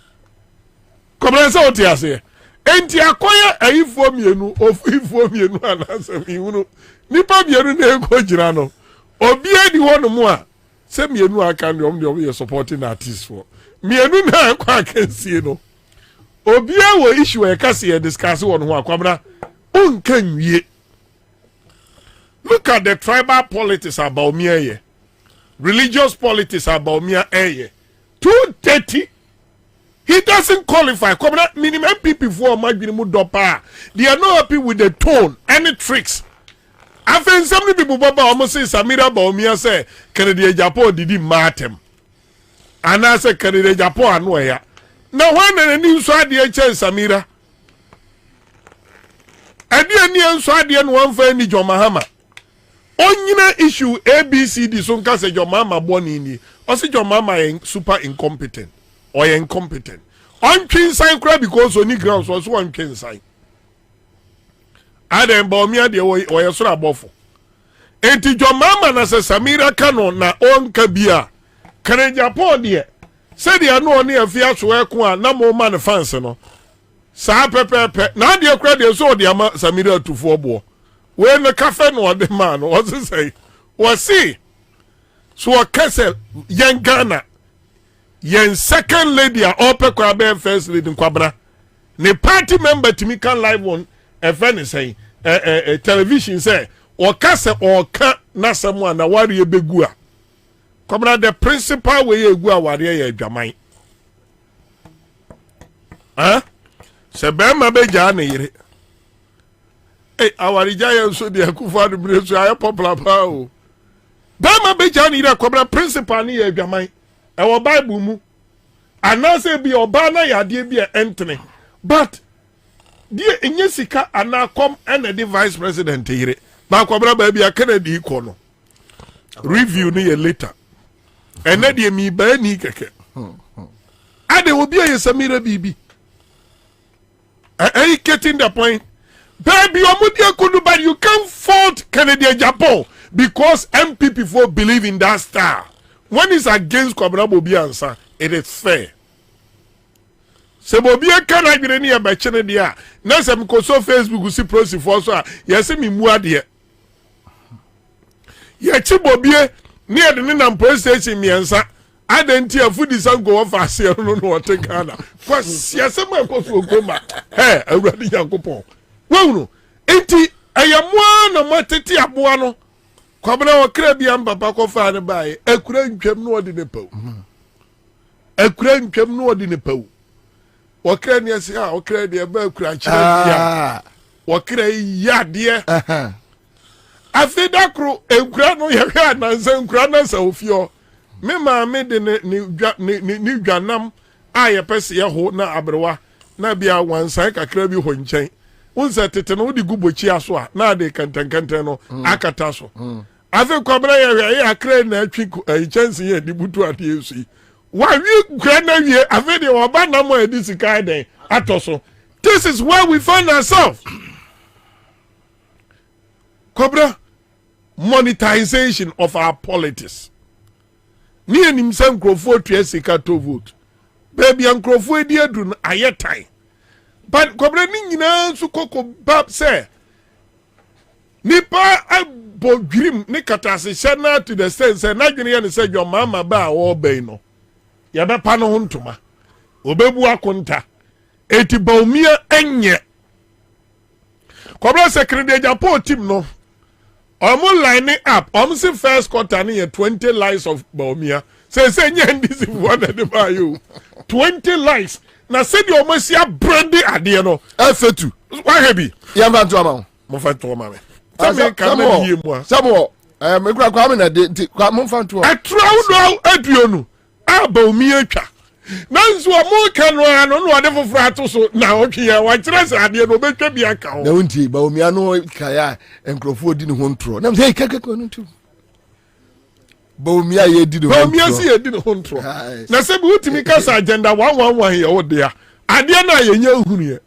komrense oti ase enti akoye ayifo mienu ofifo mienu anase miunu nipa mienu na eko gira no obi edi hono mu a se mienu aka ndom de supporting artist for mienu na akwa akansie no Obia wo issue e kase e discuss won ho akwabra unkanwie. Look at the tribal politics about me here. Religious politics about me here. 230 he doesn't qualify. Kwabra minimum people for magbimu dopa. They are not happy with the tone any tricks. I think some people baba almost say Samira Bawumia say Canada Japan did matem. And I say Canada Japan anwa na wana ni nso ade eche Samira ade ni nso ade no wonfa ni Jomahama onyina issue ABCD so nka se Jomahama boni ni o se Jomahama super incompetent or incompetent on twin sign cry because oni grounds so on twin sign ade Bawumia de o yeso abofo enti Jomahama na se Samira kano na onka bia kare Japan de said ya no ne afia so ekon a na mo man fans no sa pepepe na de akra de so de ama Samira tufo bo we no cafe no de man o say we see so kase yen Ghana yen second lady a ope kwa be first lady Kwabena ne party member to me can live on a friend say television say o kase o ka na samu na wari ebegu a Kwabena the principal way you go aware ye adwaman se be ma be ja na yire awari ja ye so de akufa do bre so aye popular pa o be ma be ja na yire Kwabena principal ni ye adwaman e wo bible mu anase bi oba na yade bi entene but die enye sika anakom and the vice president yire ba Kwabena ba bi akana di ko no review ni ye later and then mi ba ni keke ade obi aye Samira bibi are you getting the point baby omudia kudu but you can't fault Canada Japan because MPP for believe in that star when it's against Kwabena Bobie Ansah it is fair se Bobie kan agire ni aba chene dia na se mko so Facebook si prosi for so yes mi mu ade ye chi Bobie ni ade ni na police station miensa adenti afudi sango ofa ase no no take Ghana kwa siase ma ko so goma awurade Yankopon wonu enti ayamwa na mateti aboa no Kwabena okra bia mbapa ko fa ne bae akura ntwam no odi ne paw akura ntwam no odi ne paw okra ni ase okra de ba akura kire bia okra yade afidakro enkura no ye hwa na nkura na sa ofio me ma me de ni dwanam a ye pese ye ho na abrewa na bia wansan kakra bi ho nchen unse tete no di gubochi aso a na de kantankanta no akata so afi Kwabena ye akra na atwi chance ye di butu ade esu wa wi kra na wie afi de oba na mo edi sika den atoso. This is where we find ourselves. Kwabena, monetization of our politics. Ni enim se nkrofo tue sika to vote. Baby nkrofo edi edu na ayetan. But Kwabena ni nyina su koko bab say nipa abodrim ni katase shana to the sense na dwene ye ne say your mama ba wo ben no. Ya be pa no hontoma. Obebu akonta. Eti baumia enye. Kwabena secretary Japan team no. Lining up. See first quarter ni 20 lies of baumia. Say this is one of the you. 20 lies. Na say the omosia brandy ade no. F2. Why heavy? Yamba to ama. Mo fa to ama me. Say ka na die mu a. Sabo me kura kwa me na de kwa mo fa to. Atrawo no aduonu. Baumia twa. Nanso mo ka no ano no ade foforo ato so na otwe ya wa kire se ade no betwa bi aka ho. Na wonti baumia no kaya enkrofo di ne ho ntro. Na say kaka no ntu. Baumia ye di ne ho ntro. Baumia si ye di ne ho ntro. Na se bi utimi kasa agenda 111 ye wo de a. Ade na ye nya hunu ye.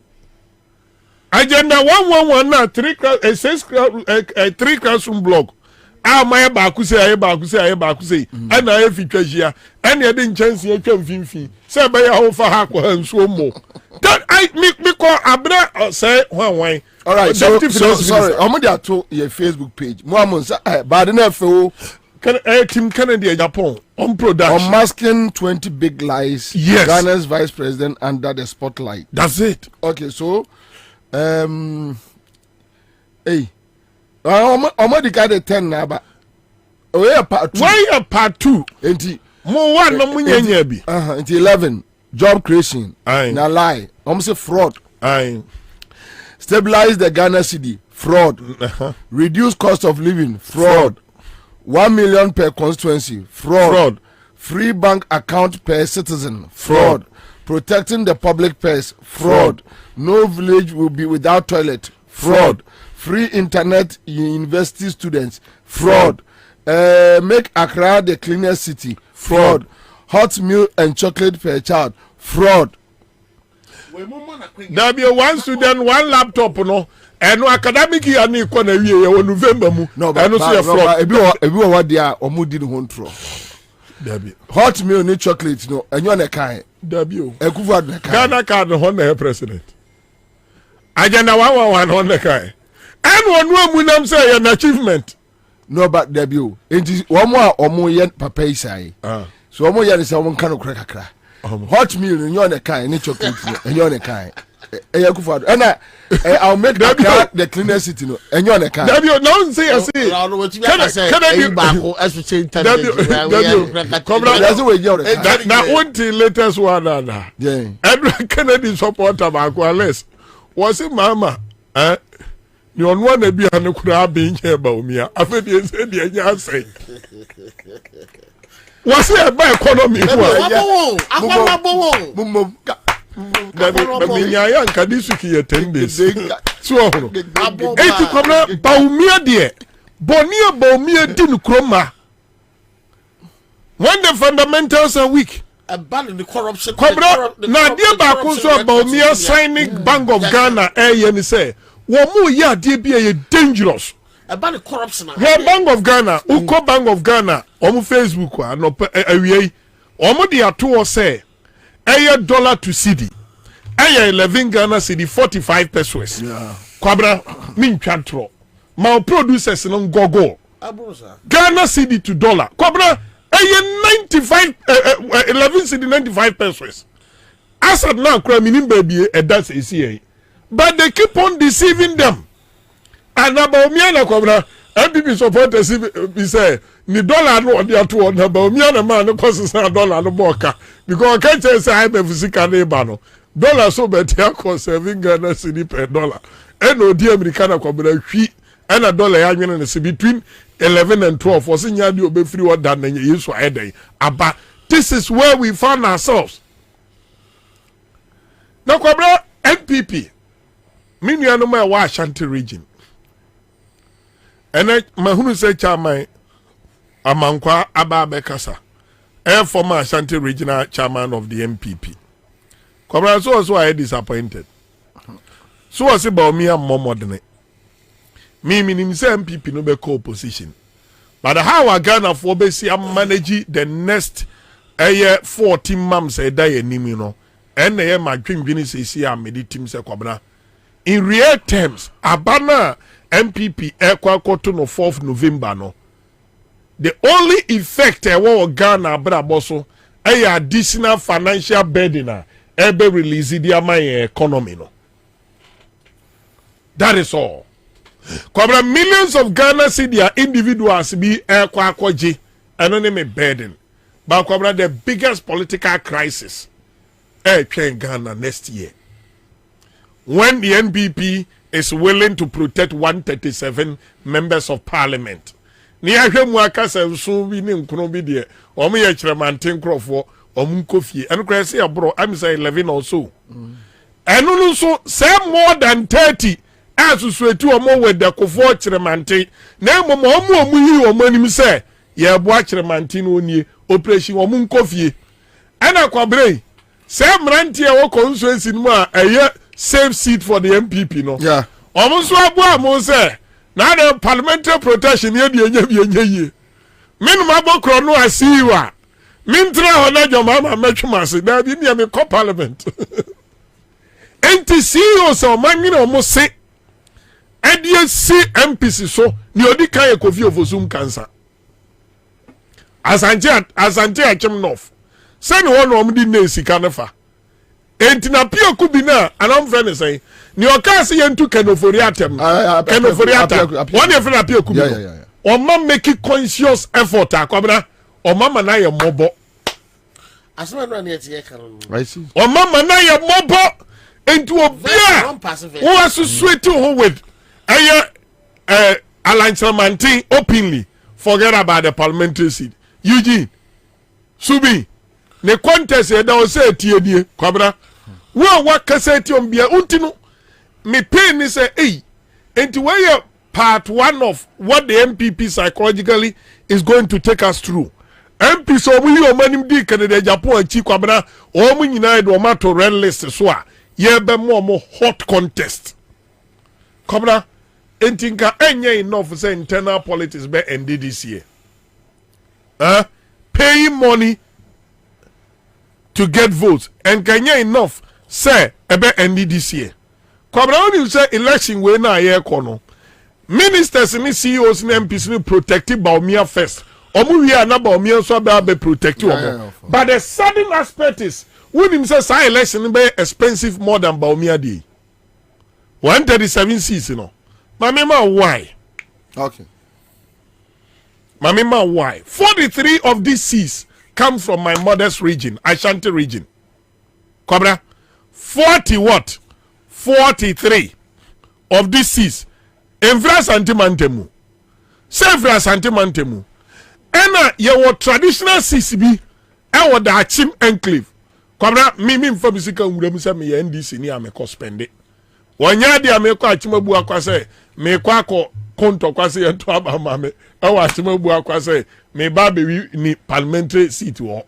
Agenda 111 na 3 classroom block. My baku say and I fitwa hia and ye de chance ye twam finfin say be ya ho fa ha kwa nso mo that I me call abra say wan. All right, so sorry omo dey to your Facebook page mo am say bad na fe o can Team Kennedy Japan on production unmasking 20 big lies. Yes. Ghana's vice president under the spotlight. That's it. Okay, so hey omo di ka de 10 na ba o ye part 2. Why a part 2 enti mo one no munyanya bi enti 11 job creation na lie say fraud stabilize the Ghana cedi fraud reduce cost of living fraud 1 million per constituency fraud free bank account per citizen fraud protecting the public purse fraud no village will be without toilet fraud free internet university students fraud make Accra the cleanest city fraud hot milk and chocolate per child fraud. There be one student, one laptop no and no academic year ni kwa na wie ye November mu and no say fraud ebi wo dia omo di ne ho ntro there be hot milk ni chocolate no enyo na kan there be o ekufu ad na kan Ghana card ho na president agenda 111 ho na kan and one amunam say an achievement no but there be o enti omo ye papa isai so omo ye say omo kan no kra kakra hot milk enyo na kan ni chocolate enyo na kan ekufu ad and I'll make the cleanest city no enyo na kan there be no say I say na until latest one na Edward Kennedy supporter ba ko less was mama ni onwa na bia ne kura be nye ba omia afedi ese de anya sai was e ba economy ko a minya ya nka disuki ye 10 days so hono eti Kwabena ba omia de bonia ba omia di no kroma when the fundamentals are weak ban the corruption na dia ba ko so ba omia signing Bank of Ghana ni say wo mu ya de bia ye dangerous ban the corruption Bank of Ghana uko Bank of Ghana omu Facebook a no awie omu de ato say $1 to cedi 11 Ghana cedi 45 pesos Kwabena min twantro ma producers no gogo Ghana cedi to dollar Kwabena 95 11 cedi 95 pesos asad na kura minim baby that's easy but they keep on deceiving them and about me na Kwabena MPP supporters be say ni dollar no odi ato na ba omi na man no cost $1 no boka because can't say I be physical neighbor no dollar so bet ya cost 7 Ghana cedi per dollar and odi American na Kwabena hwi and a dollar ya nwene ne between 11 and 12 was nya di obe free order na yesu ayedai aba this is where we found ourselves na Kwabena MPP no ma wa Ashanti region. And I mahunu say chairman Amankwa Aba Bekasa. Former Ashanti regional chairman of the MPP. Kwabena so also I disappointed. So was about me and Momodene. Me minim say MPP no be co-opposition. But how I Ghana for besi am manage the next 14 months a day enim you know. And they my dream say see am the team say Kwabena. In real terms, Abana MPP ekwa no 4th November no. The only effect Ghana braboso additional financial burden ebe release the economy no. That is all. Kwabena millions of Ghana see their individuals be kwaji anonymous burden. But Kwabena the biggest political crisis in Ghana next year. When the NPP is willing to protect 137 members of parliament. Ni ahwe mu aka so bi ne nkono bi de o mo ye kiremanten krofo o mu nkofie eno kra se abro am say 11 or so. Eno no so say more than 30 asusuetu o mo with the kofo kiremanten na mo yi o mo anim say ye bo kiremanten onie operation o mu nkofie ana kwabre say mrantie wo constituency mu a eye save seat for the MPP no. Yeah. O so abo am say now the parliamentary protection here the minimum bokro no asiwa mintra hona jomama metwumase da bi ne me call parliament enti CEO so manwina o mo se edie si MPC so ni odi kan e Kofi Ofosum cancer asante achem north sani wono om di na sika nefa enti na pia kubi na anam friend say ni okase yentu kenoforiatem kenoforiatem one e friend pia kubi o ma make conscious effort akwabena o mama na ye mobo asema no na ye kan I see o mama na ye mobo enti obia wo associate who with Alanchamantin openly forget about the parliamentary seat. Eugene Subi ne contest e da o say tie die kwabra wo kasa tie ombia untinu me pain ni say enti we part one of what the MPP psychologically is going to take us through. MP so mu yi o manim di Canada Japan achi kwabra o mu nyina do ma to red list so a ye be mo hot contest kwabra enti nka enye enough say internal politics be ended this year. Paying money to get votes and Kenya enough say ebe ended this year. Kwabra when you say election we na ye kono ministers ni CEOs ni MPs ni protected Baumia first. Omu wi na Baumia so be protect omo. But the sudden aspect is when him say say election be expensive more than Baumia dey. 137 seats you know. Mamima why? Okay. Mamima why? 43 of these seats come from my mother's region, Ashanti region. Kwabra 40 what? 43 of these seats. Enfra Santimantemu. Sevra Santimantemu. Ena ye traditional seats bi e da Achim enclave. Kwabra mimi mfa bisika nwura se me NDC ni ameko spende. Wanya di ameko Achimabu akwa se me kwa ko konto kwa se ento aba mame e wa Achimabu akwa se me ba be ni parliamentary seat wo.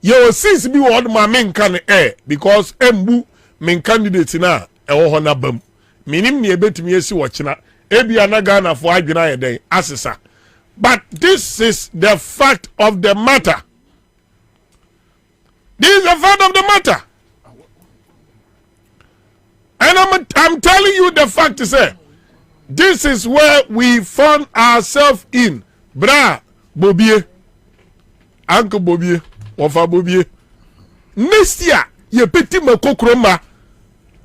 Ye seats bi wo ma me nka ne because embu me candidate na e wo ho na bam. Minim ni ebetumi esi wo kina ebi anaga na fo adwena ye den asesa. But this is the fact of the matter. This is the fact of the matter. And I'm telling you the fact is this is where we found ourselves in. Bra Bobie. Uncle Bobie. Wafa Bobie. Next year, ye peti makokroma.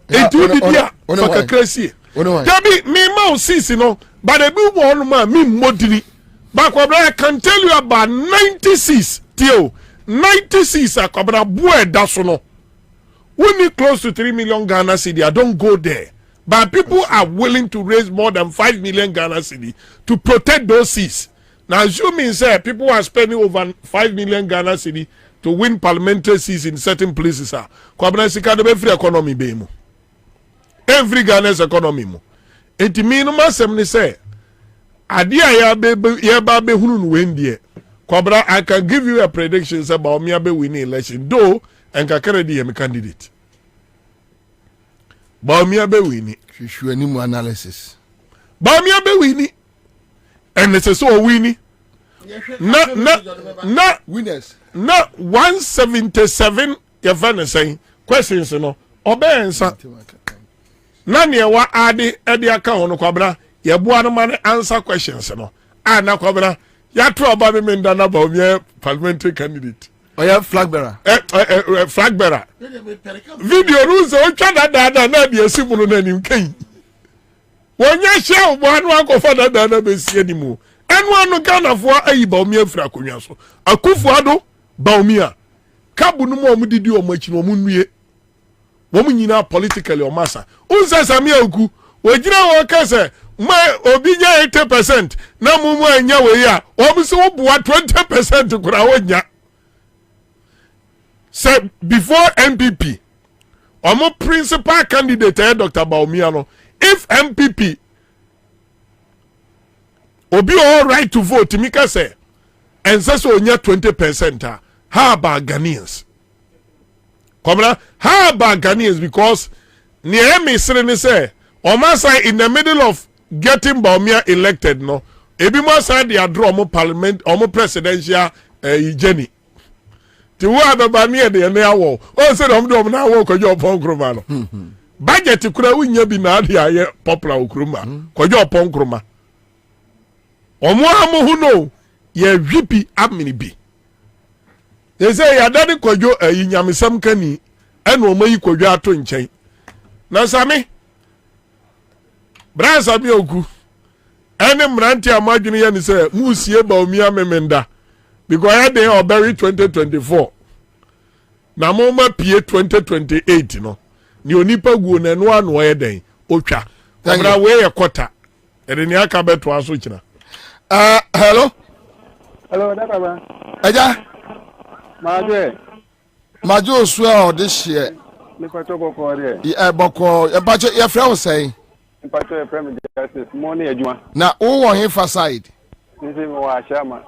Etu di dia fakakresi. Tabi me ma sisi no, but the big one man me modiri. But I can tell you about 96 till 96 akwabra boy dasono. We need close to 3 million Ghana cedi. I don't go there. But people are willing to raise more than 5 million Ghana cedi to protect those seats. Now, assuming say people are spending over 5 million Ghana cedi to win parliamentary seats in certain places, Kwabena sika de be free economy be mu. every Ghana's economy mo enti me no masem ni say ade a ya ba be hunu no wendie Kwabena, I can give you a prediction about me abe winning election though and kakere di am candidate ba me abe winning hwehwe animu analysis ba me abe winning and it's so winning na winners na 177 your fan saying questions no obensa na ne wa ade e aka hono Kwabena ye boa no man answer questions no na Kwabena ya tro ba me nda na ba me parliamentary candidate oya flag bearer flag bearer video rules o twa da na de asimu no nanim kan wonya hye obo anu akofa da na be sie ni mu enu anu Ghana fo ayi ba me afira konwa so akufu ado ba me a kabu no mo didi o machi no mo nue wo mo nyina politically o masa unsa samia oku wojira wo kase ma obi nya 80% na mumu anya we ya o bi so boa 20% kura wonya say before MPP omo principal candidate Dr. Baumia no if MPP obi all right to vote mika say and so onya 20% how about Ghanaians Kwabena how about Ghanaians because near me say Omasa in the middle of getting Baumia elected no ebi mo say they draw mo parliament or mo presidential journey ti wo ababa ne de na awo o say dom na awo ko jo pon kroma no budget kura wunya bi na ade aye popular okroma ko jo pon kroma omo amu hu no ye hwipi amini bi they say ya dade kojo nyamesam kani ena omo yi kojo ato nchen na sami Brasa mi oku ene mranti amadwene ye ni say musie Baumia memenda because I dey Oberi 2024 na mo ma pie 2028 no ni onipa guo na no ano ye den otwa Kwabena we ye kota ede ni aka beto aso kina hello Dr. Ba eja majo so a ode hye ni pato boko de boko e bacho ye frɛ wo sɛn pato e frɛ me justice mo ne adwuma na wo wɔ he fa side nse me wa shama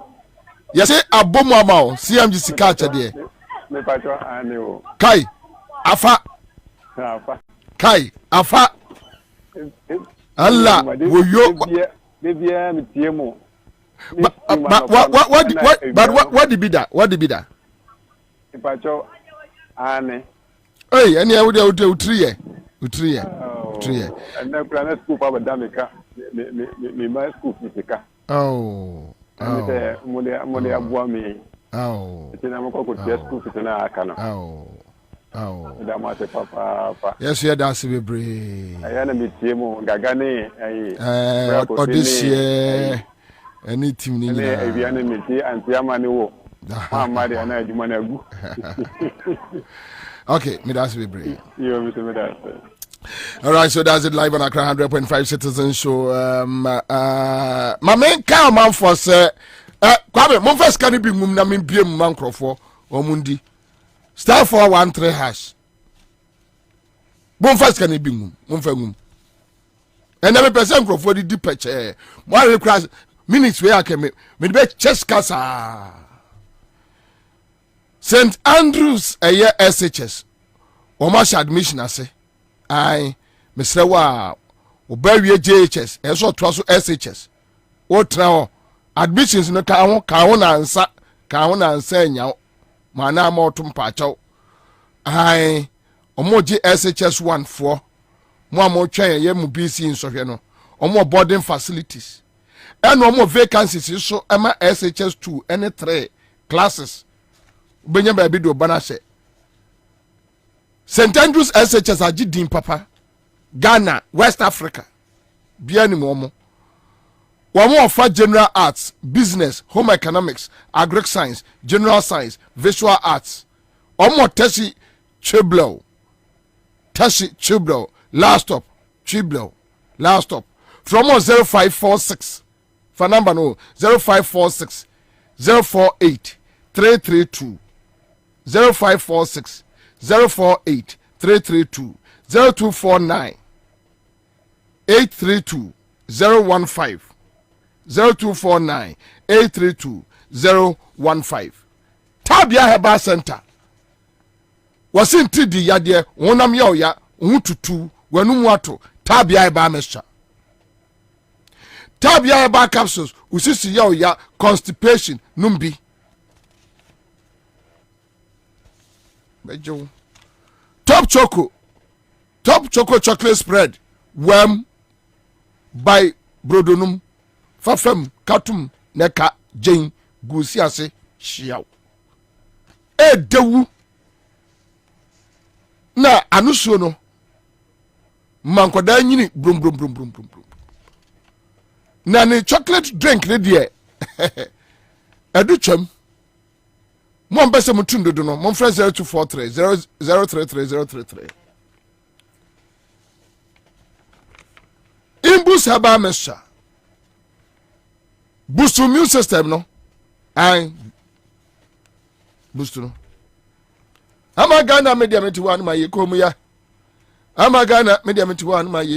yɛsɛ abomu ama o CMG sika akyɛdeɛ me pato ane o kai afa afa Allah woyo bebia me tie mo what the bidda me pato ane hey any wo de utriye and na plan school pa badamika me my school fisika oh mo le abua me tina mo ko tie school fitina aka no da ma te papa yes you da se bebre aya na me tie mo gaga ne odisia any team ni na ebia na me tie antiama ne wo ma de na adwuma na agu okay me da se bebre yo me da. All right, so that's it live on Accra 100.5 Citizen Show. My main car man for say, Kwabena, mon first can be mum na min bie man crofo or mundi. Star 413 hash. Mon first can be mum, mon fa mum. And every person crofo di deep peche. One requires minutes where I can me be chest kasa. St. Andrews a year SHS. Omash admission I say. I Mr. Wa Obawie JHS eso to so SHS o tra admissions no ka ho na ansa nya mana ma otum pa chaw ai omo G SHS 1 4 mo amo twen ye mu BC nsohwe no omo boarding facilities and omo vacancies so ema SHS 2 and 3 classes benya ba bi do bana she St. Andrews SHS agidin papa Ghana West Africa biani mo offer general arts business home economics agric science general science visual arts omo tesi chiblo last stop from 0546 for number no 0546 048 332 0546 048 332 0249 832 015 0249 832 015. Tabia Herbal Center. Wasinti di yade wonam ya oya hututu wanum wato Tabia Herbal Mixture. Tabia Herbal Capsules usisi ya oya constipation numbi. Bejo. Top Choco chocolate spread by Brodonum Fafem Katum Neka Jane Gusiase Shiao Dewu na anusuo no mankwada nyini brum brum brum brum brum na ne chocolate drink ne de edu twam mo ambese mutun dodo no mo mfra 0243 0033033 Imbus Herbal Mixture boost immune system no ai boost no ama Ghana media meti wan ma ye komu ya ama Ghana media meti wan ma ye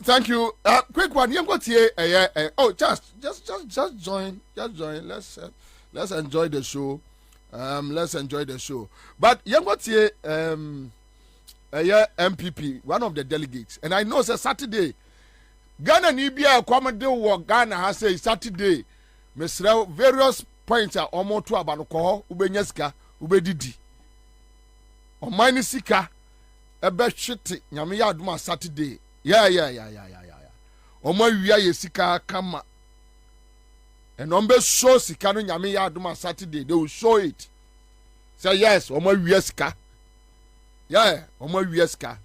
Thank you. Quick one. You got here. Oh, just join. Just join. Let's enjoy the show. Let's enjoy the show. But you got here. MPP, one of the delegates, and I know it's a Saturday. Ghana Nibia Kwamade work Ghana has say Saturday. Mr. Various points are almost to Abanoko, Ubenyeska, Ubedidi. On mine sika, a best shit, Yamia Duma Saturday. Yeah. Omo Uya Yesika Kama. And Ombe show Sikano Yamia Duma Saturday, they will show it. Say yes, Omo Uyeska. Yeah, Omo Uyeska.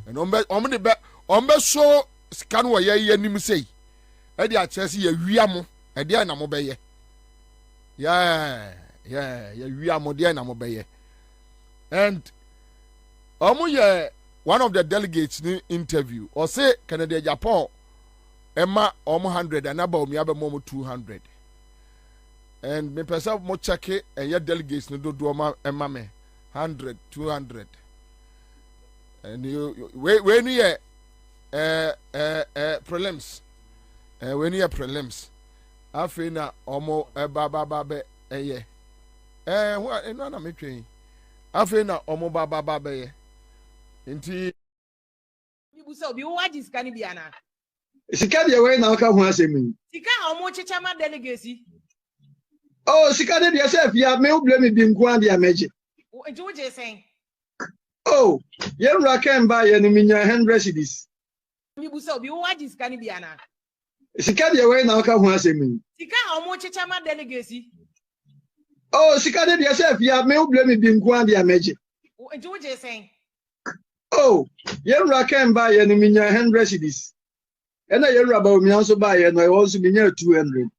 And Ombe show Sikano Ye Nim say. Eddie at Chelsea, a Wiamo, a dear Namobeye. Yeah, Wiamo, dear Namobeye. And Omo one of the delegates in interview or say Canada Japan Emma Omo 100 and about me Momo 200. And me person mo check it and your delegates no do Emma me 100 200. And you when you prelims when you prelims afina Omo baba eye what no na me twen afina Omo baba ye nti you so bi what is can be ana sika de we na ka ho asemi sika omo chicha ma delegacy oh sika de self ya me u blame bi nko an dia meje nti wo je sen oh ye nra kan ba ye ni minya 100 cedis mi bu so bi what is can be ana sika de we na ka ho asemi sika omo chicha ma delegacy oh sika de self ya me u blame bi nko an dia meje nti wo je sen oh ye nra kan ba ye ni minya 100 cedis ena ye nra ba mi anso ba ye no e also minya 200.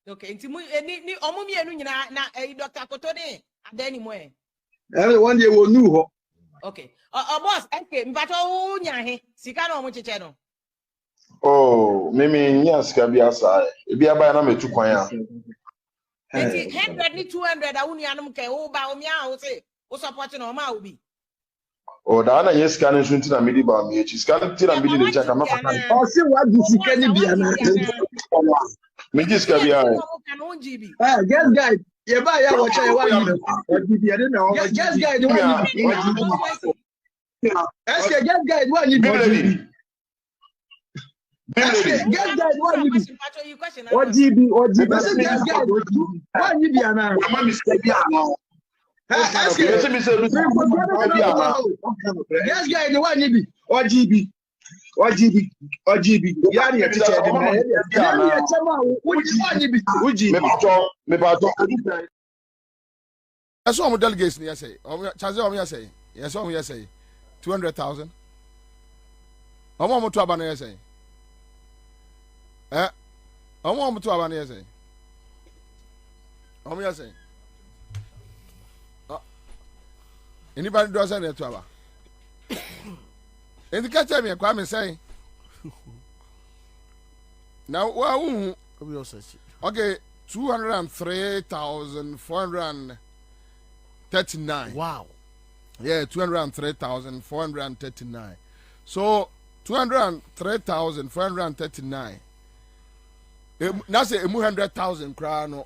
Okay, nti mu ni omo mienu nyina na Dr. Kotode adani mo one day we knew ho. Okay. Boss, okay, mpato nya he sika na omo cheche no. Oh, mimi nya sika bi asa. Ebi aba na metu kwan a. Nti 100 ni 200 a wunu anum ke wo ba omi a wo se wo support na omo a obi. Oh, da na yes sika nso nti na medi ba mi echi. Sika nti na medi de check amaka. O se wa di sika ni bia na. Me ji sika bia. Guest guide. Ye ba ya watch ya wa ni bia de na. Guest guide wa ni. Est-ce guest guide wa ni bia. Guest guide wa ni bia. OGB. Guest guide wa ni bia na. Mama mi sika bia na. Guest guide wa ni bi. OGB. Ya ni teacher de na. Ya chama uji. Me bato. That's what delegates ni say. Chaze o me say. Yes o me say. 200,000. Omo mo to aba na say. Omo mo to aba na say. Omo say. Anybody does any to aba? And the catcher me Kwame say. Now okay, 203,439. Wow. Yeah, 203,439. So 203,439. That's a 100,000 crown.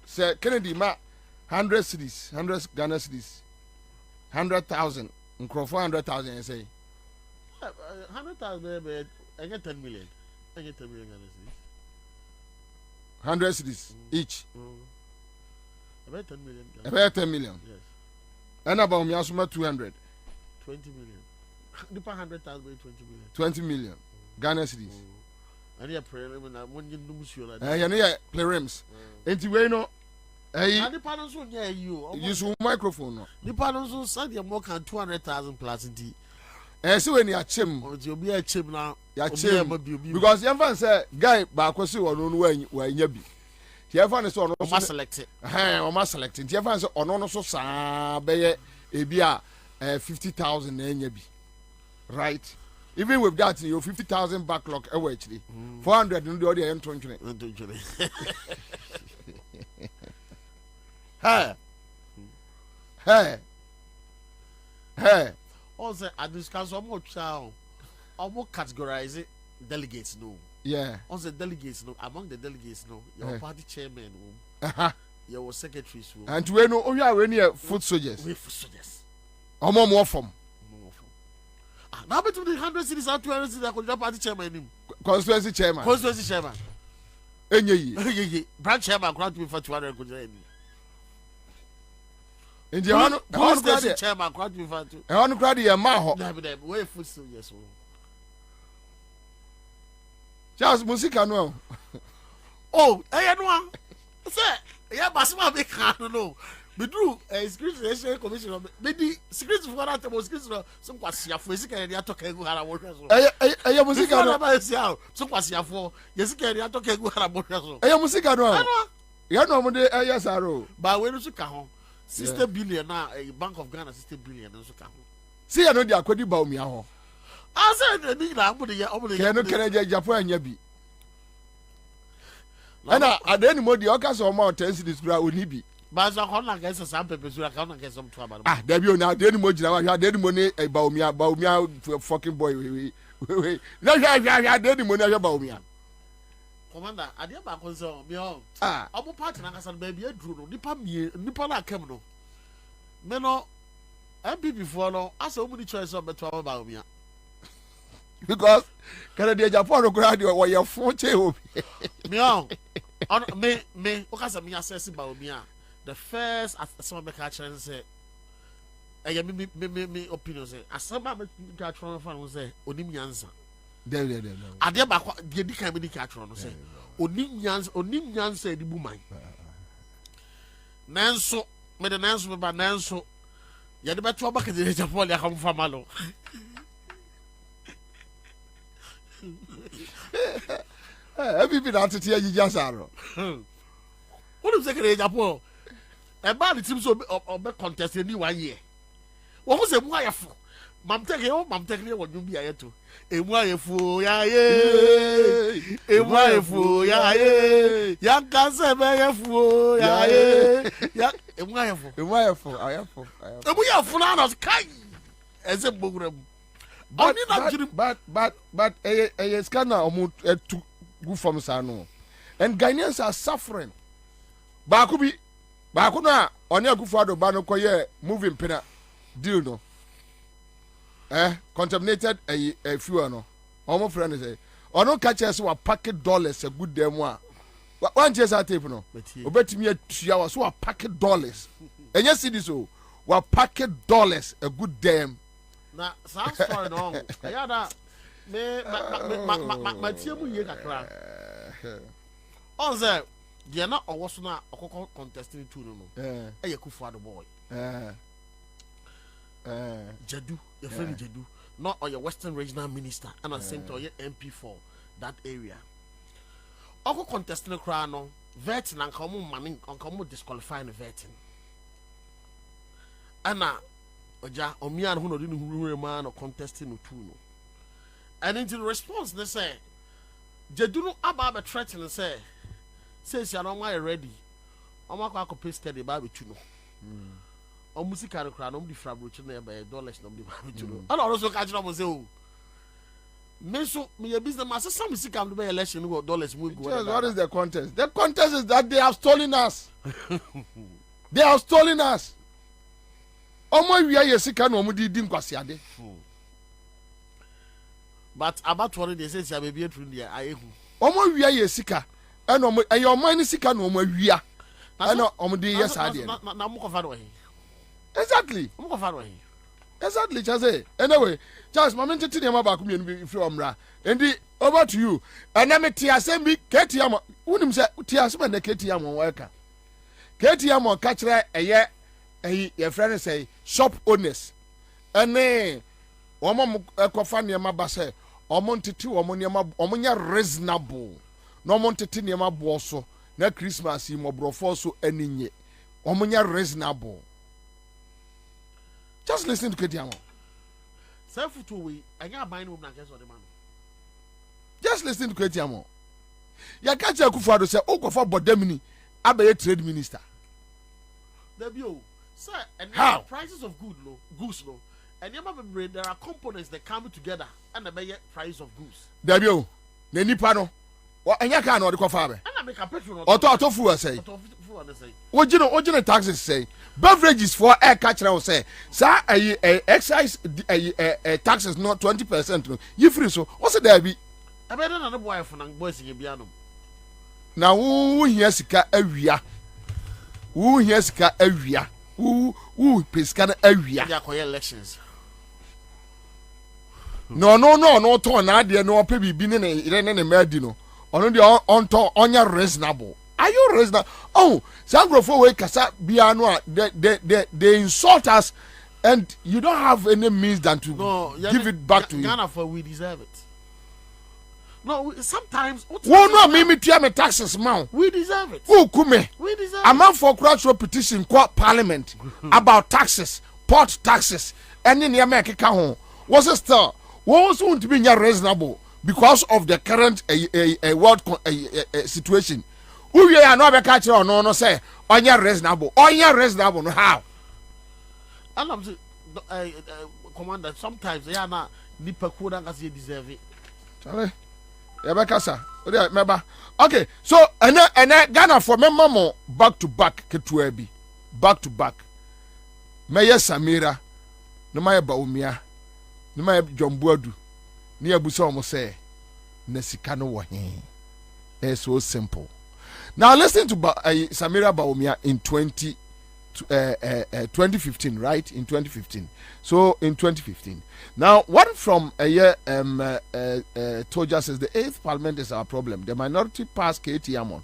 Say Kennedy ma 100 cities, 100 Ghana cities, 100,000. Nkro 400,000 say. 100,000 I get 10 million. I get 10 million Ghana cities. 100 cities each. About 10 million. About 10 million. Yes. And about me also 200. 20 million. The 100,000 20 million. 20 million Ghana cities. And you preliminary when you do like that. You know play rims. And we know. And the panels will get you. Use microphone. The panels will send you more than 200,000 plus in D. And so when you are chim, you'll be a chim now. Because your fan say guy back was you on where you be. Your fan is on selected. On my selected. Your fan is on so sa be a beer 50,000 NYB. Right? Even with that, you 50,000 backlog actually. 400 in the other end 20. Hey. Also, I discuss some more child. almost categorize delegates no. Yeah. On the delegates no, among the delegates no, your party chairman your secretaries and we know we are any foot soldiers. We foot soldiers. More from. Now between the 100 cities and 200 cities, I could drop party chairman. Constituency chairman. Constituency chairman. Branch chairman grant me for 200 good. In the constituency chairman grant me for 2. I want to cry the amount. Where foot soldiers. Just music no. Oh, hey, no. Say, yeah, Basima be can no. Me do security commission. Me di security for that was security. Some kwasia for security dey talk egu hara wo so. Eh music no. Ba esi a some kwasia for yes security dey talk egu hara wo so. Eh music no. Ya no mo de yes aro. Ba we no so ka ho. 60 billion na Bank of Ghana 60 billion no so ka ho. See ya no dey akwadi ba omi ho. I said the na amu de ya omu de. Ke no kere je Japan anya bi. Ana adeni modi o ka so ma 10 cities kura oni bi. Baza kona kesa some people so ka na kesa mtu aba. Ah, there be on adeni mo jina wa adeni mo ne ba omia fucking boy we. Na hwa adeni mo ne hwa ba omia. Commander, ade ba ko so me o. Ah, obo party na kasa ba bi aduru no nipa na kam no. Me no MPP for no asa omu ni choice of beto ba omia. Because Canada Japan no kura de wo ye fun che obi. Me o. Me o kasa me assess ba omia. The first some make a chance say me opinion say asaba me ka tron fan say onim nyansa there ade ba de di kan me di ka tron say onim nyansa edi bu man nanso me de nanso me ba nanso ye de beto ba ka de Japan ya kam famalo every bit at tie jijasaro what do you say ka Japan about the team so be contest ni 1 year. Wo say mu ayefo. Mam take wo dum bi ayeto. Emu ayefo ya ye. Emu ayefo ya ye. Ya kanse be ayefo ya ye. Ya emu ayefo. Ayefo. Emu ayefo na no kai. Eze boguram. But a scanner omu to go from Sano. And Ghanaians are suffering. Bakubi Baako na oni Akufo-Addo ba no koye moving pena deal no. Contaminated a fuel no. Omo friend say ono catch us wa pack dollars a good dem a. One chase tape no. Obetimi atua wa so wa pack dollars. Enye cedi so wa pack dollars a good dem. Na sounds far no. Ya da me ma tie mu ye kakra. On say they are not also na okoko contesting two no. Eh Akufo-Addo boy. Jadu, your friend Jadu, not or your Western Regional Minister and at the same time your MP for that area. Oko contesting the crowd no, vetting and come disqualifying the vetting. Anna oja omian who no didn't who man or contesting no two no. And into the response they say Jadu no about threatening say says you are not ready. I'm not going to pay steady baby to know. O music can cry no be frabroach na by dollars no be baby to know. And also catch up say oh. Me so me business man say some music can do by election go dollars we go. What is the contest? The contest is that they have stolen us. They have stolen us. Omo wia yesika no omo di nkwasiade. But about what they say say baby through there ayehu. Omo wia yesika and your money sika no mo awia and om dey yes ade na mo kofa do he exactly mo kofa do he exactly just anyway Charles mama tete ne ma ba ko mienu bi fi omra endi over to you and na me ti asem bi ketia mo unim se ti asem na ketia mo weka ketia mo ka kire eye your friend say shop owners ene omo ekofa ne ma ba se omo ntete omo ne ma omo nya reasonable no mo ntete ne ma bo so na Christmas yi mo brofo so aninye omo nya reasonable. Just listen to Ketiamo. Self to we anya ban no na keso de man. Just listen to Ketiamo. Ya ka che Akufo-Addo say okofa bodamini abaye trade minister. Debio sir and how prices of goods no And there are components that come together and the price of goods. There you the Nipano. Or any kind of the farmer. And I make a petrol Auto food say. What you know taxes say? Beverages for air catcher will say, sir, a excise taxes not 20%. You free so what's it there be? I better not boy for boys in Biano. Now who hears a area? Who hears a area? Who pescan area? Elections. No, turn out there, no, baby, been in a medino. Only on your reasonable. Are you reasonable? Oh, Sangro way Casa Biano, they insult us, and you don't have any means than to give it back to you. Ghana for we deserve it. No, sometimes. Who no me taxes, man? We deserve it. Who kume? We deserve it. A man for crouch petition court parliament about taxes, port taxes, and in the America home. Was it still? What was to be reasonable because of the current world situation? Who you are not catcher or no say on your reasonable no how? And I'm saying, Commander, sometimes they are not deeper code as you deserve it. Charlie, okay, so and then Ghana for me mama back to back Ketuebi, back to back. Mayor Samira, no my Baumia. No my John Boadu, near Busomo say, Nesikano Wahin. It's so simple. Now listen to Samira Baumia in 2015, right? In 2015. So in 2015. Now, one from a year Toja says the 8th Parliament is our problem. The minority passed Katie Amon.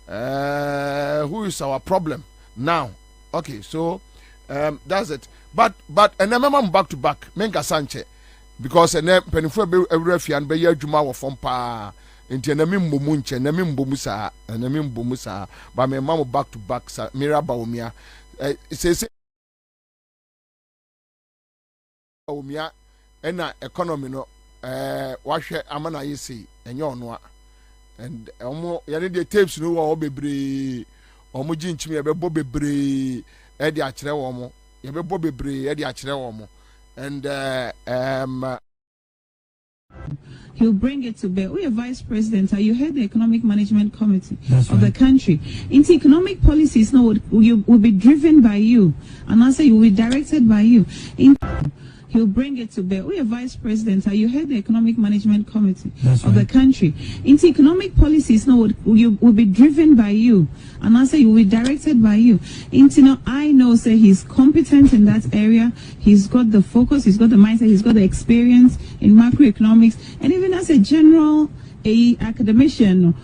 Who is our problem now? Okay, so that's it. But and remember back to back Menga Sanchez because and then penifo be every and be adwuma wo fom pa enti na mimbomu nche na mimbomu saa but me mama back to back Mira Baumia say Baumia na economy no wahwe amana yesi enye ono and omo yare the tapes no wo bebre omo ginchim ye be bo bebre e de akere wo mo ye be bo bebre e de akere wo mo and he'll bring it to bear. We are vice president. You head the economic management committee of the country. Into economic policies now will be driven by you, and also you will be directed by you. He'll bring it to bear. We are vice president. You head the economic management committee of the country. Into economic policies now will be driven by you, and also you will be directed by you. I know say he's competent in that area. He's got the focus. He's got the mindset. He's got the experience in macroeconomics, and even as a general academician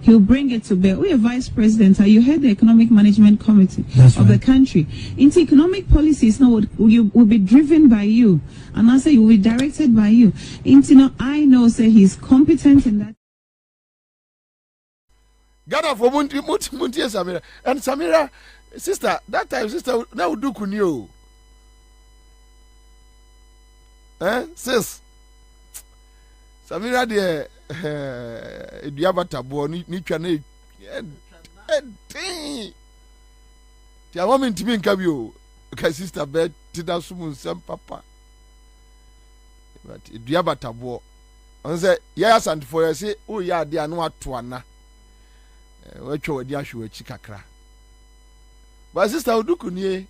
he'll bring it to bear. We are vice president. You head the economic management committee of the country. Into economic policies now will be driven by you, and also you will be directed by you. I know say he's competent in that. Ghana for Munti Samira. And Samira, sister, that time, sister, that would do kunyo. Sis. Samira, dear, Diabata, ni chane. Tia woman to me in Cabio. Okay, sister, bed, Tida Sumun, some papa. But Diabata, bo. On say, yes, and for you say, oh, yeah, they are not tuana. Which would Yashu a chikakra. But sister Udukuni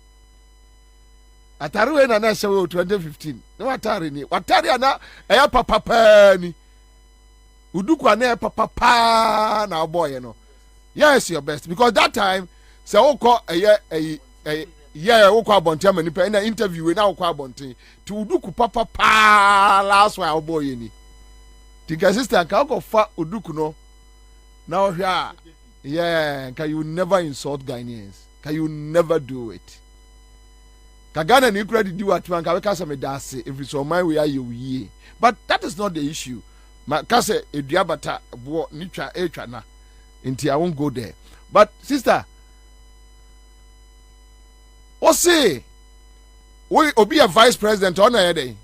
Ataru and Anasha 2015. No Atari, Watariana, a papa penny. Udukwane papa now boy, you know. Yes, your best because that time, so call a year, Okwa Bonte, and an interview with Okwa Bonte to Uduku papa last while boy any. Tika sister, Kako fa Udukuno. Now here. Yeah, can you never insult Ghanaians? Can you never do it? Kagana ni credit do at one kaweka me dase if so my way you ye. But that is not the issue. Ma kase eduabata bo nitwa etwa na. Nti I won't go there. But sister, what say? We obi a vice president on a day.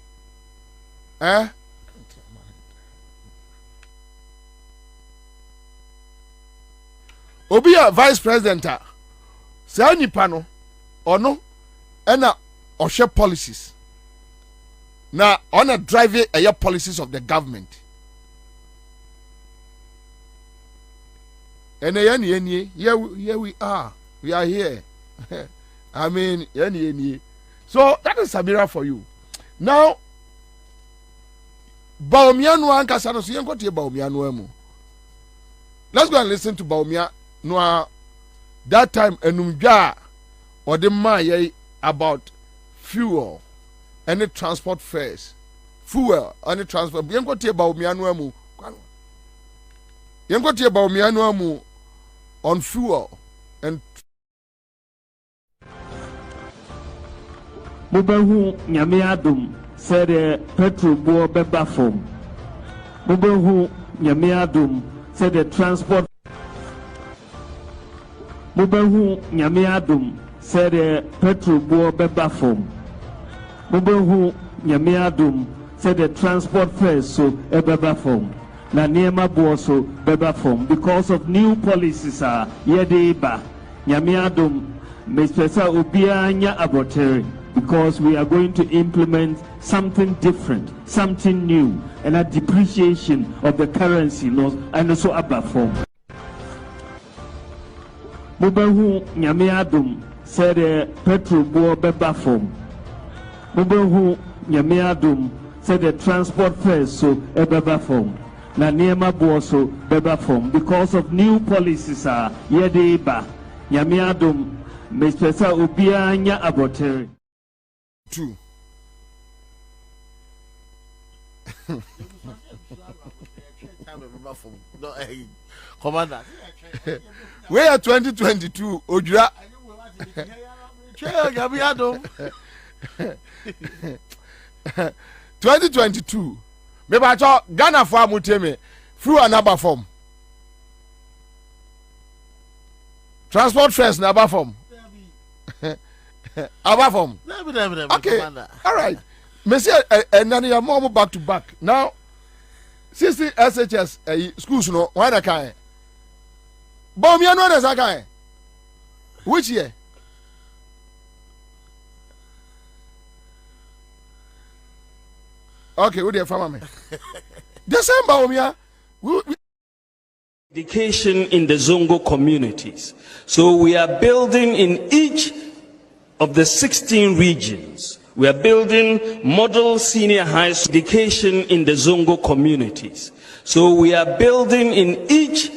Obi a vice president Say nipa no ono ena ohwe policies. Now on a driving policies of the government. And here we are. We are here. I mean, so that is Samira for you. Now, Baomianu Ankasano, so you go to Baomianu. Let's go and listen to Baomia Noa. That time, Enumja or the Maya about fuel, any transport fares, fuel, any transport. You go to Baomianu. You go to Baomianu on fuel and. Mubahu nyame adom sɛ petrol boɔ bɛba fam. Mubahu nyame adom sɛ transport. Mubahu nyame adom sɛ petrol boɔ bɛba fam. Mubahu nyame adom sɛ transport fares so ɛbɛba fam. Na nneɛma boɔ so bɛba fam because of new policies a yɛde ba. Nyame adom mespɛ sɛ obiara nya abɔtere. Because we are going to implement something different, something new, and a depreciation of the currency laws and also a form. Mubahu nyame adom said petrol boɔ bɛba fam. Mubahu nyame adom said transport fares so ɛbɛba fam. Na nneɛma boɔ so bɛba fam because of new policies a yɛde ba. Nyame adom mespɛ sɛ obiara nya abɔtere. 2. Commander. We are 2022. Ojura. 2022. Maybe I thought Ghana for Muteme through another form. Transport fares number form. Above okay, all right. Monsieur, and then you're more back to back. Now, 60 SHS schools, no, why the kind? Bomia no as a guy. Which year? Okay, what do you family? The same Bomia. Education in the Zongo communities. So we are building in each of the 16 regions. We are building model senior high school education in the Zongo communities. So we are building in each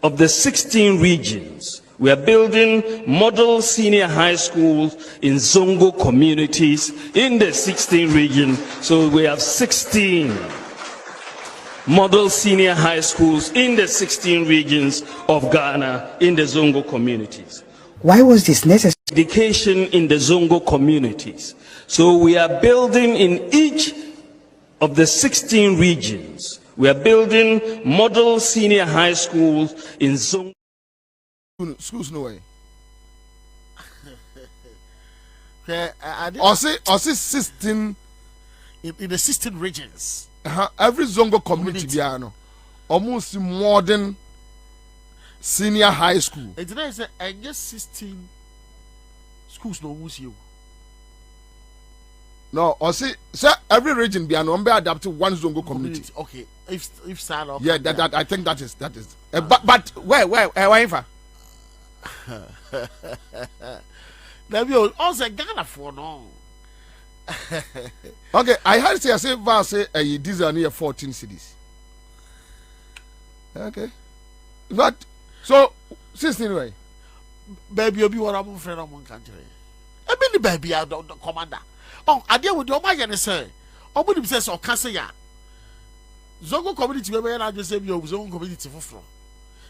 of the 16 regions. We are building model senior high schools in Zongo communities in the 16 regions. So we have 16 model senior high schools in the 16 regions of Ghana in the Zongo communities. Why was this necessary? Education in the Zongo communities. So we are building in each of the 16 regions. We are building model senior high schools in Zongo. Schools no way. Or say 16 in the 16 regions. Every Zongo community biano almost modern senior high school. It's nice. I guess 16 schools no use you. No, or say every region be adapted one Zongo community. Okay, if start off. Yeah, that I think that is. But where for? There be also Ghana for no. Okay, I heard say diesel near 14 cities. Okay, but so 16 way. Baby, you be what I'm afraid of one country. I mean the baby, I don't commander. Oh, I deal with your man, say. Oh, but him says, or cancer ya. Zongo community, where I just say your Zongo community for.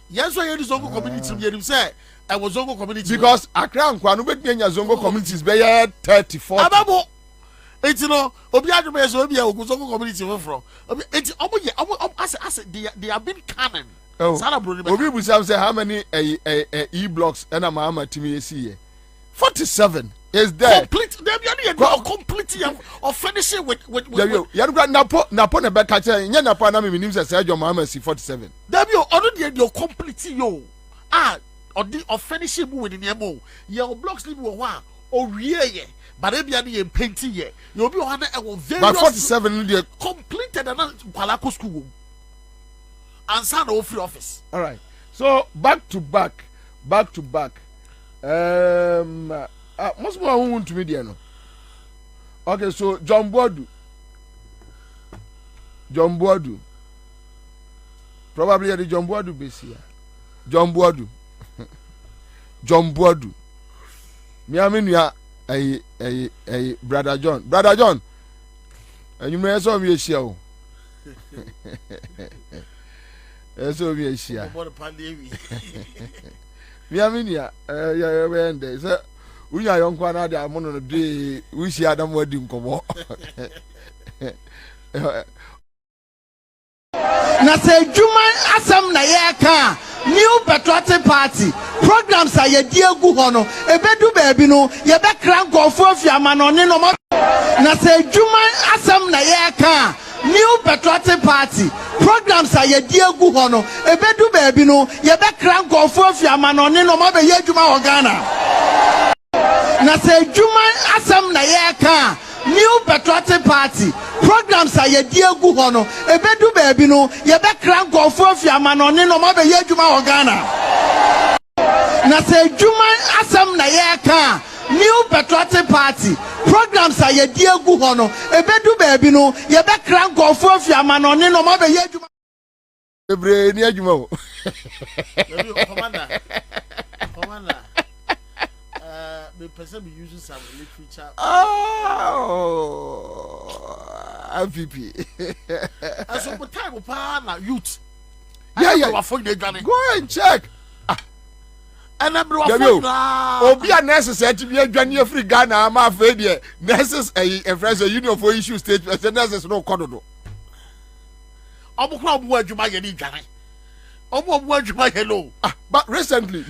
Yes, why you Zongo community, you say, I was Zongo community. Because Accra and Kwanu make me Zongo communities be 30, 40. Ababo. It's no, Obiado Bears will be a Zongo community from. It's almost they have been canon. Oh, Obi Busam say how many E blocks and a mama to me see 47 is there. Complete. They are complete of finishing with. You got Napo na back catcher. You Napo na me means say your mama see 47. They are already complete yo. or finishing with the name. Your blocks live one or ye, but every year painting ye. You'll be on a very by 47 completed another Palako school and son of free office. All right. So back to back. Most more want to media no. Okay, so John Boadu. Probably the John Boadu base here. John Boadu. Me aminia brother John. And you may saw me a show. So me a share. Me aminia wende say we are young kwana dey amon no dey we see Adam wedding komo. Na say Juma asem na ye ka new patriotic party programs are ye diegu ho no ebedu baabi no ye be kran gofo afiama no ne no na say Juma asem na ye ka new patriotic party programs are ye diegu ho no ebedu baabi no ye be kran gofo afiama no ne no be ye Juma ho Ghana na say Juma asem na ye ka new patriotic party programs are ye diegu ho no ebedu baabi no ye be kran gofo afiama no ne no be ye Juma ho Ghana na say Juma asem na ye ka new patriotic party programs are ye diegu ho no ebedu baabi no ye be kran gofo afiama no ne no be ye Juma ebre ni adwuma Commander the person be using some literature. MPP. And so for time of youth. Yeah. Go and check. And I'm Obi a necessary to be a Ghana free Ghana. I'm afraid the nurses a friends a union for issue state. The nurses no kododo. I'm crowd word you might get in Ghana. But recently,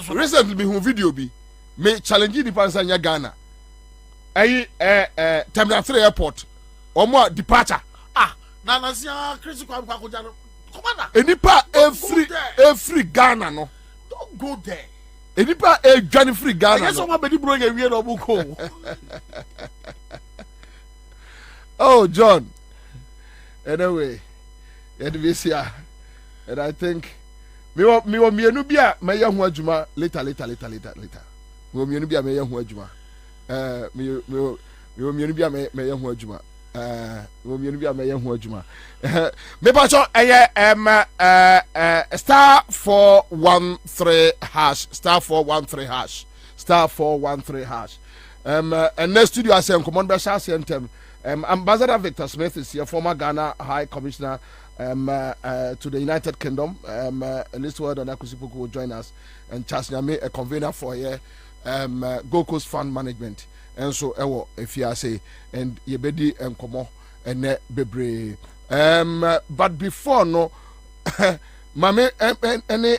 recently, me who video be me challenge the person in Ghana. Terminal 3 airport. Or more departure. Nanasia critical Commander. Enipa every Ghana no. Don't go there. Enipa a Johnny free Ghana. I guess somebody bring a weird obuko. Oh, John. Anyway. And I think me mienu bia me ye ho adwuma later. Me mienu bia me ye ho adwuma. Me mienu bia me ye ho adwuma. Me mienu bia me ye ho adwuma. Me ba so star 413 hash star 413 hash. And next studio I say command be sha sentem. Ambassador Victor Smith is here, former Ghana High Commissioner to the United Kingdom. This word on Akusipuku will join us, and Charles Nyame, a convener for here, Gold Coast Fund Management. And so, if you say, and Yebedi and Komo and Bebre. But before no, Mame, any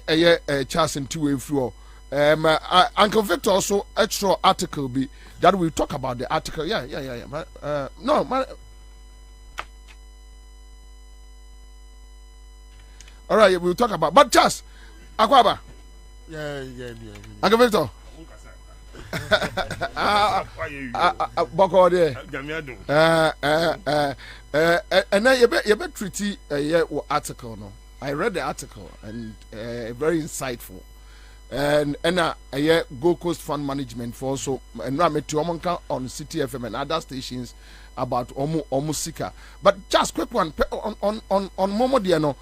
Charles in 2 way through. Uncle Victor also extra article be that we talk about the article. Yeah. No, man. All right, we'll talk about. But just Akwaba. Yeah. Uncle Victor. Boko there. And then you bet treaty article. No, I read the article and very insightful. And Gold Coast Fund Management for also and on City FM and other stations about Omusika. But just quick one on Momo Diano,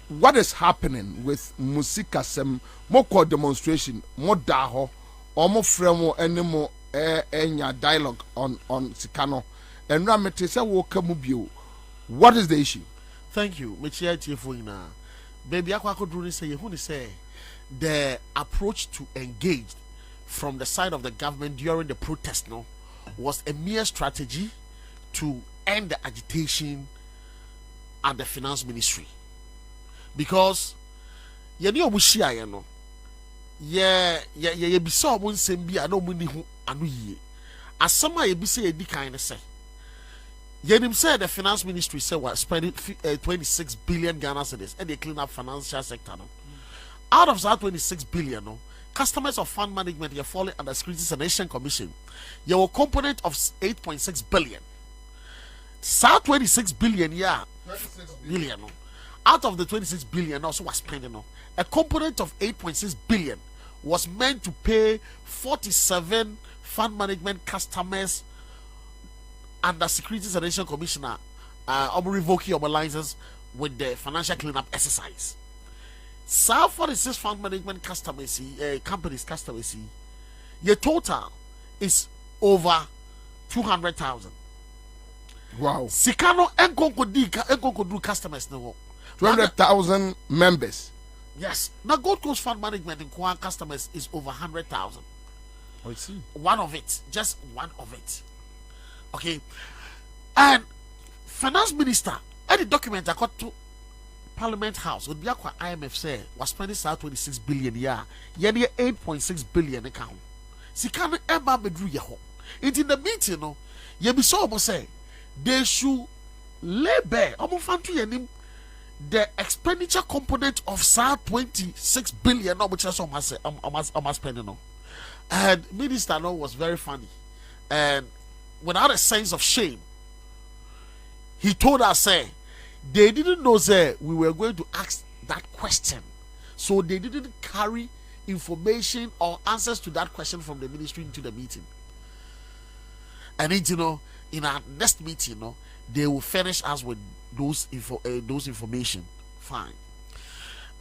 what is happening with Musika Sem more demonstration, more daho, more fremo and more enya dialogue on Sikano and Rametesa Wokamubio. What is the issue? Thank you. Baby Aqua could say you say the approach to engage from the side of the government during the protest was a mere strategy to end the agitation at the finance ministry. Because you know we share you be so one same be I know money who anu ye as some I be say kind say Yenim said the finance ministry said what spending 26 billion Ghana cedis and they clean up financial sector out of that 26 billion, no, customers of fund management are falling under Securities and Exchange Commission. You have a component of 8.6 billion. So 26 billion, yeah, billion. No. Out of the 26 billion, also was spending. No. A component of 8.6 billion was meant to pay 47 fund management customers under Securities and Exchange Commissioner revoking your license with the financial cleanup exercise. So 46 fund management customers, companies customers, your total is over 200,000. Wow. Sikano enkonkodu customers no 200,000 members. Yes. Now Gold Coast Fund Management in Kwan customers is over 100,000. I see. One of it, just one of it. Okay. And Finance Minister, any document I got to Parliament House would be aqua IMF say was spending 26 billion year. Yet 8.6 billion account. Sikano Emma Bedru Yaho. It in the meeting, no, ye be so say they should lay bare the expenditure component of 26 billion, which is almost spending. And Minister no was very funny, and without a sense of shame, he told us say they didn't know say we were going to ask that question, so they didn't carry information or answers to that question from the ministry into the meeting. And it, in our next meeting, they will furnish us with those information. Fine.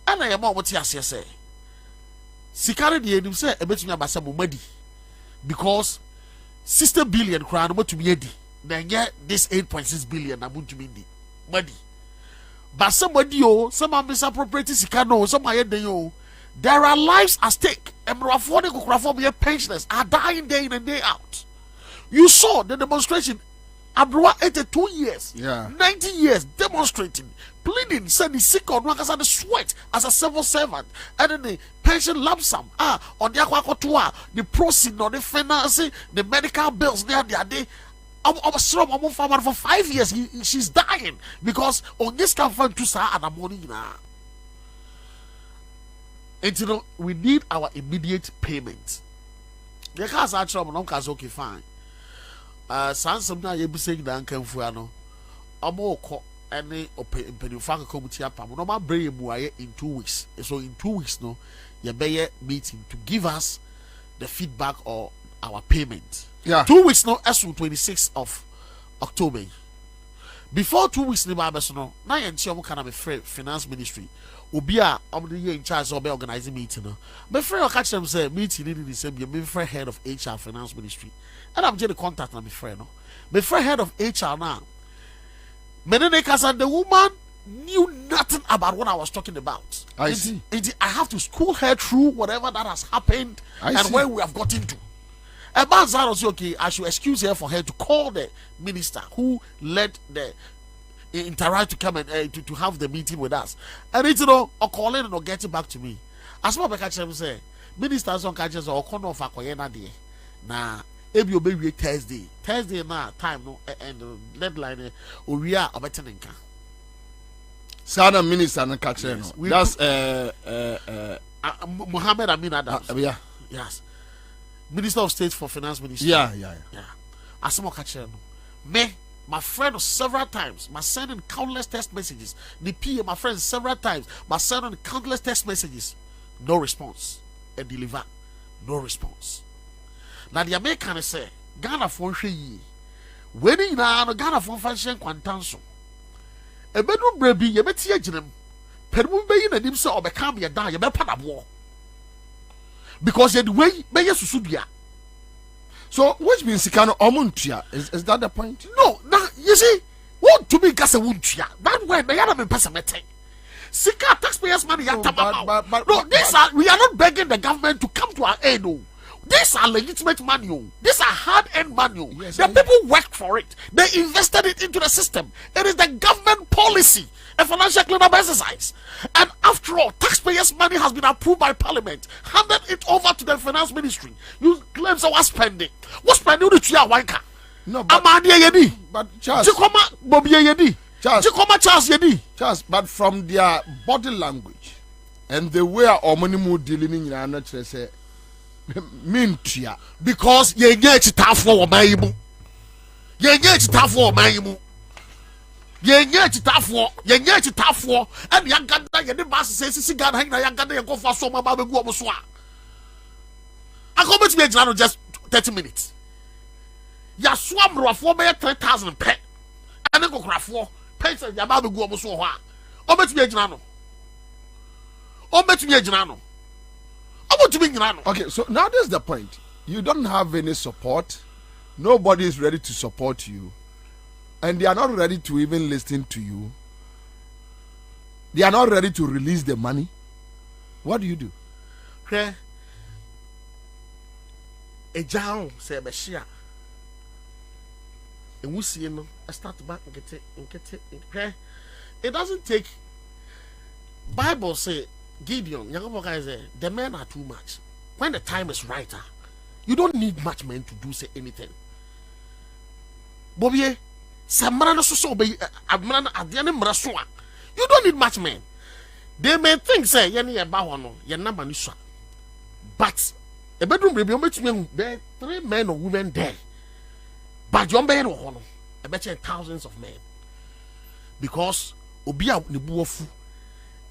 And I am what you say. Sikari the enim say a bit me abasa mumadi because 60 billion crown what to be edi. Then get this 8.6 billion abun to be muddy. But somebody some misappropriate sikano, some there are lives at stake. And pensioners are dying day in and day out. You saw the demonstration. Abroad 82 years, 90 years demonstrating, pleading, saying he's sick on work as a sweat as a civil servant, and then the pension lump sum, on the aquacotua, the proceed, on the financing, the medical bills, near the day. For 5 years, she's dying because on this can find 2 and a morning now. And we need our immediate payment. The cars are trouble, okay, fine. Sansam na ye biseng na nkanfua no amoko ene openifaka committee apam no ma bring mu aye in 2 weeks. So in 2 weeks no ye be meeting to give us the feedback or our payment. 2 weeks no as 26th of October. Before 2 weeks ni ba be so no na ye nti omo kana me finance ministry obi a omo dey in charge of organizing meeting no me free o catch them say meeting ni the same me free head of HR finance ministry. And I'm getting contact with my friend. No? My friend head of HR now. The woman knew nothing about what I was talking about. I see. I have to school her through whatever that has happened and where we have gotten to. And Banzaro said, okay, I should excuse her for her to call the minister who led the interact to come and to have the meeting with us. And it's or calling or getting back to me. As my catch them say, ministers on catches or corner of Akoyena day. Nah. Ebi obe Thursday na time no and deadline we are obeteninka. Sana minister na catch no. That's Mohammed Amin Adams. Yeah. Yes. Minister of State for Finance Ministry. Yeah. Asimo catch no. Me, my friend several times, my sending countless text messages. The PA, my friend several times, my sending countless text messages. No response. And deliver. No response. Now the American say Ghana for ye. When in Ghana for fashion quantanso. A bedroom baby, you bet ye ginem. Peru be in a dim so or become your down, you bet war. Because the way be susubia. So which means Sikano Omuntia? Is that the point? No, you see, what to me gas a wuntia. That way they are me pessimate. Sika taxpayers' money at we are not begging the government to come to our aid. No. These are legitimate money. These are hard-earned money. Yes, the people worked for it. They invested it into the system. It is the government policy, a financial cleanup exercise. And after all, taxpayers' money has been approved by Parliament, handed it over to the finance ministry. You claim so what's spending? What's spending the Chia Wanka? No, but Charles, Bobie Charles, Charles, but from their body language, and the way our money mu dealing in your nature say mintia because ye get it tough for my ibu. Ye get it tough for my ibu. Ye get it tough for, and young Ganda, ye the boss says, Sigan, young Ganda, go for some about the Guamoswa. I come to me just 30 minutes. Ya swam rough for 3,000 pet, and then go craft for pets and Yababu Guamoswa. Oh, bet me a Janano. Okay, so now there's the point. You don't have any support. Nobody is ready to support you. And they are not ready to even listen to you. They are not ready to release the money. What do you do? Okay. A John say Bashia. And we see no, I start back and get it. Okay. It doesn't take. Bible say Gideon, young guys say the men are too much. When the time is right, you don't need much men to do say anything. Bobie, Samara so be Abman at the end of you don't need much men. They may think say Yanni about no, your number is but a bedroom baby, there 3 men or women there. But your man or honor, I bet you thousands of men. Because Obia Nibuofu.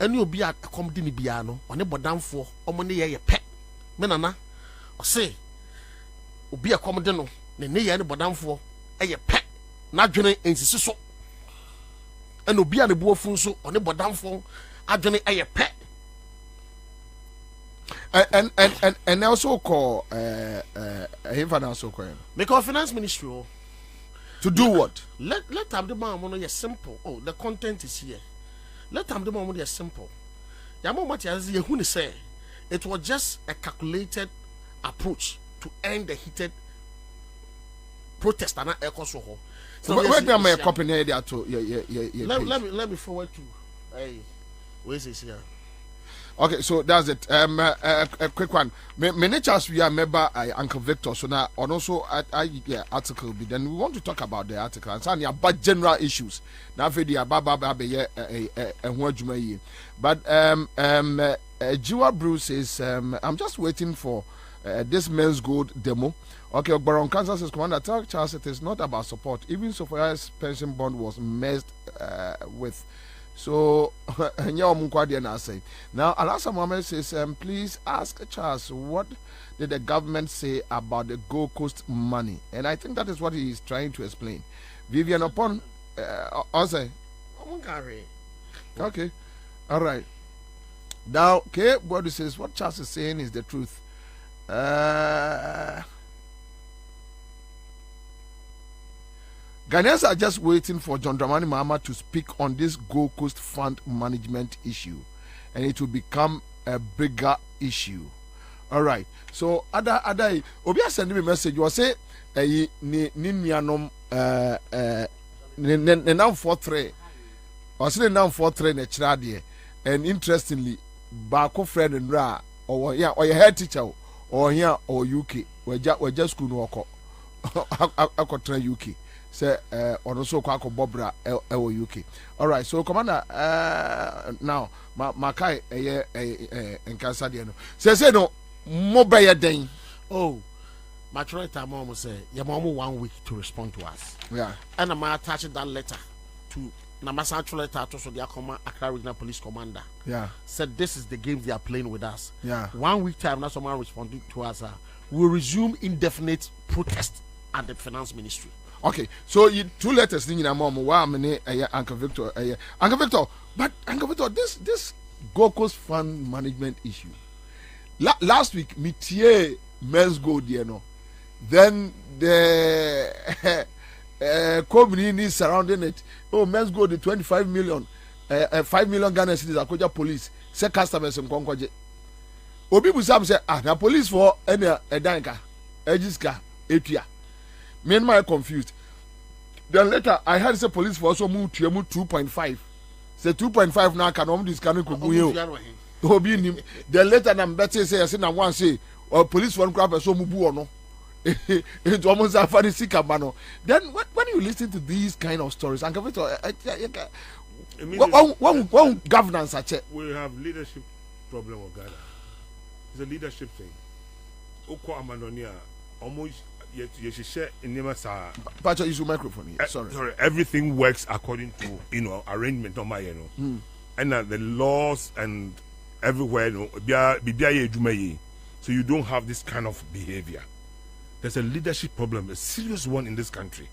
And you'll be at a comedy piano on a bodam for or money a pet. Menana or say, will be a commodino, the near any bodam for a pet, not journey in so. And will be at the boafunso on a bodam for a journey a pet. And also call him also call make our finance ministry to do what? Let them the man on simple. Oh, the content is here. Let them do more simple. Say it was just a calculated approach to end the heated protest and echo so. So let me forward to where is this here? Okay, so that's it. A quick one. Many chance we are member Uncle Victor. So now, and also article. Then we want to talk about the article and some about general issues. Now, for the but Jiwa Bruce says I'm just waiting for this men's gold demo. Okay, Baron Kansas says Commander tell Charles it is not about support. Even Sophia's pension bond was messed with. So, now Alasa Mohammed says, please ask Charles, what did the government say about the Gold Coast money? And I think that is what he is trying to explain. Vivian upon answer. Okay, all right. Now, okay, what he says, what Charles is saying is the truth. Ghanaians are just waiting for John Dramani Mahama to speak on this Gold Coast fund management issue, and it will become a bigger issue. All right. So, other, Obia sending me a message. You say, Ninianom, now 4-3. I say now 4-3 netradi, and interestingly, Bako friend and Ra, or your head teacher, or here or UK, we're just school walk. I could try UK. Say also kwako bobra UK. All right, so Commander now Makai enkasa de no. Say no mobile den. Oh, my traitor mom say your mom 1 week to respond to us. Yeah. And I'm attaching that letter to Namasa letter to the Accra Regional Police Commander. Yeah. Said this is the game they are playing with us. Yeah. 1 week time now someone responding to us. We'll resume indefinite protest at the Finance Ministry. Okay, so you 2 letters in your mom. Wow, Uncle Victor. Uncle Victor, but Uncle Victor, this Gold Coast fund management issue. Last week, Mitier men's gold, you know. Then the community surrounding it. Oh, men's gold, the 25 million, 5 million Ghana citizens, Akoja police, say customers in Konkoje. Obi Busam say, the police for any Edanka, Ejiska, Etia. Me and my confused. Then later I heard say police for also move to 2.5. Say 2.5 now can this can go. Then later I'm better say I say now one say or police one grab so move or no. It's almost a funny sick mano. Then when you listen to these kind of stories, and one governance I check. We have leadership problem with Ghana. It's a leadership thing. Oko Amadonia almost you should share in Nemasa. Pacha, use your microphone here. Sorry. Everything works according to arrangement on my and the laws and everywhere so you don't have this kind of behavior. There's a leadership problem, a serious one in this country.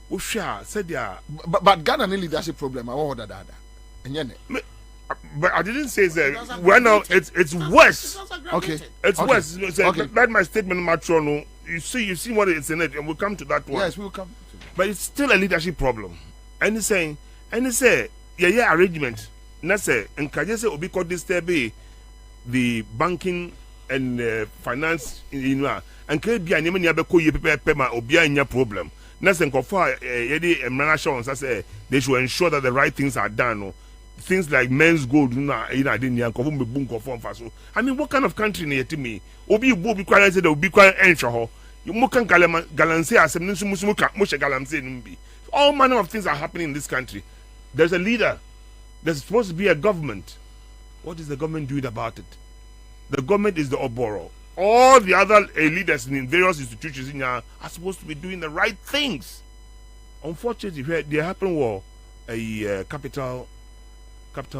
But Ghana no leadership problem. I want that. But I didn't say that. Well, now it's worse. Okay, it's okay. worse. Okay. That's my statement, Matrono. You see what it's in it, and we'll come to that one. Yes, we'll come. But it's still a leadership problem. And it's saying, yeah, arrangement. That's it. And can you say Obi called this be the banking and finance, and can be an enemy pema Obia in your problem. Nothing for they should ensure that the right things are done. Things like men's gold, I mean, what kind of country near to me? Obi be quiet, said, be quiet, and you mukan galanse as a all manner of things are happening in this country. There's a leader. There's supposed to be a government. What is the government doing about it? The government is the Oboro. All the other leaders in various institutions in are supposed to be doing the right things. Unfortunately, there happened war a capital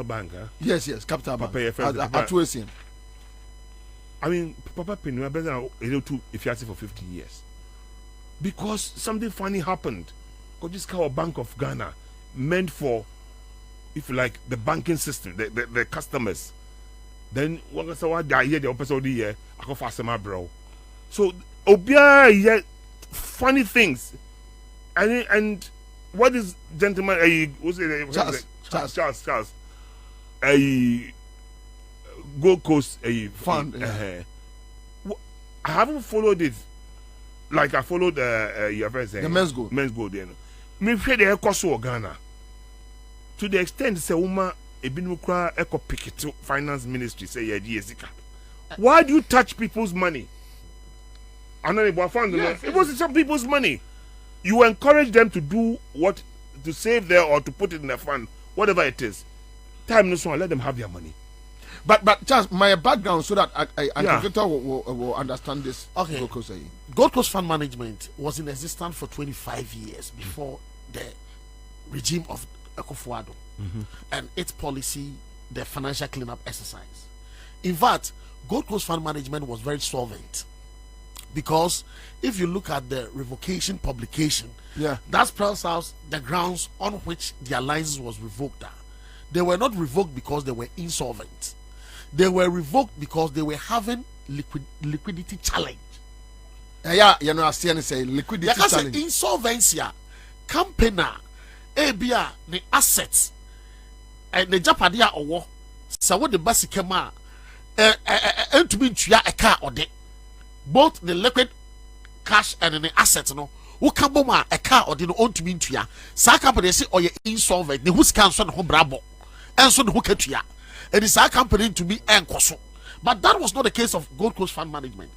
bank. Huh? Yes, capital bank. I mean, Papa Penu if you ask for 50 years. Because something funny happened. Because this kind of Bank of Ghana meant for, if you like, the banking system, the customers. Then what I saw the year the opposite of the year, I go fast my bro. So Obia funny things. And what is gentleman Charles a Gold Coast fund. I haven't followed it like I followed your friend saying the men's gold. Me feel the cost of Ghana to the extent say woman ebinukra eco picket finance ministry say Jessica. Why do you touch people's money? I know about fund. It was some people's money. You encourage them to do what, to save there or to put it in a fund, whatever it is. Time no so let them have their money. But just my background so that Victor will understand this. Okay. Gold Coast Fund Management was in existence for 25 years before the regime of Akufo-Addo and its policy, the financial cleanup exercise. In fact, Gold Coast Fund Management was very solvent because if you look at the revocation publication, that spells out the grounds on which their license was revoked. They were not revoked because they were insolvent. They were revoked because they were having liquidity challenge. You know, I say liquidity challenge. Insolvency, company, ABA, the assets, and the Japadia or so what the basic kema, and to be a car or de both the liquid cash and the assets, no. Who can bomb a car or didn't own to be into ya? Sa company say, or you're insolvent, the who's cancer home bravo, and so the hook at ya. It is our company to be encoso. But that was not the case of Gold Coast Fund Management.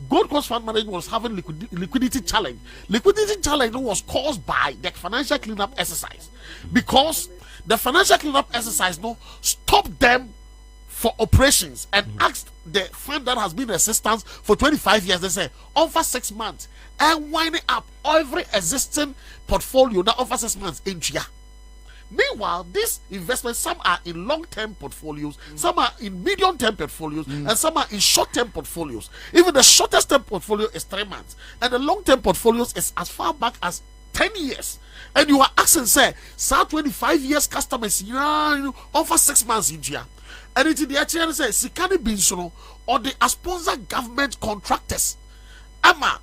Gold Coast Fund Management was having liquidity challenge. Liquidity challenge was caused by the financial cleanup exercise. Because the financial cleanup exercise stopped them for operations and asked the fund that has been in assistance for 25 years, they say, over 6 months and winding up every existing portfolio that over 6 months in Chia. Meanwhile, these investments, some are in long-term portfolios, some are in medium-term portfolios, and some are in short-term portfolios. Even the shortest-term portfolio is 3 months, and the long-term portfolios is as far back as 10 years. And you are asking, say, 25 years customers, over 6 months in here. And it is the actually say, Sikani Binsono, or the sponsor government contractors. Ama,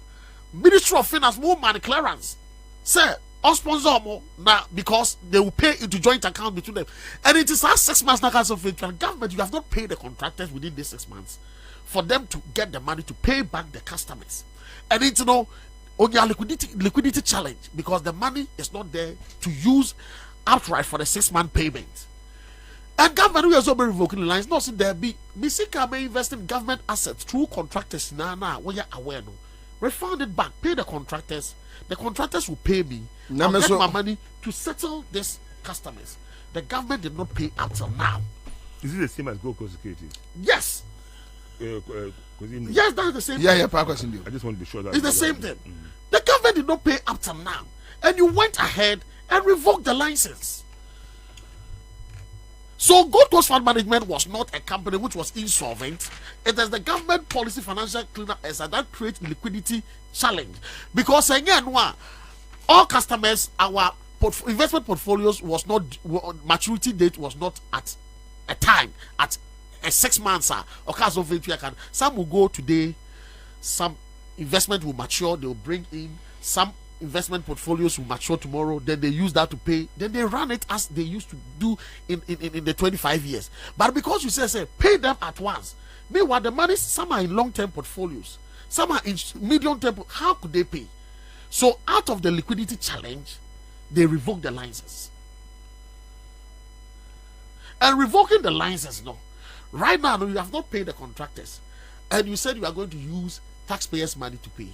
Ministry of Finance, more money clearance. Say, sponsor more now because they will pay into joint account between them, and it is our 6 months now. As of the government, you have not paid the contractors within these 6 months for them to get the money to pay back the customers, and it's on your liquidity challenge because the money is not there to use outright for the 6 month payment. And government will also be revoking the lines. Not there be Misika may invest in government assets through contractors. Now we are aware no. Refund it back, pay the contractors. The contractors will pay me. I'll get my money to settle these customers. The government did not pay up till now. Is it the same as Gold Coast Securities? Yes. Yes, that's the same thing. I just want to be sure that it's the same thing. The government did not pay up till now, and you went ahead and revoked the license. So Gold Coast Fund Management was not a company which was insolvent. It is the government policy financial cleanup exercise that creates liquidity challenge. Because again, all customers, our investment portfolios was not, maturity date was not at a time, at a 6 months. Some will go today, some investment will mature, they will bring in, some investment portfolios will mature tomorrow, then they use that to pay, then they run it as they used to do in the 25 years. But because you say pay them at once, meanwhile the money, some are in long-term portfolios, some are in medium-term, how could they pay? So out of the liquidity challenge, they revoke the license. And revoking the license, no, right now you have not paid the contractors, and you said you are going to use taxpayers' money to pay.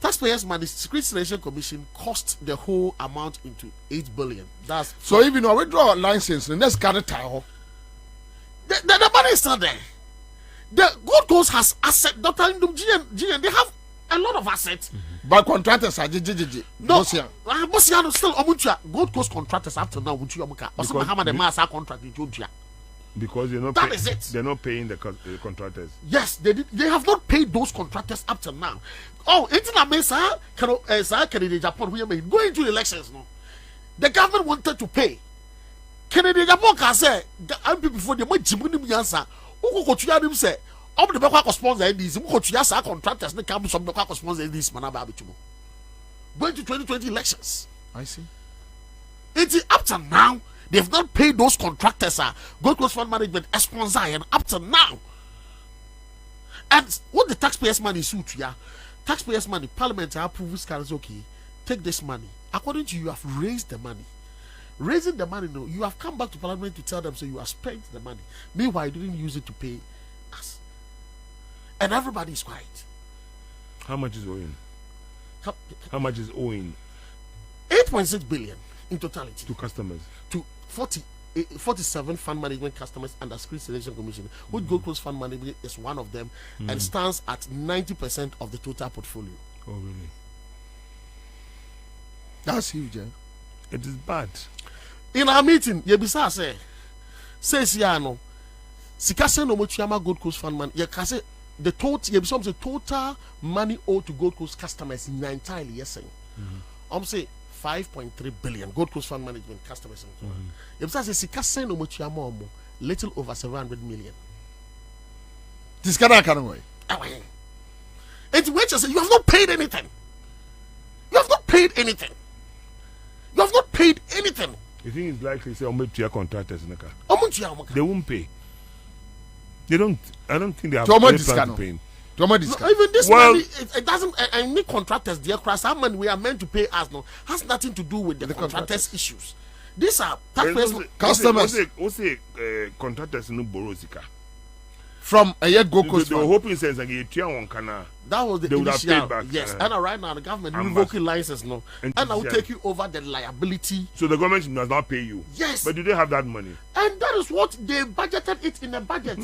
Taxpayers' money, Security Selection Commission cost the whole amount into 8 billion. That's so even though we draw a license, the next got the money is still there. The Gold Coast has asset. Dr. GN, they have a lot of assets. But contractors are no, still Gold Coast contractors up to now. Because they're not paying the contractors. Yes, they did. They have not paid those contractors up to now. Oh, Kennedy Japan, going into elections, no. The government wanted to pay. Kennedy Japan can say, before the Jimmy Ansah, who could you say, I'm the back sponsor these, who could you contractors, the campus of the back sponsor this Manababitu. Going to 2020 elections. I see. It's up to now. They've not paid those contractors. Gold Coast Fund Management sponsor and up to now. And what the taxpayers' money suit, taxpayers' money, Parliament approves okay, take this money. According to you, have raised the money. Raising the money, no, you have come back to Parliament to tell them so you have spent the money. Meanwhile, you didn't use it to pay us. And everybody is quiet. How much is owing? How much is owing? 8.6 billion in totality. To customers. To 47 fund management customers under Security Selection Commission, which Gold Coast Fund Management is one of them, and stands at 90% of the total portfolio. Oh, really? That's huge, eh? It is bad. In our meeting, Yebisa says Yano, Sikase no Mochiyama Gold Coast Fund Man, Yakase, the total, Yebisa the total money owed to Gold Coast customers in entirely, yes, say 5.3 billion Gold Coast Fund Management customers. Yebisa says Sikase no Mochiyama little over 700 million. This cannot way. It's which you have not paid anything. You have not paid anything. You have not paid anything. You think it's likely say Omotia contractors in the car? Omotia, they won't pay. They don't. I don't think they have any plan to pay. No, even this money, it doesn't. Any contractors, dear Christ, how money we are meant to pay us no has nothing to do with the contractors' issues. These are taxpayers, customers. What's the contractors no borrow zika? From a yet Gold Coast. They were hoping sense like that was the they initial. Would have paid back, yes, and right now the government revoking license no, and I will take you over the liability. So the government does not pay you. Yes, but do they have that money? And that is what they budgeted it in the budget.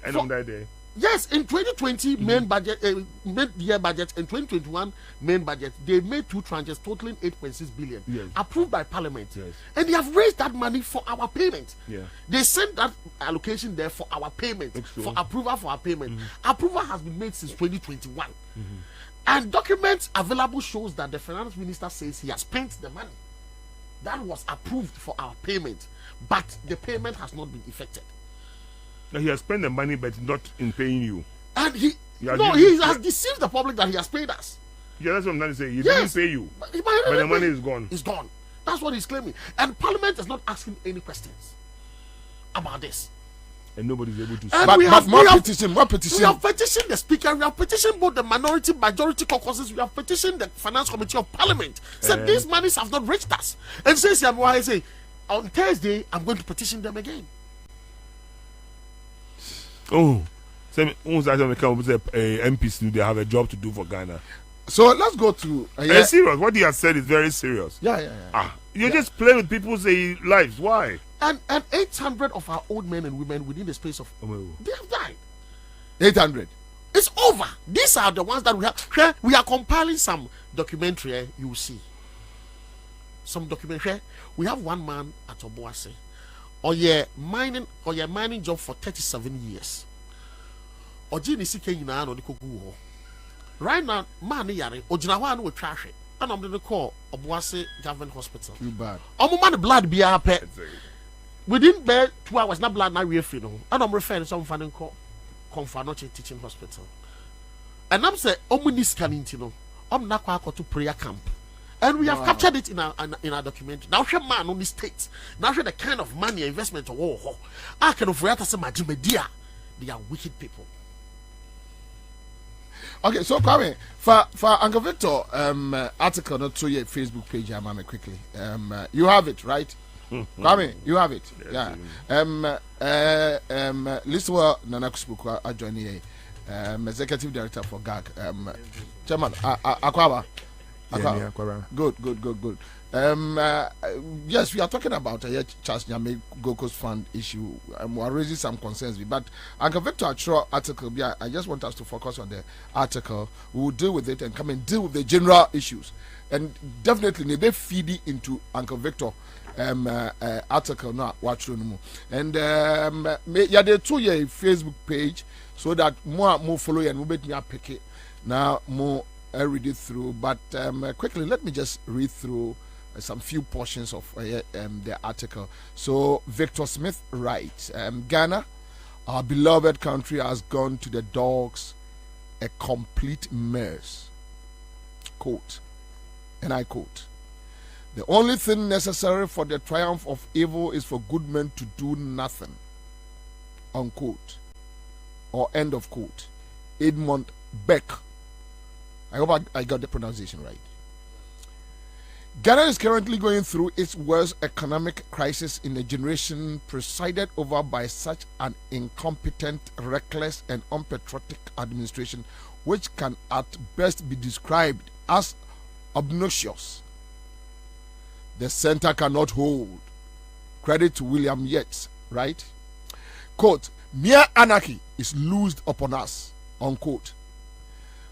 And on that day. Yes, in 2020 main budget, mid-year budget, and 2021 main budget, they made 2 tranches totaling 8.6 billion, approved by Parliament, and they have raised that money for our payment. They sent that allocation there for our payment, for approval for our payment. Approval has been made since 2021, and documents available shows that the finance minister says he has spent the money that was approved for our payment, but the payment has not been effected. He has spent the money, but not in paying you. And he has deceived the public that he has paid us. Yeah, that's what I'm trying to say. He didn't pay you, but the money is gone. It's gone. That's what he's claiming. And Parliament is not asking any questions about this. And nobody's able to. And we have petitioned the speaker. We have petitioned both the majority caucuses. We have petitioned the finance committee of Parliament. Said these monies have not reached us. And says I say on Thursday I'm going to petition them again. Oh, some MPs they have a job to do for Ghana. So let's go to. It's serious. What he has said is very serious. Yeah. You're just playing with people's lives. Why? And 800 of our old men and women within the space of they have died. 800. It's over. These are the ones that we have. We are compiling some documentary. You will see some documentary. We have one man at Obuasi. Mining job for 37 years. Right now, man yare. Ojinawa no trash. And I'm going to call Obuasi Government Hospital. Too bad. I'm man blood be a pet. Within 2 hours, not blood, not real free. And I'm referring to some funding call. Confanoche Teaching Hospital. And I'm saying, I'm not going to prayer camp. And we have captured it in our documentary. Now, share man on the states. Now, share the kind of money investment. I can offer some media. They are wicked people. Okay, so Kwame, for Uncle Victor, article not to your Facebook page, quickly. You have it, right? Kwame, you have it. Yeah. Liswa Nanakusbuku Ajoni, Executive Director for GAG. Chairman, Akwaba. Good. Yes, we are talking about a Charles Nyame Goko's Fund issue. We are raising some concerns, but Uncle Victor Achro article. Yeah, I just want us to focus on the article. We will deal with it and come and deal with the general issues, and definitely they feed into Uncle Victor. Article now watch room and yeah they to your Facebook page so that more follow you and we'll make me pick it now more read it through, but quickly let me just read through some few portions of the article. So Victor Smith writes, Ghana, our beloved country, has gone to the dogs a complete mess. Quote, and I quote, the only thing necessary for the triumph of evil is for good men to do nothing. Unquote. Or end of quote. Edmund Beck. I hope I got the pronunciation right. Ghana is currently going through its worst economic crisis in a generation, presided over by such an incompetent, reckless, and unpatriotic administration, which can at best be described as obnoxious. The center cannot hold. Credit to William Yates, right? Quote, mere anarchy is loosed upon us, unquote.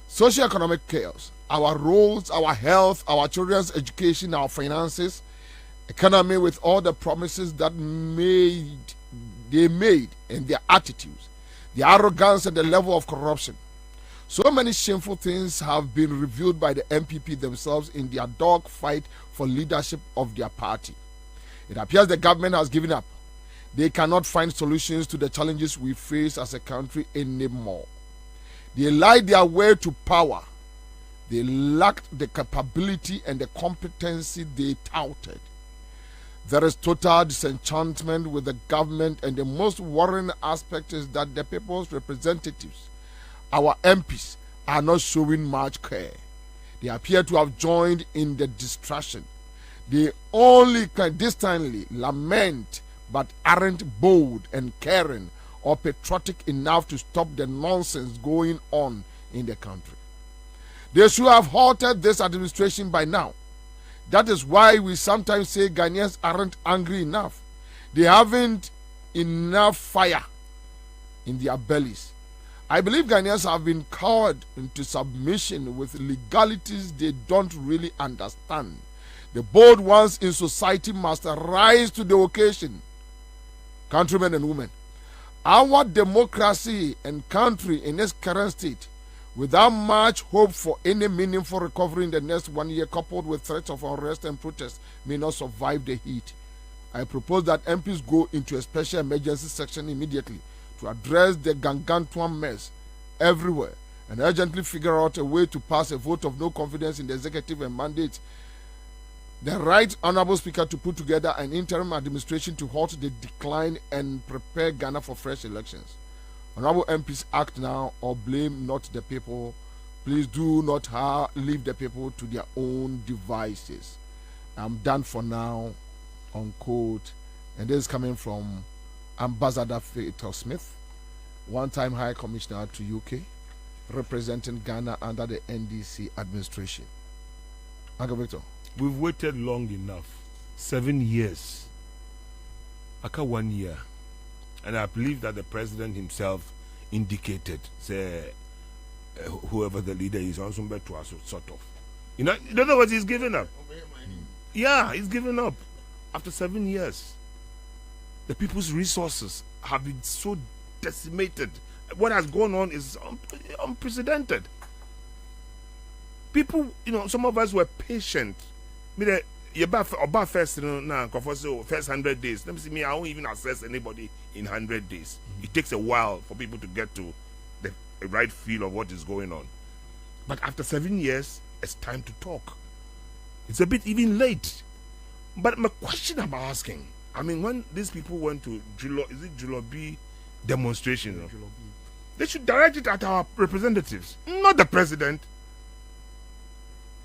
Socio-economic chaos, our roads, our health, our children's education, our finances, economy with all the promises that they made and their attitudes, the arrogance and the level of corruption. So many shameful things have been revealed by the MPP themselves in their dog fight for leadership of their party. It appears the government has given up. They cannot find solutions to the challenges we face as a country anymore. They lied their way to power. They lacked the capability and the competency they touted. There is total disenchantment with the government, and the most worrying aspect is that the people's representatives, our MPs, are not showing much care. They appear to have joined in the distraction. They only distantly lament but aren't bold and caring or patriotic enough to stop the nonsense going on in the country. They should have halted this administration by now. That is why we sometimes say Ghanaians aren't angry enough. They haven't enough fire in their bellies. I believe Ghanaians have been cowed into submission with legalities they don't really understand. The bold ones in society must rise to the occasion. Countrymen and women, our democracy and country in its current state, without much hope for any meaningful recovery in the next 1 year, coupled with threats of unrest and protest, may not survive the heat. I propose that MPs go into a special emergency section immediately to address the gargantuan mess everywhere and urgently figure out a way to pass a vote of no confidence in the executive and mandate the right honorable speaker to put together an interim administration to halt the decline and prepare Ghana for fresh elections. Honorable MPs, act now or blame not the people. Please do not leave the people to their own devices. I'm done for now, unquote. And this is coming from Ambassador Victor Smith, one-time High Commissioner to UK, representing Ghana under the NDC administration. Uncle Victor. We've waited long enough. 7 years. aka 1 year, and I believe that the president himself indicated, say, whoever the leader is, on some to us, sort of. In other words, he's giving up. Yeah, he's giving up after 7 years. The people's resources have been so decimated. What has gone on is unprecedented. People, some of us were patient. About first 100 days. Let me see, me, I won't even assess anybody in 100 days. It takes a while for people to get to the right feel of what is going on. But after 7 years, it's time to talk. It's a bit even late. But my question I'm asking, I mean, when these people went to Julobi demonstration, they should direct it at our representatives, not the president.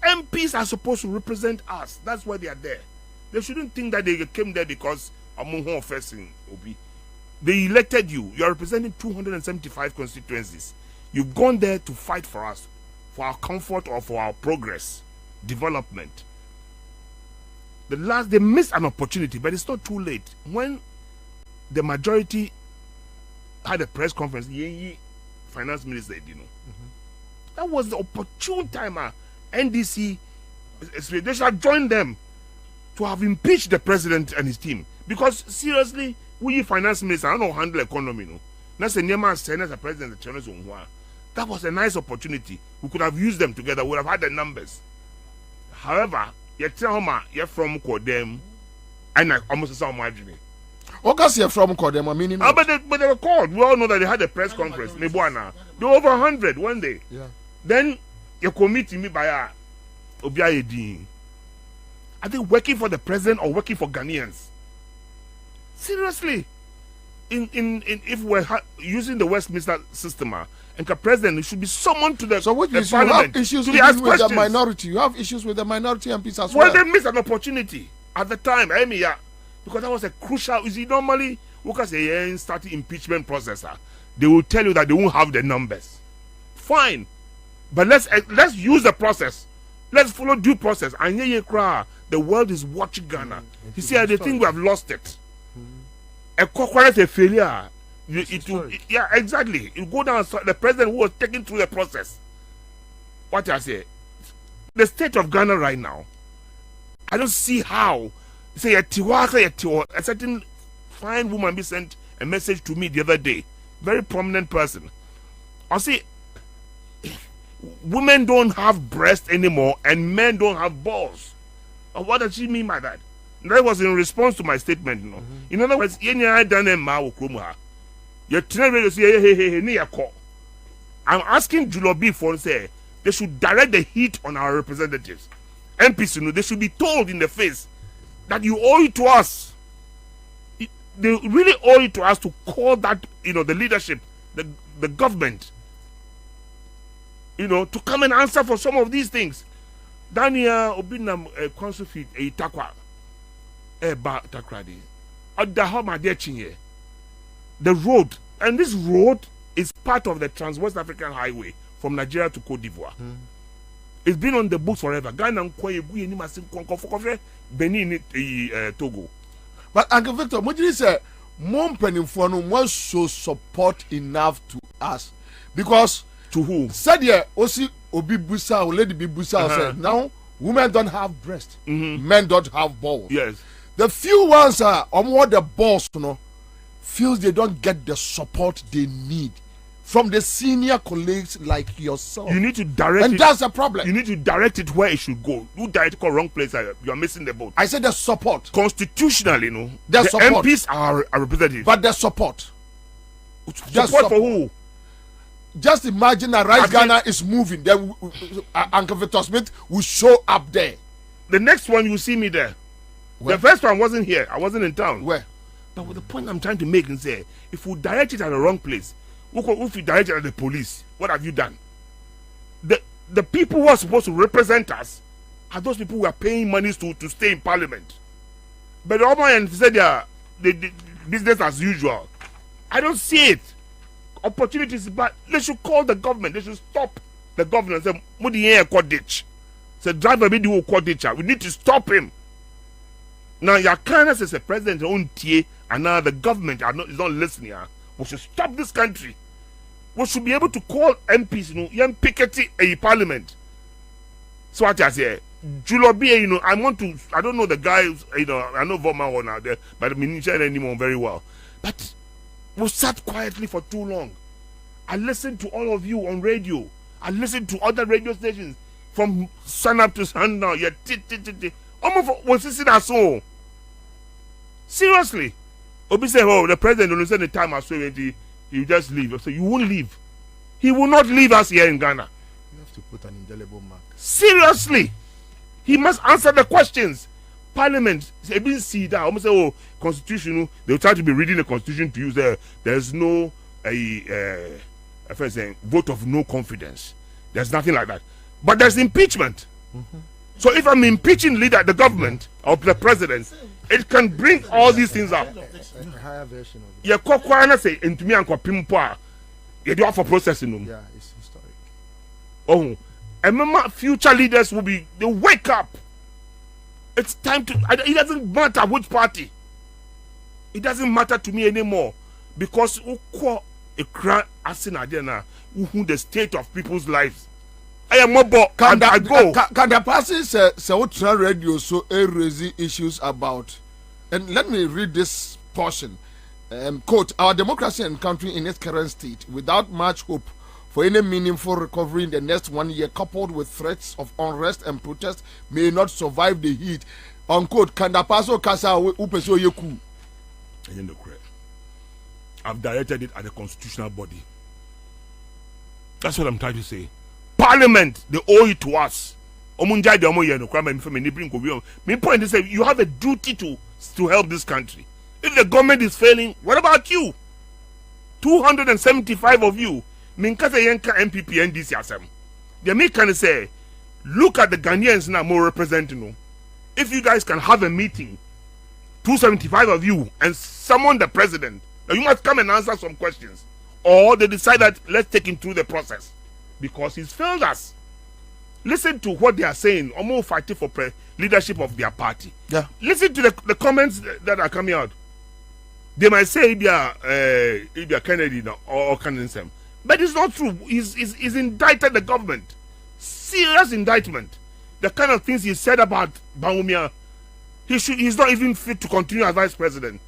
MPs are supposed to represent us. That's why they are there. They shouldn't think that they came there because among who facing Obi. They elected you. You are representing 275 constituencies. You've gone there to fight for us, for our comfort or for our progress, development. They missed an opportunity, but it's not too late. When the majority had a press conference, finance minister, that was the opportune time. NDC, they should have joined them to have impeached the president and his team. Because seriously, we finance minister, I don't know handle economy. That's a Nema Senate as a president. That was a nice opportunity. We could have used them together. We would have had the numbers. However, you're from Kodem, and I almost saw my dream. What you're from Kodem? I mean, but they were called. We all know that they had a press conference. They were over 100 one day. Yeah. Then you committee me by Obiayedi. Are they working for the president or working for Ghanaians? Seriously, if we're using the Westminster system, and the president should be summoned to the parliament. You have issues with the minority. You have issues with the minority MPs as well. Well, they missed an opportunity at the time, because that was a crucial. You see, normally, because they start the impeachment process, they will tell you that they won't have the numbers. Fine. But let's use the process. Let's follow due process. And the world is watching Ghana. You see, they think we have lost it. A corporate failure. Yeah, exactly. You go down. The president who was taken through the process. What I say, the state of Ghana right now. I don't see how. Say a certain fine woman be sent a message to me the other day. Very prominent person. I see. Women don't have breasts anymore and men don't have balls. What does she mean by that? That was in response to my statement. In other words, I'm asking Julobi for say they should direct the heat on our representatives. MPs, they should be told in the face that you owe it to us. They really owe it to us to call that, the leadership, the government, to come and answer for some of these things. Dania Obinam Consulfit a Takwa ba Takradi. The road, and this road is part of the Trans-West African Highway from Nigeria to Cote d'Ivoire. It's been on the books forever. Ghana Benin Togo. But Uncle Victor, what did you say? Mom Pennyfono was so support enough to us. Because to who? Said yeah, Osi Obi Busa or Lady Bibusa said now women don't have breasts, men don't have balls. Yes. The few ones are on what the boss feels they don't get the support they need from the senior colleagues like yourself. You need to direct and it. That's the problem. You need to direct it where it should go. You direct it to the wrong place, you are missing the boat. I said the support. Constitutionally, the support. MPs are representatives. But the support. Support for who? Just imagine that Right Ghana is moving. Then Uncle Victor Smith will show up there. The next one, you see me there. Where? The first one wasn't here. I wasn't in town. Where? But with the point I'm trying to make is say, if we direct it at the wrong place, if we direct it at the police, what have you done? The people who are supposed to represent us are those people who are paying monies to stay in parliament. But the other end said the business as usual. I don't see it. Opportunities, but they should call the government. They should stop the government and say, "Mudi ditch." Say, driver be ditch. We need to stop him. Now, your kindness as a president own TA and now the government is not listening. We should stop this country. We should be able to call MPs, young Piketty a parliament. So what I say, Julobi, I don't know the guy, I know Voma one out there, but I mean, anymore very well. But we sat quietly for too long. I listened to all of you on radio. I listened to other radio stations from sun up to sundown. Yeah, almost was this that so? Seriously, Obi say, "Oh, the president don't send the time I saw you just leave." So you won't leave. He will not leave us here in Ghana. You have to put an indelible mark. Seriously, he must answer the questions. Parliament, they see that. Almost say, "Oh, constitution." They will try to be reading the constitution to use there. There's no vote of no confidence. There's nothing like that. But there's impeachment. So if I'm impeaching the government or the president, it can bring all these things up. A higher version of it. Yeah, Kokwana say into me and Kopimpa. You do for processing them. Yeah, it's historic. Oh, and remember, future leaders they wake up. It's time to. It doesn't matter which party. It doesn't matter to me anymore because the state of people's lives. I am mobile. Can the person say what radio so raising issues about? And let me read this portion. Quote: "Our democracy and country in its current state, without much hope for any meaningful recovery in the next 1 year, coupled with threats of unrest and protest, may not survive the heat." Unquote. Can the person kasa upeso yeku? I've directed it at the constitutional body. That's what I'm trying to say. Parliament, they owe it to us. My point is that you have a duty to help this country. If the government is failing, what about you? 275 of you. MPP NDC asem. The American say, look at the Ghanaians now more representing. If you guys can have a meeting, 275 of you, and summon the president, now you must come and answer some questions. Or they decide that let's take him through the process because he's failed us. Listen to what they are saying. Almost fighting for leadership of their party. Yeah. Listen to the comments that are coming out. They might say Ibia Kennedy or Kennedy, but it's not true. He's indicted the government. Serious indictment. The kind of things he said about Bawumia, he's not even fit to continue as vice president.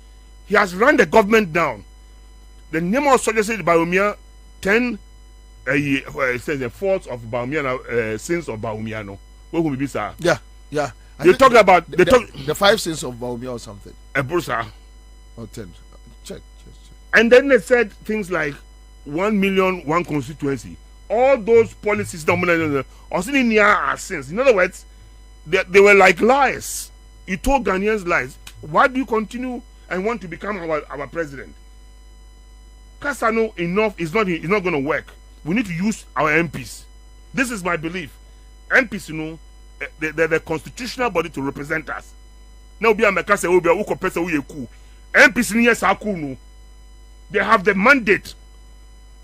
He has run the government down. The name of suggested Bawumia 10 says the faults of Bawumia, sins of Bawumia. No, what will be sir? Yeah. They talk about the 5 sins of Bawumia or something. Brusa. Or 10. Check. And then they said things like 1 million, 1 constituency. All those policies are sins. In other words, they were like lies. You told Ghanaians lies. Why do you continue and want to become our president? Kasano enough is not going to work. We need to use our MPs. This is my belief. MPs, they're the constitutional body to represent us. Now be a MPs they have the mandate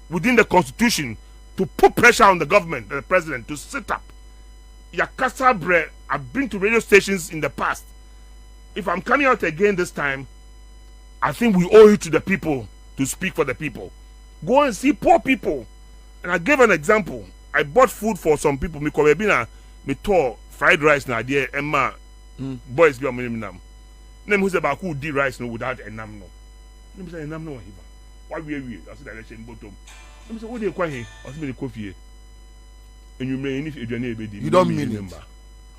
within the constitution to put pressure on the government, the president, to sit up. Yakasa Bre, I've been to radio stations in the past. If I'm coming out again this time, I think we owe it to the people to speak for the people. Go and see poor people. And I gave an example. I bought food for some people. Me Kwabena, me tore fried rice na there. Emma, boys be on me nam. Name who's about who did rice no without a nam no. Name say nam no hiva. Why we? I said direction bottom. Name say what they call here? I said me the coffee. And you may if you don't mean it.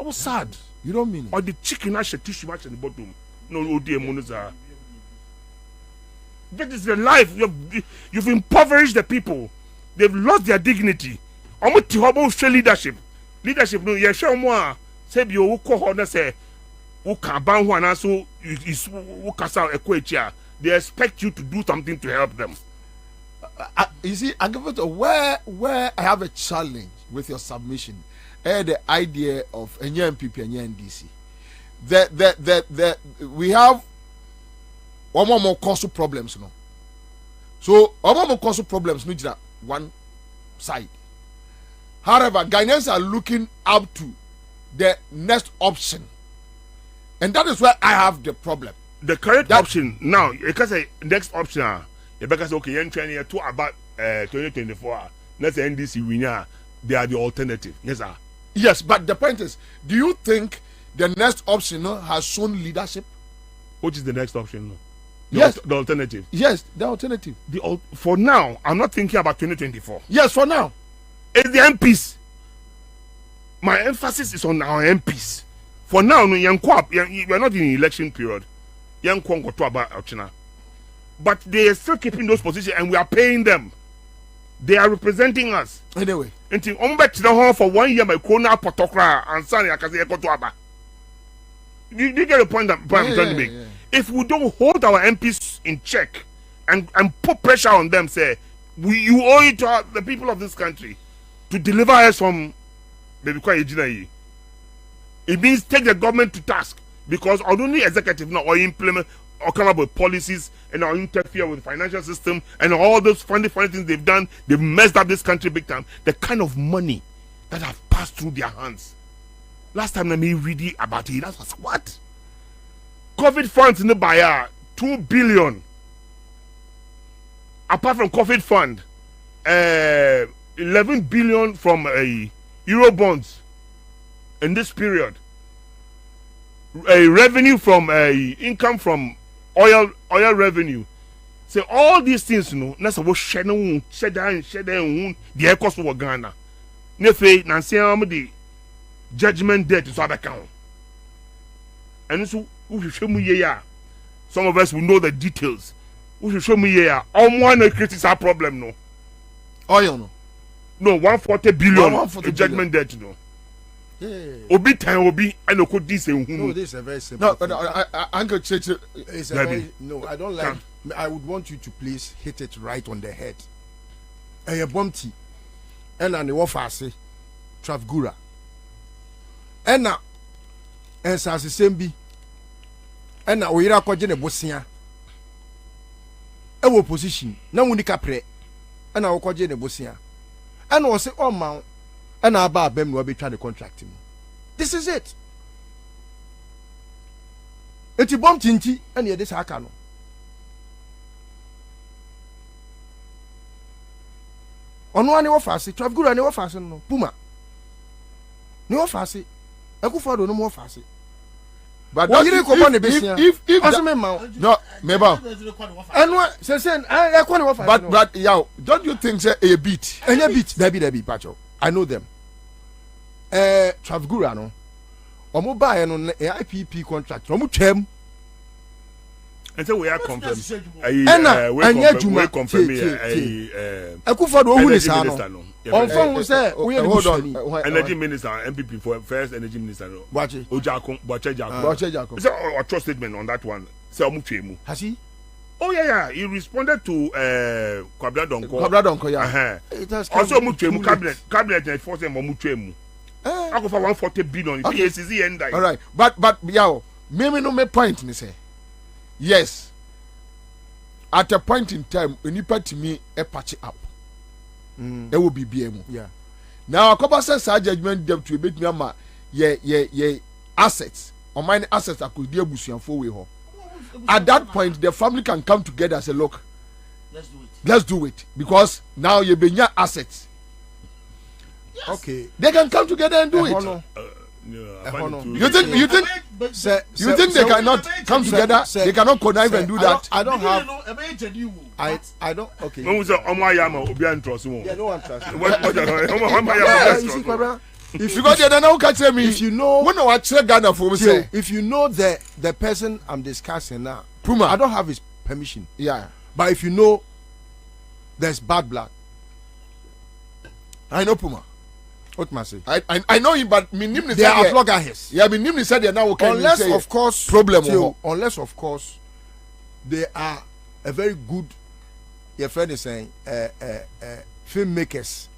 I was sad. You don't mean it. Or the chicken I should tissue match in the bottom. No, oh dear, monoza. That is the life. You've impoverished the people. They've lost their dignity. Almost to show leadership. Leadership, no, you show more. Say, you call her say, who can ban one, so who can sell a quetia. They expect you to do something to help them. You see, I give it where I have a challenge with your submission. The idea of a new MPP and NDC. That we have one more causal problems, no. So one more causal problems, no, one side. However, Ghanaians are looking up to the next option, and that is where I have the problem. the correct option now, because the next option, because okay, you're training to about 2024. Let's say NDC winner, they are the alternative. Yes, sir. Yes, but the point is, do you think the next option has shown leadership? Which is the next option? Yes, the alternative. Yes, the alternative. For now, I'm not thinking about 2024. Yes, for now, it's the MPs. My emphasis is on our MPs. For now, we are not in election period. But they are still keeping those positions, and we are paying them. They are representing us. Anyway, until home for 1 year, my corona potokra and Sunny Akazi. You get the point I'm trying to make. Yeah. If we don't hold our MPs in check and put pressure on them, say you owe it to the people of this country to deliver us from baby Kwabena. It means take the government to task, because only executive now or implement or come up with policies and or interfere with the financial system and all those funny things they've done. They've messed up this country big time. The kind of money that have passed through their hands. Last time I read about it, that was what? COVID funds in the buyer, 2 billion. Apart from COVID fund, 11 billion from Euro bonds in this period. Revenue from income from oil revenue. So all these things, you know, that's what share the air cost of Ghana. Nefe Nancy the judgment debt is other account. And so we should show me some of us will know the details. We should show me one creates our problem, no. Oil no 140 billion judgment debt, no. Obi time obi and could this no, this is a very simple. No, but Uncle Church is a very, no, I don't like. I would want you to please hit it right on the head. A bumpty, and an office, Travgura, and now, and Sassi Sembi, and now we are quite a Bosia. Our position, no unica pre, and our quite a Bosia, and was oh mount. And our bar Bem will be trying to contract him. This is it. It's a bomb tinty, and yet this Hakano. On one new fancy, Travgura no fancy, no Puma. No fancy. I go for no more fancy. But what you go on the business? If no, maybe. And what says I qualify. But yeah, don't you think a beat? And a beat, Debbie Pacho. I know them. Travgura no. Omo buy no IPP contract. Omo chem. And so we are confirmed. We confirm. Akufo do who ni sa no. On phone we say we hold on. Energy minister MPP for first energy minister. Boache Jako. So a trust statement on that one. Say omo twemu. Has he? Oh yeah. He responded to Kwabena Donko, yeah. Also mutuemu cabinet and force him mutuemu. I go for 140 billion. PSC end. All right, but yeah, maybe no me point me say. Yes. At a point in time, when you put me a patch up, it will be BMO. Yeah. Now, a couple says judgment debt to a bit me yeah assets or mine assets I could deal with you for way home. At that point, the family can come together and say, look, let's do it. Because now you've been your assets. Yes. Okay. They can come together and do it. You think they cannot come together? They cannot connive and do that? I don't have. I don't. Okay. When we say Obian trust me. Yeah, no one trusts me. If you got the now catch me, if you know, when I check Ghana for me, if you know the person I'm discussing now, Puma, I don't have his permission. Yeah, but if you know, there's bad blood. I know Puma. What must I say? I know him, but they are floggers. Yeah, Minimni said they now can unless of course problem. Unless of course they are a very good. Your friend is saying filmmakers.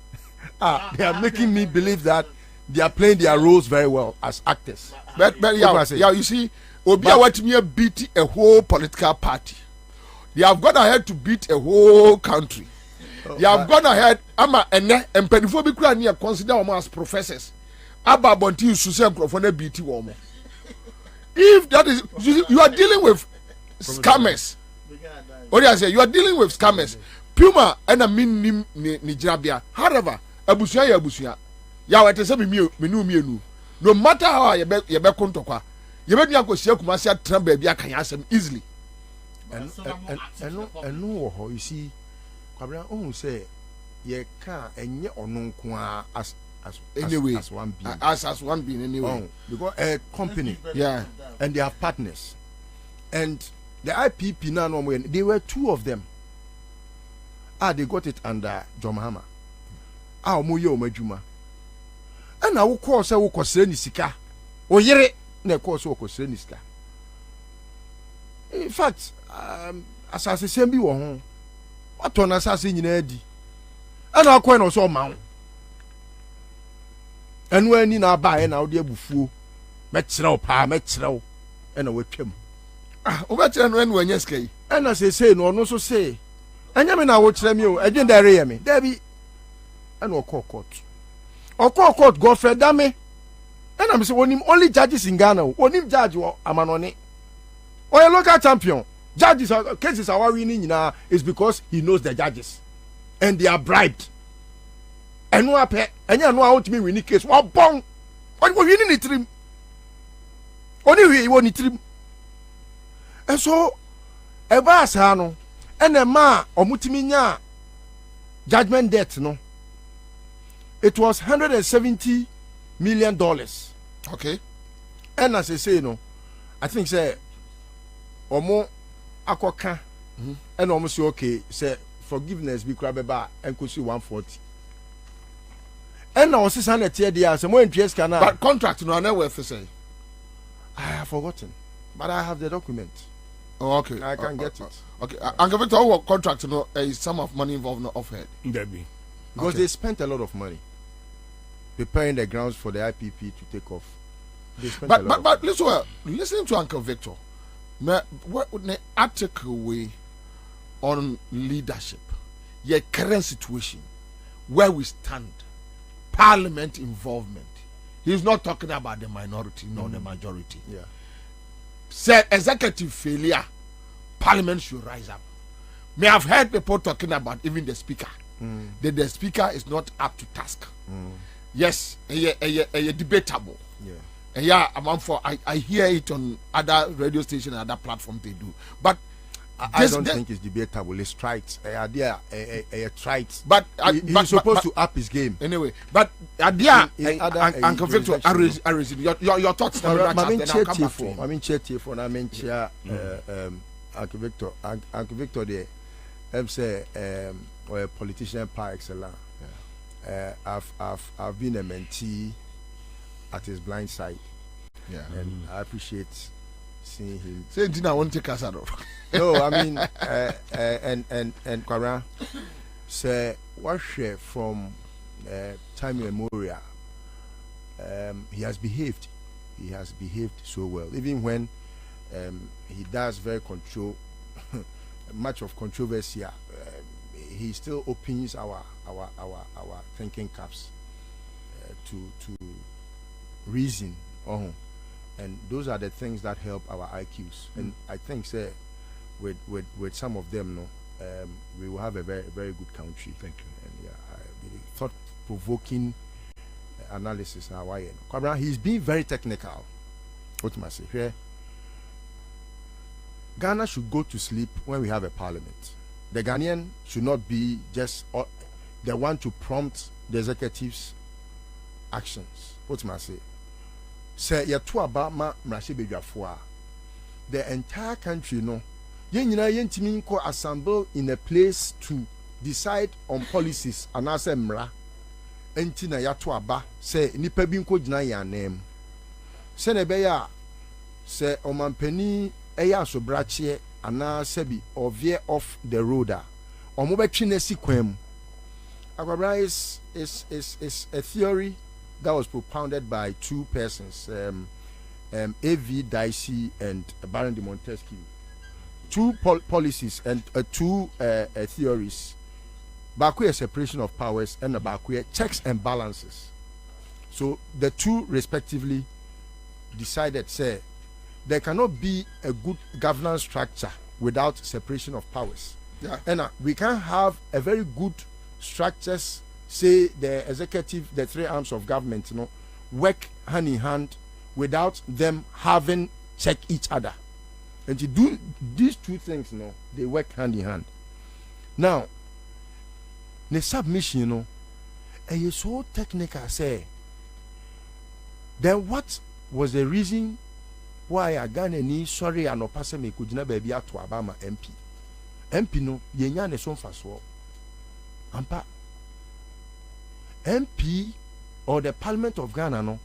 They are making me believe that they are playing their roles very well as actors. But yeah, you see, Obia what me beat a whole political party. They have gone ahead to beat a whole country. They have gone ahead. Ama ene empenifobi kura ni consider them as professors. Aba bonti susem krofone beat womo. If that is, you are dealing with scammers. What do I say? You are dealing with scammers. Puma and a minim Nijabia. However, Abusia Abusia. Ya wete se menu. No matter how you be kontokwa. You be nyanko sia kumasi atran bia kan asem easily. And no you see Kwabena ohun say ye can enye ono nko as anyway as one being as one being anyway because a company yeah and they have partners and the IPP now no they were two of them they got it under John Mahama omoye omadwuma and na wo call say wo kosere ni sika o yere na call say wo kosere ni sika in fact asase sembi wo ho wato na asase nyina adi ana akwa na so ma enu ani na ba na odi abufuo mekyerɛw pa mekyerɛw ɛna watwam o mekyerɛ no enu anya sika yi ɛna sese no ɔno so se anya me na wo kyerɛ me o adwen da reyɛ me dabi ɛna ɔkɔ court Godfrey Dame ɛna me se wonim only judges in Ghana wonim judge wo amanone or a local champion judges cases are winning nyina is because he knows the judges and they are bribed. And no apɛ ɛnyɛ no out me win case wa bon what we win ni trim oni we won ni trim and so eba asa no ɛna ma omutimi nya judgment debt no it was $170 million. Okay. And as I say no I think say omo akoka and almost okay say forgiveness be crabba and could see 140. And now, 600 years, more interest can. But contract no never for say. I have forgotten, but I have the document. Oh, okay. I can get it. Okay. And give it to what contract no is some of money involved no offhead. Debbie. Because they spent a lot of money preparing the grounds for the IPP to take off. They spent but listen to Uncle Victor. What would the article way on leadership? Your current situation, where we stand. Parliament involvement. He's not talking about the minority nor the majority. Yeah. Say executive failure, Parliament should rise up. May have heard people talking about even the speaker. That the speaker is not up to task. Yes, a debatable. Yeah. Yeah, I hear it on other radio stations and other platforms they do. But I don't think it's debatable. It's trite. Trite. But he's supposed to up his game anyway. But Uncle Victor, your thoughts. I mean, Uncle Victor. Uncle Victor, there. I'm say or a politician par excellence. I've been a mentee at his blind side. Yeah, and I appreciate seeing him. Say, I won't take us out of. No, I mean, and Kwabena say what share from time immemorial. He has behaved. He has behaved so well, even when he does very much of controversy. He still opens our thinking caps to reason. And those are the things that help our IQs. And I think, say, with some of them, we will have a very, very good country. Thank you. And thought-provoking analysis. Kwabena, he's being very technical. What must I say here? Ghana should go to sleep when we have a parliament. The Ghanaian should not be just the one to prompt the executive's actions. What must I say? Say the entire country assemble in a place to decide on policies and as mra enti na yato aba say nipa bi nko gina ya nem se ne be ya se omampani eya asobrache ana sebi or veer off the road omo betwe na si kwam. Kwabena is a theory that was propounded by two persons, A.V. Dicey and Baron de Montesquieu. Two policies and two theories. Bakuya separation of powers and Bakuya checks and balances. So the two respectively decided, say, there cannot be a good governance structure without separation of powers. Yeah. And we can't have a very good structures, say the executive, the three arms of government, work hand in hand without them having check each other. And to do these two things, they work hand in hand. Now, the submission, and you so technical, say, then what was the reason why I got any sorry and no pass me could never be at to Obama MP? MP no, yenyan is on fast war. Ampa MP or the Parliament of Ghana, no,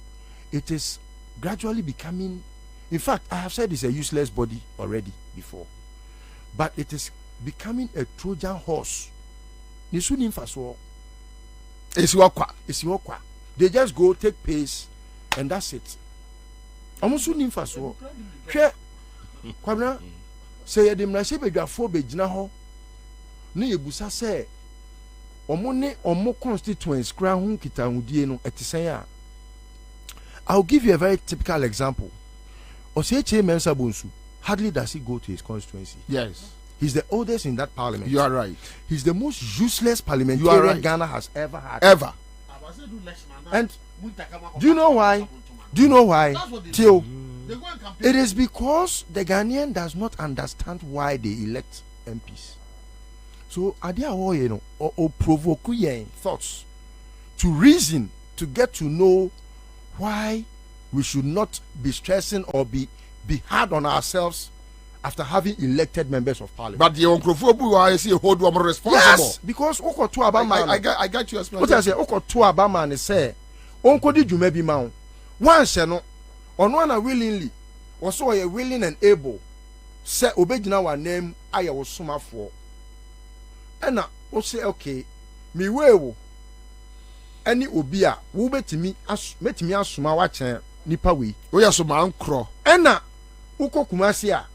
it is gradually becoming, in fact, I have said it's a useless body already before, but it is becoming a Trojan horse. It's Wakwa. They just go take pace and that's it. Almost soon for so. Kwabena say the mrase bedwafo begina ho. Ne yebusa say omo constituents kra hu kitahudie no etisen a. I'll give you a very typical example. Oseche Mensa Bonsu, hardly does he go to his constituency. Yes. He's the oldest in that parliament. You are right. He's the most useless parliamentarian Ghana has ever had. Ever. And do you know why? Do you know why? Till it is because the Ghanaian does not understand why they elect MPs. So adia or provoke thoughts to reason, to get to know why we should not be stressing or be hard on ourselves after having elected members of parliament. But the Onkrofobu I see hold one responsible. Yes, because Oko to Abama. I got you explanation. What I say, Oko to Abama and say, Onko di jume bi ma. Once no, ono willingly, also a willing and able, say obegina wa name aye wo somafo. Ena o say okay, mi wewo. Any obi a wo betimi asoma wa chen nipa we. Wo ya soma nkro. Ena uko kumasi a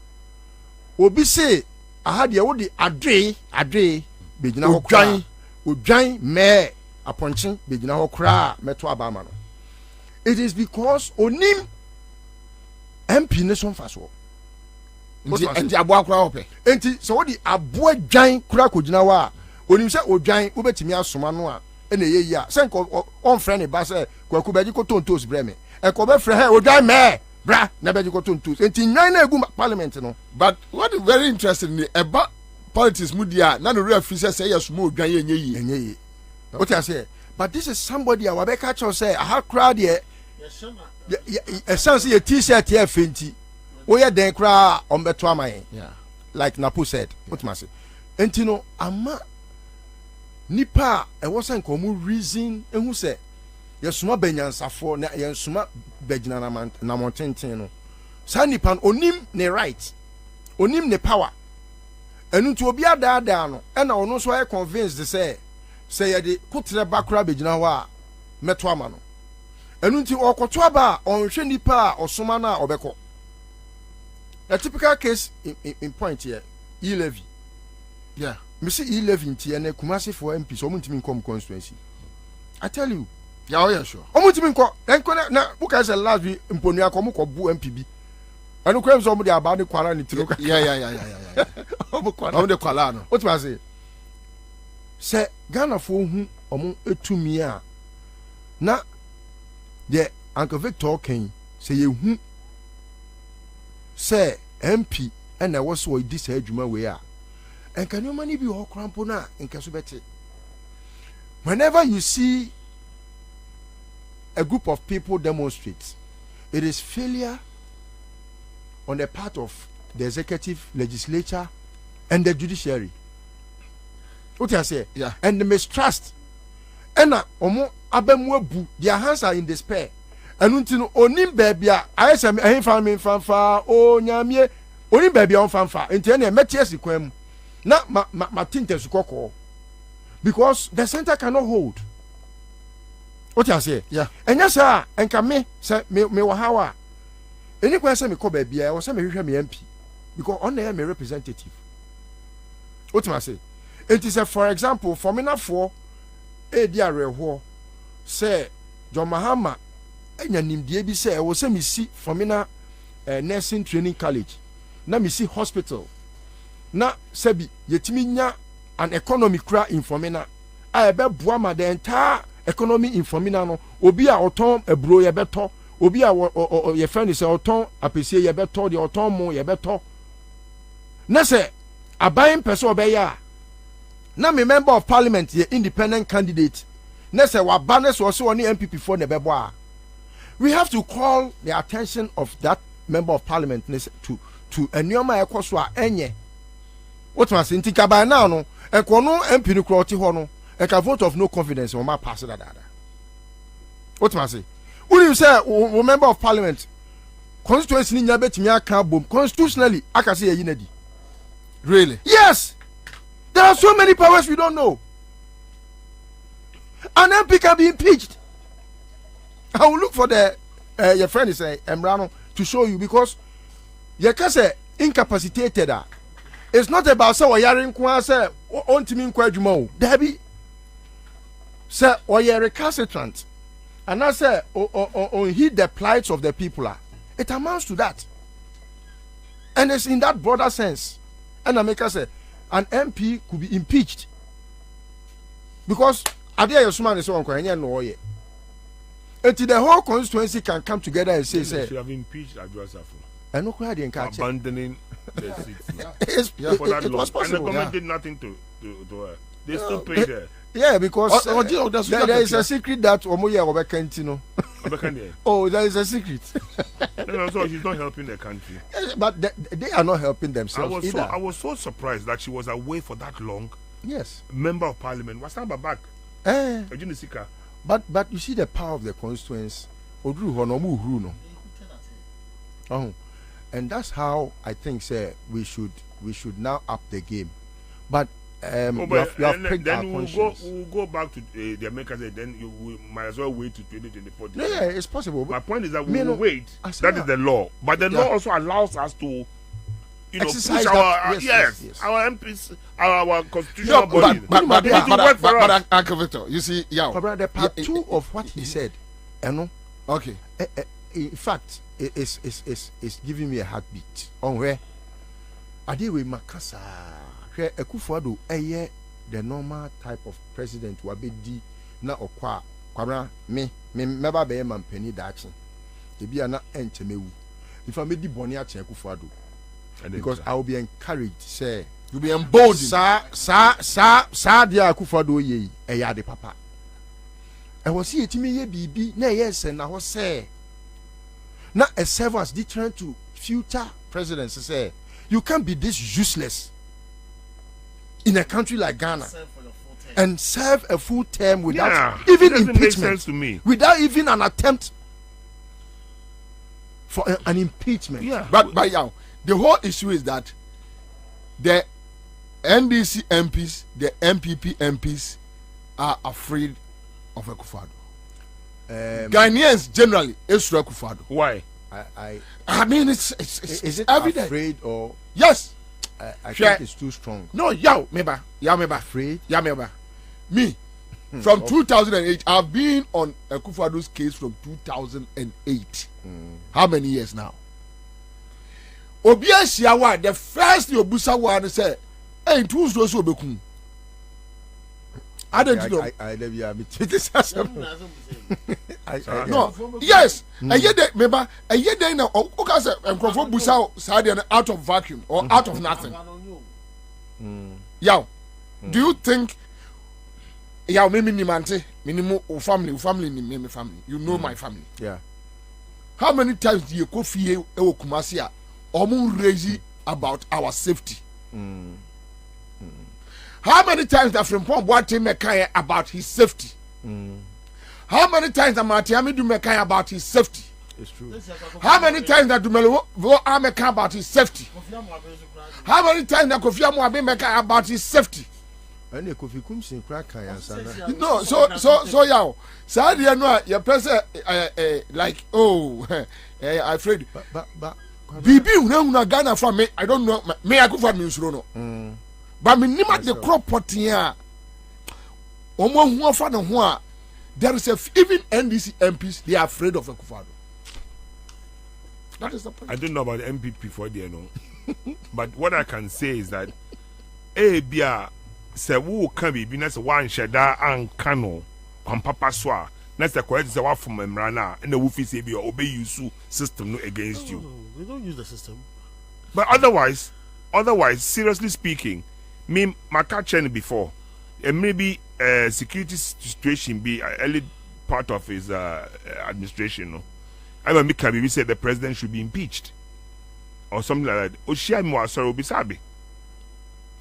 obi say aha de wo de adwe begina ho odwan me aponchen begina ho kra meto abama no. It is because onim MP nation faso enti aboa kra hope enti so wo de aboa dwan kra kogina wa onim se odwan wo betimi asoma no a ene yeyi a se nko on friend ba se kwaku beji ko tontos breme e ko be frɛ he odwan me bra na beji ko tontos enti nwan na egu parliament no. But what is very interesting ni eba politics mu dia na no real say yes mo odwan enye what I say, but this is somebody our be catch us say a crowd here a sense your t-shirt here fenti we den kra on beto amaye. Yeah, like Napo said. What must say enti no ama nipa e wasn't komu reason who say yesuma benyansafo na yensuma begina na mountain no sa nipa onim ne right onim ne power enu to obi ada no e na ono so e convinced say ye kutre bakura begina ho a meto ama no enu nti okoto aba onhwe nipa a osoma na obeko. A typical case in point here, E-Levy. Yeah. Me see E-Levy nti ene Kumasi for MP so muntimi come constituency. I tell you. Yeah, oh yeah, sure. Muntimi nko enko na buka say last week mponu akomo ko bu MPB. Anu kwem so mo de aba ne kwara ne tiro. Yeah. Omo de kwala no. What was say? Say Ghana for hu omo etumi a na the Uncle Victor Ken say ye hu say MP and I was so this adwuma we are. And can you money be all crampo na in Kasubete? Whenever you see a group of people demonstrate, it is failure on the part of the executive, legislature, and the judiciary. What I say? Yeah. And the mistrust. And omo abemwebu, their hands are in despair. And until onim baby, I say I family fanfa o nyamie onim baby on fanfa. Until any metias equem. Na ma tinte sukoko. Because the center cannot hold. What I say? Yeah. And yes, sir, and can me say me wahawa. Any question me call baby, I was say me MP. Because on there me representative. What I say? It is a for example, for me na for e dia reho say John Mahama enya nimdie bi say e wo say me si for me na nursing training college na me see hospital na sebi yetimi nya an economy kra informina a ebe boa ma the entire economy informina no obi a oton ebro ye beto obi a ye friend is oton apesie ye beto de oton mo ye beto na se abayin person obeya na me member of parliament ye independent candidate na se wa ba so oni MPP for ne bebo a we have to call the attention of that member of parliament to enyoma ekoso a enye what was intika by now no ekono MP no kroti ho no e ka vote of no confidence o ma pass that dada what was say we say we member of parliament constituency ni nya betimi aka bom constitutionally aka say yi na di really yes there are so many powers we don't know. An MP can be impeached. I will look for the your friend is Emrano to show you because you can say incapacitated. It's not about say oyarin kwa say ontimi nkwa adwuma o. Dabi say oyere recalcitrant and I say on heed the plights of the people. It amounts to that. And it's in that broader sense. And I make say an MP could be impeached because Adia Yosman is on Korean no ye. Until the whole constituency can come together and say, should have impeached Adwasafu. And no cry didn't catch abandoning the seat. For that it long. was possible. And the government did nothing to her. They still paid her. Yeah, because there is a secret that Omoya Obekentino. Oh, there is a secret. No, so she's not helping the country. But they are not helping themselves I was so surprised that she was away for that long. Yes. Member of parliament. What's that back? But you see the power of the constituents. Oh, and that's how I think we should now up the game. But you have pricked our conscience. We'll go back to the Americans. Then we might as well wait to 2024. Yeah, it's possible. My point is that we will wait. That is the law. But the law also allows us to exercise push our our MPs, our constitutional bodies. But Uncle Victor, you see, the part two of what he said, okay. In fact, it's giving me a heartbeat. On where Adewe Makasa, where Ekufuado the normal type of president wabedi na okwa kwabra me meba be man penny dachi. Ebi ana enchemewu. If I made the boni at Ekufuado. Because I will be encouraged, say, you'll be emboldened. Sa dia Akufo-Addo ye de papa. I was here to me ye bibi na yes and I was say. Na a serve as deterrent to future presidents say you can't be this useless in a country like Ghana and serve a full term without even impeachment to me. Without even an attempt for an impeachment. Yeah. But the whole issue is that the NDC MPs, the MPP MPs are afraid of Akufo-Addo. Ghanaians generally is Akufo-Addo. Why? I mean, it's evident. Afraid or yes? I think it's too strong. No, meba. Afraid. Me, from 2008, I've been on Akufo-Addo's case from 2008. How many years now? Obia Siawa, the first Obusa one said, "Hey, two so bekum." I don't know. I no, yes. A year day, remember, a year day now, because I'm from Busa side out of vacuum or out of nothing. Yow, do you think? Yow, me minimum family. You know my family. Yeah. How many times do you go fear Kumasia? Raising about our safety. How many times the Frimpong Boate Mekaya about his safety? How many times the Matiami do Mekaya about his safety? It's true. How many times the Dumelo Ameka about his safety? How many times the Kofi Amoabe Mekaya about his safety? No, so yaw. Sadia no your president like I afraid. But Bibi una Ghana from me. I don't know. Me Akufo me usuro no. But me nima the crop potia. Omo hu afa no ho a there is even NDC MPs they are afraid of Akufo-Addo. That is the point. I don't know about the MPP for there, no. But what I can say is that, Bia, se who can be na se one shada and cano, papa swa. That's the correct say what from Emrana and the Wufi say be obey you system no against you. We don't use the system. But otherwise, seriously speaking, me my catching before, and maybe security situation be early part of his administration. No, I remember we said the president should be impeached or something like that. Oshia was sorry Obisabi.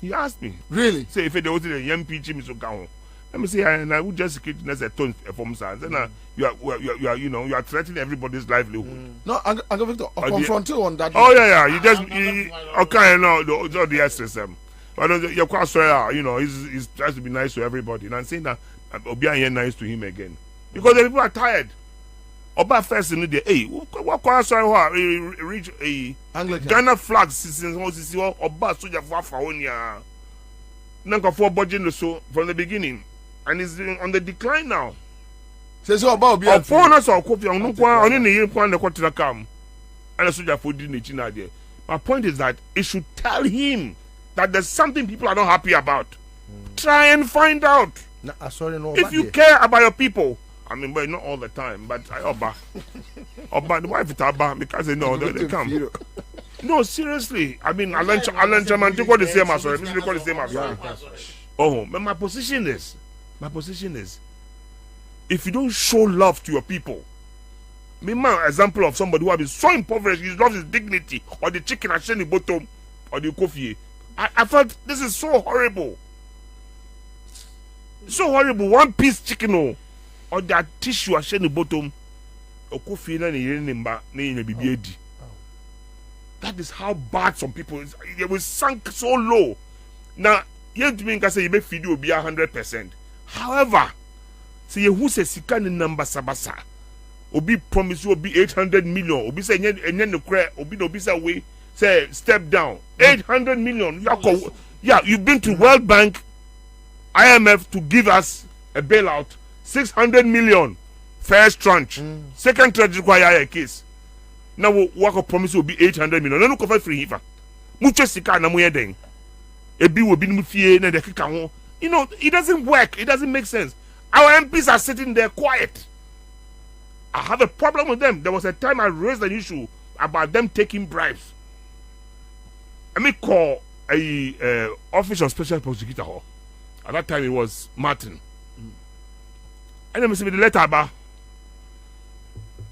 He asked me. Really? Say if there was a young impeach him so go. Let me say, and I would just security as a tone from science. And you are threatening everybody's livelihood. No, I'm going to confront you on that. Oh yeah. You just okay, no, the SSM. But you're quite sorry, he's tries to be nice to everybody. And I'm saying that Obian here nice to him again because the people are tired. Oba first in the day, hey, what quite sorry, reach a Ghana flag since Oba soldier for Faonia. Nanka for budget so from the beginning. And it's on the decline now. Says about our foreigners are copy on no one in the year the quarter come. And a soldier for didn't China there. My point is that it should tell him that there's something people are not happy about. Try and find out. If you care about your people. I mean, but not all the time, but Oba, the wife is Oba because they know they come. No, seriously. I mean, Alan Chaman took the same as the same as oh, but my position is, if you don't show love to your people, me my example of somebody who has been so impoverished, he loves his dignity, or the chicken at the bottom, or the coffee. I felt this is so horrible. So horrible. One piece chicken or that tissue at the bottom, or coffee and the that is how bad some people is. They were sunk so low. Now, you to me can say you make video be 100%. However, see who says sika number sabasa. Obi promise you be 800 million. Obi say no cry. Obi say way say step down. 800 million. Yeah, you've been to World Bank, IMF to give us a bailout. 600 million first tranche. Second tranche require a case. Now what promise will be 800 million. No cover free hifa. Mucho sika na moye den. Ebi will be mufie na de kika ho. It doesn't work. It doesn't make sense. Our MPs are sitting there quiet. I have a problem with them. There was a time I raised an issue about them taking bribes. Let me call a office of special prosecutor. At that time it was Martin. And let me see the letter about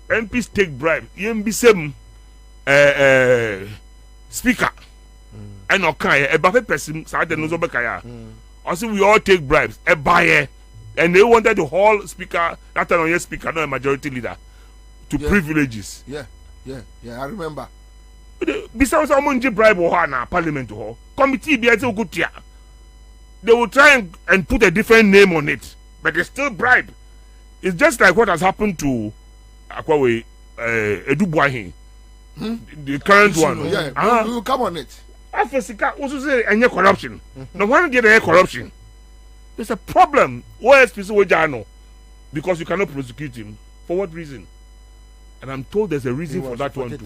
MPs take bribe. EMB speaker. And okay, a buffet person started no zobekaya. Also, we all take bribes. A buyer. And they wanted to haul speaker, that time on your speaker, not a majority leader, to privileges. Yeah, I remember. Besides, someone bribe or na parliament or committee be able good here. They will try and put a different name on it, but they still bribe. It's just like what has happened to Akwawe Edubuahin, the current one. Yeah, we will come on it. Africa also say any corruption. No one get any corruption. There's a problem. OSPC because you cannot prosecute him. For what reason? And I'm told there's a reason for that one too.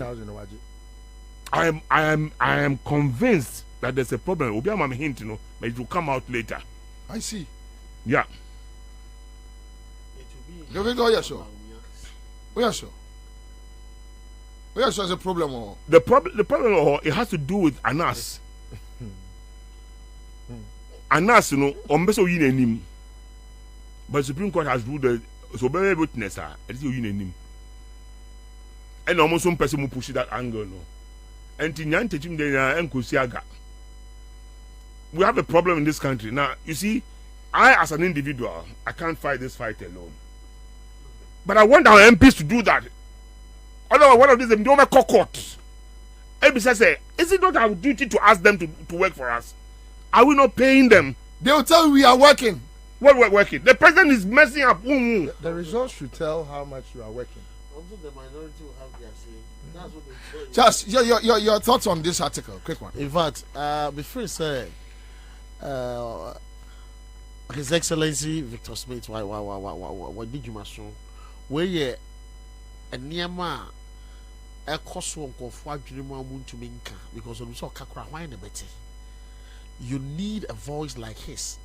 I am convinced that there's a problem. Obiama may hint, but it will come out later. I see. Yeah. Yes, sure. Yes, there's a problem. The problem, it has to do with Anas. Anas, ombeso yin enim. But Supreme Court has ruled that so very witness is yin enim. And almost some person will push that angle, And Tinyan teaching the Nkosiaga. We have a problem in this country. Now, you see, I as an individual, I can't fight this fight alone. But I want our MPs to do that. Otherwise, one of these them don't make court. MPs say, is it not our duty to ask them to work for us? Are we not paying them? They will tell you we are working. What we're working? The president is messing up. The results should tell how much you are working. Also, the minority will have their say. That's what they Just your thoughts on this article, quick one. In fact, before you say, His Excellency Victor Smith, what did you master? Where ye a Niama ekoso nkofo adwene mu amuntumi nka because on so kakra hwan na bete. You need a voice like his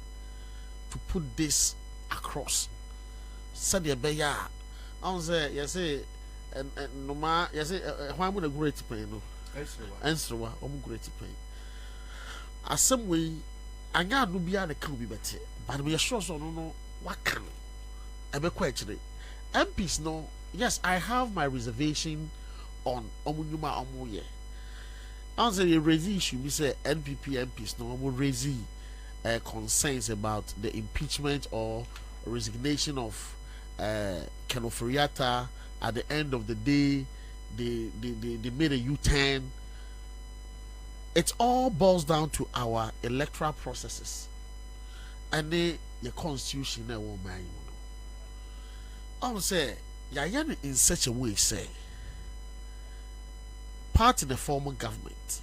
to put this across. Said the beya I say you say and no ma you say hwan mo na great pain no ensrewa great pain asem we anya no bia na ka obi bete but me sure so no waka no ebe kwa chire MPs no. Yes, I have my reservation on omunyuma omuye. Answer the raise issue, we say NPP MPs no will raise concerns about the impeachment or resignation of Kenoforiata. At the end of the day, they made a U-turn. It all boils down to our electoral processes and the constitution. I will say. Yayani in such a way say part in the former government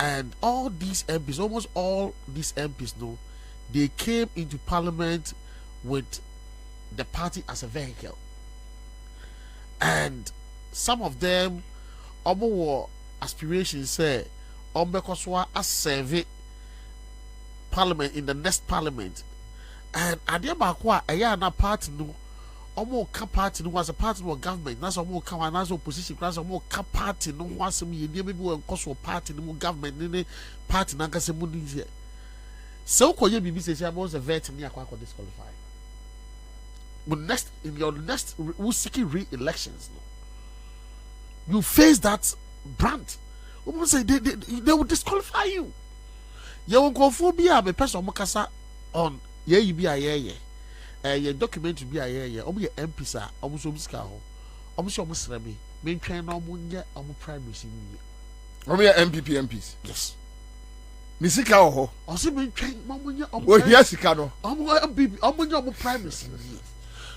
and all these MPs, almost all these MPs know they came into parliament with the party as a vehicle, and some of them were aspirations say Ombekoswa as serve parliament in the next parliament, and Adiabakwa Ayana party no. Omo ka party no was a party of government. That's omo ka one as opposition. That's omo ka party no was me. You maybe we encourage party no government. Nene party na kase mu ni. So ko ye bibi say I was a vet ni akwa disqualify. But next in your next who seeking re-elections, no, you face that brand. Omo say they will disqualify you. You won't go for be a person omo kasa on ye bi a ye. Your document be a year, or be MPs are almost obscure. Almost almost remy, main train no munja, almost primaries in me. Or be MPP MPs. Yes. Misika ho. Or see main train, Mamunya, or yes, Cano. Almost primaries in me.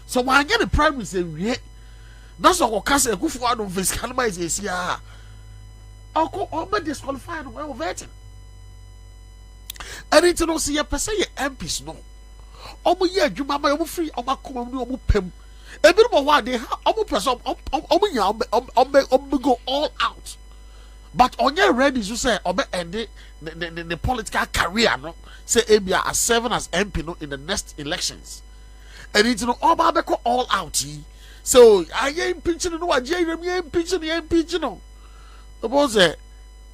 So when I get the primaries in yet, that's all Castle go for out of his canvas is ya. I'll go over disqualified well vetting. And it's no see a per se MPs no. Omo ye adwuma ma omo free omo akoma no omo pem ebi no wa dey omo person omo nya omo go all out but onye ready to say omo end the political career no say ebia as serving as MP no in the next elections and it no omo be go all out so aye impeachment no wa je impeachment no omo say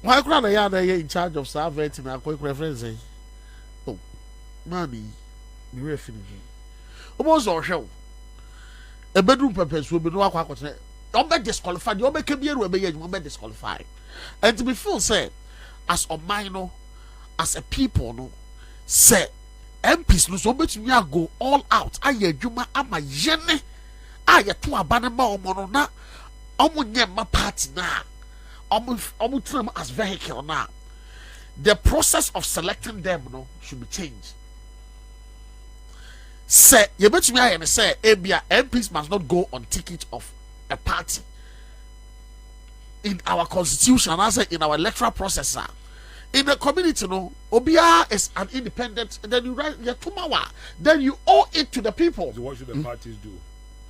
why kra na ya in charge of servant na akwa reference oh money you were finishing. Almost or show a bedroom purpose will be no aqua. Don't be disqualified. You make a beer will be disqualified. And to be full said, as a minor, as a people, no say MPs no so much me go all out. I hear Juma ama yene. I hear to abanama monona. Omunye ma party na. Omu as vehicle na. The process of selecting them no should be changed. Say, you bet me I am say, ABA MPs must not go on ticket of a party. In our constitution, I say in our electoral process, in the community, no, Obia is an independent, and then you write your Tumawa, then you owe it to the people. So what should the parties do?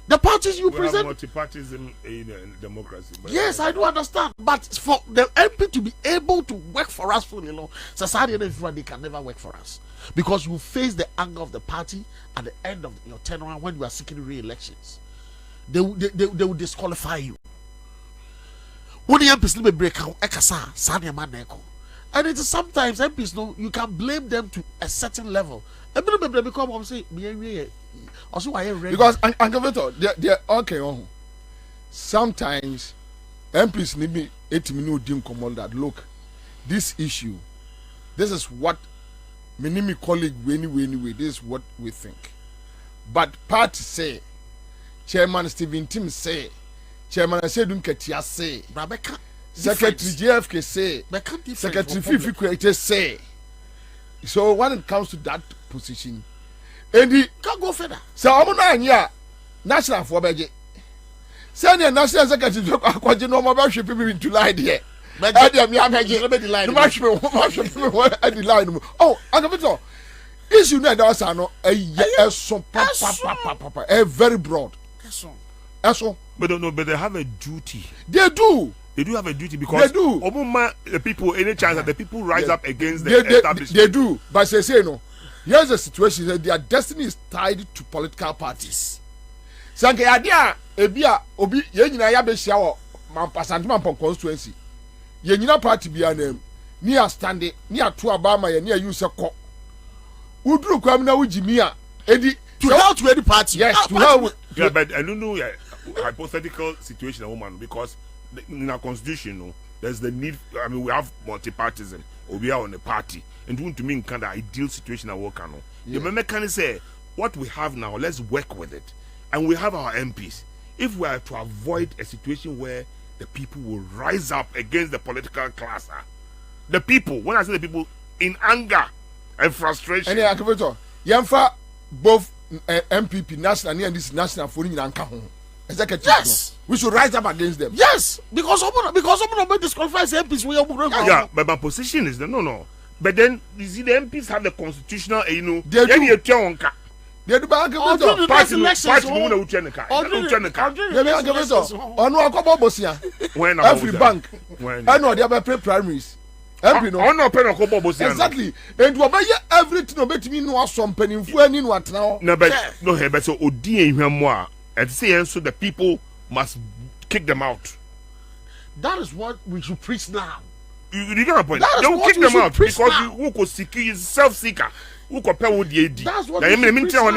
The parties you we present. Have multi-partyism in democracy. Yes, I do understand, but for the MP to be able to work for us fully, society and everyone, they can never work for us. Because you face the anger of the party at the end of your tenure when you are seeking re-elections. They will disqualify you. When the MPs will break out, and it is sometimes MPs know you can blame them to a certain level. Because they're okay. Sometimes MPs need me 8 minutes command that look, this issue, this is what my colleague anyway, this is what we think. But party say, Chairman Stephen Tim say, Chairman Asedun Ketia say, Secretary JFK say, Secretary Fifi Kwete say. So when it comes to that position, and he can't go further. So I'm not national for budget. Send the national secretary to Aquaji no more people in July there. Oh, Agavito, issue that was a very broad. So But they have a duty. They do. They do have a duty because they do. The people, any chance that the people rise up against the establishment. They do. But they say no. Here's the situation that their destiny is tied to political parties. Sanke adia ebia obi ye nyina ya be hia wo Asantuma constituency. Ye nyina party bia na ni a stande ni ato abama ye ni a use ko. Uduru kwam na wujimia edi to help to any party. Yes, to help. Yeah, but I don't know hypothetical situation, woman, because in our constitution, there's the need. I mean, we have multi-partism, or we are on a party, and to me, kind of ideal situation I work on. The mechanism say what we have now. Let's work with it, and we have our MPs. If we are to avoid a situation where the people will rise up against the political class, the people. When I say the people, in anger and frustration. Any activator, Yamfa both MPP national and this national for yes, we should rise up against them. Yes, because someone disqualifies MPs. Yeah, but my position is that no. But then you see, the MPs have the constitutional, they do. They do back every bank. I know they have primaries. Exactly. And to obey everything obey me no something for any what now. No, but so Odi and and say so the people must kick them out. That is what we should preach now. You get a point. They will kick them out because who could seek is self-seeker. Who could pay with the AD. That's what we should preach now.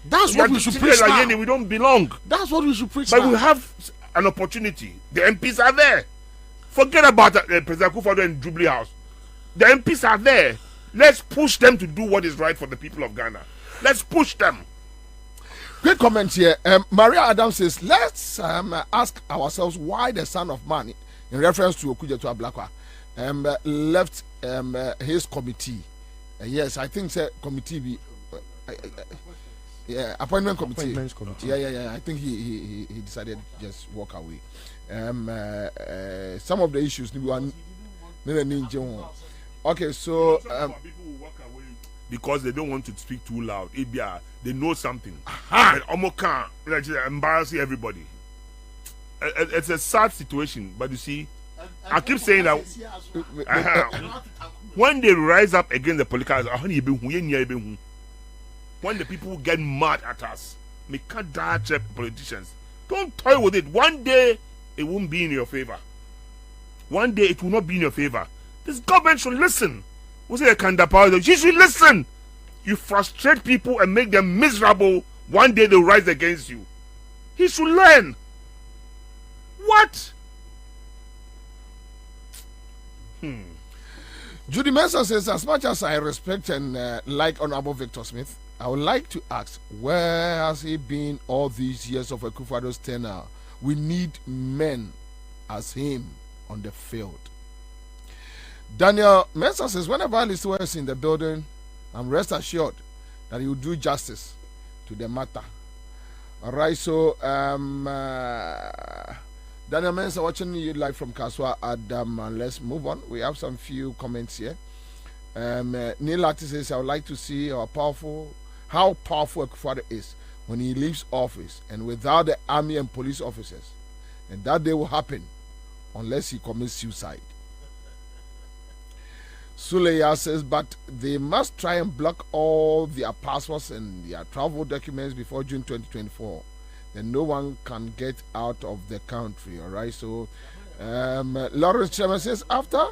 That's what we should preach now. We don't belong. That's what we should preach now. But we have an opportunity. The MPs are there. Forget about President Kufuor and Jubilee House. The MPs are there. Let's push them to do what is right for the people of Ghana. Let's push them. Quick comment here. Maria Adams says, let's ask ourselves why the Son of Man, in reference to Okujeto Ablakwa, left his committee. Yes, I think committee be appointment committee. Yeah. I think he decided to just walk away. Some of the issues okay, so people will walk away because they don't want to speak too loud. They know something. Embarrassing everybody. It's a sad situation, but you see, I keep saying that when they rise up against the political, when the people get mad at us, we can't dodge politicians. Don't toy with it. One day it won't be in your favor. One day it will not be in your favor. This government should listen. What's it kind of power? You should listen. You frustrate people and make them miserable. One day they'll rise against you. He should learn. What? Judy Mensah says, as much as I respect and like Honorable Victor Smith, I would like to ask, where has he been all these years of Akufo-Addo's tenure? We need men as him on the field. Daniel Mensah says, whenever Alistair is in the building, I'm rest assured that he will do justice to the matter. All right, so Daniel Mensah watching you live from Kaswa Adam, and let's move on. We have some few comments here. Neil Lati says, I would like to see how powerful Akufo-Addo is when he leaves office and without the army and police officers. And that day will happen unless he commits suicide. Suleya says, but they must try and block all their passports and their travel documents before June 2024. Then no one can get out of the country. All right. So, Lawrence Chairman says, after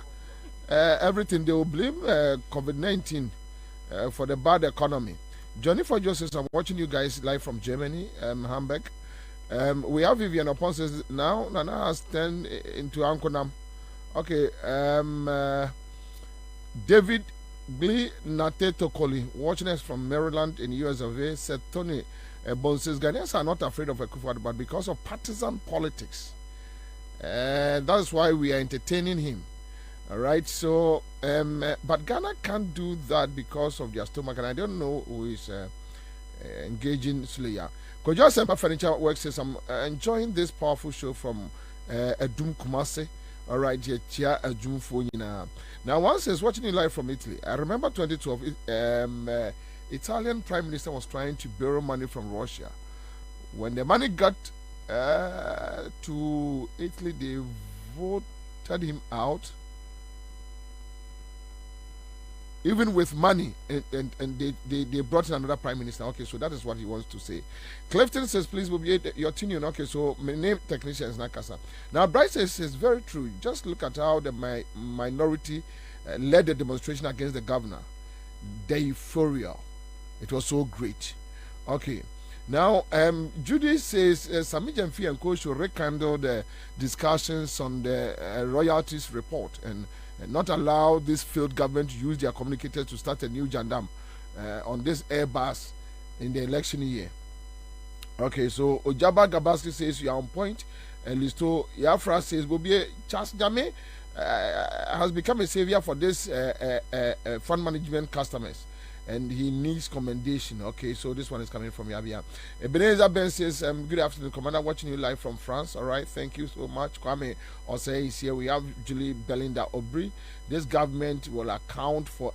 everything, they will blame COVID-19 for the bad economy. Johnny Fojo says, I'm watching you guys live from Germany, Hamburg. We have Vivian Opon says, now Nana has turned into Ankonam. Okay. David Glee Natetokoli, watching us from Maryland in US of A, said Tony Bon says Ghanaians are not afraid of Akufo-Addo, but because of partisan politics. That's why we are entertaining him. All right, so but Ghana can't do that because of their stomach, and I don't know who is engaging Suleya. Kojo Semper Furniture Works says, I'm enjoying this powerful show from Edum Kumase. All right, Chia Edum Fonina. Now, one says, watching you live from Italy. I remember 2012, Italian Prime Minister was trying to borrow money from Russia. when the money got to Italy, they voted him out. Even with money, and they brought in another prime minister. Okay, so that is what he wants to say. Clifton says, please, will be your opinion. Okay, so my name technician is Nakasa. Now, Bryce says it's very true. Just look at how the minority led the demonstration against the governor. The euphoria. It was so great. Okay. Now, Judy says Sami Jamfi and Co should rekindle the discussions on the royalties report and not allow this failed government to use their communicators to start a new jandam on this Airbus in the election year. Okay, so Ojaba Gabaski says you are on point. And Listo Yafra says Bobie Charles Jame has become a savior for this fund management customers. And he needs commendation. Okay, so this one is coming from Yabia. Ebenezer Ben says, good afternoon, Commander, watching you live from France. All right, thank you so much. Kwame Osei is here. We have Julie Belinda Aubry. This government will account for